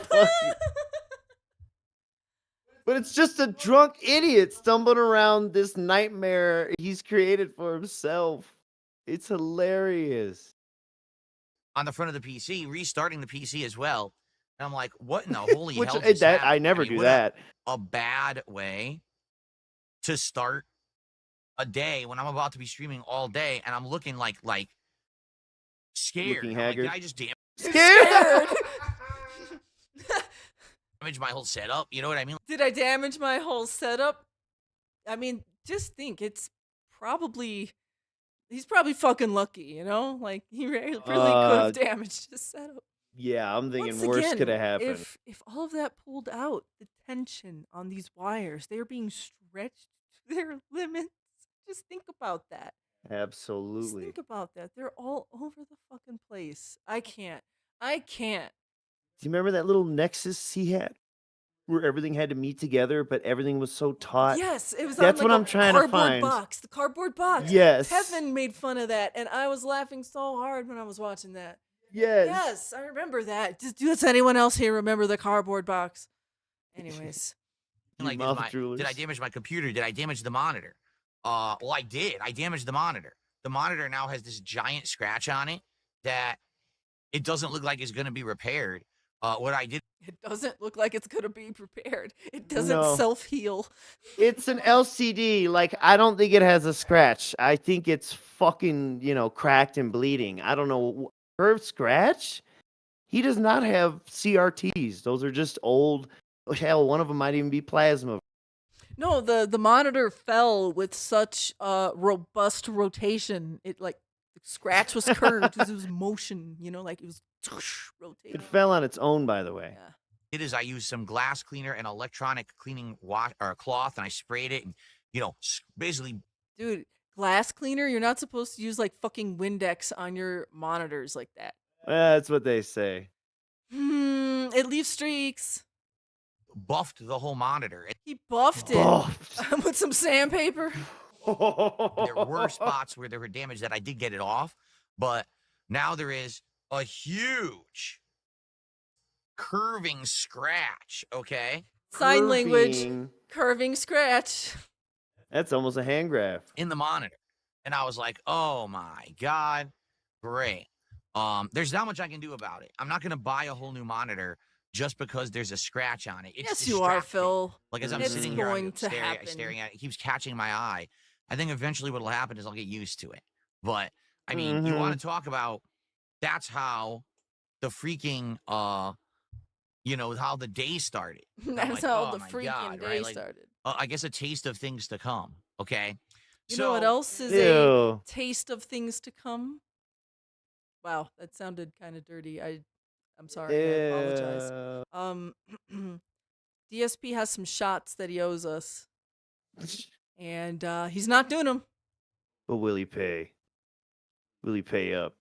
But it's just a drunk idiot stumbling around this nightmare he's created for himself. It's hilarious. On the front of the PC, restarting the PC as well. And I'm like, what in the holy Which hell just that I happened? never mean, do what that. A bad way to start a day when I'm about to be streaming all day and I'm looking like scared. Looking I'm like, haggard. did I just Scared? damage my whole setup? You know what I mean? Did I damage my whole setup? I mean, just think, he's probably fucking lucky, you know? Like, he really could have damaged his setup. Yeah, I'm thinking Once worse again, could have happened. If all of that pulled out, the tension on these wires, they're being stretched to their limits. Just think about that. Just Absolutely. think about that. They're all over the fucking place. I can't. Do you remember that little nexus he had? Where everything had to meet together, but everything was so taut. Yes, it was That's on what like I'm a trying to cardboard find. box. The cardboard box. Yes. Tevin made fun of that, and I was laughing so hard when I was watching that. Yes. Yes, I remember that. Does anyone else here remember the cardboard box? Anyways. Like, did I damage my computer? Did I damage the monitor? Well, I did. I damaged the monitor. The monitor now has this giant scratch on it that it doesn't look like it's going to be repaired. What I did It doesn't look like it's gonna be prepared. It doesn't No. self-heal. It's an LCD. Like, I don't think it has a scratch. I think it's fucking, cracked and bleeding. I don't know. Curved scratch? He does not have CRTs. Those are just old. Hell, one of them might even be plasma. No, the monitor fell with such robust rotation. It like the scratch was curved because it was motion, like it was rotating. It fell on its own, by the way. Yeah. It is I used some glass cleaner and electronic cleaning cloth, and I sprayed it, and basically. Dude, glass cleaner, you're not supposed to use like fucking Windex on your monitors like that. That's what they say. It leaves streaks. Buffed the whole monitor. He buffed it with some sandpaper. There were spots where there were damage that I did get it off, but now there is a huge curving scratch, okay? Sign language. Curving scratch. That's almost a hand graft. In the monitor. And I was like, oh my God, great. There's not much I can do about it. I'm not going to buy a whole new monitor just because there's a scratch on it. It's yes, you are, Phil. Like, as I'm it's sitting here, going I'm to happen. staring at it. It keeps catching my eye. I think eventually what will happen is I'll get used to it. But, I mean, you want to talk about that's how the freaking, how the day started. That's how the freaking day started. I guess a taste of things to come, okay? You know what else is a taste of things to come? Wow, that sounded kind of dirty. I'm sorry. I apologize. DSP has some shots that he owes us. And he's not doing them. But will he pay? Will he pay up?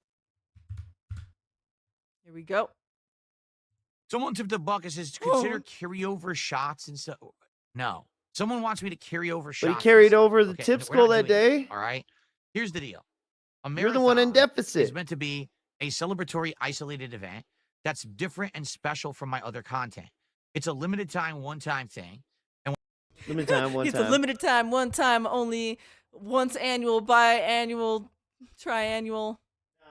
Here we go. Someone tipped a buck and says, consider carryover shots and stuff. No. Someone wants me to carry over shots. But he carried over the tip skull that day. All right. Here's the deal. You're the one in deficit. It's meant to be a celebratory, isolated event that's different and special from my other content. It's a limited time, one-time thing. And limited time, one it's time. a limited time, one time, only once annual, biannual, triannual.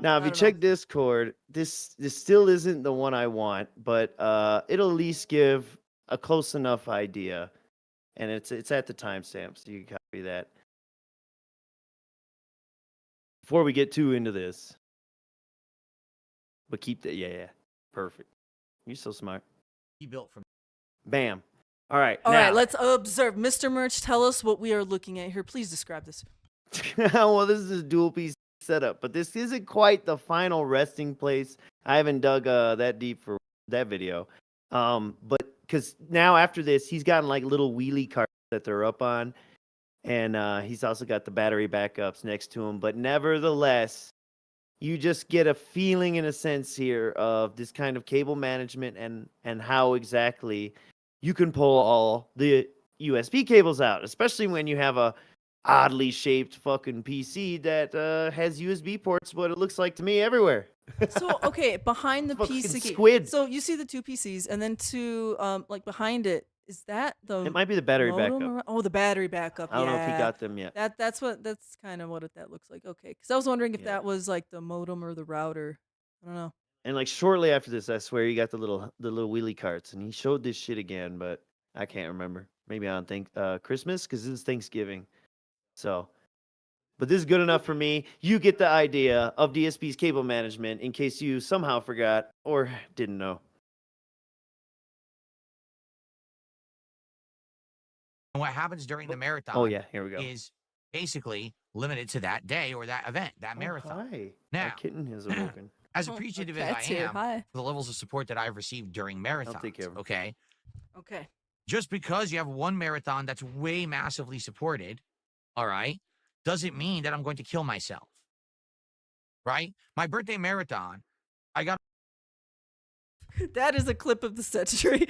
Now, if you check Discord, this still isn't the one I want, but it'll at least give a close enough idea. And it's at the timestamp, so you can copy that. Before we get too into this. But keep that, yeah. Perfect. You're so smart. He built from. Bam. All right. All right, let's observe. Mr. Merch, tell us what we are looking at here. Please describe this. Well, this is a dual piece setup, but this isn't quite the final resting place. I haven't dug that deep for that video. But because now after this, he's gotten like little wheelie carts that they're up on. And he's also got the battery backups next to him. But nevertheless, you just get a feeling in a sense here of this kind of cable management and how exactly you can pull all the USB cables out, especially when you have a oddly shaped fucking PC that has USB ports, but it looks like to me everywhere. So, okay, behind the PC. Squid. So you see the two PCs, and then like behind it, is that the It might be the battery modem backup. Oh, the battery backup. I don't know if he got them yet. That's kind of what that looks like. Okay, because I was wondering if that was like the modem or the router. I don't know. And like shortly after this, I swear he got the little wheelie carts, and he showed this shit again, but I can't remember. Maybe on Christmas, because this is Thanksgiving. So, but this is good enough for me. You get the idea of DSP's cable management in case you somehow forgot or didn't know. And what happens during the marathon here we go. is basically limited to that day or that event, that marathon. Hi. Now, My kitten has awoken. As appreciative as I am for the levels of support that I've received during marathons, okay? Okay. Just because you have one marathon that's way massively supported, all right, doesn't mean that I'm going to kill myself, right? My birthday marathon, I got. That is a clip of the century.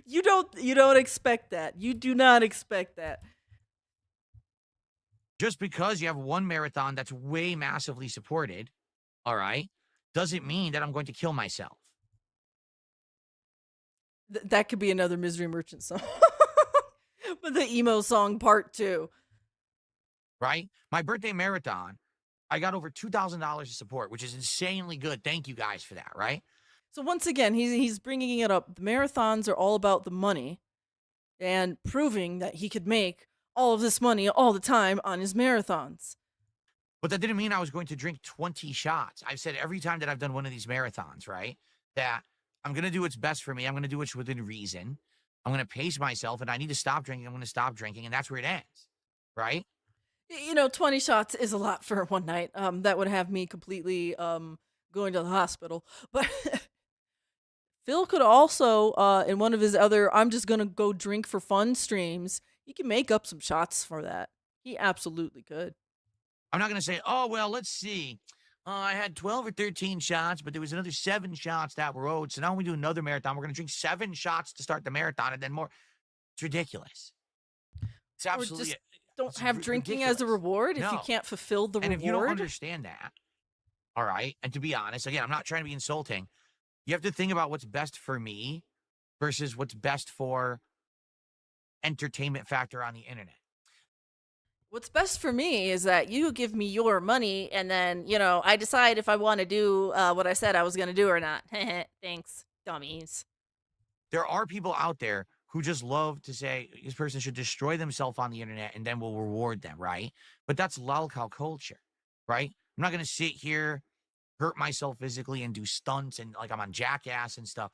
You don't expect that. You do not expect that. Just because you have one marathon that's way massively supported, all right, doesn't mean that I'm going to kill myself. That could be another Misery Merchant song. But the emo song part 2. Right? My birthday marathon, I got over $2,000 of support, which is insanely good. Thank you guys for that, right? So once again, he's bringing it up. The marathons are all about the money and proving that he could make all of this money all the time on his marathons. But that didn't mean I was going to drink 20 shots. I've said every time that I've done one of these marathons, right, that I'm going to do what's best for me. I'm going to do what's within reason. I'm going to pace myself, and I need to stop drinking. I'm going to stop drinking, and that's where it ends, right? 20 shots is a lot for one night. That would have me completely going to the hospital. But Phil could also, in one of his other I'm just going to go drink for fun streams, he can make up some shots for that. He absolutely could. I'm not going to say, oh, well, let's see. I had 12 or 13 shots, but there was another 7 shots that were owed. So now when we do another marathon, we're going to drink 7 shots to start the marathon and then more. It's ridiculous. It's absolutely. Or just don't have drinking as a reward if you can't fulfill the reward. And if you don't understand that, all right, and to be honest, again, I'm not trying to be insulting. You have to think about what's best for me versus what's best for entertainment factor on the internet. What's best for me is that you give me your money and then, I decide if I want to do what I said I was going to do or not. Thanks, dummies. There are people out there who just love to say this person should destroy themselves on the internet and then we'll reward them, right? But that's LOLCow culture, right? I'm not going to sit here, hurt myself physically and do stunts and like I'm on Jackass and stuff.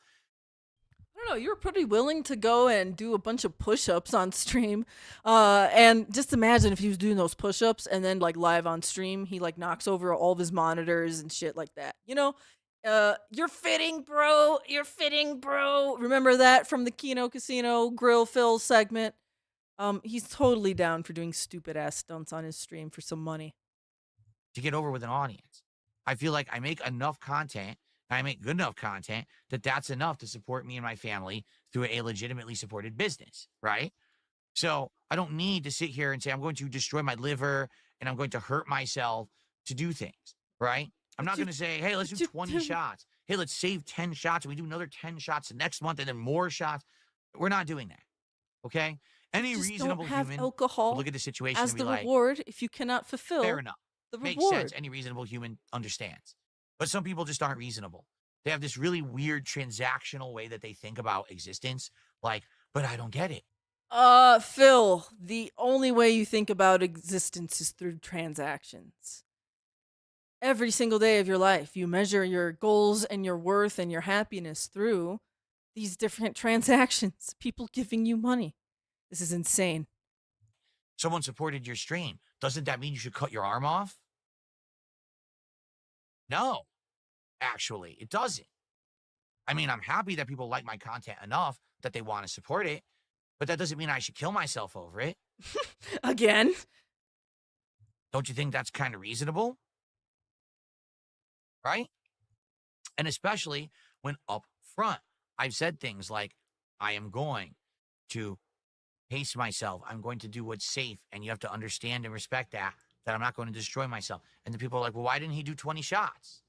I don't know, you were pretty willing to go and do a bunch of push-ups on stream. And just imagine if he was doing those push-ups and then like live on stream, he like knocks over all of his monitors and shit like that. You're fitting, bro. You're fitting, bro. Remember that from the Kino Casino Grill Phil segment? He's totally down for doing stupid ass stunts on his stream for some money. To get over with an audience. I feel like I make enough content, and I make good enough content that that's enough to support me and my family through a legitimately supported business, right? So I don't need to sit here and say I'm going to destroy my liver and I'm going to hurt myself to do things, right? I'm not going to say, hey, let's do 20 shots. Hey, let's save 10 shots and we do another 10 shots the next month and then more shots. We're not doing that, okay? Any Just reasonable don't have human alcohol would look at the situation as and be the like, reward if you cannot fulfill fair enough. the Makes reward. sense. Any reasonable human understands. But some people just aren't reasonable. They have this really weird transactional way that they think about existence. Like, but I don't get it. Phil, the only way you think about existence is through transactions. Every single day of your life, you measure your goals and your worth and your happiness through these different transactions. People giving you money. This is insane. Someone supported your stream. Doesn't that mean you should cut your arm off? No, actually, it doesn't. I mean, I'm happy that people like my content enough that they want to support it, but that doesn't mean I should kill myself over it. Again? Don't you think that's kind of reasonable? Right? And especially when up front, I've said things like, I am going to pace myself. I'm going to do what's safe. And you have to understand and respect that I'm not going to destroy myself. And the people are like, well, why didn't he do 20 shots?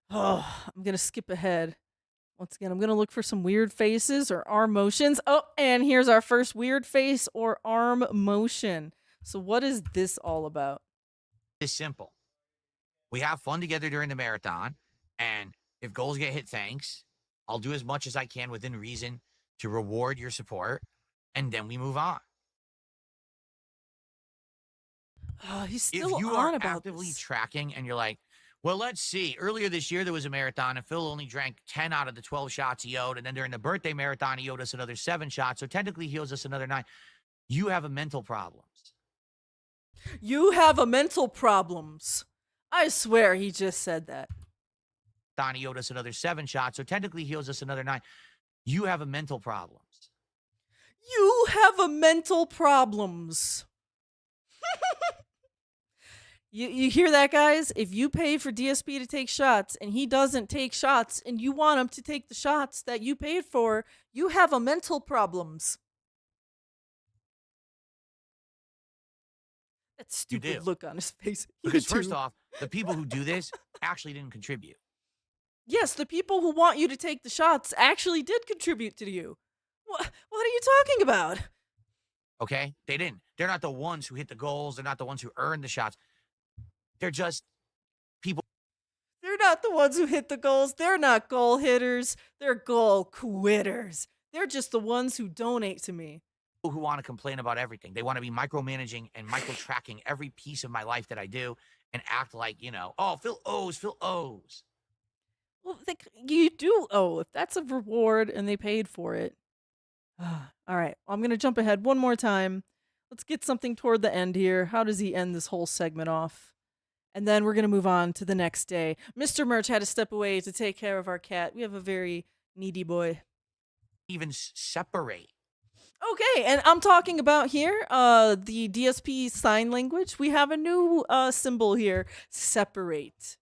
Oh, I'm going to skip ahead. Once again, I'm going to look for some weird faces or arm motions. Oh, and here's our first weird face or arm motion. So what is this all about? It's simple. We have fun together during the marathon. And if goals get hit, thanks. I'll do as much as I can within reason to reward your support. And then we move on. Oh, he's If still you on are about actively this. tracking and you're like, well, let's see. Earlier this year, there was a marathon, and Phil only drank 10 out of the 12 shots he owed. And then during the birthday marathon, he owed us another 7 shots. So technically, he owes us another 9. You have a mental problems. You have a mental problems. I swear he just said that. He owed us another 7 shots. So technically, he owes us another 9. You have a mental problems. You have a mental problems. You hear that, guys? If you pay for DSP to take shots and he doesn't take shots and you want him to take the shots that you paid for, you have a mental problems. That stupid look on his face. Because first off, the people who do this actually didn't contribute. Yes, the people who want you to take the shots actually did contribute to you. What are you talking about? Okay? They didn't. They're not the ones who hit the goals. They're not the ones who earned the shots. They're just people the ones who hit the goals. They're not goal hitters. They're goal quitters. They're just the ones who donate to me. Who want to complain about everything. They want to be micromanaging and micro-tracking every piece of my life that I do and act like, oh, Phil owes. Well, you do owe if that's a reward and they paid for it. All right, I'm going to jump ahead one more time. Let's get something toward the end here. How does he end this whole segment off? And then we're going to move on to the next day. Mr. Merch had to step away to take care of our cat. We have a very needy boy. Even separate. Okay, and I'm talking about here the DSP sign language. We have a new symbol here, separate.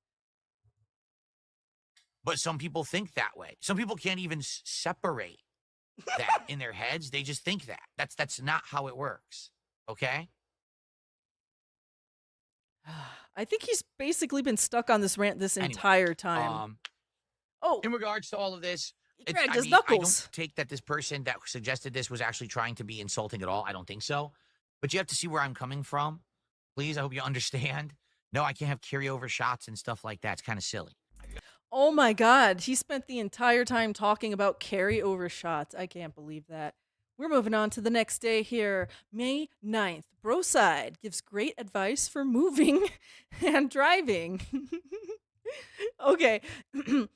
But some people think that way. Some people can't even separate that in their heads. They just think that. That's not how it works. Okay? I think he's basically been stuck on this rant this entire time. In regards to all of this, he dragged his I knuckles. don't take that this person that suggested this was actually trying to be insulting at all. I don't think so. But you have to see where I'm coming from. Please, I hope you understand. No, I can't have carryover shots and stuff like that. It's kind of silly. Oh my God, he spent the entire time talking about carryover shots. I can't believe that. We're moving on to the next day here. May 9th, Broside gives great advice for moving and driving. Okay,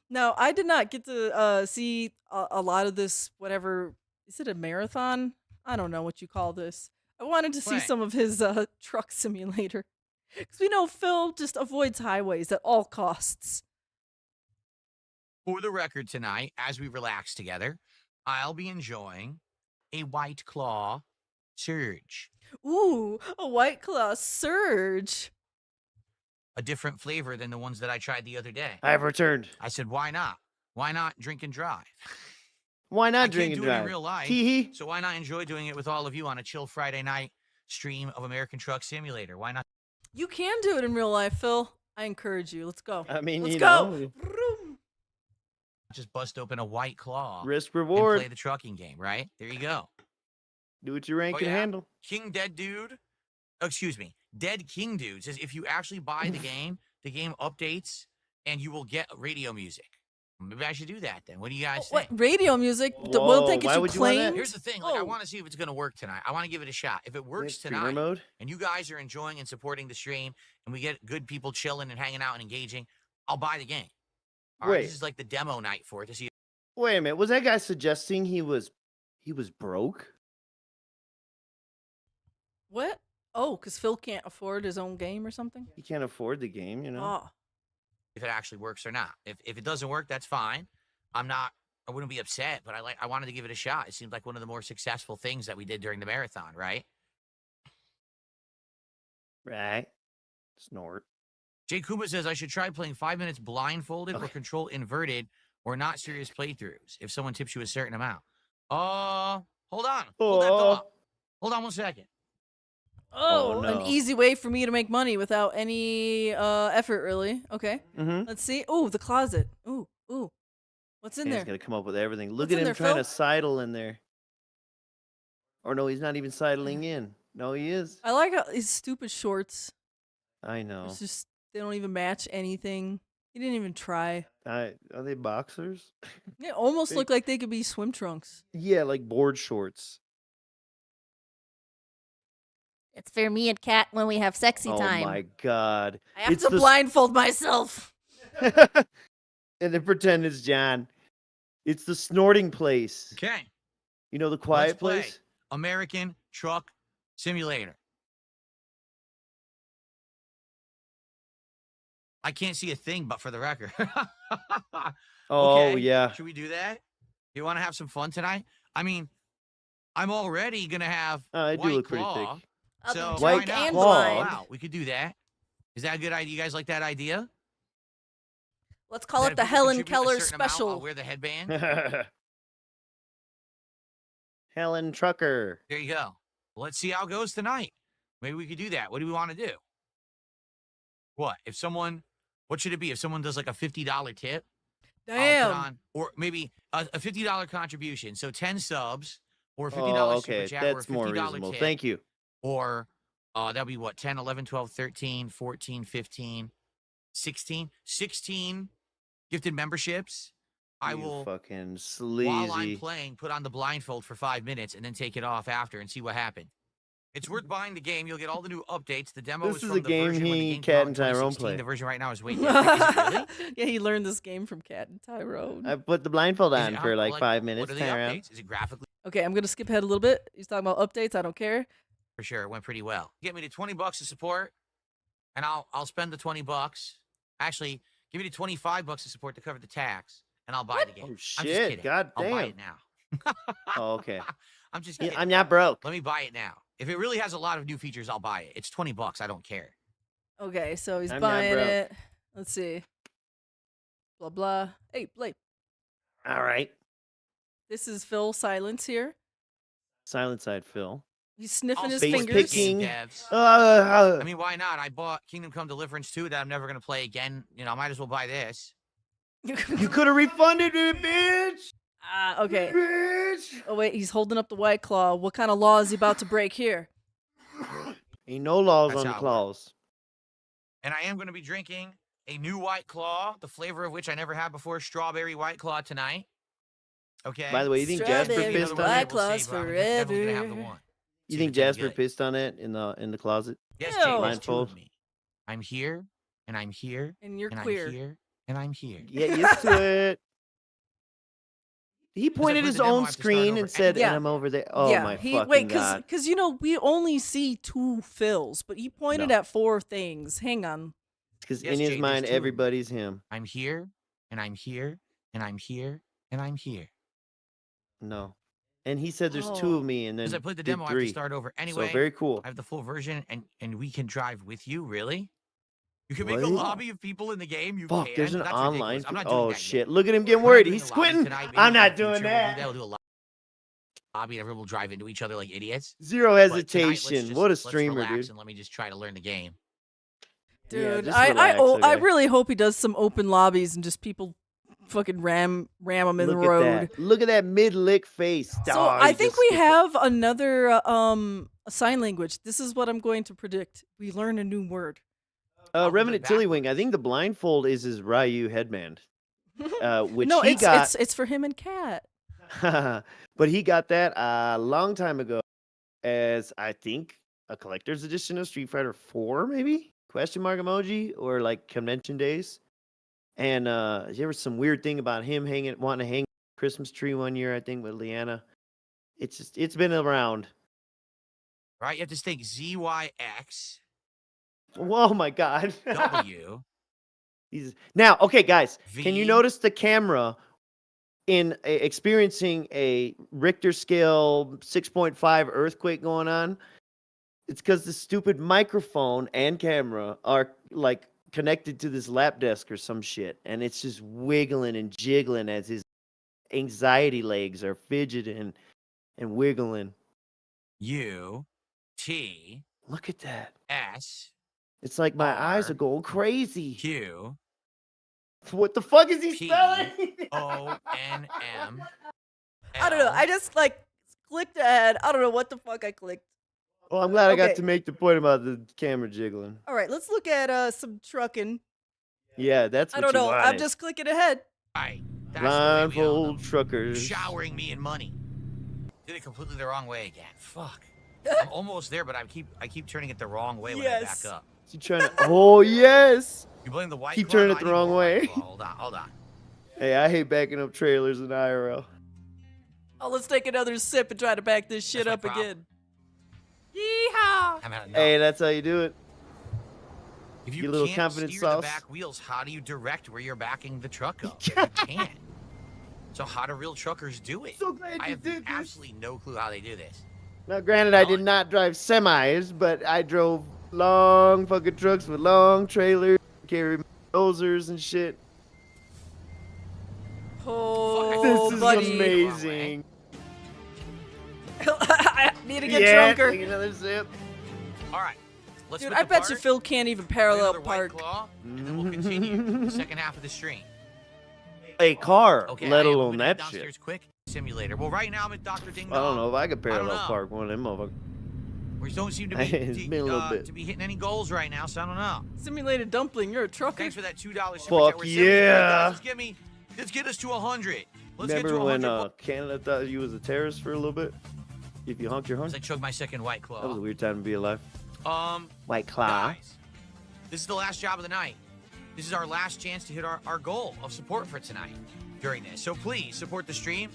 now I did not get to see a lot of this, whatever, is it a marathon? I don't know what you call this. I wanted to see some of his truck simulator. Because we know Phil just avoids highways at all costs. For the record tonight, as we relax together, I'll be enjoying a White Claw Surge. Ooh, a White Claw Surge. A different flavor than the ones that I tried the other day. I've returned. I said, why not? Why not drink and drive? Why not I drink can't and do it drive? in real life. Hee-hee. So why not enjoy doing it with all of you on a chill Friday night stream of American Truck Simulator? Why not? You can do it in real life, Phil. I encourage you. Let's go. I mean, let's you go. know. Just bust open a White Claw. Risk reward. And play the trucking game, right? There you go. Do what your rank can handle. King Dead Dude, excuse me, Dead King Dude says if you actually buy the game updates and you will get radio music. Maybe I should do that then. What do you guys think? What radio music? Whoa, will they get why you would you want that? claimed? Here's the thing. Like, I want to see if it's going to work tonight. I want to give it a shot. If it works Streamer tonight mode? and you guys are enjoying and supporting the stream and we get good people chilling and hanging out and engaging, I'll buy the game. All right, Wait. this is like the demo night for it to see. Wait a minute. Was that guy suggesting he was broke? What? Oh, because Phil can't afford his own game or something? He can't afford the game, you know? Oh. if it actually works or not. If it doesn't work, that's fine. I wouldn't be upset, but I wanted to give it a shot. It seemed like one of the more successful things that we did during the marathon, right? Right. Snort. Jay Kuma says I should try playing 5 minutes blindfolded or control inverted or not serious playthroughs if someone tips you a certain amount. Hold on. Hold that thought. Hold on 1 second. Oh, no. an easy way for me to make money without any effort, really. Okay. Mm-hmm. Let's see. Ooh, the closet. Ooh. What's in He's there? gonna come up with everything. Look What's at in him there, trying Phil? to sidle in there. Or no, he's not even sidling in. No, he is. I like how his stupid shorts. I know. It's just they don't even match anything. He didn't even try. Are they boxers? They almost They- look like they could be swim trunks. Yeah, like board shorts. It's for me and Kat when we have sexy time. Oh my god. I have It's to the s- blindfold myself. And then pretend it's John. It's the snorting place. Okay. You know the Let's quiet play place? American Truck Simulator. I can't see a thing, but for the record. Oh Okay, yeah. Should we do that? You want to have some fun tonight? I mean, I'm already gonna have I do White look pretty Claw, thick. so White why not? Claw. Wow, we could do that. Is that a good idea? You guys like that idea? Let's call That it the if people Helen contribute a Keller certain amount, special. I'll wear the headband. Helen Trucker. There you go. Let's see how it goes tonight. Maybe we could do that. What do we want to do? What should it be? If someone does like a $50 tip, I'll Damn. put on, or maybe a $50 contribution. So 10 subs or $50 Oh, super okay. chat or a That's more $50 reasonable. tip. Thank you. Or that'll be what? 10, 11, 12, 13, 14, 15, 16 gifted memberships, I You will, fucking while I'm sleazy. playing, put on the blindfold for 5 minutes and then take it off after and see what happened. It's worth buying the game. You'll get all the new updates. The demo This is is from a the game version when the he, game came Cat, out in and Tyrone 2016. played. The version right now is way different. Is it really? Yeah, he learned this game from Cat and Tyrone. I put the blindfold Is on it- for how- like 5 What minutes. are the Turn around. updates? Is it graphically? Okay, I'm gonna skip ahead a little bit. He's talking about updates. I don't care. For sure, it went pretty well. Get me to $20 to support, and I'll spend the $20. Actually, give me the $25 to support to cover the tax, and I'll buy the game. Oh I'm just shit! kidding. God I'll buy damn. it now. Oh, okay. I'm just Yeah, kidding. I'm not broke. Let me buy it now. If it really has a lot of new features, I'll buy it. It's $20. I don't care. Okay, so he's I'm not buying broke. it. Let's see. Blah blah. Hey, Blake. All right. This is Phil Silence here. Silent side, Phil. He's sniffing I'll his Face support fingers. this game, picking. devs. Uh, I mean, why not? I bought Kingdom Come Deliverance 2 that I'm never gonna play again. You know, I might as well buy this. you could have refunded me, bitch. Okay. Bitch. Oh wait, he's holding up the White Claw. What kind of law is he about to break here? Ain't no laws That's on the how it claws. And I am gonna be drinking a new White Claw, the flavor of which I never had before, strawberry White Claw tonight. Okay. By the way, you think Jasper Strawberry pissed on White it? Claws forever. You think Jasper pissed on it in the closet? Yes, Ew. Jay, there's two Blindfold. of me. I'm here, and I'm here, And you're and queer. I'm here, and I'm here. Get used to it. He pointed put his the demo, I own have to start screen over and said, Yeah. and I'm over there. Oh yeah, my he fucking wait, god. because you know we only see 2 Phils, but he pointed No. at 4 things. Hang on. Because Yes, in his Jay, there's mind, two of me. everybody's him. I'm here, and I'm here, and I'm here, and I'm here. No. And he said there's 2 Oh. of me and then Because I played the did demo, I have 3. to start over anyway. So very cool. I have the full version, and we can drive with you. Really? You can make a What? lobby of people in the game. You Fuck, can. there's an That's online. ridiculous. I'm not doing Oh that shit! Yet. Look at him getting We're not worried. doing He's a lobby squinting. tonight. Maybe I'm in not the doing future that. We'll do a lobby, and everyone will drive into each other like idiots. Zero But tonight, hesitation. What a streamer, let's relax dude. And let me just try to learn the game. Yeah, Dude, just I relax, I okay? really hope he does some open lobbies and just people fucking ram him in Look the at road. that. Look at that mid-lick face. So Dog, I he think just we skipped it. have another sign language. This is what I'm going to predict. We learn a new word. I'll do Revenant it Tillywing. I think the blindfold is his Ryu headband, which no, he it's got. it's for him and Cat. But he got that a long time ago as I think a collector's edition of Street Fighter 4, maybe? Question mark emoji or like convention days. And there was some weird thing about him wanting to hang a Christmas tree one year, I think, with Leanna. It's been around. Right? You have to think ZYX Oh my god. W. Now, okay, guys, can you V. notice the camera in experiencing a Richter scale 6.5 earthquake going on? It's because the stupid microphone and camera are like connected to this lap desk or some shit, and it's just wiggling and jiggling as his anxiety legs are fidgeting and wiggling. U T Look at that. S It's like my eyes R. are going crazy. Q What the fuck is he P spelling? O N M. I don't know. I just like clicked ahead. I don't know what the fuck I clicked. Well, I'm glad I got Okay. to make the point about the camera jiggling. All right, let's look at some trucking. Yeah, that's I what don't you know. I'm wanted. just clicking ahead. Right. That's the way we all know. Blindfold truckers. Showering me in money. Did it completely the wrong way again. Fuck. I'm almost there, but I keep turning it the wrong way when I Yes. back up. Is he trying to? Oh yes. You blame the white Keep claw? turning No, it I the need wrong more White way. Claw. Hold on. Hey, I hate backing up trailers in IRL. Oh, let's take another sip and try to back this shit That's my up problem. again. Yeehaw! I'm at enough. Hey, that's how you do it. If you you little can't confidence steer sauce. the back wheels, how do you direct where you're backing the truck up? You can't. So how do real truckers do it? So glad I you have did this. absolutely no clue how they do this. Now, granted, I did not drive semis, but I drove long fucking trucks with long trailers, carry dozers and shit. Oh, This is buddy. amazing. I need to get Yeah, drunker. take another sip. All right. Let's Dude, split I the bet you part, Phil can't even play parallel another White park. Claw, and then we'll continue the second half of the stream. A car, Okay, let I am alone moving that downstairs shit. quick simulator. Well, right now I'm at Dr. Ding I don't Dong. know if I could I don't parallel know. park one of them motherfuckers. We don't seem to It's be been a little bit. to be hitting any goals right now, so I don't know. Simulated dumpling, you're a trucker. Thanks for that $2 super Fuck chat. We're yeah. Let's get us to 100. Let's Remember get to when 100. Canada thought you was a terrorist for a little bit? If you honked your horn? I chug my second White Claw. That was a weird time to be alive. White Claw. Guys, this is the last job of the night. This is our last chance to hit our goal of support for tonight during this. So please support the stream.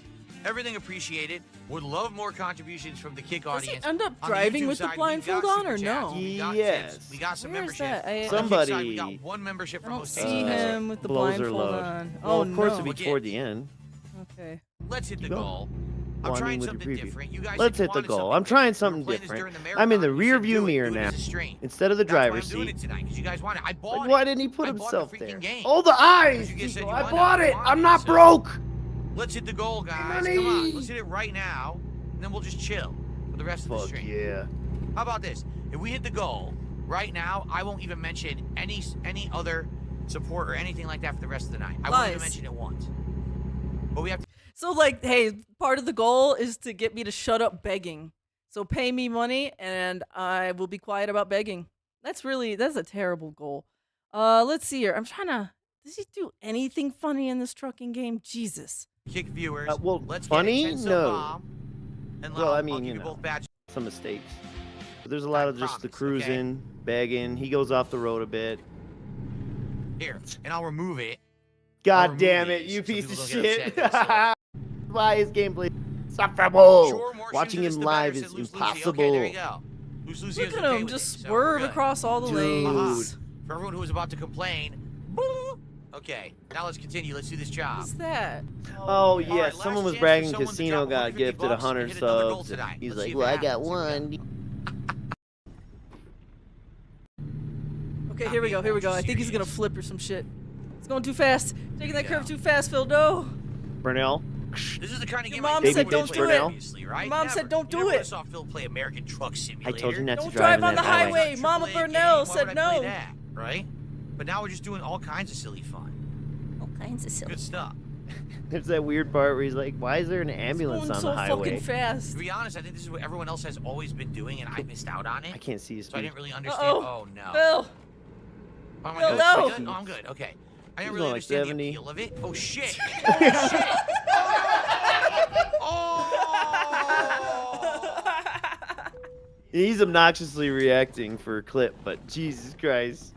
Everything appreciated. Would love more contributions from the Kick Does he audience. end up On the driving YouTube with the side, we blindfold got on or super chats, no? we got Yes. tips, we got some Where's memberships. that? I- On the Kick Somebody- side, we got one membership I from don't most see days. him with the blows her blindfold load. on. Well, Oh of course no. it'll be toward the end. Okay. Let's hit the Go. goal. I'm Wanting trying with your something preview. different. You guys Let's said you hit the wanted goal. something I'm trying different. something We were playing this different. during the I'm in the marathon. You rear said view do it, mirror do it now as a stream. instead of the That's why driver's I'm doing seat. it tonight because you guys wanted. I bought Like, it. why didn't he put I bought himself the there? freaking game. Oh, the eyes! You guys said Chico, you I wanted bought it. it. I I'm wanted not it, so- broke. Let's hit the goal, guys. Money. Come on, let's hit it right now, and then we'll just chill for the rest of the Fuck stream. yeah. How about this? If we hit the goal right now, I won't even mention any other support or anything like that for the rest of the night. I won't even Nice. mention it once. But we have to. So like, hey, part of the goal is to get me to shut up begging. So pay me money and I will be quiet about begging. That's a terrible goal. Let's see here. I'm trying to. Does he do anything funny in this trucking game? Jesus. Kick viewers. Well, Let's funny? get it. 10 sub No. bomb, and Well, I I'll mean, give you you know. both badges. Some mistakes. But there's a lot of just the promise, okay? cruising, begging. He goes off the road a bit. Here, and I'll remove it. God remove damn it, these you so piece people of don't get shit. upset. Why is gameplay insufferable? Sure, more Watching streams him the live better, is said Loose Lucy. impossible. Okay, there you go. Loose Lucy Look is at okay him with just it, so we're swerve good. across all the Dude. lanes. For everyone who was about to complain. boo. Okay, now let's continue. Let's do this job. What's that? Oh All yeah, right, someone last was chance for bragging someone to Casino drop got 150 gifted bucks and 100 hit another goal subs. tonight. He's Let's see like, if well, it I got happens. one. Okay, here we go. Here we go. I think he's gonna flip or some shit. It's going too fast. Taking that curve too fast, Phil. No. Burnell. This is the kind of Your game mom I said play don't do it. obviously, right? Your mom Never. said don't You do never it. saw Phil play American Truck I Simulator. told you not to Don't drive drive on in the that highway. It's Mama not a AAA Burnell game. Why said would I play no. that, right? But now we're just doing all kinds of silly fun. All kinds of silly. Good stuff. There's that weird part where he's like, why is there an ambulance Going on so the highway? fucking fast. To be honest, I think this is what everyone else has always been doing, and I missed out on it. I can't see his So I speed. didn't really understand. Uh-oh. Oh no. Phil. Oh my Phil, God. no. Am I good? Oh, I'm good. Okay. I didn't He's really going like understand 70. the appeal of it. Oh shit. Oh shit. Oh. He's obnoxiously reacting for a clip, but Jesus Christ.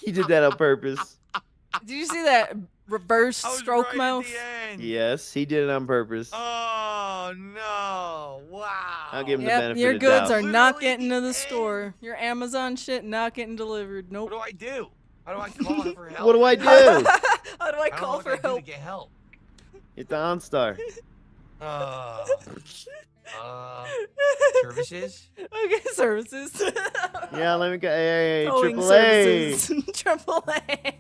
He did that on purpose. Did you see that reverse I was stroke right mouth? At the end. Yes, he did it on purpose. Oh no! Wow. I'll give him the Yep, benefit your of the goods doubt. are not Literally getting to the the store. Your Amazon shit not getting delivered. Nope. What do I do? How do I call for help? What do I do? How do I I don't know call what for I do to help? get help. Hit the OnStar. Services? Okay, services. Yeah, let me go. Hey, Towing AAA. services. Triple A.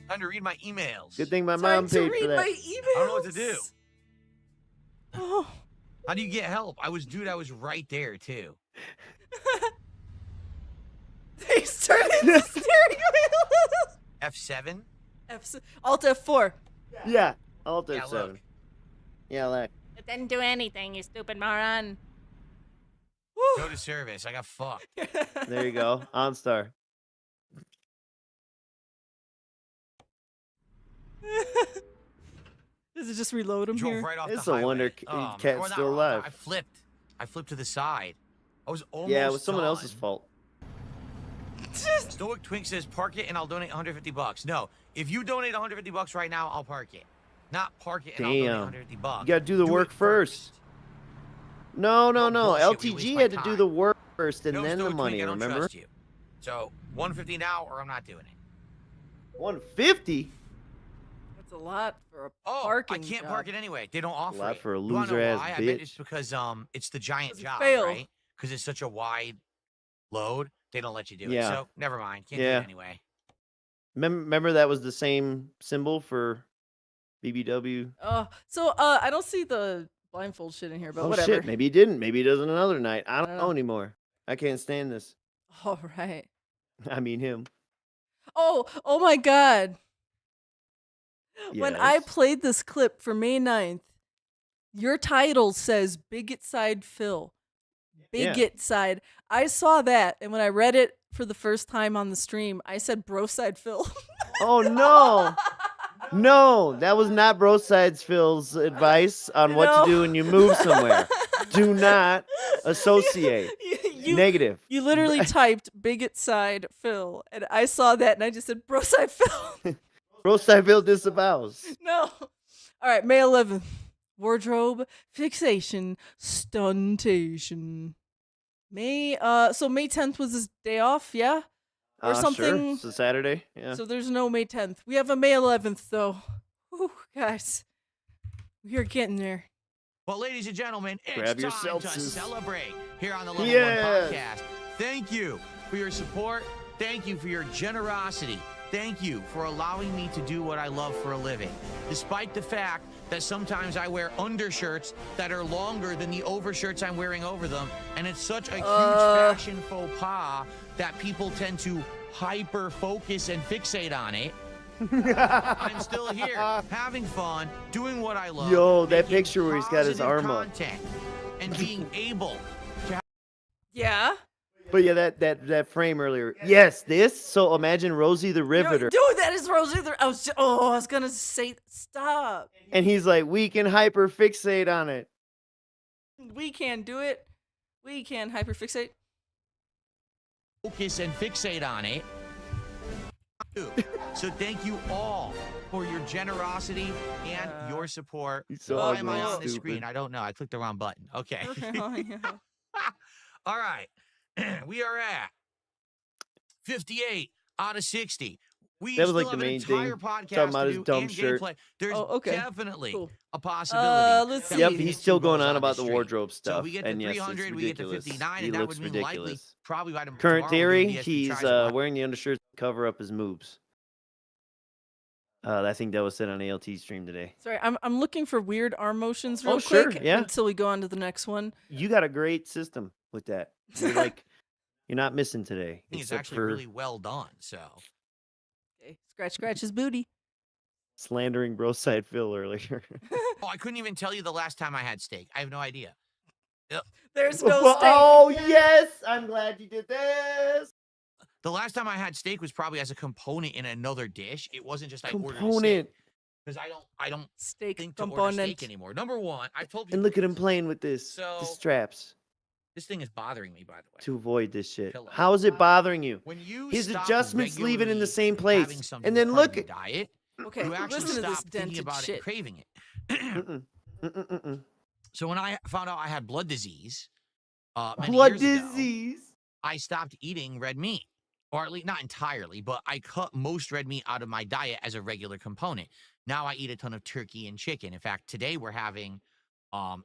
Time to read my emails. Good thing my Time mom to paid read for that. my emails. I don't know what to do. Oh. How do you get help? I was right there too. He's turning the steering wheel. F7? Alt F4. Yeah, Alt Yeah, F7. look. Yeah, like. It didn't do anything, you stupid moron. Go to service. I got fucked. There you go. OnStar. Does it just reload him Drove here? right off It's the a highway. wonder Cat's or still alive. I flipped. I flipped to the side. I was almost Yeah, it was someone done. else's fault. Stoic Twink says, park it and I'll donate 150 bucks. No, if you donate 150 bucks right now, I'll park it. Not park it and I'll donate Damn. 150 bucks. You gotta do the work it first. No, no, Oh, no. bullshit, we waste LTG my had to do time. the work first and No, then the Stoic money, Twink, I don't remember? trust you. So 150 now or I'm not doing it. 150? That's a lot for a Oh, parking I can't job. park it anyway. They don't offer lot it. for a You wanna know loser-ass why? I bet bitch. it's because it's the giant 'Cause you job, fail. right? Because it's such a wide load, they don't let you do it. Yeah. So never mind. Can't Yeah. do it anyway. Remember that was the same symbol for BBW? So I don't see the blindfold shit in here, but Oh whatever. shit, maybe he didn't. Maybe he does it another night. I don't don't know know. anymore. I can't stand this. All right. I mean him. Oh my god. When I Yes. played this clip for May 9th, Your title says Bigot Side Phil. Yeah. Bigot Side. I saw that, and when I read it for the first time on the stream, I said Bro Side Phil. Oh no. No, that was not DarksydePhil's advice on what to do when you move somewhere. Do not associate. Negative. You literally typed Bigot Side Phil, and I saw that, and I just said Bro Side Phil. DarksydePhil disavows. No. All right, May 11th. Wardrobe fixation stuntation. So May 10th was his day off, yeah? Or something. Sure. It's a Saturday. Yeah. So there's no May 10th. We have a May 11th though. Whew, guys. We are getting there. Well, ladies and gentlemen, it's Grab your time to seltzes. celebrate here on the Level Yes. 1 Podcast. Thank you for your support. Thank you for your generosity. Thank you for allowing me to do what I love for a living. Despite the fact that sometimes I wear undershirts that are longer than the overshirts I'm wearing over them, and it's such a huge fashion faux pas that people tend to hyper focus and fixate on it. I'm still here, having fun, doing what I love. Yo, that making picture where he's got his positive arm up. content, and being able to. Yeah? But yeah, that frame earlier. Yes, this. So imagine Rosie the Riveter. Dude, that is Rosie. I was gonna say stop. And he's like, we can hyper fixate on it. We can do it. We can hyperfixate. Focus and fixate on it. So thank you all for your generosity and your support. So Why am I ugly and on the stupid. screen? I don't know. I clicked the wrong button. Okay. Oh, yeah. All right. We are at 58 out of 60. We That was still like the have main an entire thing. podcast Talking about to his do dumb and shirt. gameplay. There's Oh, okay. definitely Cool. a possibility. Let's that see. we Yep, can he's get still two going goes on the about the stream. wardrobe So stuff. we get to And yes, 300, it's we get to ridiculous. 59, He and that looks would mean likely, ridiculous. probably by Current tomorrow we're theory, gonna be SB he's tries a lot. wearing the undershirt to cover up his moobs. I think that was said on ALT stream today. Sorry, I'm looking for weird arm motions real Oh, sure, quick yeah. until we go on to the next one. You got a great system with that. You're like, you're not missing today. I think it's except actually for really well done. So Okay, scratch his booty. slandering DarksydePhil earlier. oh, I couldn't even tell you the last time I had steak. I have no idea. There's no Well, steak. oh yes, I'm glad you did this. The last time I had steak was probably as a component in another dish. It wasn't just I ordered a steak. Component. Because I don't Steak think to order component. steak anymore. Number one, I told people And look at him playing with this. So- the straps this thing is bothering me, by the way. to avoid this shit. Pillow. How is it bothering you? When you His stop adjustments leave it in the regularly same having place. something And as then part of look your at diet, Okay, you actually listen to stop this thinking dented about it shit. and craving it. Mm-mm. Mm-mm-mm-mm. So when I found out I had blood disease, many Blood years ago, disease. I stopped eating red meat, or at least not entirely, but I cut most red meat out of my diet as a regular component. Now I eat a ton of turkey and chicken. In fact, today we're having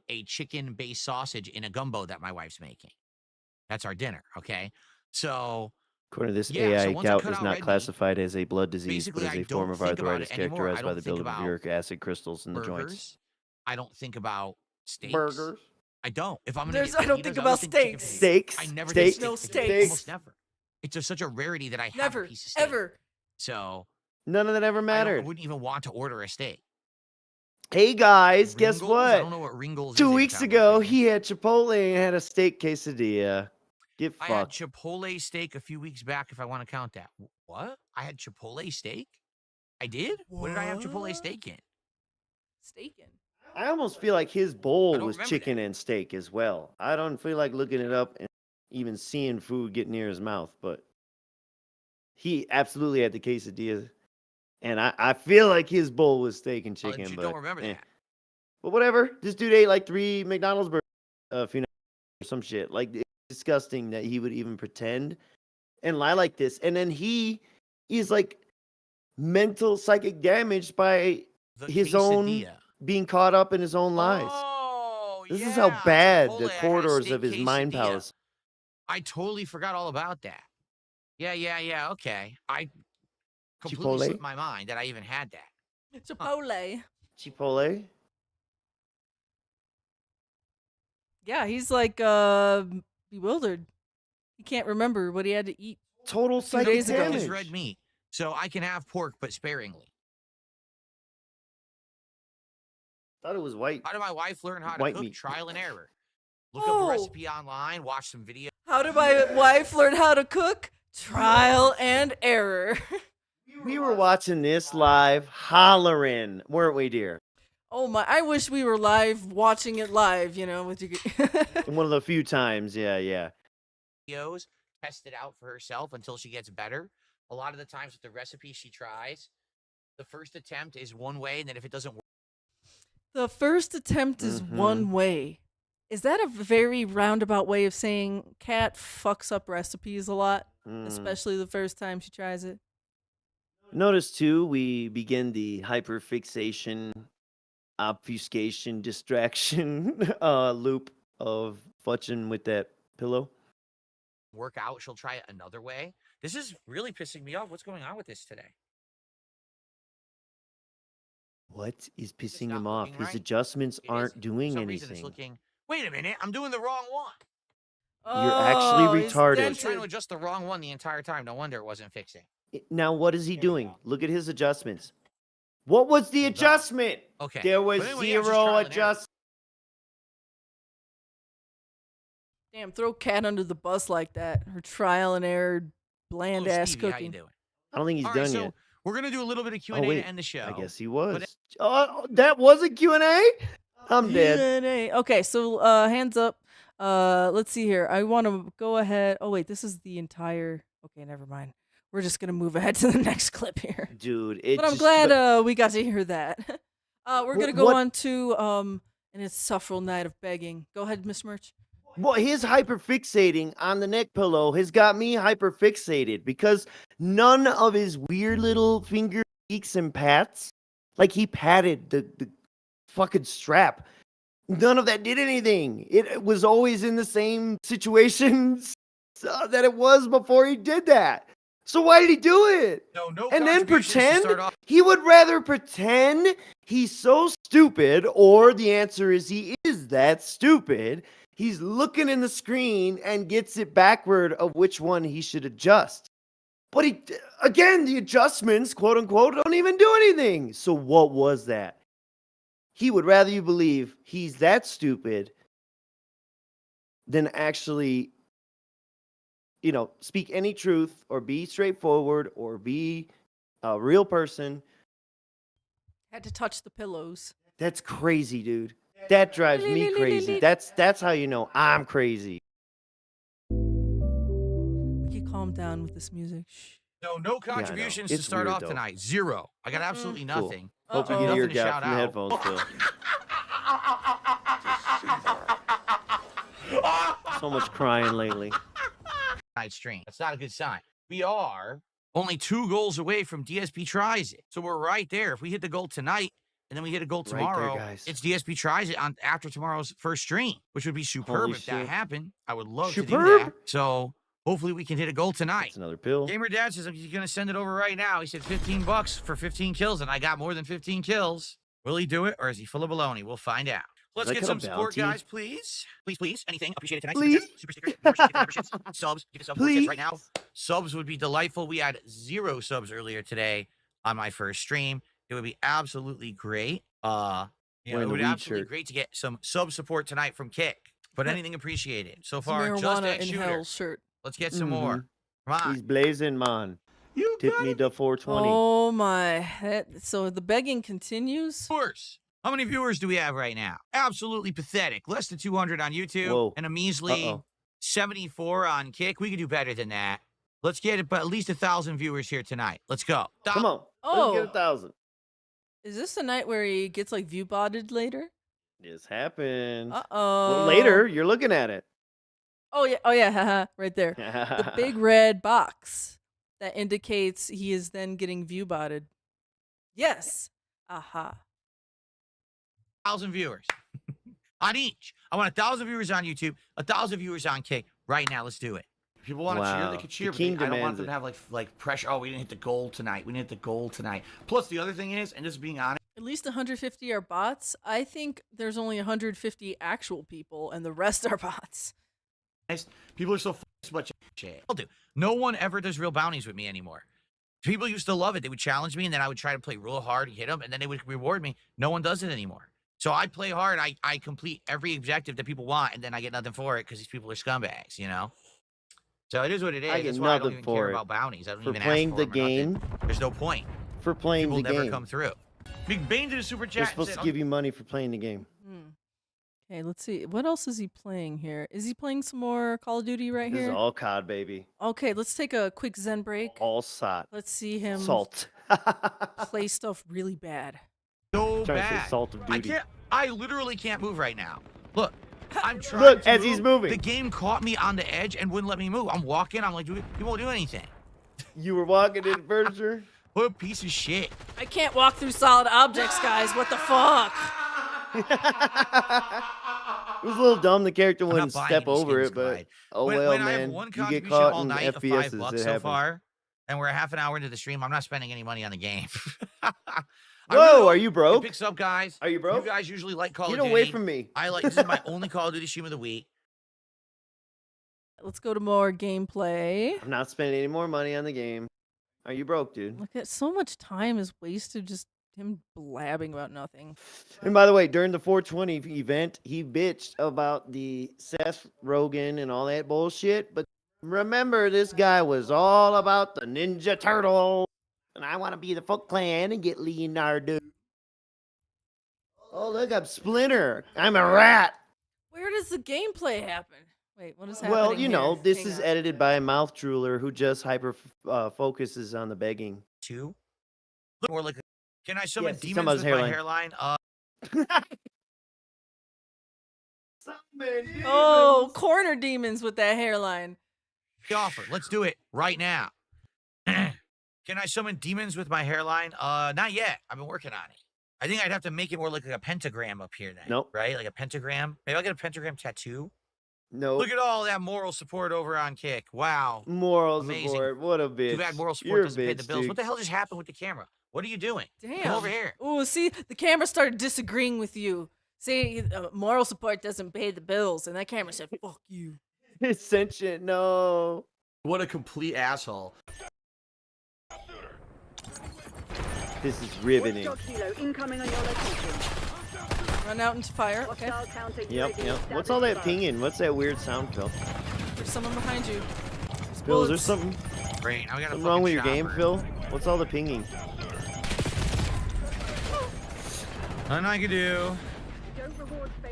a chicken-based sausage in a gumbo that my wife's making. That's our dinner, okay? So According to this Yeah, so AI, once I gout cut is out not red meat, classified as a blood disease, basically but is I a form don't of think about arthritis it anymore. characterized I by don't the think buildup of about uric acid crystals in the joints. burgers. I don't think about steaks. Burgers. I don't. If I'm gonna There's- get I don't fajitas, think would about chicken steaks. fajita. Steaks. I never Steaks. did No steak fajita. steaks. Almost never. It's just such a rarity that I have Never, a piece of steak. ever. So None of that ever I mattered. wouldn't even want to order a steak. Hey guys, guess Ringles? I what? don't know what Ringles is. 2 if weeks I'm ago, mistaken. he had Chipotle and had a steak quesadilla. Get I had fucked. Chipotle steak a few weeks back, if I want to count that. What? I had Chipotle steak? I did? What did I have Chipotle What? steak in? Steaking. I almost feel like his bowl don't was remember chicken and steak as well. I don't feel like looking it up and even seeing food get near his mouth, but he absolutely had the quesadilla. And I feel like his bowl was steak and I chicken, legit but don't remember eh. that. But whatever. This dude ate like 3 McDonald's burgers a few nights or some shit. Like, it's disgusting that he would even pretend and lie like this. And then he is like mental psychic damaged by The his own quesadilla. being caught up in his own lies. Oh, This yeah. is how bad Chipotle, the I had a corridors steak of his mind quesadilla. palace. I totally forgot all about that. Yeah, okay. I completely Chipotle? slipped my mind that I even had that. Chipotle. Chipotle? Yeah, he's like bewildered. He can't remember what he had to eat. Total 2 psychic days ago. damage. It's red meat, so I can have pork, but sparingly. Thought it was white. How did my wife learn how to White cook? meat. Trial and error. Look up a Oh. recipe online, watch some videos. How did my wife learn how to cook? Trial and error. We were watching this live, hollering, weren't we, dear? Oh my! I wish we were live, watching it live. You know, with you. One of the few times, yeah. Videos, test it out for herself until she gets better. A lot of the times with the recipes she tries, the first attempt is one way, and then if it doesn't work, The first attempt is one way. Is that a very roundabout way of saying Kat fucks up recipes a lot, especially the first time she tries it? Notice too, we begin the hyperfixation, obfuscation, distraction loop of fudging with that pillow. work out, she'll try it another way. This is really pissing me off. What's going on with this today? What is It's pissing not him off? looking His right. adjustments It is. aren't For doing some reason, it's anything. looking. Wait a minute, I'm doing the wrong one. You're actually it's retarded. I was trying to dented. adjust the wrong one the entire time. No wonder it wasn't fixing. Now, what is he doing? Look at his adjustments. What was the Hold on. adjustment? Okay. There was But anyway, yeah, just zero trial and error. adjustment. Damn, throw Kat under the bus like that. Her trial and error, bland ass Stevie, how you cooking. doing? I don't think he's All right, done so yet. we're gonna do a little bit of Q Oh, and A wait. to end the show. I guess he was. Oh, that was a Q&A? I'm dead. Q&A. Okay, so hands up. Let's see here. I want to go ahead. Oh wait, this is the entire. Okay, never mind. We're just gonna move ahead to the next clip here. Dude, it But I'm just- glad we got to hear that. We're gonna go what- on to an insufferable night of begging. Go ahead, Miss Merch. Well, his hyperfixating on the neck pillow has got me hyperfixated because none of his weird little finger peeks and pats, like he patted the fucking strap, none of that did anything. It was always in the same situations that it was before he did that. So why did he do it? No And then contributions to pretend? start off. He would rather pretend he's so stupid, or the answer is he is that stupid. He's looking in the screen and gets it backward of which one he should adjust. But again, the adjustments, quote unquote, don't even do anything. So what was that? He would rather you believe he's that stupid than actually, speak any truth or be straightforward or be a real person. Had to touch the pillows. That's crazy, dude. That drives me crazy. That's how you know I'm crazy. We can calm down with this music. Shh. No contributions to It's start weird, off though. tonight. Zero. I got absolutely Cool. nothing. Hope you Uh-oh. get your Nothing to guy shout from the out. headphones too. So much crying lately. Night stream. That's not a good sign. We are only 2 goals away from DSP tries it. So we're right there. If we hit the goal tonight and then we hit a goal Right there, tomorrow, guys. it's DSP tries it on after tomorrow's first stream, which would be superb Holy if that shit. happened. I would love to do Superb? that. So hopefully we can hit a goal tonight. That's another pill. Gamer Dad says he's going to send it over right now. He said $15 for 15 kills, and I got more than 15 kills. Will he do it, or is he full of baloney? We'll find out. Let's I get got a some support, bounty? guys, please. Please. Anything. Appreciate it tonight. Please. Super stickers, memberships, subs. Get the subs Please. right now. Subs would be delightful. We had 0 subs earlier today on my first stream. It would be absolutely great. Wearing It the would weed be absolutely shirt. great to get some sub support tonight from Kick. But anything appreciated. So It's a far, just marijuana that in shooter. hell shirt. Let's get some more. Come on. He's blazing, man. You Tip me the 420. Oh my! So the begging continues. Viewers. How many viewers do we have right now? Absolutely pathetic. Less than 200 on YouTube Whoa. and a measly Uh-oh. 74 on Kick. We could do better than that. Let's get at least 1,000 viewers here tonight. Let's go. Come on. Oh. Let's get 1,000. Is this the night where he gets like view botted later? This happens. Uh-oh. Well, later, you're looking at it. Oh yeah, haha, right there. The big red box that indicates he is then getting view botted. Yes. Aha. 1,000 viewers on each. I want 1,000 viewers on YouTube, 1,000 viewers on Kick. Right now, let's do it. If people want to cheer, Wow. they can cheer. The king but I don't want demands them to it. have like pressure. Oh, we didn't hit the goal tonight. We didn't hit the goal tonight. Plus, the other thing is, and just being honest, At least 150 are bots. I think there's only 150 actual people, and the rest are bots. people are so much shit. I'll do. No one ever does real bounties with me anymore. People used to love it. They would challenge me, and then I would try to play real hard and hit them, and then they would reward me. No one does it anymore. So I play hard. I complete every objective that people want, and then I get nothing for it because these people are scumbags, you know? So it is what it is. I get That's why I don't nothing even for care it. about bounties. I don't For even playing ask for the them or nothing. game. There's no point. For playing People the never game. come through. Big Bane did a super They're chat. supposed to give you money for playing the game. Okay, let's see. What else is he playing here? Is he playing some more Call of Duty right This is here? all COD, baby. Okay, let's take a quick Zen break. All salt. Let's see him Salt. play stuff really bad. So Trying to say bad. Salt of Duty. I literally can't move right now. Look, I'm trying Look, to as move. he's moving. The game caught me on the edge and wouldn't let me move. I'm walking. I'm like, you won't do anything. You were walking in furniture? What a piece of shit. I can't walk through solid objects, guys. What the fuck? It was a little dumb. The character I'm not wouldn't buying step any over skins, it, but Clyde. oh when, well, when I have man. one You get contribution caught all in night of FPSs. $5 It so happens. far, and we're a half an hour into the stream, I'm not spending any money on the game. Whoa, are you It broke? picks up, guys. Are you broke? You guys usually like Call Get of Duty. away from me. I like. This is my only Call of Duty stream of the week. Let's go to more gameplay. I'm not spending any more money on the game. Are you broke, dude? Look at so much time is wasted just him blabbing about nothing. And by the way, during the 420 event, he bitched about the Seth Rogen and all that bullshit. But remember, this guy was all about the Ninja Turtle. And I want to be the Foot Clan and get Leonardo. Oh, look, I'm Splinter. I'm a rat. Where does the gameplay happen? Wait, what is happening? Well, you know, here? this Hang is on. edited by a mouth drooler who just hyper focuses on the begging. Two. Look more like. Can I summon Yes, he's talking demons about with his my hairline? Oh, corner demons with that hairline. The offer. Let's do it right now. Can I summon demons with my hairline? Not yet. I've been working on it. I think I'd have to make it more like a pentagram up here then. Nope. Right? Like a pentagram. Maybe I'll get a pentagram tattoo. No. Look at all that moral support over on Kick. Wow. Moral Amazing. support. What a bitch. Too bad moral support You're a doesn't pay the bitch, bills. dude. What the hell just happened with the camera? What are you doing? Damn. Come over here. Oh, see, the camera started disagreeing with you. See, moral support doesn't pay the bills, and that camera said, "Fuck you." It's sentient. No. What a complete asshole. This is riveting. Run out into fire. Okay. Yep. What's all that pinging? What's that weird sound, Phil? There's someone behind you. Phil, is there Bullets. something Great. Now we got a wrong with your fucking game, chopper. Phil? What's all the pinging? Nothing I can do.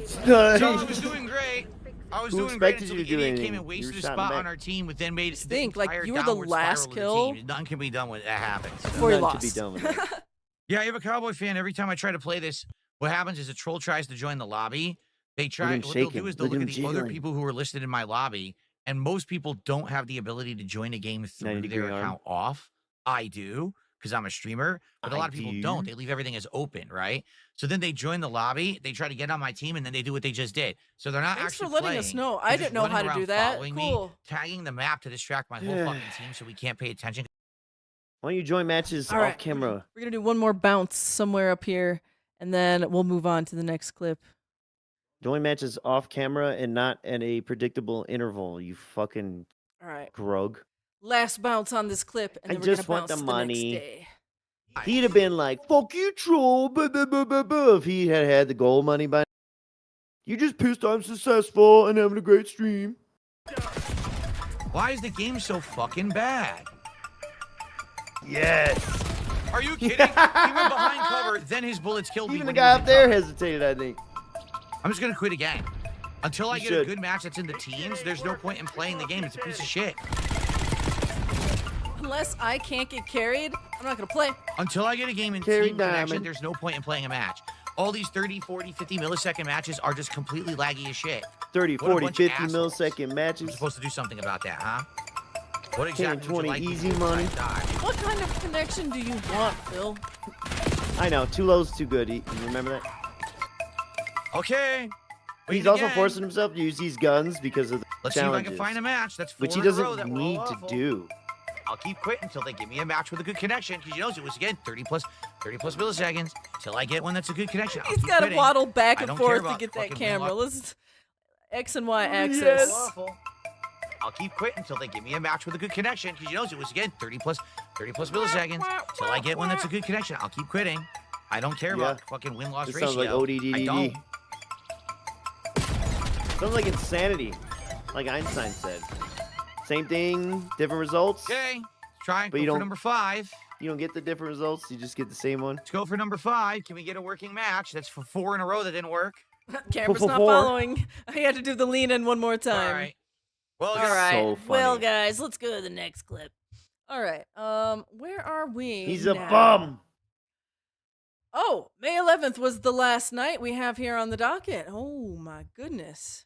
So I was doing great. I was Who doing great expected until you the to do idiot came anything? and wasted You a were shot in spot the on back. our team, but then made Stink, the like, entire you were the downward last spiral of the kill? team. Nothing can be done when that happens. Before you None lost. to be done with it. Yeah, I have a Cowboy fan. Every time I try to play this, what happens is a troll tries to join the lobby. They try. him What they'll shaking. do is they'll Look at look at him the other jiggling. people who are listed in my lobby, and most people don't have the ability to join a game through 90-degree their arm. account off. I do because I'm a streamer, but a lot of people don't. They leave everything as open, right? So then they join the lobby, they try to get on my team, and then they do what they just did. So they're not Thanks for actually letting us playing. know. They're I just didn't know how running to around do that. following Cool. me, tagging the map to distract my whole fucking team so we can't pay attention. Why don't you join matches All off right. camera? We're gonna do one more bounce somewhere up here, and then we'll move on to the next clip. Join matches off camera and not at a predictable interval, you fucking All right. grug. Last bounce on this clip, and I then we're just gonna want bounce the to next money. day. He'd have been like, fuck you, troll, blah, blah, blah, blah, blah, if he had had the gold money by. You just pissed I'm successful and having a great stream. Why is the game so fucking bad? Yes. Are you kidding? He went behind cover, then his bullets killed me. Even the when he guy was up in there cover. hesitated, I think. I'm just gonna quit again. Until I You get a should. good match that's in the teams, there's no point in playing the game. It's a piece of shit. Unless I can't get carried, I'm not gonna play. Until I get a game in Carry team connection, Diamond. there's no point in playing a match. All these 30, 40, 50 millisecond matches are just completely laggy as shit. 30, What a 40, bunch of 50 assholes. millisecond I'm matches. supposed to do something about that, huh? What 10, exactly would 20 you like me to easy do if I money. die? What kind of connection do you want, Phil? I know, too low's too good. You remember that? Okay. He's wait also again. forcing himself to use these guns because of the Let's see if I challenges, can find a match. That's 4 which he in a row doesn't that were all need to awful. do. I'll keep quitting until they give me a match with a good connection. Because you know it was again 30 plus milliseconds till I get one that's a good connection. I'll He's keep got to quitting. waddle back I and don't care forth to about get that fucking camera. win-loss. Let's X and Y axis. Yes. Awful. I'll keep quitting until they give me a match with a good connection. Because you know it was again 30 plus milliseconds till I get one that's a good connection. I'll keep quitting. I don't care about fucking win-loss This ratio. sounds like ODDD. I don't. Sounds like insanity, like Einstein said. Same thing, different results. Okay, try. But Go you for don't- number 5. You don't get the different results. You just get the same one. Let's go for number 5. Can we get a working match? That's for 4 in a row that didn't work. Camera's not Four. following. I had to do the lean in one more time. All right. Well, All guys, right. So funny. Well, guys, let's go to the next clip. All right. Where are we? He's a now? bum. Oh, May 11th was the last night we have here on the docket. Oh my goodness.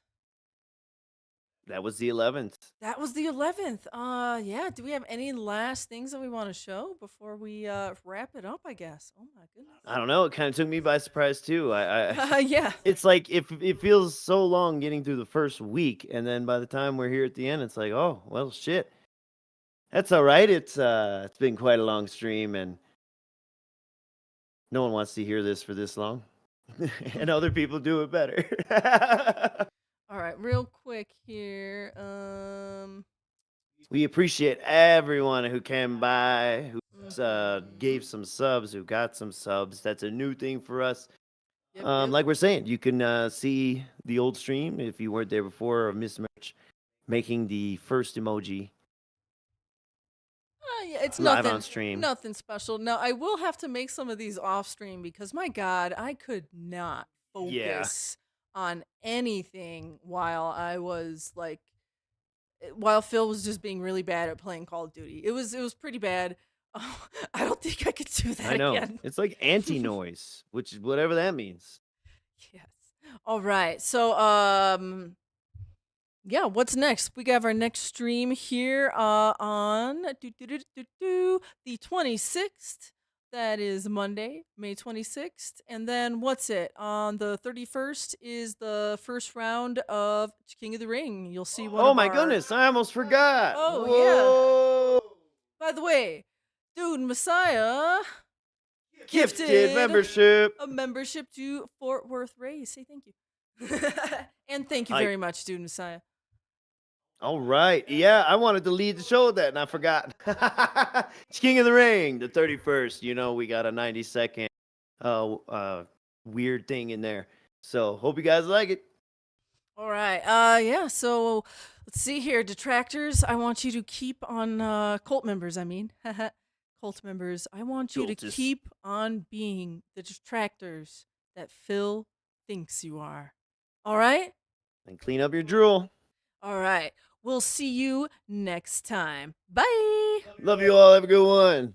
That was the 11th. That was the 11th. Yeah, do we have any last things that we want to show before we wrap it up, I guess? Oh my goodness. I don't know. It kind of took me by surprise too. Yeah. It's like if it feels so long getting through the first week, and then by the time we're here at the end, it's like, oh well, shit. That's all right. It's been quite a long stream, and no one wants to hear this for this long, and other people do it better. All right, real quick here. We appreciate everyone who came by, who gave some subs, who got some subs. That's a new thing for us. Yep, Like we're saying, you can see the old stream if you weren't there before, of Miss Merch making the first emoji Yeah, it's live nothing on stream. Nothing special. Now, I will have to make some of these off stream because my God, I could not focus on anything while I was like, while Phil was just being really bad at playing Call of Duty. It was pretty bad. Oh, I don't think I could do that I know. again. It's like anti-noise, which is whatever that means. Yes. All right. So, yeah, what's next? We have our next stream here on the 26th. That is Monday, May 26th. And then what's it? On the 31st is the first round of King of the Ring. You'll see one Oh of my our- goodness, I almost forgot. Oh, Whoa. By the way, Dude Messiah Gifted membership. a membership to Fort Worth Race. Say thank you. And thank you I- very much, Dude Messiah. All right. Yeah, I wanted to lead the show with that, and I forgot. It's King of the Ring, the 31st. You know, we got a 90-second weird thing in there. So, hope you guys like it. All right. Yeah. So let's see here. Detractors, I want you to keep on cult members, I mean. Cult members, I want you to Cultists. keep on being the detractors that Phil thinks you are. All right? And clean up your drool. All right. We'll see you next time. Bye. Love you all. Have a good one.